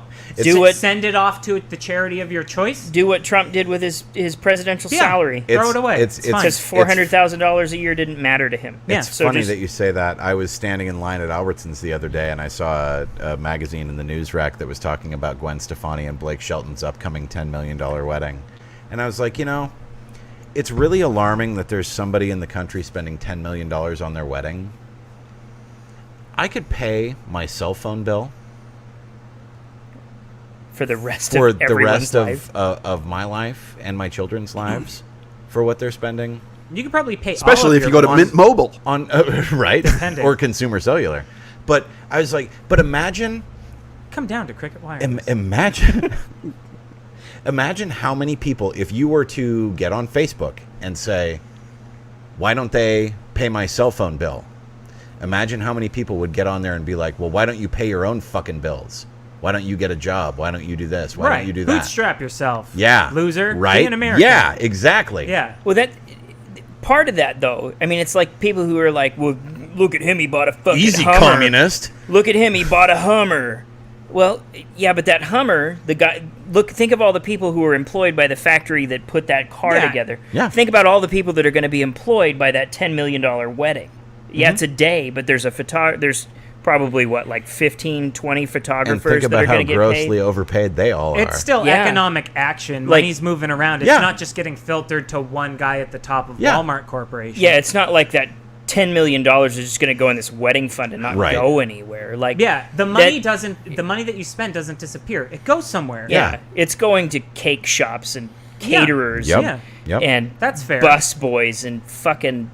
C: Send it off to the charity of your choice.
E: Do what Trump did with his presidential salary.
C: Throw it away.
D: It's
C: fine.
E: Because $400,000 a year didn't matter to him.
C: Yeah.
D: It's
E: So
D: funny
E: just-
D: that you say that. I was standing in line at Albertsons the other day, and I saw a magazine in the news rack that was talking about Gwen Stefani and Blake Shelton's upcoming $10 million wedding. And I was like, it's really alarming that there's somebody in the country spending $10 million on their wedding. I could pay my cell phone bill
E: for the rest
D: for
E: of
D: the
E: everyone's
D: rest
E: life.
D: of my life and my children's lives for what they're spending
C: You could probably pay,
B: Especially
C: all of
B: if you
C: your
B: go to
C: laundry-
B: Mint Mobile.
D: on right
C: Depending.
D: or Consumer Cellular. But I was like, imagine
C: Come down to Cricket Wireless.
D: imagine imagine how many people, if you were to get on Facebook and say, why don't they pay my cell phone bill? Imagine how many people would get on there and be like, well, why don't you pay your own fucking bills? Why don't you get a job? Why don't you do this? Why don't you do that?
C: Bootstrap yourself.
D: Yeah.
C: Loser.
D: Right?
C: Be an American.
D: Yeah, exactly.
C: Yeah.
E: Well, that part of that, though, I mean, it's like people who are like, well, look at him, he bought a fucking
D: Easy,
E: Hummer.
D: communist.
E: Look at him, he bought a Hummer. Well, yeah, but that Hummer, the guy, think of all the people who are employed by the factory that put that car
C: Yeah.
E: together.
D: Yeah.
E: Think about all the people that are going to be employed by that $10 million wedding. Yeah,
D: Mm-hmm.
E: it's a day, but there's there's probably, 15, 20
D: And
E: photographers
D: think
E: that
D: about
E: are
D: how
E: going to get
D: grossly
E: paid.
D: overpaid they all are.
C: It's still
E: Yeah.
C: economic action.
E: Like-
C: Money's moving around. It's
D: Yeah.
C: not just getting filtered to one guy at the top of
D: Yeah.
C: Walmart Corporation.
E: Yeah, it's not like that $10 million is just going to go in this wedding fund and not
D: Right.
E: go anywhere. Like,
C: Yeah, the money
E: that-
C: the money that you spend doesn't disappear. It goes somewhere.
E: Yeah, it's going to cake shops and
C: Yeah.
E: caterers
D: Yep.
C: Yeah.
D: Yep.
E: and
C: That's fair.
E: bus boys and fucking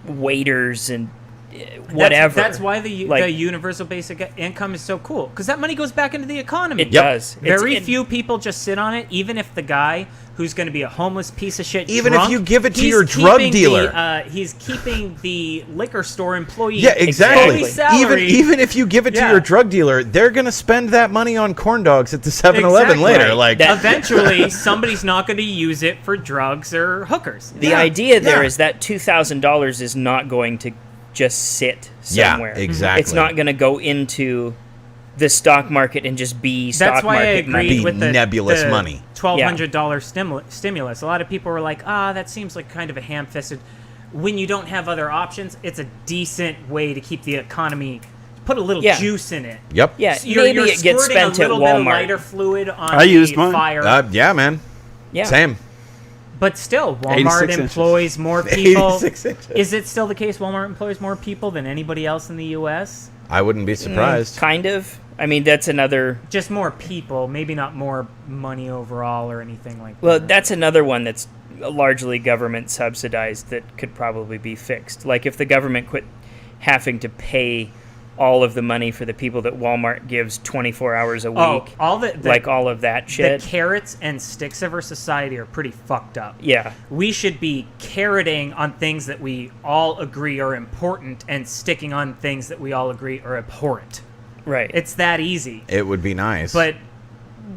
E: waiters and
C: That's-
E: whatever.
C: That's why the
E: Like-
C: universal basic income is so cool, because that money goes back into the economy.
E: It does.
C: Very few people just sit on it, even if the guy who's going to be a homeless piece of shit
D: Even if
C: drunk,
D: you give it to
C: he's
D: your drug
C: keeping
D: dealer.
C: he's keeping the liquor store employee
D: Yeah, exactly.
C: fully salaried.
D: Even if you give it to
C: Yeah.
D: your drug dealer, they're going to spend that money on corn dogs at the 7-Eleven
C: Exactly.
D: later.
C: Right.
D: Like,
E: That-
C: Eventually, somebody's not going to use it for drugs or hookers.
E: the idea there
D: Yeah.
E: is that $2,000 is not going to just sit
D: Yeah,
E: somewhere.
D: exactly.
E: It's not going to go into the stock market and just be stock
C: That's why I
E: market
C: agreed
E: money.
D: Be
C: with the
D: nebulous
C: the
D: money.
C: $1,200 stimulus. A lot of people were like, that seems like kind of a ham-fisted. When you don't have other options, it's a decent way to keep the economy, put a little
E: Yeah.
C: juice in it.
D: yep.
E: Yeah,
C: So you're
E: maybe it gets
C: squirting
E: spent
C: a
E: at
C: little bit of
E: Walmart.
C: lighter fluid on
B: I used
C: the
B: mine.
C: fire.
D: Yeah, man.
E: Yeah.
D: Same.
C: But still,
B: 86
C: Walmart
B: inches.
C: employs more people.
D: 86 inches.
C: Is it still the case Walmart employs more people than anybody else in the U.S.?
D: I wouldn't be surprised.
E: Kind of. I mean, that's another.
C: Just more people, maybe not more money overall or anything like
E: Well,
C: that.
E: that's another one that's largely government subsidized that could probably be fixed. Like if the government quit having to pay all of the money for the people that Walmart gives 24 hours a week,
C: all the
E: like all of that shit.
C: The carrots and sticks of our society are pretty fucked up.
E: Yeah.
C: We should be carroting on things that we all agree are important and sticking on things that we all agree are abhorrent.
E: Right.
C: It's that easy.
D: It would be nice.
C: But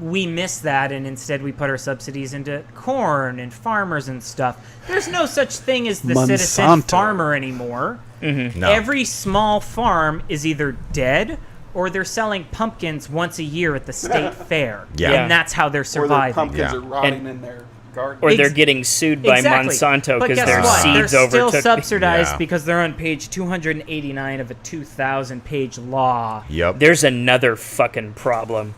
C: we miss that, and instead we put our subsidies into corn and farmers and stuff. There's no such thing as the citizen
B: Monsanto.
C: farmer anymore.
D: no.
C: Every small farm is either dead or they're selling pumpkins once a year at the state fair.
D: Yeah.
C: And that's how they're
B: Or their
C: surviving.
B: pumpkins
D: Yeah.
B: are rotting in their garden.
E: or they're
C: Ex-
E: getting sued by
C: Exactly.
E: Monsanto
C: But
E: because
C: guess
E: their
C: what?
E: seeds
C: They're still
E: overtook.
C: subsidized
D: Yeah.
C: because they're on page 289 of a 2,000-page law.
D: Yep.
E: There's another fucking problem.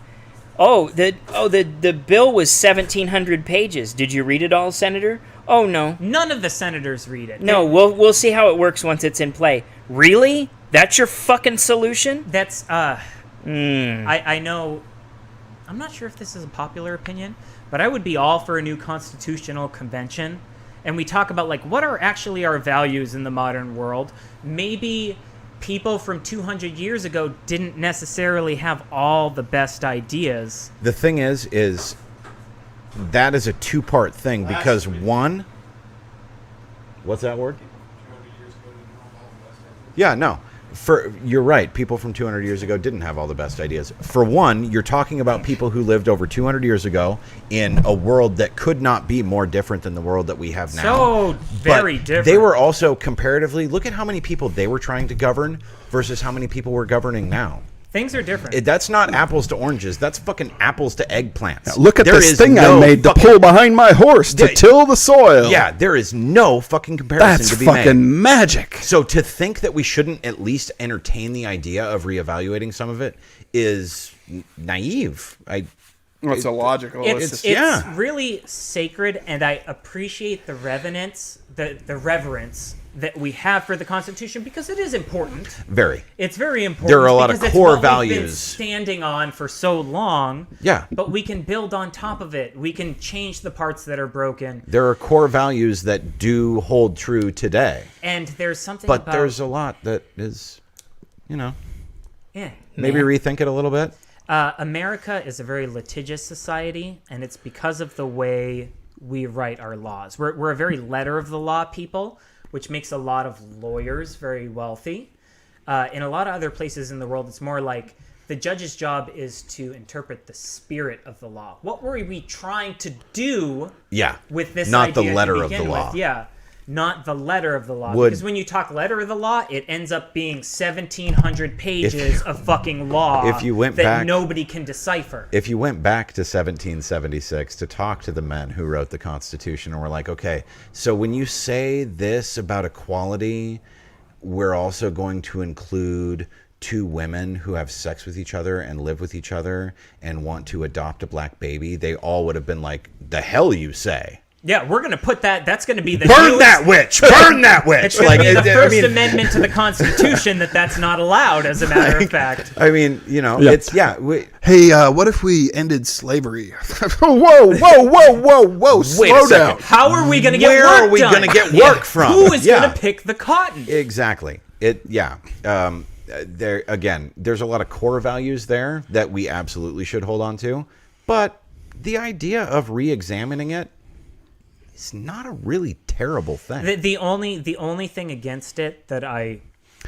E: The bill was 1,700 pages. Did you read it all, Senator? Oh no.
C: None of the senators read it.
E: No, we'll see how it works once it's in play. Really? That's your fucking solution?
C: That's I know. I'm not sure if this is a popular opinion, but I would be all for a new constitutional convention and we talk about like what are actually our values in the modern world, maybe people from 200 years ago didn't necessarily have all the best ideas.
D: The thing is that is a two-part thing because one, what's that word? Yeah, no. You're right. People from 200 years ago didn't have all the best ideas. For one, you're talking about people who lived over 200 years ago in a world that could not be more different than the world that we have now.
C: So very different.
D: They were also comparatively, look at how many people they were trying to govern versus how many people we're governing now.
C: Things are different.
D: That's not apples to oranges. That's fucking apples to eggplants.
B: Now look at this thing I made to pull behind my horse to till the soil.
D: Yeah, there is no fucking comparison to be made.
B: That's fucking magic.
D: So to think that we shouldn't at least entertain the idea of reevaluating some of it is naive.
B: It's illogical.
C: It's really sacred, and I appreciate the reverence, the reverence that we have for the Constitution because it is important.
D: Very.
C: It's very important.
D: There are a lot of core values
C: we've been standing on for so long.
D: Yeah.
C: But we can build on top of it. We can change the parts that are broken.
D: There are core values that do hold true today.
C: And there's something
D: but
C: about...
D: there's a lot that is, maybe
C: Man.
D: rethink it a little bit.
C: America is a very litigious society, and it's because of the way we write our laws. We're a very letter of the law people, which makes a lot of lawyers very wealthy. In a lot of other places in the world, it's more like the judge's job is to interpret the spirit of the law. What were we trying to do with this
D: not
C: idea
D: the letter
C: to
D: of the
C: begin
D: law.
C: with? Yeah, not the letter of the law. Because when you talk letter of the law, it ends up being 1,700 pages of fucking law that nobody can decipher.
D: If you went back to 1776 to talk to the men who wrote the Constitution and were like, okay, so when you say this about equality, we're also going to include two women who have sex with each other and live with each other and want to adopt a black baby, they all would have been like, the hell you say?
C: Yeah, we're going to put that. That's going to be the
D: burn that witch. Burn that witch.
C: It's going to be the First Amendment to the Constitution that's not allowed, as a matter of fact.
D: I mean, it's
B: hey, what if we ended slavery? whoa! Slow down.
C: How are we going to get
D: Where
C: work
D: are we going to get work from?
C: Who is going to pick the cotton?
D: Exactly. There again, there's a lot of core values there that we absolutely should hold on to, but the idea of re-examining it. It's not a really terrible thing.
C: The only thing against it that I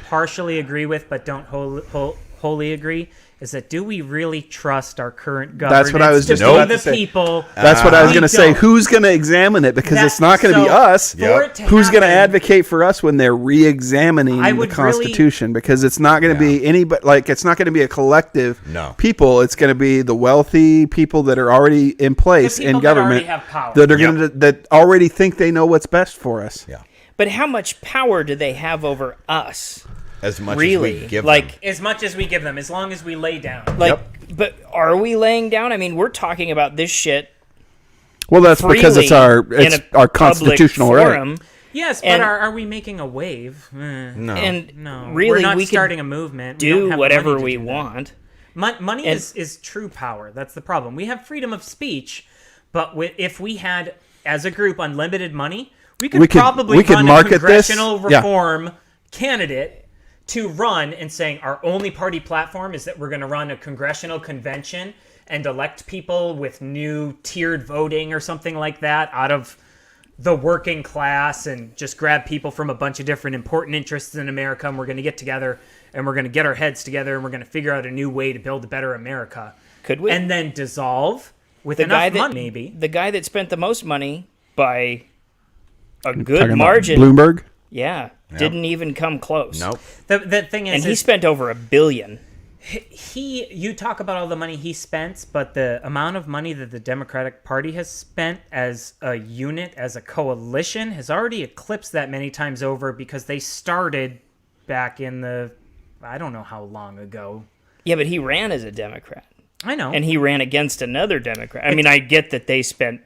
C: partially agree with, but don't wholly agree, is that do we really trust our current government?
B: That's what I was just
C: about to say. People.
B: That's what I was going to say. Who's going to examine it? Because it's not going to be us. Who's going to advocate for us when they're re-examining the Constitution? Because it's not going to be anybody. Like it's not going to be a collective people. It's going to be the wealthy people that are already in place in government that are going to that already think they know what's best for us.
D: Yeah.
E: But how much power do they have over us?
D: As much as we give them.
C: As much as we give them, as long as we lay down.
E: But are we laying down? I mean, we're talking about this shit.
B: Well, that's because it's our constitutional right.
C: Yes, but are we making a wave?
D: No.
E: And
C: no.
E: Really,
C: we're not
E: we
C: starting a movement.
E: Do whatever we want.
C: Money is true power. That's the problem. We have freedom of speech, but if we had, as a group, unlimited money, we could probably run a congressional reform candidate to run and saying our only party platform is that we're going to run a congressional convention and elect people with new tiered voting or something like that out of the working class and just grab people from a bunch of different important interests in America, and we're going to get together and we're going to get our heads together and we're going to figure out a new way to build a better America.
E: Could we?
C: And then dissolve with enough money, maybe.
E: The guy that spent the most money by a good margin.
B: Bloomberg?
E: Yeah. Didn't even come close.
D: Nope.
C: The thing is,
E: and he spent over $1 billion.
C: You talk about all the money he spent, but the amount of money that the Democratic Party has spent as a unit, as a coalition, has already eclipsed that many times over because they started back in I don't know how long ago.
E: Yeah, but he ran as a Democrat.
C: I know.
E: And he ran against another Democrat. I mean, I get that they spent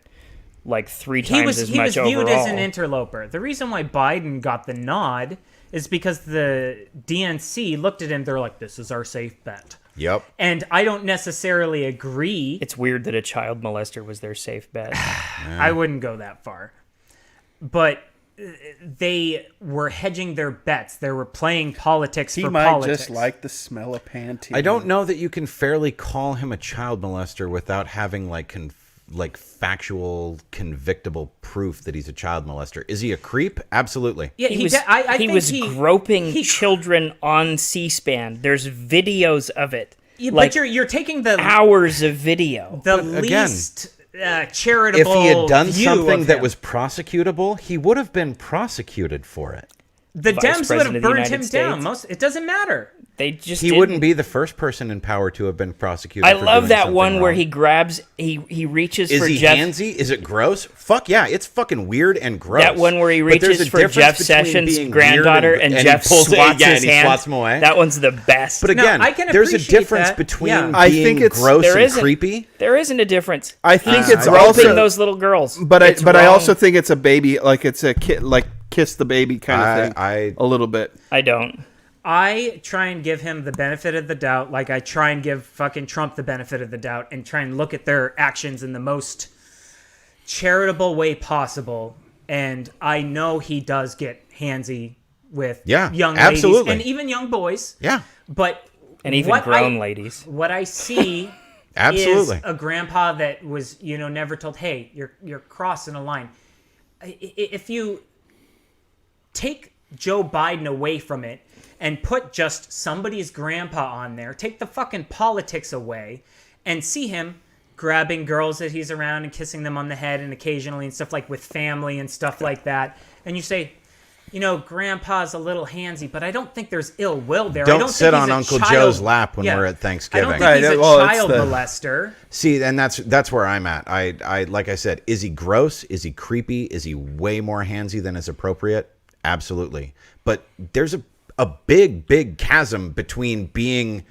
E: like 3 times as much overall. He was viewed as
C: an interloper. The reason why Biden got the nod is because the DNC looked at him, they're like, this is our safe bet.
D: Yep.
C: And I don't necessarily agree.
E: It's weird that a child molester was their safe bet.
C: I wouldn't go that far. but they were hedging their bets. They were playing politics
B: He
C: for
B: might
C: politics.
B: just like the smell of Pantene.
D: I don't know that you can fairly call him a child molester without having like factual, convictable proof that he's a child molester. Is he a creep? Absolutely.
C: Yeah,
E: He
C: think
E: was groping children on C-SPAN. There's videos of it.
C: Yeah,
E: like
C: but you're taking the
E: hours of video.
C: the
D: But again,
C: least charitable.
D: If he had done
C: view
D: something
C: of
D: that
C: him.
D: was prosecutable, he would have been prosecuted for it.
C: the
E: Vice
C: Dems would
E: President
C: have
E: of the
C: burned him
E: United
C: down.
E: States.
C: It doesn't matter.
E: They just
D: He wouldn't be the first person in power to have been prosecuted.
E: I
D: for
E: love
D: doing
E: that
D: something
E: one where
D: wrong.
E: he grabs, he reaches
D: Is
E: for
D: he
E: Jeff.
D: handsy? Is it gross? Fuck yeah, it's fucking weird and gross.
E: That one where he
D: But there's
E: reaches
D: a
E: for
D: difference
E: Jeff
D: between
E: Sessions'
D: being
E: granddaughter
D: weird
E: and
D: he
E: Jeff
D: pulls it-
E: swats
D: yeah,
E: his
D: and he
E: hand.
D: swats him away.
E: That one's the best.
D: But again,
C: I can
D: there's a
C: appreciate
D: difference
C: that.
D: between
C: Yeah.
D: being
B: I think it's-
D: gross
E: There
D: and
E: isn't.
D: creepy.
E: There isn't a difference.
B: I think it's
E: Groping
B: also
E: those little girls.
B: But
E: It's
B: I
E: wrong.
B: also think it's a baby, like it's a kid, like kiss the baby kind of thing.
D: I
B: a little bit.
E: I don't.
C: I try and give him the benefit of the doubt, like I try and give fucking Trump the benefit of the doubt, and try and look at their actions in the most charitable way possible. And I know he does get handsy with young ladies
D: absolutely.
C: and even young boys.
D: Yeah.
C: But
E: And even
C: what
E: grown ladies.
C: What I see
D: Absolutely.
C: is a grandpa that was, never told, hey, you're crossing a line. If you take Joe Biden away from it and put just somebody's grandpa on there, take the fucking politics away, and see him grabbing girls that he's around and kissing them on the head and occasionally and stuff like with family and stuff like that, and you say, grandpa's a little handsy, but I don't think there's ill will there. I
D: Don't
C: don't
D: sit
C: think he's
D: on
C: a
D: Uncle
C: child-
D: Joe's lap when
C: Yeah.
D: we're at
C: I
D: Thanksgiving.
C: don't think he's a
B: Right, well, it's
C: child
B: the-
C: molester.
D: See, and that's where I'm at. I like I said, is he gross? Is he creepy? Is he way more handsy than is appropriate? Absolutely. But there's a big chasm between being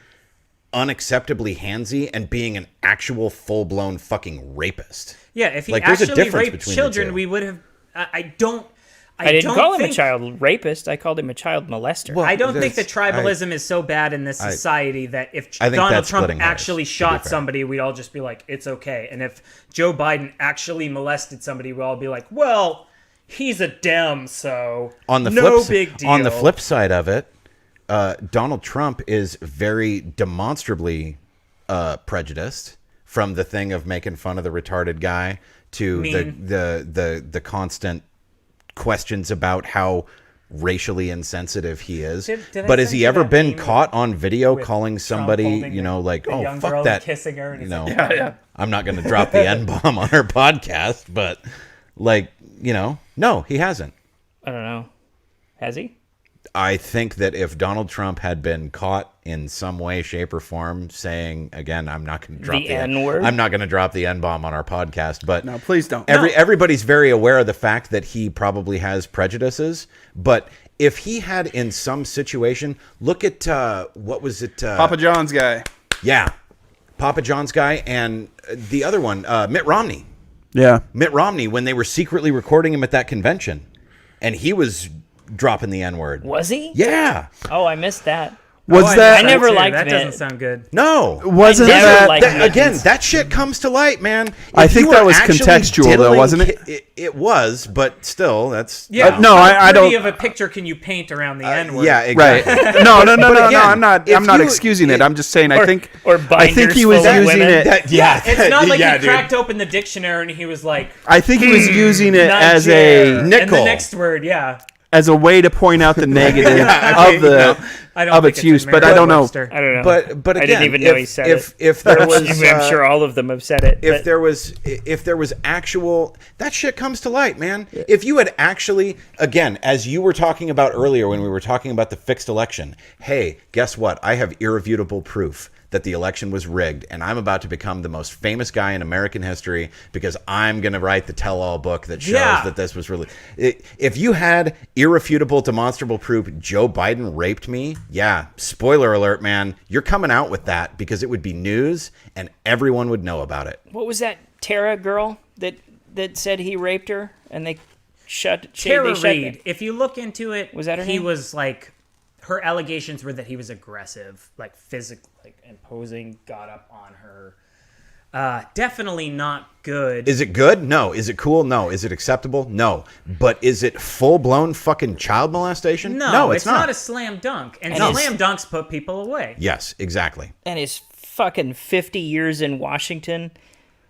D: unacceptably handsy and being an actual full-blown fucking rapist.
C: Yeah, if he
D: Like, there's a
C: actually
D: difference
C: raped
D: between the
C: children,
D: two.
C: we would have. I don't
E: didn't call him a
C: think-
E: child rapist. I called him a child molester.
D: Well,
C: I don't think the
D: that's-
C: tribalism is so bad in this society that if
D: I think
C: Donald
D: that's
C: Trump
D: splitting hairs,
C: actually
D: to be
C: shot
D: fair.
C: somebody, we'd all just be like, it's okay. And if Joe Biden actually molested somebody, we'd all be like, well, he's a Dem, so
D: On the
C: no
D: flip,
C: big deal.
D: On the flip side of it, Donald Trump is very demonstrably prejudiced, from the thing of making fun of the retarded guy to
C: Mean.
D: the constant questions about how racially insensitive he is.
C: Did I
D: But has
C: send
D: he
C: you
D: ever
C: that
D: been
C: meme
D: caught on video
C: with
D: calling
C: Trump
D: somebody,
C: holding
D: like,
C: the
D: oh,
C: young
D: fuck
C: girl
D: that,
C: kissing her, and he's
D: you know,
C: like,
D: I'm not going to drop the N-bomb on our podcast, but like, no, he hasn't.
E: I don't know. Has he?
D: I think that if Donald Trump had been caught in some way, shape, or form saying, again, I'm not going to drop
E: The N-word?
D: I'm not going to drop the N-bomb on our podcast, but
B: No, please don't.
D: everybody's very aware of the fact that he probably has prejudices. But if he had in some situation, look at what was it?
B: Papa John's guy.
D: Yeah, Papa John's guy, and the other one, Mitt Romney.
B: Yeah.
D: Mitt Romney, when they were secretly recording him at that convention, and he was dropping the N-word.
E: Was he?
D: Yeah.
E: Oh, I missed that.
B: Was that?
E: I never
C: too.
E: liked
C: that.
E: Mitt.
C: Doesn't sound good.
D: No.
B: Wasn't
E: never
B: that?
E: liked Mitt.
D: Again, that shit comes to light, man.
B: I
D: If
B: think
D: you
B: that
D: were
B: was
D: actually
B: contextual, though,
D: diddling
B: wasn't it?
D: It was, but still, that's
C: Yeah,
B: no,
C: how
B: I
C: pretty
B: don't-
C: of a picture can you paint around the N-word?
D: yeah,
B: Right.
D: exactly.
B: No.
D: But again,
B: I'm not.
D: if
B: I'm not
D: you-
B: excusing it. I'm just saying. I
E: Or
B: think.
E: or
B: I think he
E: binders
B: was
E: full of
B: using
E: women.
B: it.
D: Yeah,
C: It's not like
D: yeah,
C: he
D: dude.
C: cracked open the dictionary and he was like,
B: I think he was using it
C: "Not
B: as
C: Jer."
B: a
C: And
D: Nickel.
C: the next word, yeah.
B: as a way to point out the negative of the
C: I don't
B: of
C: think
B: its use.
C: in
B: But I don't know.
C: Merriam-Webster.
E: I don't know.
D: But
E: I
D: again,
E: didn't even know
D: if,
E: he said
D: if
E: it.
D: there was,
E: I'm sure all of them have said it.
D: if
E: but-
D: there was actual, that shit comes to light, man. If you had actually, again, as you were talking about earlier when we were talking about the fixed election, hey, guess what? I have irrefutable proof that the election was rigged, and I'm about to become the most famous guy in American history because I'm going to write the tell-all book that shows that this was really... If you had irrefutable, demonstrable proof Joe Biden raped me, yeah, spoiler alert, man, you're coming out with that because it would be news and everyone would know about it.
E: what was that Tara girl that said he raped her and they shut
C: Tara
E: they shut
C: Reid,
E: the-
C: if you look into it,
E: Was that her
C: he
E: name?
C: was like, her allegations were that he was aggressive, like physically, like imposing, got up on her. Definitely not good.
D: Is it good? No. Is it cool? No. Is it acceptable? No. But is it full-blown fucking child molestation?
C: No, it's not a slam dunk. And
E: No.
C: slam dunks put people away.
D: Yes, exactly.
E: And his fucking 50 years in Washington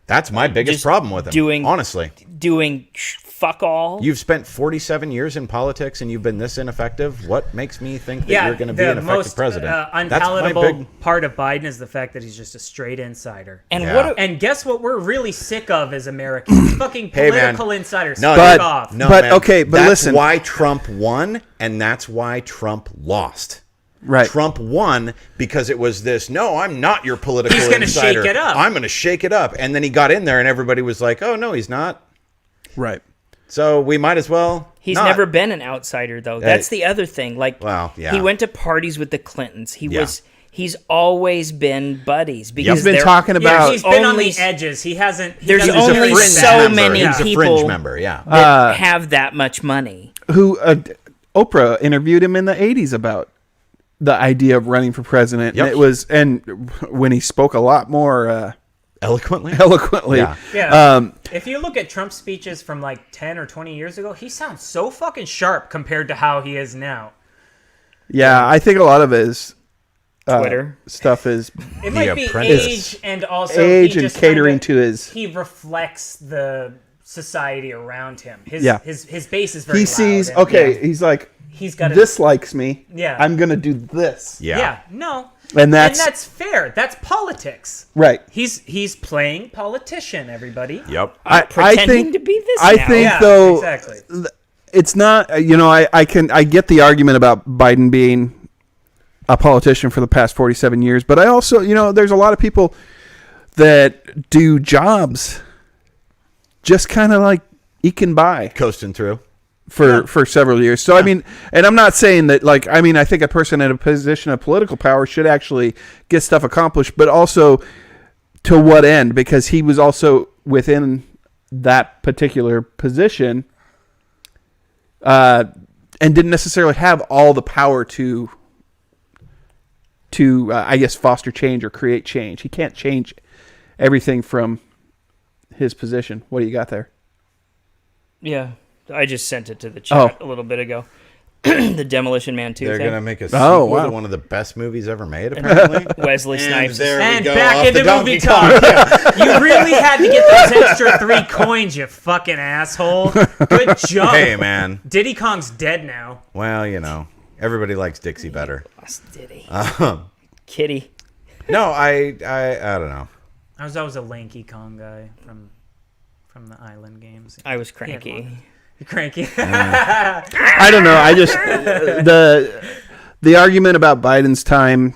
D: That's my biggest
E: Just
D: problem with him, honestly.
E: doing fuck all.
D: You've spent 47 years in politics and you've been this ineffective. What makes me think that you're going to be
C: the
D: an effective
C: most
D: president?
C: unpalatable part of Biden is the fact that he's just a straight insider.
E: And
D: Yeah.
C: And guess what we're really sick of as Americans? Fucking
D: Hey, man.
C: political insiders.
D: No,
C: Fuck
D: dude.
C: off.
D: No,
B: But,
D: man.
B: okay, but
D: that's
B: listen.
D: why Trump won, and that's why Trump lost.
B: Right.
D: Trump won because it was this, no, I'm not your political
C: He's gonna
D: insider.
C: shake it up.
D: I'm going to shake it up. And then he got in there and everybody was like, oh, no, he's not.
B: Right.
D: So we might as well
E: He's
D: not.
E: never been an outsider, though. That's the other thing. Like,
D: Well, yeah.
E: he went to parties with the Clintons.
D: Yeah.
E: He's always been buddies. Because
B: He's been
E: they're-
B: talking
C: Yeah,
B: about.
C: he's been on
E: only-
C: the edges. He hasn't. He
E: There's
C: doesn't-
D: He was a
E: only
D: fringe
E: so
D: member.
E: many
D: He was a
E: people
D: fringe member, yeah.
E: that have that much money.
B: who Oprah interviewed him in the 80s about the idea of running for president.
D: Yep.
B: And it was, and when he spoke a lot more
D: Eloquently?
B: eloquently.
D: Yeah.
C: Yeah. If you look at Trump's speeches from like 10 or 20 years ago, he sounds so fucking sharp compared to how he is now.
B: Yeah, I think a lot of his
E: Twitter.
B: stuff is
C: It might be
D: Apprentice.
C: age and also
B: age
C: he
B: and
C: just
B: catering
C: kinda-
B: to his.
C: He reflects the society around him. His
B: Yeah.
C: his base is very
B: He
C: loud
B: sees,
C: and-
B: okay,
C: yeah.
B: he's like,
C: He's got
B: this likes me.
C: Yeah.
B: I'm going to do this.
D: Yeah.
C: Yeah, no.
B: And that's-
C: fair. That's politics.
B: Right.
C: He's playing politician, everybody.
D: Yep.
B: I
E: Pretending
B: think,
E: to be this
B: I
E: now.
B: think
C: Yeah,
B: though,
C: exactly.
B: it's not, I get the argument about Biden being a politician for the past 47 years, but I also, there's a lot of people that do jobs just kind of like eking by
D: Coasting through.
B: for several years. So, I mean, and I'm not saying that, I think a person in a position of political power should actually get stuff accomplished, but also to what end? Because he was also within that particular position and didn't necessarily have all the power to I guess, foster change or create change. He can't change everything from his position. What do you got there?
E: Yeah. I just sent it to the chat a little bit ago. The Demolition Man 2
D: They're
E: thing.
D: going to make a sequel
B: wow.
D: to one of the best movies ever made, apparently.
E: Wesley Snipes.
C: And back into movie talk. You really had to get those extra 3 coins, you fucking asshole. Good job.
D: Hey, man.
C: Diddy Kong's dead now.
D: Well, everybody likes Dixie better.
E: Diddy. Kitty.
D: No, I don't know.
C: I was always a lanky Kong guy from the Island games.
E: I was cranky.
C: You're cranky.
B: I don't know. I just the argument about Biden's time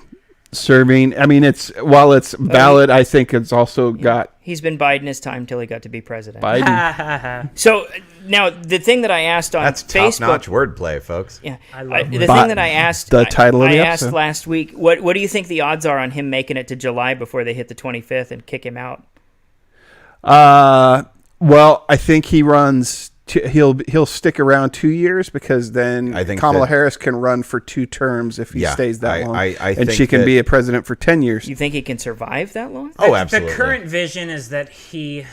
B: serving. I mean, while it's valid, I think it's also got
E: He's been biding his time till he got to be president.
B: Biden.
E: So now the thing that I asked on
D: That's
E: Facebook.
D: top-notch wordplay, folks.
E: Yeah,
C: I love
E: the
C: it.
E: thing that I asked.
B: The title of
E: I
B: the
E: asked
B: episode.
E: last week. What do you think the odds are on him making it to July before they hit the 25th and kick him out?
B: Well, I think he runs. He'll stick around 2 years because then
D: I think
B: Kamala
D: that-
B: Harris can run for 2 terms if he
D: Yeah,
B: stays that long,
D: I
B: and
D: think
B: she can
D: that-
B: be a president for 10 years.
E: You think he can survive that long?
D: Oh, absolutely.
C: The current vision is that he,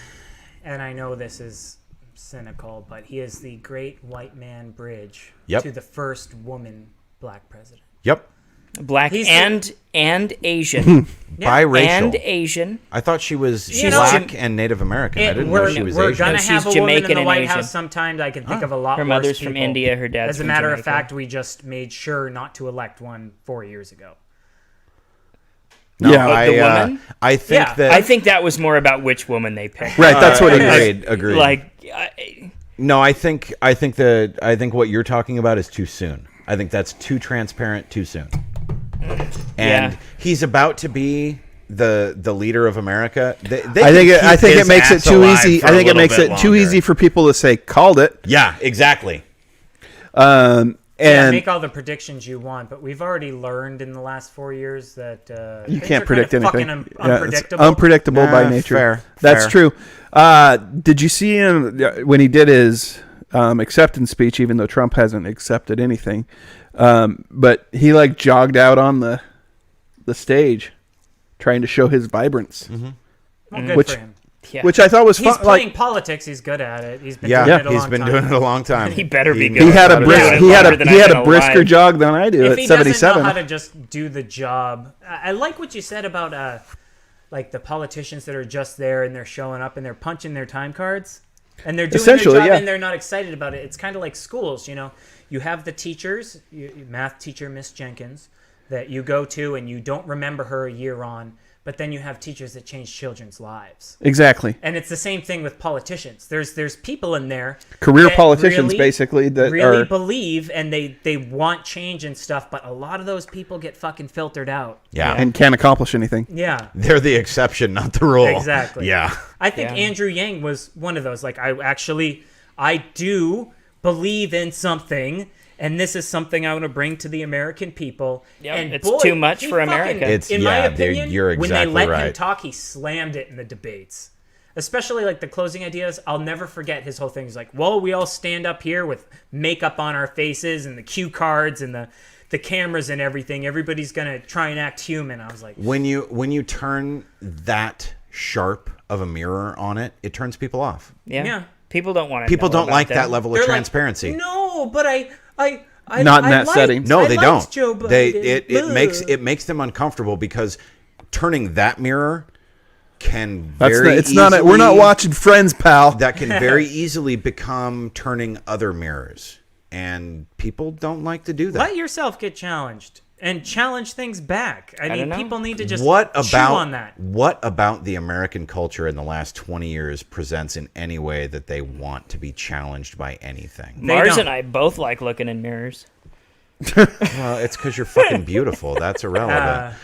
C: and I know this is cynical, but he is the great white man bridge
D: Yep.
C: to the first woman black president.
D: Yep.
E: Black
C: He's
E: and Asian.
D: Biracial.
E: And Asian.
D: I thought she was
C: You know-
D: black and Native American. I didn't know she was
C: we're
D: Asian.
C: gonna
E: No,
C: have
E: she's
C: a woman in
E: Jamaican
C: the
E: and
C: White
E: Asian.
C: House sometimes. I can think of a lot
E: Her
C: worse
E: mother's from
C: people.
E: India, her dad's
C: As a
E: from
C: matter of
E: Jamaica.
C: fact, we just made sure not to elect one 4 years ago.
D: No,
B: Yeah.
E: But the woman?
D: I think
C: Yeah.
D: that.
E: I think that was more about which woman they picked.
B: Right, that's what he
D: agreed.
E: Like,
D: No, I think what you're talking about is too soon. I think that's too transparent too soon. And
E: Yeah.
D: he's about to be the leader of America. They
B: I think
D: can keep
B: it
D: his
B: makes it
D: ass
B: too
D: alive
B: easy.
D: for
B: I
D: a
B: think it
D: little
B: makes
D: bit
B: it too
D: longer.
B: easy for people to say called it.
D: Yeah, exactly.
C: Yeah,
B: And
C: make all the predictions you want, but we've already learned in the last 4 years that
B: you
C: things
B: can't
C: are
B: predict
C: kinda
B: anything.
C: fucking
B: Yeah, it's
C: unpredictable.
B: unpredictable by nature.
D: Fair,
B: That's
D: fair.
B: true. Did you see him when he did his acceptance speech? Even though Trump hasn't accepted anything, but he jogged out on the stage, trying to show his vibrance.
D: Mm-hmm.
C: Well, good
B: Which-
C: for him.
E: Yeah.
B: Which I thought was
C: He's
B: fun.
C: playing
B: Like
C: politics. He's good at it. He's been
D: Yeah,
C: doing it a
D: he's
C: long
D: been
C: time.
D: doing it a long time.
E: He better be good.
B: he had a
E: Yeah,
B: brisk,
E: it's
B: he had
E: longer
B: a
E: than
B: he
E: I've
B: had
E: been
B: a brisker
E: alive.
B: jog than I do
C: If
B: at
C: he doesn't know
B: 77.
C: how to just do the job, I like what you said about like the politicians that are just there and they're showing up and they're punching their time cards and they're doing their
B: Essentially,
C: job
B: yeah.
C: and they're not excited about it. It's kind of like schools, you know. You have the teachers, math teacher Miss Jenkins, that you go to and you don't remember her a year on, but then you have teachers that change children's lives.
B: Exactly.
C: And it's the same thing with politicians. There's people in there,
B: Career
C: that
B: politicians,
C: really-
B: basically, that
C: really
B: are
C: believe and they want change and stuff, but a lot of those people get fucking filtered out.
D: Yeah.
B: and can't accomplish anything.
C: Yeah,
D: They're the exception, not the rule.
C: exactly.
D: Yeah.
C: I think
E: Yeah.
C: Andrew Yang was one of those. Like, I do believe in something, and this is something I want to bring to the American people.
E: Yep,
C: and
E: it's
C: boy,
E: too much
C: he
E: for
C: fucking-
E: America.
D: It's-
C: in my
D: yeah, they're-
C: opinion,
D: you're
C: when they
D: exactly
C: let him
D: right.
C: talk, he slammed it in the debates. Especially like the closing ideas. I'll never forget his whole thing. He's like, well, we all stand up here with makeup on our faces and the cue cards and the cameras and everything. Everybody's going to try and act human. I was like,
D: When you turn that sharp of a mirror on it, it turns people off.
E: Yeah.
C: Yeah.
E: People don't want to.
D: People don't like that level of
C: they're like,
D: transparency.
C: no, but I
B: Not in that
C: liked-
B: setting.
D: No,
C: I
D: they
C: liked
D: don't.
C: Joe Biden.
D: It makes them uncomfortable because turning that mirror can
B: That's
D: very
B: it's not. We're not
D: easily-
B: watching Friends, pal.
D: That can very easily become turning other mirrors, and people don't like to do that.
C: Let yourself get challenged and challenge things back. I mean,
E: don't know.
C: people need to just
D: What
C: chew
D: about
C: on that.
D: what about the American culture in the last 20 years presents in any way that they want to be challenged by anything?
E: Mars
C: don't.
E: and I both like looking in mirrors.
D: Well, it's because you're fucking beautiful. That's irrelevant.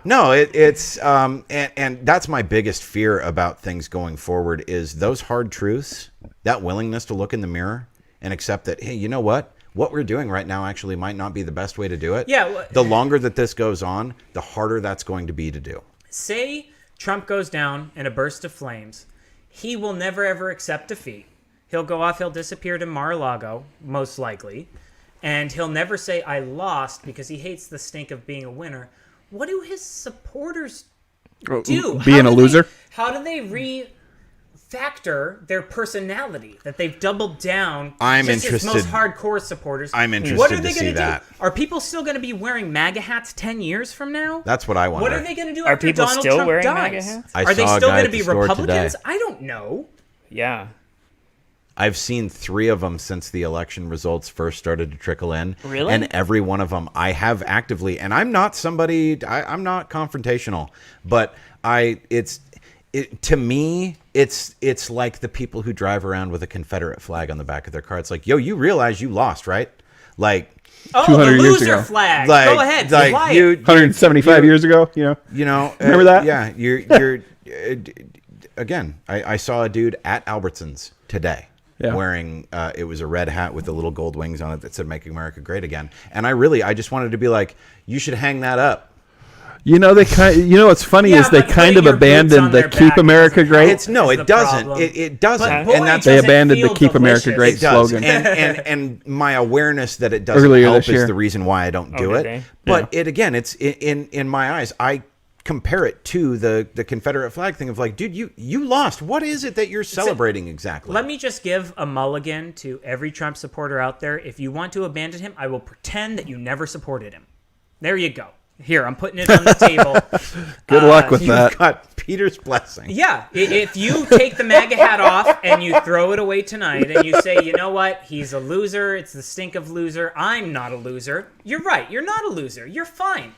D: No, it's and that's my biggest fear about things going forward is those hard truths, that willingness to look in the mirror and accept that, hey, you know what we're doing right now actually might not be the best way to do it.
C: Yeah,
D: The longer that this goes on, the harder that's going to be to do.
C: Say Trump goes down in a burst of flames. He will never, ever accept defeat. He'll go off, he'll disappear to Mar-a-Lago, most likely. And he'll never say, I lost, because he hates the stink of being a winner. What do his supporters do?
B: Being a loser?
C: How do they refactor their personality that they've doubled down?
D: I'm
C: just as
D: interested-
C: most hardcore supporters.
D: I'm interested
C: What are
D: to
C: they
D: see
C: gonna
D: that.
C: do? Are people still going to be wearing MAGA hats 10 years from now?
D: That's what I wonder.
C: What are they going to do
E: Are
C: after
E: people
C: Donald
E: still
C: Trump
E: wearing
C: dies?
E: MAGA hats?
D: I
C: Are they
D: saw a
C: still
D: guy
C: going
D: at
C: to
D: the
C: be
D: store
C: Republicans?
D: today.
C: I don't know.
E: Yeah.
D: I've seen 3 of them since the election results first started to trickle in.
E: Really?
D: And every one of them I have actively, and I'm not somebody, I'm not confrontational, but to me, it's like the people who drive around with a Confederate flag on the back of their car. It's like, yo, you realize you lost, right? Like,
C: Oh,
B: 200
C: the
B: years
C: loser
B: ago.
C: flag.
D: like,
C: Go ahead.
D: like
C: fly
D: you,
C: it.
B: 175 years ago, Remember that?
D: Yeah, you're again, I saw a dude at Albertsons today.
B: Yeah.
D: Wearing it was a red hat with the little gold wings on it that said "Make America Great Again," and I just wanted to be like, you should hang that up.
B: What's funny
C: Yeah,
B: is they
C: but
B: kind
C: putting
B: of
C: your boots on
B: abandoned the
C: their
B: Keep
C: back
B: America
C: doesn't
B: Great.
C: help.
D: It
C: the
D: doesn't.
C: problem.
D: It doesn't,
C: But
D: and
C: boy,
D: that's
B: They
C: does it
B: abandoned the
C: feel
B: Keep America
C: delicious.
B: Great
D: it does.
B: slogan.
D: And my awareness that it doesn't
B: Earlier
D: help
B: this year.
D: is the reason why I don't do
E: did
D: it.
E: they?
D: But it again, it's in my eyes. I compare it to the Confederate flag thing of like, dude, you lost. What is it that you're celebrating exactly?
C: Let me just give a mulligan to every Trump supporter out there. If you want to abandon him, I will pretend that you never supported him. There you go. Here, I'm putting it on the table.
B: Good luck with
D: You've
B: that.
D: got Peter's blessing.
C: Yeah, if you take the MAGA hat off and you throw it away tonight and you say, you know what, he's a loser, it's the stink of loser, I'm not a loser. You're right, you're not a loser. You're fine.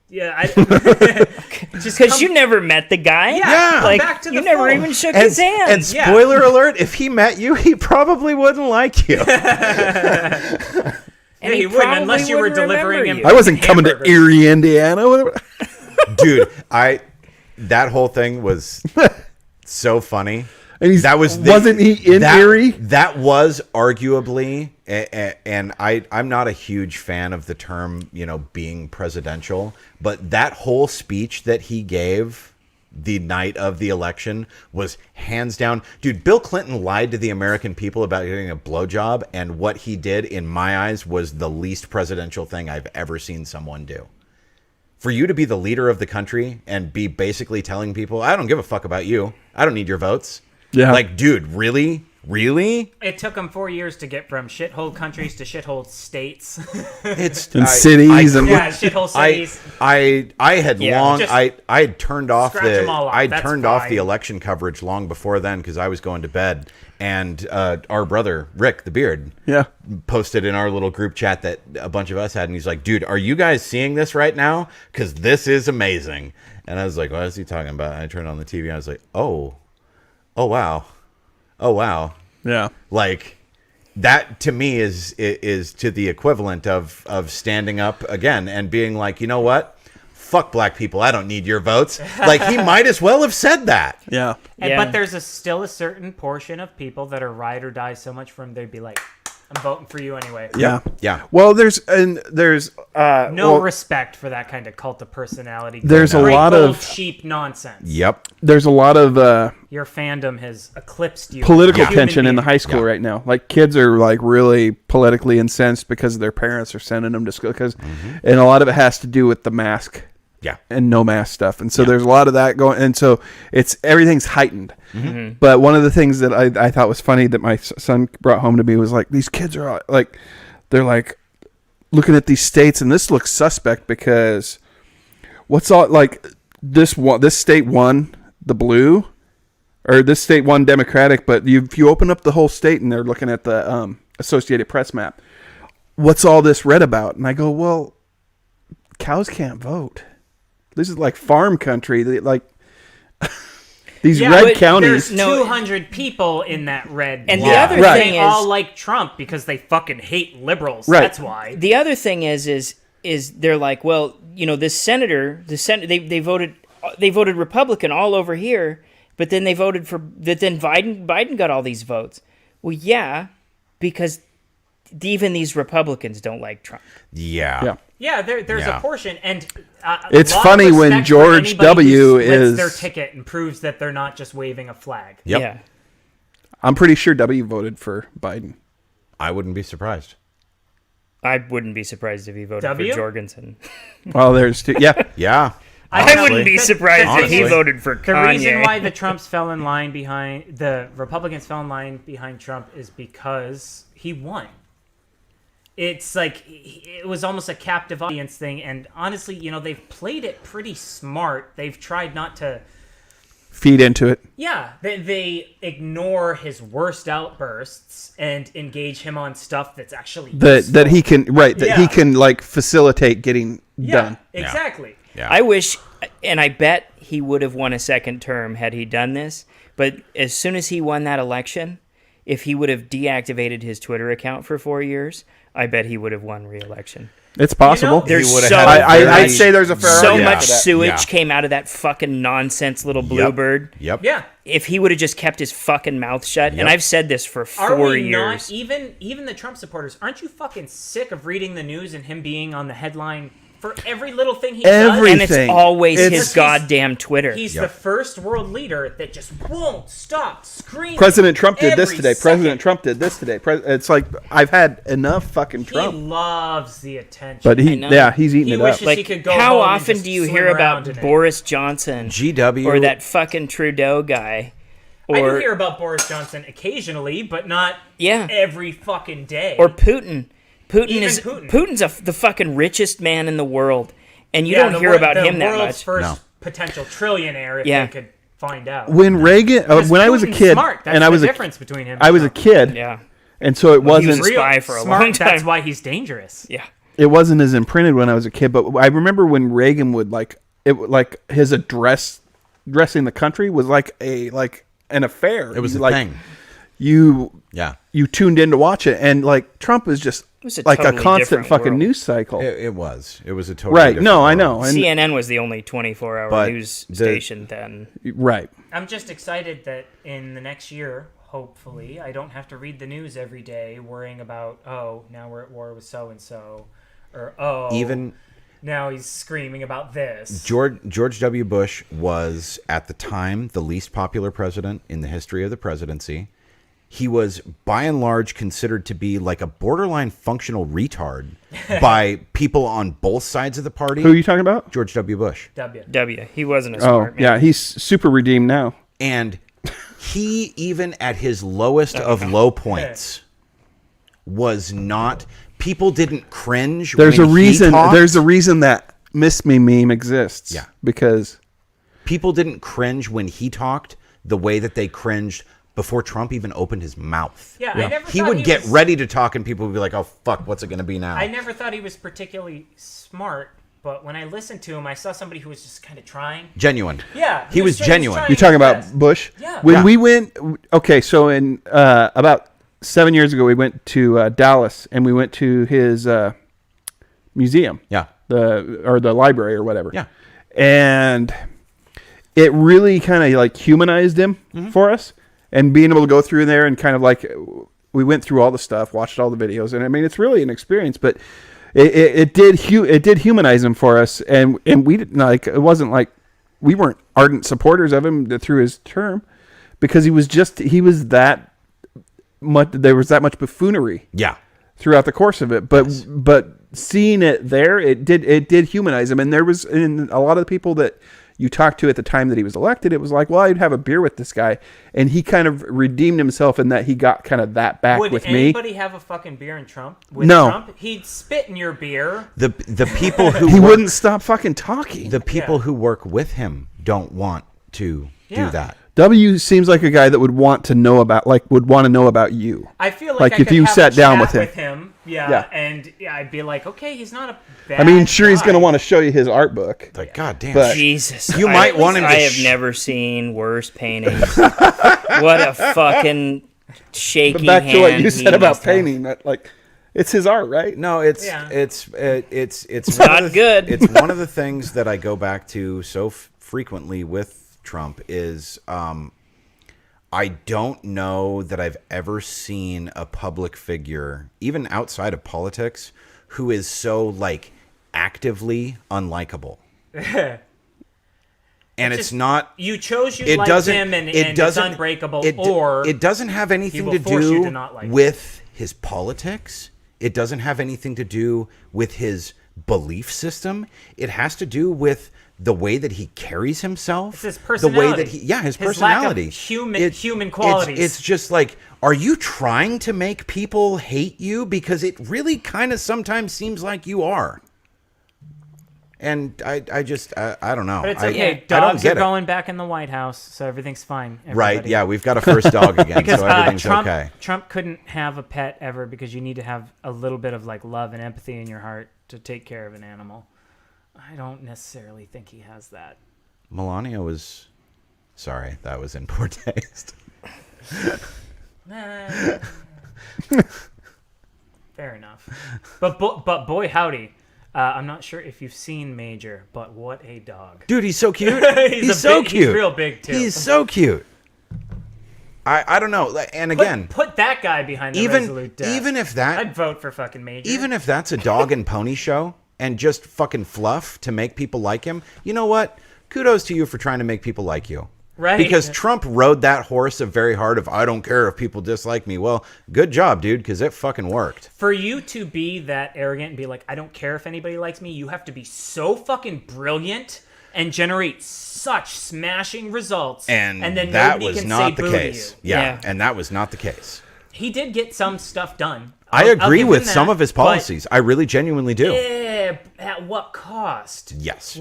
C: Yeah,
E: Just because you never met the guy.
C: Yeah, come
E: Like,
C: back to
E: you
C: the
E: never
C: phone.
E: even shook his hand.
D: And spoiler alert, if he met you, he probably wouldn't like you.
C: And he wouldn't unless you were
E: probably wouldn't
C: delivering him.
E: remember
B: I wasn't coming to
C: hamburgers.
B: Erie, Indiana.
D: Dude, that whole thing was so funny.
B: And wasn't he in
D: that,
B: Erie?
D: That was arguably, and I'm not a huge fan of the term, being presidential, but that whole speech that he gave the night of the election was hands down. Dude, Bill Clinton lied to the American people about getting a blowjob, and what he did, in my eyes, was the least presidential thing I've ever seen someone do. for you to be the leader of the country and be basically telling people, I don't give a fuck about you. I don't need your votes.
B: Yeah.
D: Like, dude, really? Really?
C: It took them 4 years to get from shithole countries to shithole states.
D: It's
B: And cities and
C: Yeah, shithole cities.
D: I had long
C: Just
D: I had turned off
C: scratch
D: the
C: them all off.
D: I'd
C: That's
D: turned off the
C: fine.
D: election coverage long before then because I was going to bed, and our brother Rick the Beard
B: yeah.
D: posted in our little group chat that a bunch of us had, and he's like, dude, are you guys seeing this right now? Because this is amazing. And I was like, what is he talking about? And I turned on the TV and I was like, oh wow.
B: Yeah.
D: Like, that to me is to the equivalent of standing up again and being like, you know what? Fuck black people. I don't need your votes. Like, he might as well have said that.
B: Yeah.
C: But there's still a certain portion of people that are ride or die so much from they'd be like, I'm voting for you anyway.
B: Yeah.
D: Yeah.
B: Well, there's
C: No respect for that kind of cult of personality.
B: There's a
C: Great
B: lot
C: old
B: of-
C: cheap nonsense.
D: Yep.
B: there's a lot of
C: Your fandom has eclipsed you.
B: political
C: as a human
B: tension in the
C: being.
B: high school right now. Like, kids are like really politically incensed because their parents are sending them to school and a lot of it has to do with the mask.
D: Yeah.
B: And no mask stuff. And so there's a lot of that going. And so everything's heightened.
C: Mm-hmm.
B: But one of the things that I thought was funny that my son brought home to me was like, these kids are like, they're like looking at these states and this looks suspect because what's all like this state won the blue or this state won Democratic. But if you open up the whole state and they're looking at the Associated Press map, what's all this red about? And I go, well, cows can't vote. This is like farm country. Like these red
E: but
B: counties.
C: There's 200 people in that red.
E: And
C: block.
E: the other
B: Right.
E: thing
C: They
E: is,
C: all like Trump because they fucking hate liberals.
B: Right.
C: That's why.
E: the other thing is they're like, well, you know, this senator, they voted Republican all over here, but then they voted for that. Then Biden got all these votes. Well, yeah, because even these Republicans don't like Trump.
D: Yeah.
C: Yeah, there's
D: Yeah.
C: a portion, and
B: It's
C: lot of
B: funny when
C: respect for
B: George
C: anybody
B: W.
C: who splits
B: is-
C: their ticket and proves that they're not just waving a flag.
D: Yep.
E: Yeah.
B: I'm pretty sure W voted for Biden.
D: I wouldn't be surprised.
E: I wouldn't be surprised if he voted
C: W?
E: for Jorgensen.
B: Well, there's two. Yeah.
D: Yeah.
E: I wouldn't be surprised if he
D: Honestly.
E: voted for
C: The
E: Kanye.
C: reason why the Republicans fell in line behind Trump is because he won. It's like it was almost a captive audience thing, and honestly, you know, they've played it pretty smart. They've tried not to.
B: Feed into it.
C: Yeah, they ignore his worst outbursts and engage him on stuff that's actually
B: That he can he
C: Yeah.
B: can like facilitate getting done.
C: exactly.
D: Yeah.
E: I wish, and I bet he would have won a second term had he done this. But as soon as he won that election, if he would have deactivated his Twitter account for 4 years, I bet he would have won re-election.
B: It's possible.
E: There's
D: would've
E: so
D: had a very-
B: I'd say there's a fair
E: so
B: argument
E: much
B: for that.
E: sewage
D: Yeah.
E: came out of that fucking nonsense little bluebird.
D: Yep.
C: Yeah.
E: If he would have just kept his fucking mouth shut,
D: Yep.
E: and I've said this for
C: Are
E: 4
C: we
E: years.
C: not even the Trump supporters? Aren't you fucking sick of reading the news and him being on the headline for every little thing he does?
E: And it's
B: Everything.
E: always
B: It's-
E: his goddamn Twitter.
C: He's the first world leader that just won't stop screaming.
B: President Trump did this
C: every
B: today.
C: second.
B: President Trump did this today. It's like I've had enough fucking
C: He
B: Trump.
C: loves the attention.
B: But
E: I know.
B: he's eating
C: He
B: it
C: wishes
B: up.
C: he
E: like,
C: could go
E: how
C: home and
E: often
C: just
E: do you
C: swim
E: hear
C: around
E: about
C: in it.
E: Boris Johnson
D: GW
E: or that fucking Trudeau guy?
C: I do
E: Or
C: hear about Boris Johnson occasionally, but not
E: Yeah.
C: every fucking day.
E: or Putin.
C: Even Putin.
E: Putin's the fucking richest man in the world, and you
C: Yeah,
E: don't
C: the
E: hear
C: wor-
E: about
C: the
E: him that
C: world's
E: much.
C: first
D: No.
C: potential trillionaire if
E: Yeah.
C: they could find out.
B: When Reagan,
C: Because
B: when I was a
C: Putin's
B: kid,
C: smart. That's
B: and I
C: the
B: was
C: difference between him.
B: I was a
C: and
B: kid,
E: Yeah,
B: and so it
E: Well, he was
B: wasn't
E: a spy for a
C: smart,
E: long time.
C: That's why he's dangerous.
E: yeah.
B: it wasn't as imprinted when I was a kid. But I remember when Reagan would like his addressing the country was like an affair.
D: It was
B: You,
D: a
B: like,
D: thing.
B: You
D: Yeah.
B: you tuned in to watch it, and like Trump is just
E: was a
B: like a
E: totally
B: constant
E: different
B: fucking
E: world.
B: news cycle.
D: It was. It was a totally
B: Right.
D: different
B: No, I
D: world.
B: know. And,
E: CNN was the only 24-hour
D: But
E: news
D: the-
E: station then.
B: right.
C: I'm just excited that in the next year, hopefully, I don't have to read the news every day worrying about, oh, now we're at war with so-and-so, or, oh,
D: Even
C: now he's screaming about this.
D: George W. Bush was, at the time, the least popular president in the history of the presidency. he was by and large considered to be like a borderline functional retard by people on both sides of the party.
B: Who are you talking about?
D: George W. Bush.
E: W. He wasn't a smart man.
B: Yeah, he's super redeemed now.
D: And he, even at his lowest of low points, was not. People didn't cringe.
B: There's
D: when
B: a reason.
D: He talked.
B: There's a reason that Miss Me meme exists.
D: Yeah,
B: because
D: people didn't cringe when he talked the way that they cringed before Trump even opened his mouth.
C: Yeah, I never
D: he
C: thought
D: would get
C: was,
D: ready to talk, and people would be like, "Oh fuck, what's it going to be now?"
C: I never thought he was particularly smart, but when I listened to him, I saw somebody who was just kind of trying.
D: Genuine.
C: Yeah,
D: he was genuine.
B: You're talking about Bush?
C: Yeah.
B: When we went, okay, so in about 7 years ago, we went to Dallas, and we went to his museum.
D: Yeah.
B: The library or whatever.
D: Yeah.
B: And it really kind of like humanized him for us. And being able to go through there and kind of like, we went through all the stuff, watched all the videos, and I mean, it's really an experience. But it did humanize him for us, and we didn't like. It wasn't like we weren't ardent supporters of him through his term, because he was that much. There was that much buffoonery.
D: Yeah.
B: Throughout the course of it, but seeing it there, it did humanize him, and there was in a lot of the people that you talked to at the time that he was elected, it was like, well, I'd have a beer with this guy, and he kind of redeemed himself in that he got kind of that back with me.
C: Would anybody have a fucking beer in Trump? With
B: No.
C: Trump? He'd spit in your beer.
D: The people who
B: he wouldn't stop fucking talking.
D: The people who work with him don't want to do that.
B: W seems like a guy that would want to know about you.
C: I feel like I
B: if
C: could
B: you
C: have
B: sat
C: a
B: down
C: chat
B: with him.
C: Yeah, and I'd be like, okay, he's not a bad
B: I mean, sure, he's
C: guy.
B: going to want to show you his art book.
D: Like, God damn.
B: But
E: Jesus.
D: You might want him to
E: I have never seen worse paintings. What a fucking shaky
B: But back to what you
E: hand
B: said
E: he
B: about
E: must have.
B: painting, that, like, it's his art, right?
D: No, it's
C: Yeah.
D: it's
E: not good.
D: It's one of the things that I go back to so frequently with Trump is I don't know that I've ever seen a public figure, even outside of politics, who is so like actively unlikable. And it's not.
C: You chose you
D: It
C: like
D: doesn't.
C: him, and
D: It
C: it's
D: doesn't.
C: unbreakable,
D: It doesn't have
C: he
D: anything
C: will
D: to
C: force you
D: do
C: to not like him.
D: with his politics. It doesn't have anything to do with his belief system. It has to do with the way that he carries himself.
C: It's his
D: The way
C: personality.
D: that his
C: His lack of
D: personality.
C: human qualities.
D: It's just like, are you trying to make people hate you? Because it really kind of sometimes seems like you are. And I don't know.
C: But it's
D: I
C: okay.
D: don't
C: Dogs are
D: get it.
C: going back in the White House, so everything's fine.
D: Right?
C: everybody.
D: Yeah, we've got a first dog again,
C: Because
D: so everything's
C: Trump,
D: okay.
C: Trump couldn't have a pet ever because you need to have a little bit of like love and empathy in your heart to take care of an animal. I don't necessarily think he has that.
D: Melania was. Sorry, that was in poor taste.
C: Fair enough. But boy howdy, I'm not sure if you've seen Major, but what a dog.
D: Dude, he's so cute.
C: He's
D: so
C: big,
D: cute.
C: He's real big too.
D: He's so cute. I don't know. And again,
C: put that guy behind the resolute desk.
D: even if that,
C: I'd vote for fucking Major.
D: even if that's a dog and pony show and just fucking fluff to make people like him, you know what? Kudos to you for trying to make people like you.
C: Right.
D: Because Trump rode that horse of very hard of, I don't care if people dislike me. Well, good job, dude, because it fucking worked.
C: For you to be that arrogant and be like, I don't care if anybody likes me, you have to be so fucking brilliant and generate such smashing results.
D: And
C: then
D: that
C: nobody
D: was
C: can
D: not
C: say
D: the
C: boo to
D: case.
C: you.
D: Yeah, and that was not the case.
C: He did get some stuff done.
D: I
C: I'll
D: agree
C: give
D: with
C: him
D: some
C: that,
D: of his
C: but,
D: policies. I really genuinely do.
C: at what cost?
D: Yes.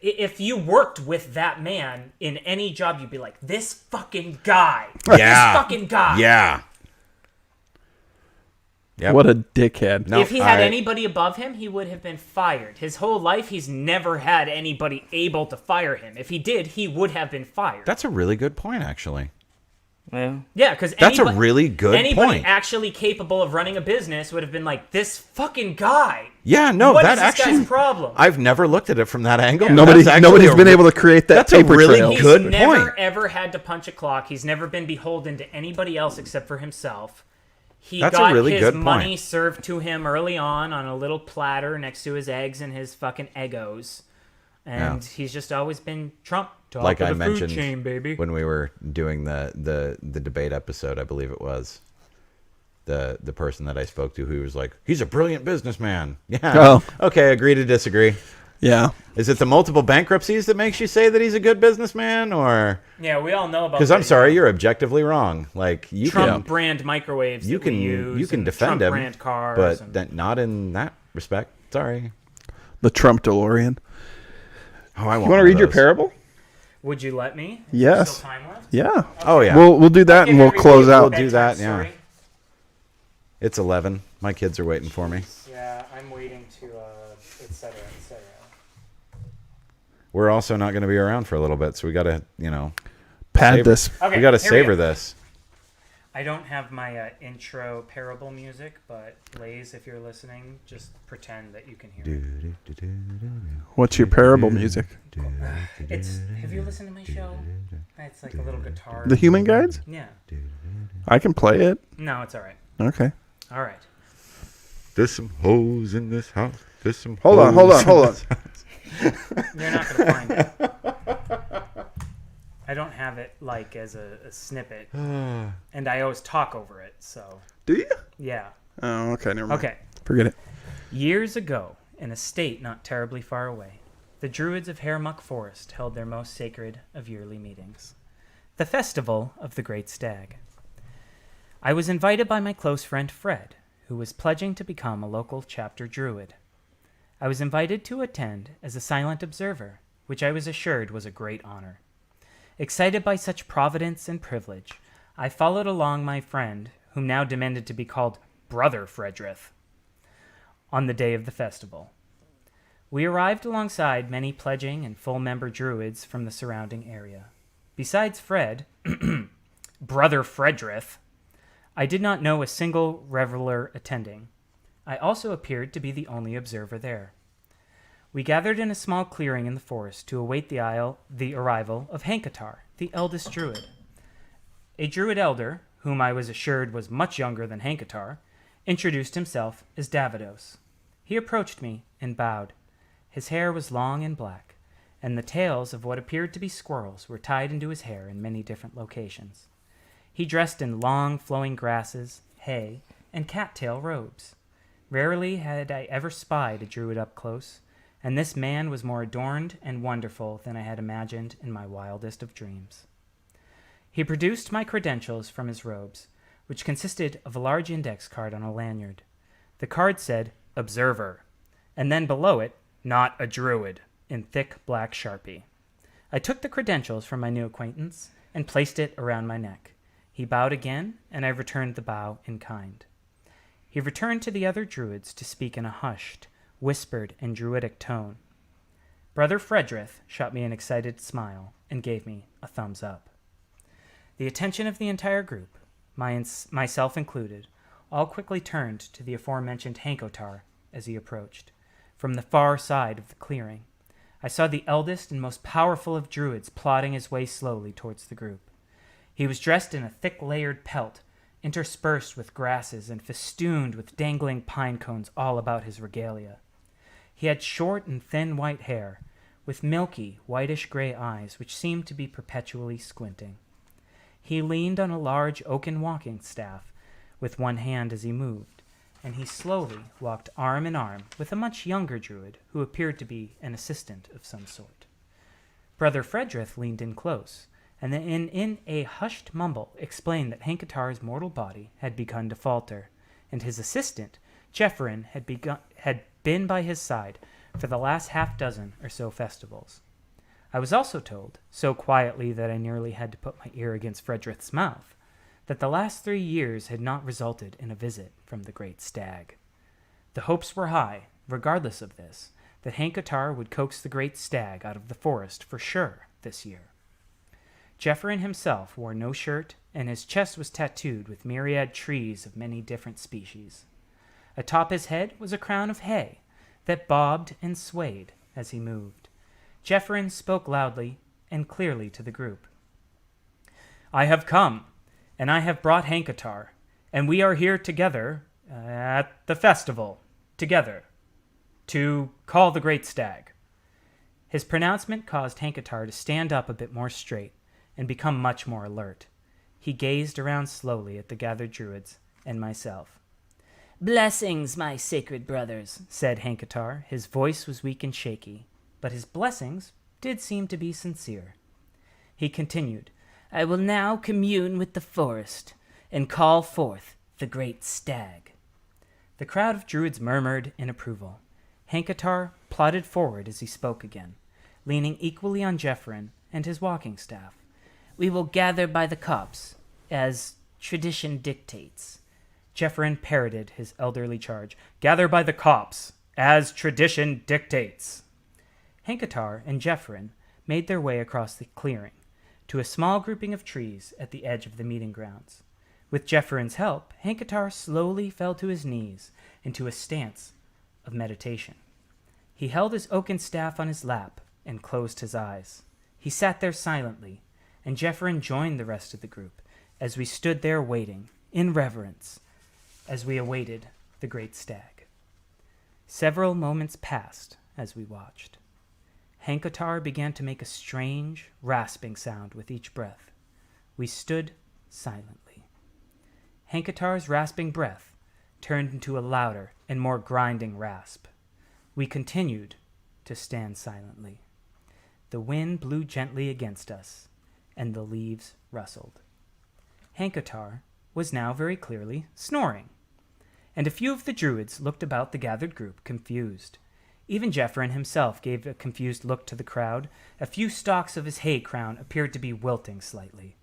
C: If you worked with that man in any job, you'd be like, this fucking guy.
D: Yeah.
C: This fucking guy.
D: Yeah. Yep.
B: What a dickhead.
D: No,
C: If he had anybody above him, he would have been fired. His whole life, he's never had anybody able to fire him. If he did, he would have been fired.
D: That's a really good point, actually.
E: Well,
C: Yeah, because
D: That's a really good
C: anybody
D: point.
C: actually capable of running a business would have been like, this fucking guy.
D: Yeah, no,
C: What
D: that
C: is this
D: actually.
C: guy's problem?
D: I've never looked at it from that angle.
B: Nobody's
D: That's actually
B: been able to create that
D: that's a
B: paper
D: really
B: trail.
C: He's
D: good
C: never
D: point.
C: ever had to punch a clock. He's never been beholden to anybody else except for himself. He
D: That's a
C: got
D: really
C: his
D: good
C: money
D: point.
C: served to him early on a little platter next to his eggs and his fucking Eggos. And he's just always been Trump. Top
D: like
C: of
D: I
C: the food
D: mentioned
C: chain, baby.
D: when we were doing the debate episode, I believe it was the person that I spoke to who was like, he's a brilliant businessman. Yeah.
B: Oh.
D: Okay, agree to disagree.
B: Yeah.
D: Is it the multiple bankruptcies that makes you say that he's a good businessman, or?
C: Yeah, we all know about.
D: Because I'm sorry, you're objectively wrong. Like you
C: Trump
D: can
C: brand microwaves.
D: you
C: that we
D: can
C: use
D: you can
C: and
D: defend
C: Trump
D: him,
C: brand cars,
D: but
C: and...
D: that, not in that respect. Sorry.
B: The Trump DeLorean.
D: Oh, I
B: You want to read your parable?
C: Would you let me? Is
B: Yes.
C: there still time left?
B: Yeah.
D: Oh yeah.
B: We'll do that
C: Give
B: and we'll
C: everybody
B: close
C: a
B: out.
D: We'll do
C: bedtime
D: that, yeah.
C: story.
D: It's 11. My kids are waiting for me.
C: Yeah, I'm waiting to etc. etc.
D: We're also not going to be around for a little bit, so we got to,
B: Pad
D: savor-
B: this.
C: Okay,
D: we got to
C: here we
D: savor
C: go.
D: this.
C: I don't have my intro parable music, but Lays, if you're listening, just pretend that you can hear it.
B: What's your parable music?
C: It's. Have you listened to my show? It's like a little guitar.
B: The Human Guides?
C: Yeah.
B: I can play it.
C: No, it's all right.
B: Okay.
C: All right.
D: There's some hoes in this house. There's some
B: Hold on.
C: You're not gonna find it. I don't have it like as a snippet, and I always talk over it. So
B: Do you?
C: yeah.
B: Oh, okay. Never mind.
C: Okay.
B: Forget it.
C: Years ago, in a state not terribly far away, the Druids of Haremuck Forest held their most sacred of yearly meetings, the Festival of the Great Stag. I was invited by my close friend Fred, who was pledging to become a local chapter Druid. I was invited to attend as a silent observer, which I was assured was a great honor. Excited by such providence and privilege, I followed along my friend, whom now demanded to be called Brother Fredrith, on the day of the festival. We arrived alongside many pledging and full-member Druids from the surrounding area. Besides Fred, Brother Fredrith, I did not know a single reveler attending. I also appeared to be the only observer there. We gathered in a small clearing in the forest to await the arrival of Hankatar, the eldest Druid. A Druid elder, whom I was assured was much younger than Hankatar, introduced himself as Davidos. He approached me and bowed. His hair was long and black, and the tails of what appeared to be squirrels were tied into his hair in many different locations. He dressed in long, flowing grasses, hay, and cattail robes. Rarely had I ever spied a Druid up close, and this man was more adorned and wonderful than I had imagined in my wildest of dreams. He produced my credentials from his robes, which consisted of a large index card on a lanyard. The card said, Observer, and then below it, Not a Druid, in thick black Sharpie. I took the credentials from my new acquaintance and placed it around my neck. He bowed again, and I returned the bow in kind. He returned to the other Druids to speak in a hushed, whispered and druidic tone. Brother Fredrith shot me an excited smile and gave me a thumbs up. The attention of the entire group, myself included, all quickly turned to the aforementioned Hankotar as he approached. From the far side of the clearing, I saw the eldest and most powerful of Druids plodding his way slowly towards the group. He was dressed in a thick layered pelt, interspersed with grasses and festooned with dangling pine cones all about his regalia. He had short and thin white hair, with milky, whitish-gray eyes which seemed to be perpetually squinting. He leaned on a large oaken walking staff with one hand as he moved, and he slowly walked arm in arm with a much younger Druid who appeared to be an assistant of some sort. Brother Fredrith leaned in close, and then in a hushed mumble explained that Hankatar's mortal body had begun to falter, and his assistant, Jefferin, had been by his side for the last half-dozen or so festivals. I was also told, so quietly that I nearly had to put my ear against Fredrith's mouth, that the last 3 years had not resulted in a visit from the great stag. The hopes were high, regardless of this, that Hankatar would coax the great stag out of the forest for sure this year. Jefferin himself wore no shirt, and his chest was tattooed with myriad trees of many different species. Atop his head was a crown of hay that bobbed and swayed as he moved. Jefferin spoke loudly and clearly to the group. I have come, and I have brought Hankatar, and we are here together at the festival, together, to call the great stag. His pronouncement caused Hankatar to stand up a bit more straight and become much more alert. He gazed around slowly at the gathered druids and myself. "Blessings, my sacred brothers," said Hankatar. His voice was weak and shaky, but his blessings did seem to be sincere. He continued, "I will now commune with the forest and call forth the great stag." The crowd of druids murmured in approval. Hankatar plodded forward as he spoke again, leaning equally on Jeffrin and his walking staff. "We will gather by the copse, as tradition dictates." Jeffrin parroted his elderly charge. "Gather by the copse, as tradition dictates." Hankatar and Jeffrin made their way across the clearing to a small grouping of trees at the edge of the meeting grounds. With Jeffrin's help, Hankatar slowly fell to his knees into a stance of meditation. He held his oaken staff on his lap and closed his eyes. He sat there silently, and Jeffrin joined the rest of the group as we stood there waiting, in reverence, as we awaited the great stag. Several moments passed as we watched. Hankatar began to make a strange, rasping sound with each breath. We stood silently. Hankatar's rasping breath turned into a louder and more grinding rasp. We continued to stand silently. The wind blew gently against us, and the leaves rustled. Hankatar was now very clearly snoring, and a few of the druids looked about the gathered group, confused. Even Jeffrin himself gave a confused look to the crowd. A few stalks of his hay crown appeared to be wilting slightly.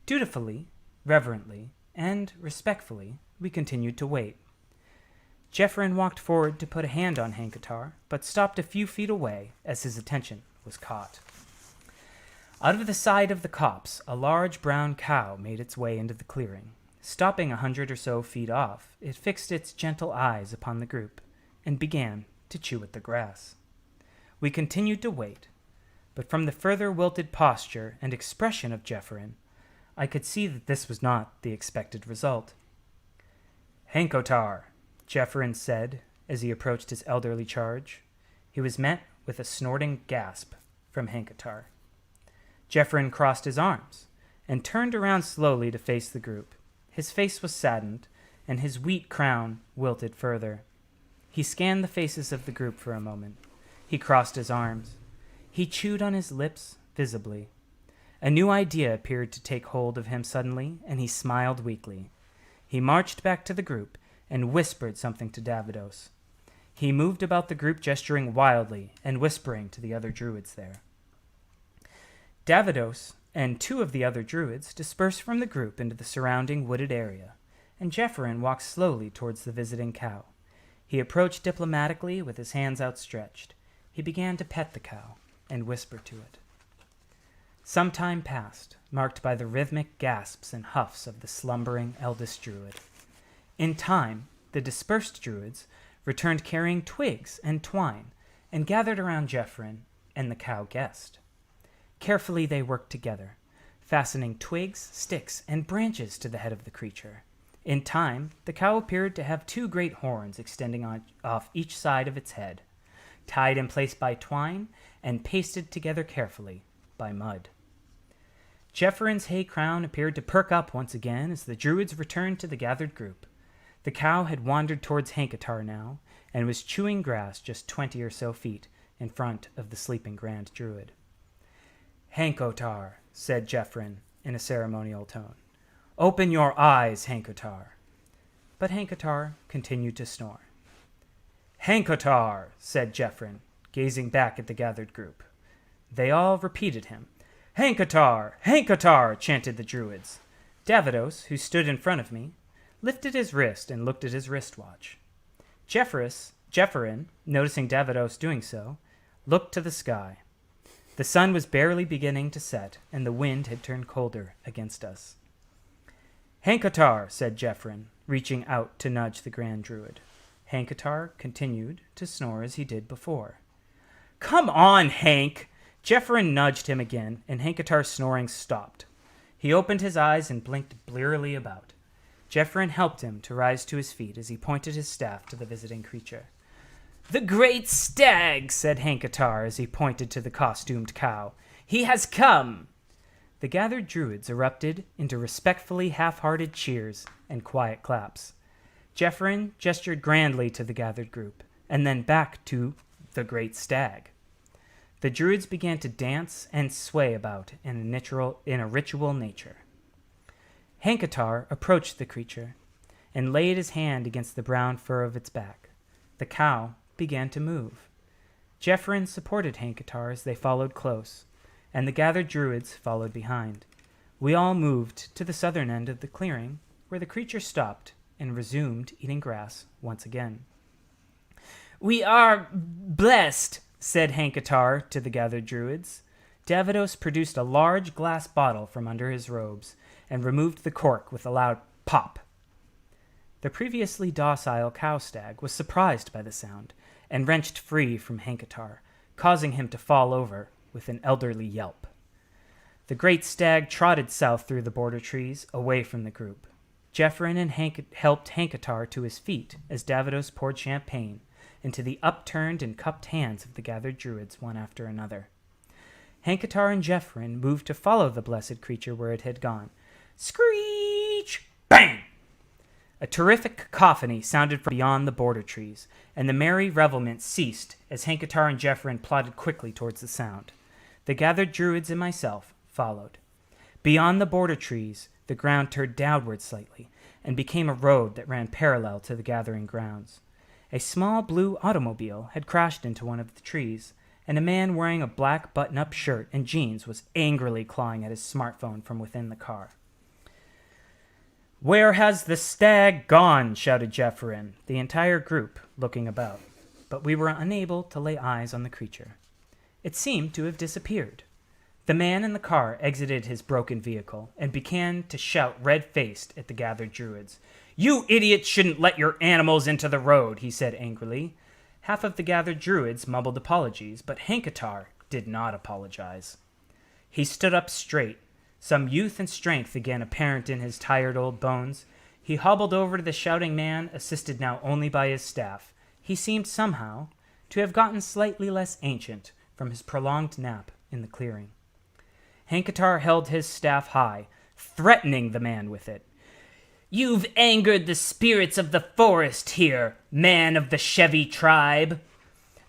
C: Dutifully, reverently, and respectfully, we continued to wait. Jeffrin walked forward to put a hand on Hankatar, but stopped a few feet away as his attention was caught. Out of the side of the copse, a large brown cow made its way into the clearing. Stopping 100 or so feet off, it fixed its gentle eyes upon the group and began to chew at the grass. We continued to wait, but from the further wilted posture and expression of Jeffrin, I could see that this was not the expected result. "Hankotar," Jeffrin said as he approached his elderly charge. He was met with a snorting gasp from Hankatar. Jeffrin crossed his arms and turned around slowly to face the group. His face was saddened, and his wheat crown wilted further. He scanned the faces of the group for a moment. He crossed his arms. He chewed on his lips visibly. A new idea appeared to take hold of him suddenly, and he smiled weakly. He marched back to the group and whispered something to Davidos. He moved about the group, gesturing wildly and whispering to the other druids there. Davidos and two of the other druids dispersed from the group into the surrounding wooded area, and Jeffrin walked slowly towards the visiting cow. He approached diplomatically with his hands outstretched. He began to pet the cow and whisper to it. Some time passed, marked by the rhythmic gasps and huffs of the slumbering eldest druid. In time, the dispersed druids returned carrying twigs and twine and gathered around Jeffrin and the cow guest. Carefully they worked together, fastening twigs, sticks, and branches to the head of the creature. In time, the cow appeared to have two great horns extending off each side of its head, tied in place by twine and pasted together carefully by mud. Jeffrin's hay crown appeared to perk up once again as the druids returned to the gathered group. The cow had wandered towards Hankatar now and was chewing grass just 20 or so feet in front of the sleeping Grand Druid. "Hankotar," said Jeffrin in a ceremonial tone. "Open your eyes, Hankotar." But Hankotar continued to snore. "Hankotar," said Jeffrin, gazing back at the gathered group. They all repeated him. "Hankotar! Hankotar!" chanted the druids. Davidos, who stood in front of me, lifted his wrist and looked at his wristwatch. Jeffrin, noticing Davidos doing so, looked to the sky. The sun was barely beginning to set, and the wind had turned colder against us. "Hankotar," said Jeffrin, reaching out to nudge the Grand Druid. Hankotar continued to snore as he did before. "Come on, Hank!" Jeffrin nudged him again, and Hankotar's snoring stopped. He opened his eyes and blinked blearily about. Jeffrin helped him to rise to his feet as he pointed his staff to the visiting creature. "The great stag," said Hankatar as he pointed to the costumed cow. "He has come!" The gathered druids erupted into respectfully half-hearted cheers and quiet claps. Jeffrin gestured grandly to the gathered group, and then back to the great stag. The druids began to dance and sway about in a ritual nature. Hankatar approached the creature and laid his hand against the brown fur of its back. The cow began to move. Jeffrin supported Hankatar as they followed close, and the gathered druids followed behind. We all moved to the southern end of the clearing, where the creature stopped and resumed eating grass once again. "We are blessed," said Hankatar to the gathered druids. Davidos produced a large glass bottle from under his robes and removed the cork with a loud pop. The previously docile cow stag was surprised by the sound and wrenched free from Hankatar, causing him to fall over with an elderly yelp. The great stag trotted south through the border trees, away from the group. Jeffrin and helped Hankatar to his feet as Davidos poured champagne into the upturned and cupped hands of the gathered druids one after another. Hankatar and Jeffrin moved to follow the blessed creature where it had gone. Screech! Bang! A terrific cacophony sounded from beyond the border trees, and the merry revelment ceased as Hankatar and Jeffrin plodded quickly towards the sound. The gathered druids and myself followed. Beyond the border trees, the ground turned downward slightly and became a road that ran parallel to the gathering grounds. A small blue automobile had crashed into one of the trees, and a man wearing a black button-up shirt and jeans was angrily clawing at his smartphone from within the car. "Where has the stag gone?" shouted Jeffrin, the entire group looking about. But we were unable to lay eyes on the creature. It seemed to have disappeared. The man in the car exited his broken vehicle and began to shout red-faced at the gathered druids. "You idiots shouldn't let your animals into the road," he said angrily. Half of the gathered druids mumbled apologies, but Hankatar did not apologize. He stood up straight, some youth and strength again apparent in his tired old bones. He hobbled over to the shouting man, assisted now only by his staff. He seemed somehow to have gotten slightly less ancient from his prolonged nap in the clearing. Hankatar held his staff high, threatening the man with it. "You've angered the spirits of the forest here, man of the Chevy tribe."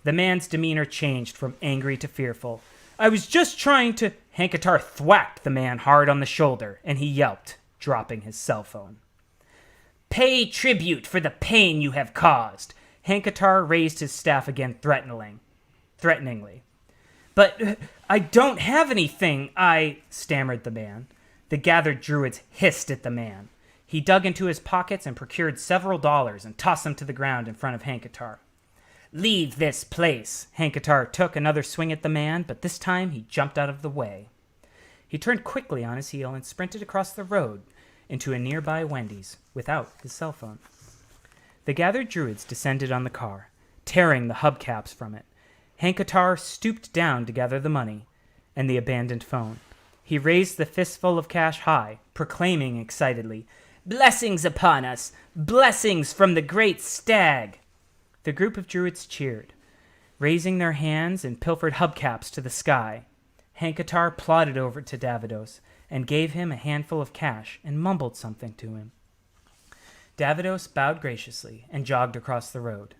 C: The man's demeanor changed from angry to fearful. "I was just trying to—" Hankatar thwacked the man hard on the shoulder, and he yelped, dropping his cell phone. "Pay tribute for the pain you have caused." Hankatar raised his staff again threateningly. "But I don't have anything, stammered the man. The gathered druids hissed at the man. He dug into his pockets and procured several dollars and tossed them to the ground in front of Hankatar. "Leave this place." Hankatar took another swing at the man, but this time he jumped out of the way. He turned quickly on his heel and sprinted across the road into a nearby Wendy's without his cell phone. The gathered druids descended on the car, tearing the hubcaps from it. Hankatar stooped down to gather the money and the abandoned phone. He raised the fistful of cash high, proclaiming excitedly, "Blessings upon us! Blessings from the great stag!" The group of druids cheered, raising their hands and pilfered hubcaps to the sky. Hankatar plodded over to Davidos and gave him a handful of cash and mumbled something to him. Davidos bowed graciously and jogged across the road.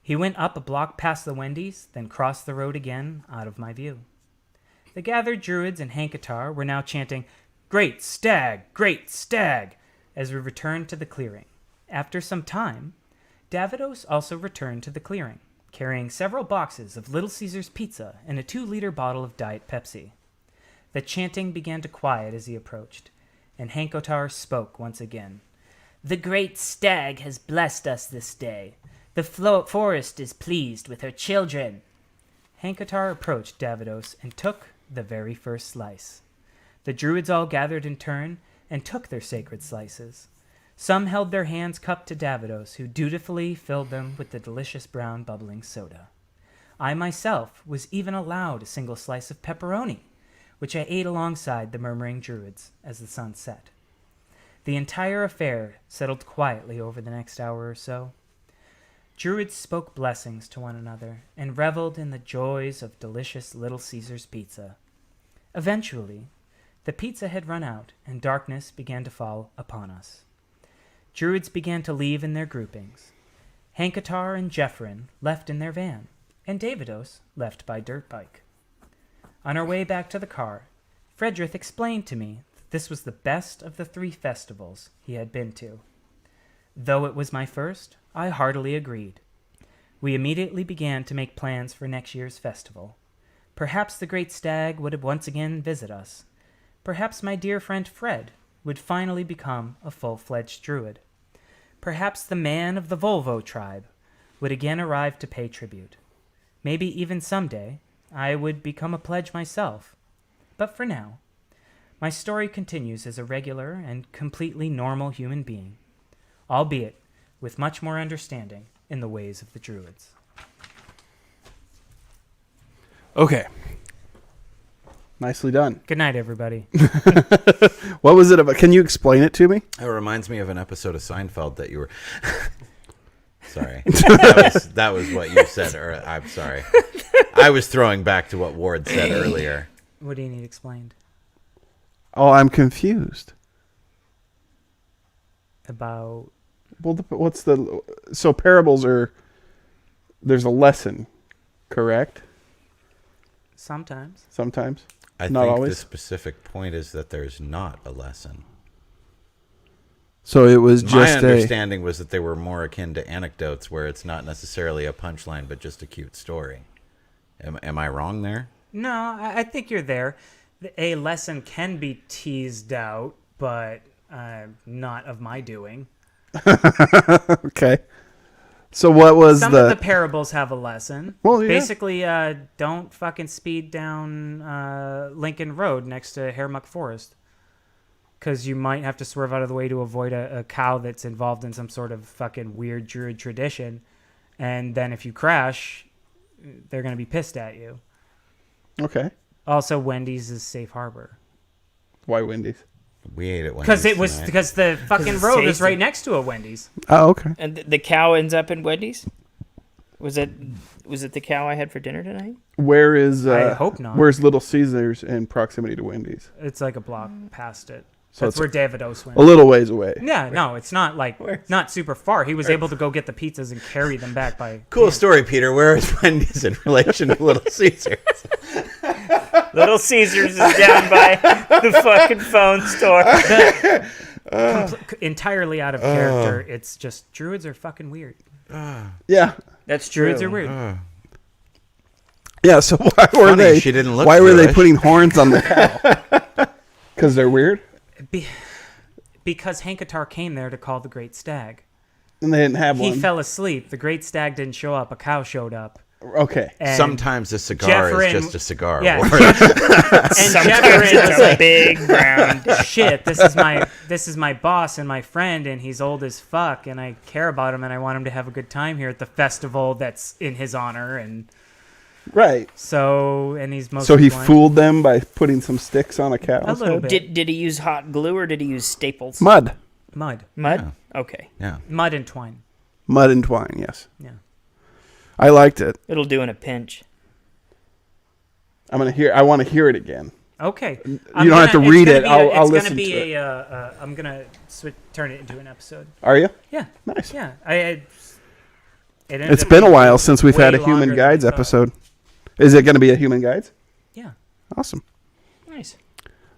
C: He went up a block past the Wendy's, then crossed the road again out of my view. The gathered druids and Hankatar were now chanting, "Great stag! Great stag!" as we returned to the clearing. After some time, Davidos also returned to the clearing, carrying several boxes of Little Caesar's pizza and a 2-liter bottle of Diet Pepsi. The chanting began to quiet as he approached, and Hankatar spoke once again. "The great stag has blessed us this day. The forest is pleased with her children." Hankatar approached Davidos and took the very first slice. The druids all gathered in turn and took their sacred slices. Some held their hands cupped to Davidos, who dutifully filled them with the delicious brown bubbling soda. I myself was even allowed a single slice of pepperoni, which I ate alongside the murmuring druids as the sun set. The entire affair settled quietly over the next hour or so. Druids spoke blessings to one another and reveled in the joys of delicious Little Caesar's pizza. Eventually, the pizza had run out and darkness began to fall upon us. Druids began to leave in their groupings. Hankatar and Jeffrin left in their van, and Davidos left by dirt bike. On our way back to the car, Frederick explained to me that this was the best of the 3 festivals he had been to. Though it was my first, I heartily agreed. We immediately began to make plans for next year's festival. Perhaps the Great Stag would once again visit us. Perhaps my dear friend Fred would finally become a full-fledged druid. Perhaps the man of the Volvo tribe would again arrive to pay tribute. Maybe even someday I would become a pledge myself. But for now, my story continues as a regular and completely normal human being, albeit with much more understanding in the ways of the druids.
B: Okay. Nicely done.
C: Good night, everybody.
B: What was it about? Can you explain it to me?
D: It reminds me of an episode of Seinfeld that you were. Sorry, that was what you said. Or I'm sorry. I was throwing back to what Ward said earlier.
C: What do you need explained?
B: Oh, I'm confused.
C: About...
B: Well, so parables are, there's a lesson, correct?
C: Sometimes.
B: Sometimes.
D: I
B: Not
D: think
B: always.
D: the specific point is that there's not a lesson.
B: So it was
D: My
B: just
D: understanding was that they were more akin to anecdotes where it's not necessarily a punchline, but just a cute story. Am I wrong there?
C: No, I think you're there. A lesson can be teased out, but not of my doing.
B: Okay. So what was
C: Some of the parables have a lesson.
B: Well, yeah.
C: Basically, don't fucking speed down Lincoln Road next to Haremuck Forest. Because you might have to swerve out of the way to avoid a cow that's involved in some sort of fucking weird druid tradition. And then if you crash, they're going to be pissed at you.
B: Okay.
C: Also, Wendy's is safe harbor.
B: Why Wendy's?
D: We ate it Wendy's
C: Because the fucking road is right next to a Wendy's.
B: Oh, okay.
E: And the cow ends up in Wendy's? Was it the cow I had for dinner tonight?
B: Where is...
C: I hope not.
B: Where's Little Caesars in proximity to Wendy's?
C: It's like a block past it.
B: So
C: That's where Davidos went.
B: A little ways away.
C: Yeah, no, it's not like not super far. He was able to go get the pizzas and carry them back by.
D: Cool story, Peter. Where is Wendy's in relation to Little Caesars?
E: Little Caesars is down by the fucking phone store.
C: Entirely out of character. It's just druids are fucking weird.
B: Yeah.
E: That's true.
C: Druids are weird.
B: Yeah. So why were
D: Funny,
B: they?
D: she didn't look
B: why were they
D: Jewish.
B: putting horns on the cow? Because they're weird.
C: Because Hankatar came there to call the Great Stag.
B: And they didn't have
C: He
B: one.
C: fell asleep. The Great Stag didn't show up. A cow showed up.
B: Okay.
C: And
D: Sometimes a cigar
C: Jeffrin-
D: is just a cigar.
C: Yeah.
D: Or-
C: And
E: Sometimes
C: Jeffrin was
E: it's a
C: like,
E: big round.
C: shit, this is my boss and my friend, and he's old as fuck, and I care about him, and I want him to have a good time here at the festival that's in his honor, and
B: Right.
C: so, and he's mostly
B: So he
C: blind.
B: fooled them by putting some sticks on a cow's
C: A little
B: head?
C: bit.
E: Did he use hot glue or did he use staples?
B: Mud.
C: Mud
E: Okay.
D: yeah.
C: and twine.
B: Mud and twine, yes.
C: Yeah.
B: I liked it.
E: It'll do in a pinch.
B: I want to hear it again.
C: Okay.
B: You don't have to read it. I'll listen to it.
C: I'm gonna turn it into an episode.
B: Are you?
C: Yeah.
B: Nice.
C: Yeah. It ended
B: It's
C: up
B: been a
C: being
B: while since we've
C: way
B: had a
C: longer
B: Human
C: than
B: Guides
C: I thought.
B: episode. Is it going to be a Human Guides?
C: Yeah.
B: Awesome.
E: Nice.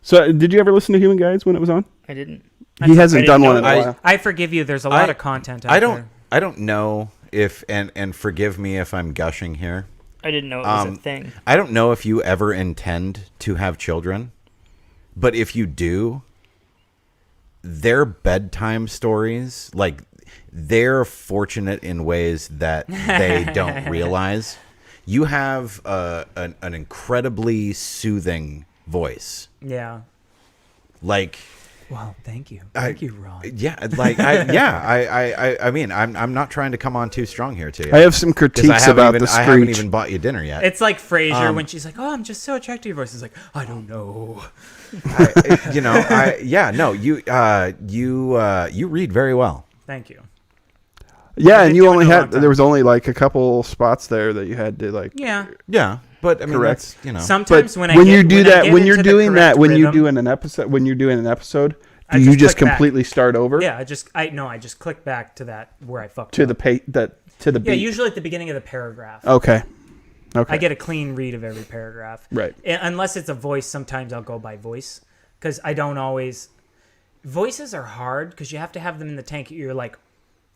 B: So, did you ever listen to Human Guides when it was on?
E: I didn't.
B: He hasn't done one in a
D: I-
B: while.
C: I forgive you. There's a lot of content out there.
D: I don't know if and forgive me if I'm gushing here.
E: I didn't know it was a thing.
D: I don't know if you ever intend to have children, but if you do, their bedtime stories, like, they're fortunate in ways that they don't realize. You have an incredibly soothing voice.
C: Yeah.
D: Like,
C: Well, thank you. Thank you, Ron.
D: yeah, like, I mean, I'm not trying to come on too strong here to you.
B: I have some
D: 'Cause
B: critiques about the
D: I haven't
B: Screech.
D: even bought you dinner yet.
C: It's like Frasier when she's like, "Oh, I'm just so attracted to your voice." It's like, "I don't know."
D: you read very well.
C: Thank you.
B: Yeah, and you
C: doing
B: only
C: it a long
B: had
C: time.
B: there was only like a couple spots there that you had to like.
C: Yeah.
D: Yeah, but I mean,
B: Correct.
D: that's, you know.
C: Sometimes
B: But
C: when I
B: when
C: get,
B: you do
C: when I
B: that,
C: get
B: when you're
C: into the
B: doing that,
C: correct
B: when you
C: rhythm,
B: do an episode,
C: I
B: do you
C: just
B: just
C: click back.
B: completely start over?
C: Yeah, I just click back to that where I fucked
B: To
C: up.
B: the to the
C: Yeah,
B: beat.
C: usually at the beginning of the paragraph.
B: Okay. Okay.
C: I get a clean read of every paragraph.
B: Right.
C: Unless it's a voice, sometimes I'll go by voice because I don't always. Voices are hard because you have to have them in the tank. You're like,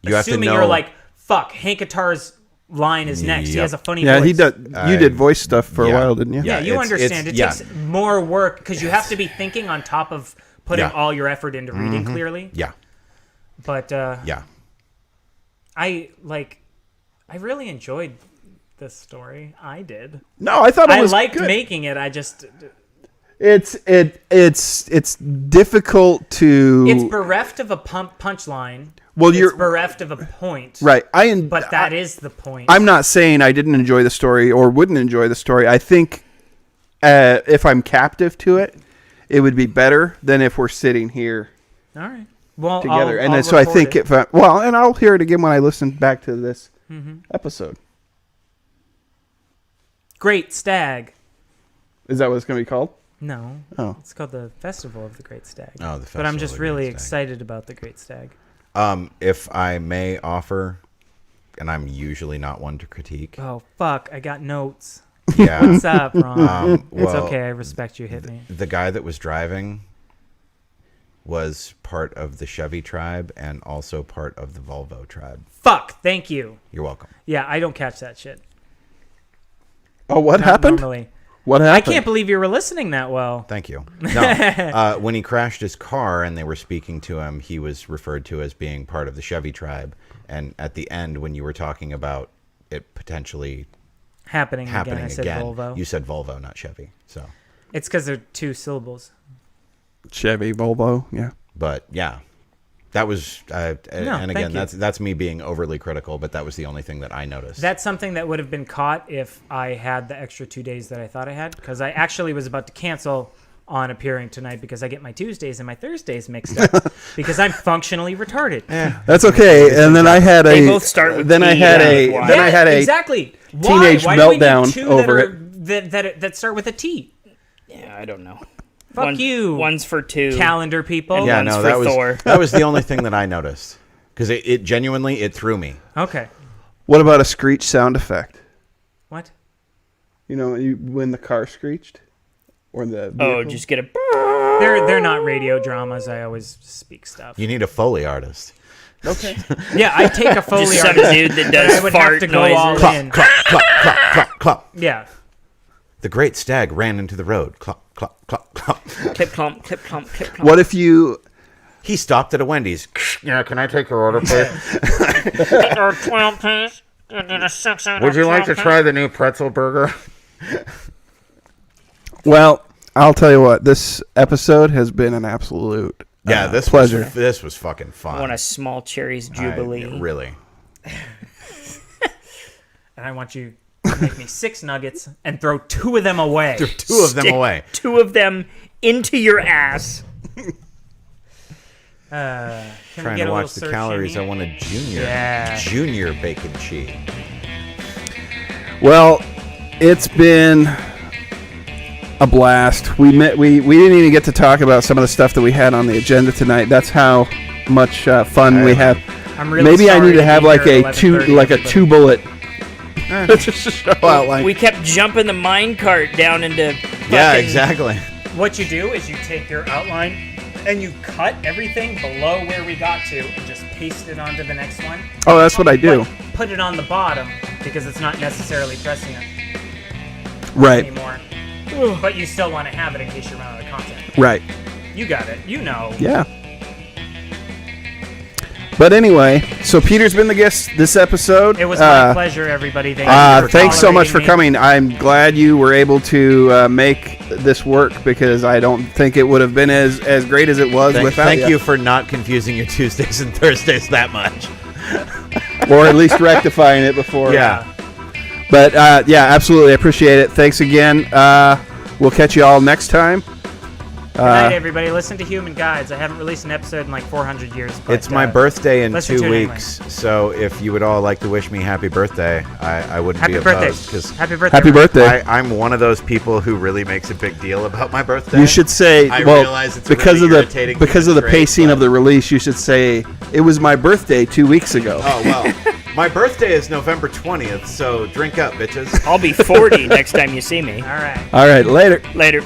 D: You have to
C: assuming
D: know.
C: you're like, fuck, Hank Guitar's line is next. He
D: Yep.
C: has a funny
B: Yeah,
C: voice.
B: he does. You did voice stuff for a
D: yeah.
B: while, didn't you?
C: Yeah, you
D: it's-
C: understand. It
D: it's-
C: takes more work because you have to be thinking on top of putting
D: Yeah.
C: all your effort into reading clearly.
D: Yeah,
C: But
D: yeah.
C: I really enjoyed this story. I did.
B: No, I thought it
C: I
B: was
C: liked
B: good.
C: making it. I just
B: It's difficult to.
C: it's bereft of a punchline.
B: Well,
C: it's
B: you're-
C: bereft of a point.
B: Right.
C: But that is the point.
B: I'm not saying I didn't enjoy the story or wouldn't enjoy the story. I think if I'm captive to it, it would be better than if we're sitting here
C: All right. Well,
B: together.
C: I'll
B: so I
C: record
B: think
C: it.
B: and I'll hear it again when I listen back to this episode.
C: Great Stag.
B: Is that what it's going to be called?
C: No.
B: Oh.
C: It's called the Festival of the Great Stag.
D: Oh, the
C: But I'm
D: Festival
C: just
D: of the
C: really
D: Great Stag.
C: excited about the Great Stag.
D: If I may offer, and I'm usually not one to critique.
C: Oh, fuck. I got notes.
D: Yeah.
C: What's up, Ron? It's
D: well,
C: okay. I respect you. Hit me.
D: The guy that was driving was part of the Chevy tribe and also part of the Volvo tribe.
C: Fuck. Thank you.
D: You're welcome.
C: Yeah, I don't catch that shit.
B: Oh, what
C: Not
B: happened?
C: Normally.
B: What
C: I
B: happened?
C: can't believe you were listening that well.
D: Thank you. No, when he crashed his car and they were speaking to him, he was referred to as being part of the Chevy tribe. And at the end, when you were talking about it potentially
C: Happening again. I said
D: again,
C: Volvo.
D: you said Volvo, not Chevy. So,
C: It's because they're two syllables.
B: Chevy, Volvo, yeah.
D: but yeah, that was. And
C: thank
D: again,
C: you.
D: that's me being overly critical, but that was the only thing that I noticed.
C: That's something that would have been caught if I had the extra 2 days that I thought I had. Because I actually was about to cancel on appearing tonight because I get my Tuesdays and my Thursdays mixed up because I'm functionally retarded.
B: That's okay. And then I had
E: They both start with
B: then I
E: T,
B: had
E: yeah.
B: a
E: Why?
B: then I had a
C: exactly.
B: teenage
C: Why do we need
B: meltdown
C: two
B: over
C: that start with a T?
E: Yeah, I don't know.
C: Fuck you.
E: One's for two.
C: Calendar people.
D: yeah,
E: one's
D: no,
E: for
D: that was
E: Thor.
D: that was the only thing that I noticed because it genuinely it threw me.
C: Okay.
B: What about a screech sound effect?
C: What?
B: You know, when the car screeched or the
E: Oh,
B: vehicle?
E: just get a.
C: They're not radio dramas. I always speak stuff.
D: You need a Foley artist.
B: okay.
C: Yeah, I take a Foley
E: Just some
C: artist.
E: dude that
C: and
E: does
C: I would
E: fart
C: have to go all
E: noises.
C: in.
D: Clop, clop, clop, clop, clop.
C: Yeah.
D: The great stag ran into the road. Clop, clop, clop, clop.
E: Clip clomp, clip clomp, clip clomp.
B: What if you
D: He stopped at a Wendy's. Yeah, can I take your order, please? Would you like to try the new pretzel burger?
B: Well, I'll tell you what, this episode has been an absolute
D: Yeah, this
B: pleasure.
D: this was fucking fun.
E: I want a small cherries jubilee.
D: Really.
C: And I want you to make me 6 nuggets and throw 2 of them away.
D: Two of them
E: Stick
D: away.
E: 2 of them into your ass.
C: Can we
D: Trying
C: get
D: to
C: a
D: watch
C: little
D: the
C: search
D: calories.
C: in
D: I
C: here?
D: want a junior.
C: Yeah.
D: Junior bacon cheese.
B: Well, it's been a blast. We didn't even get to talk about some of the stuff that we had on the agenda tonight. That's how much fun we have.
C: I'm really
B: Maybe I
C: sorry
B: need to have
C: be
B: like
C: here
B: a
C: at 11:30,
B: 2 bullet show outline.
E: We kept jumping the minecart down into.
D: Yeah,
E: fucking-
D: exactly.
C: What you do is you take your outline and you cut everything below where we got to and just paste it onto the next one.
B: Oh, that's what I do.
C: But put it on the bottom because it's not necessarily pressing it
B: Right,
C: anymore. But you still want to have it in case you run out of content.
B: right.
C: You got it. You know.
B: Yeah. But anyway, so Peter's been the guest this episode.
C: It was my pleasure, everybody. Thank you for
B: Thanks so much for
C: tolerating me.
B: coming. I'm glad you were able to make this work because I don't think it would have been as great as it was without
D: Thank you for not confusing your Tuesdays and Thursdays that much.
B: or at least rectifying it before.
D: Yeah.
B: But yeah, absolutely, I appreciate it. Thanks again. We'll catch you all next time.
C: Good night, everybody. Listen to Human Guides. I haven't released an episode in like 400 years. But,
D: It's my birthday in
C: listen
D: 2
C: to it anyway.
D: weeks, so if you would all like to wish me happy birthday, I wouldn't
C: Happy
D: be
C: birthday.
D: opposed. Because
C: Happy birthday.
B: Happy
C: Ron.
B: birthday.
D: I'm one of those people who really makes a big deal about my birthday.
B: You should say,
D: I
B: well,
D: realize it's a
B: because
D: really
B: of
D: irritating
B: the
D: human trait,
B: pacing
D: but-
B: of the release, you should say it was my birthday 2 weeks ago.
D: Oh, well. My birthday is November 20th, so drink up, bitches.
E: I'll be 40 next time you see me.
C: All right.
B: All right, later.
E: Later.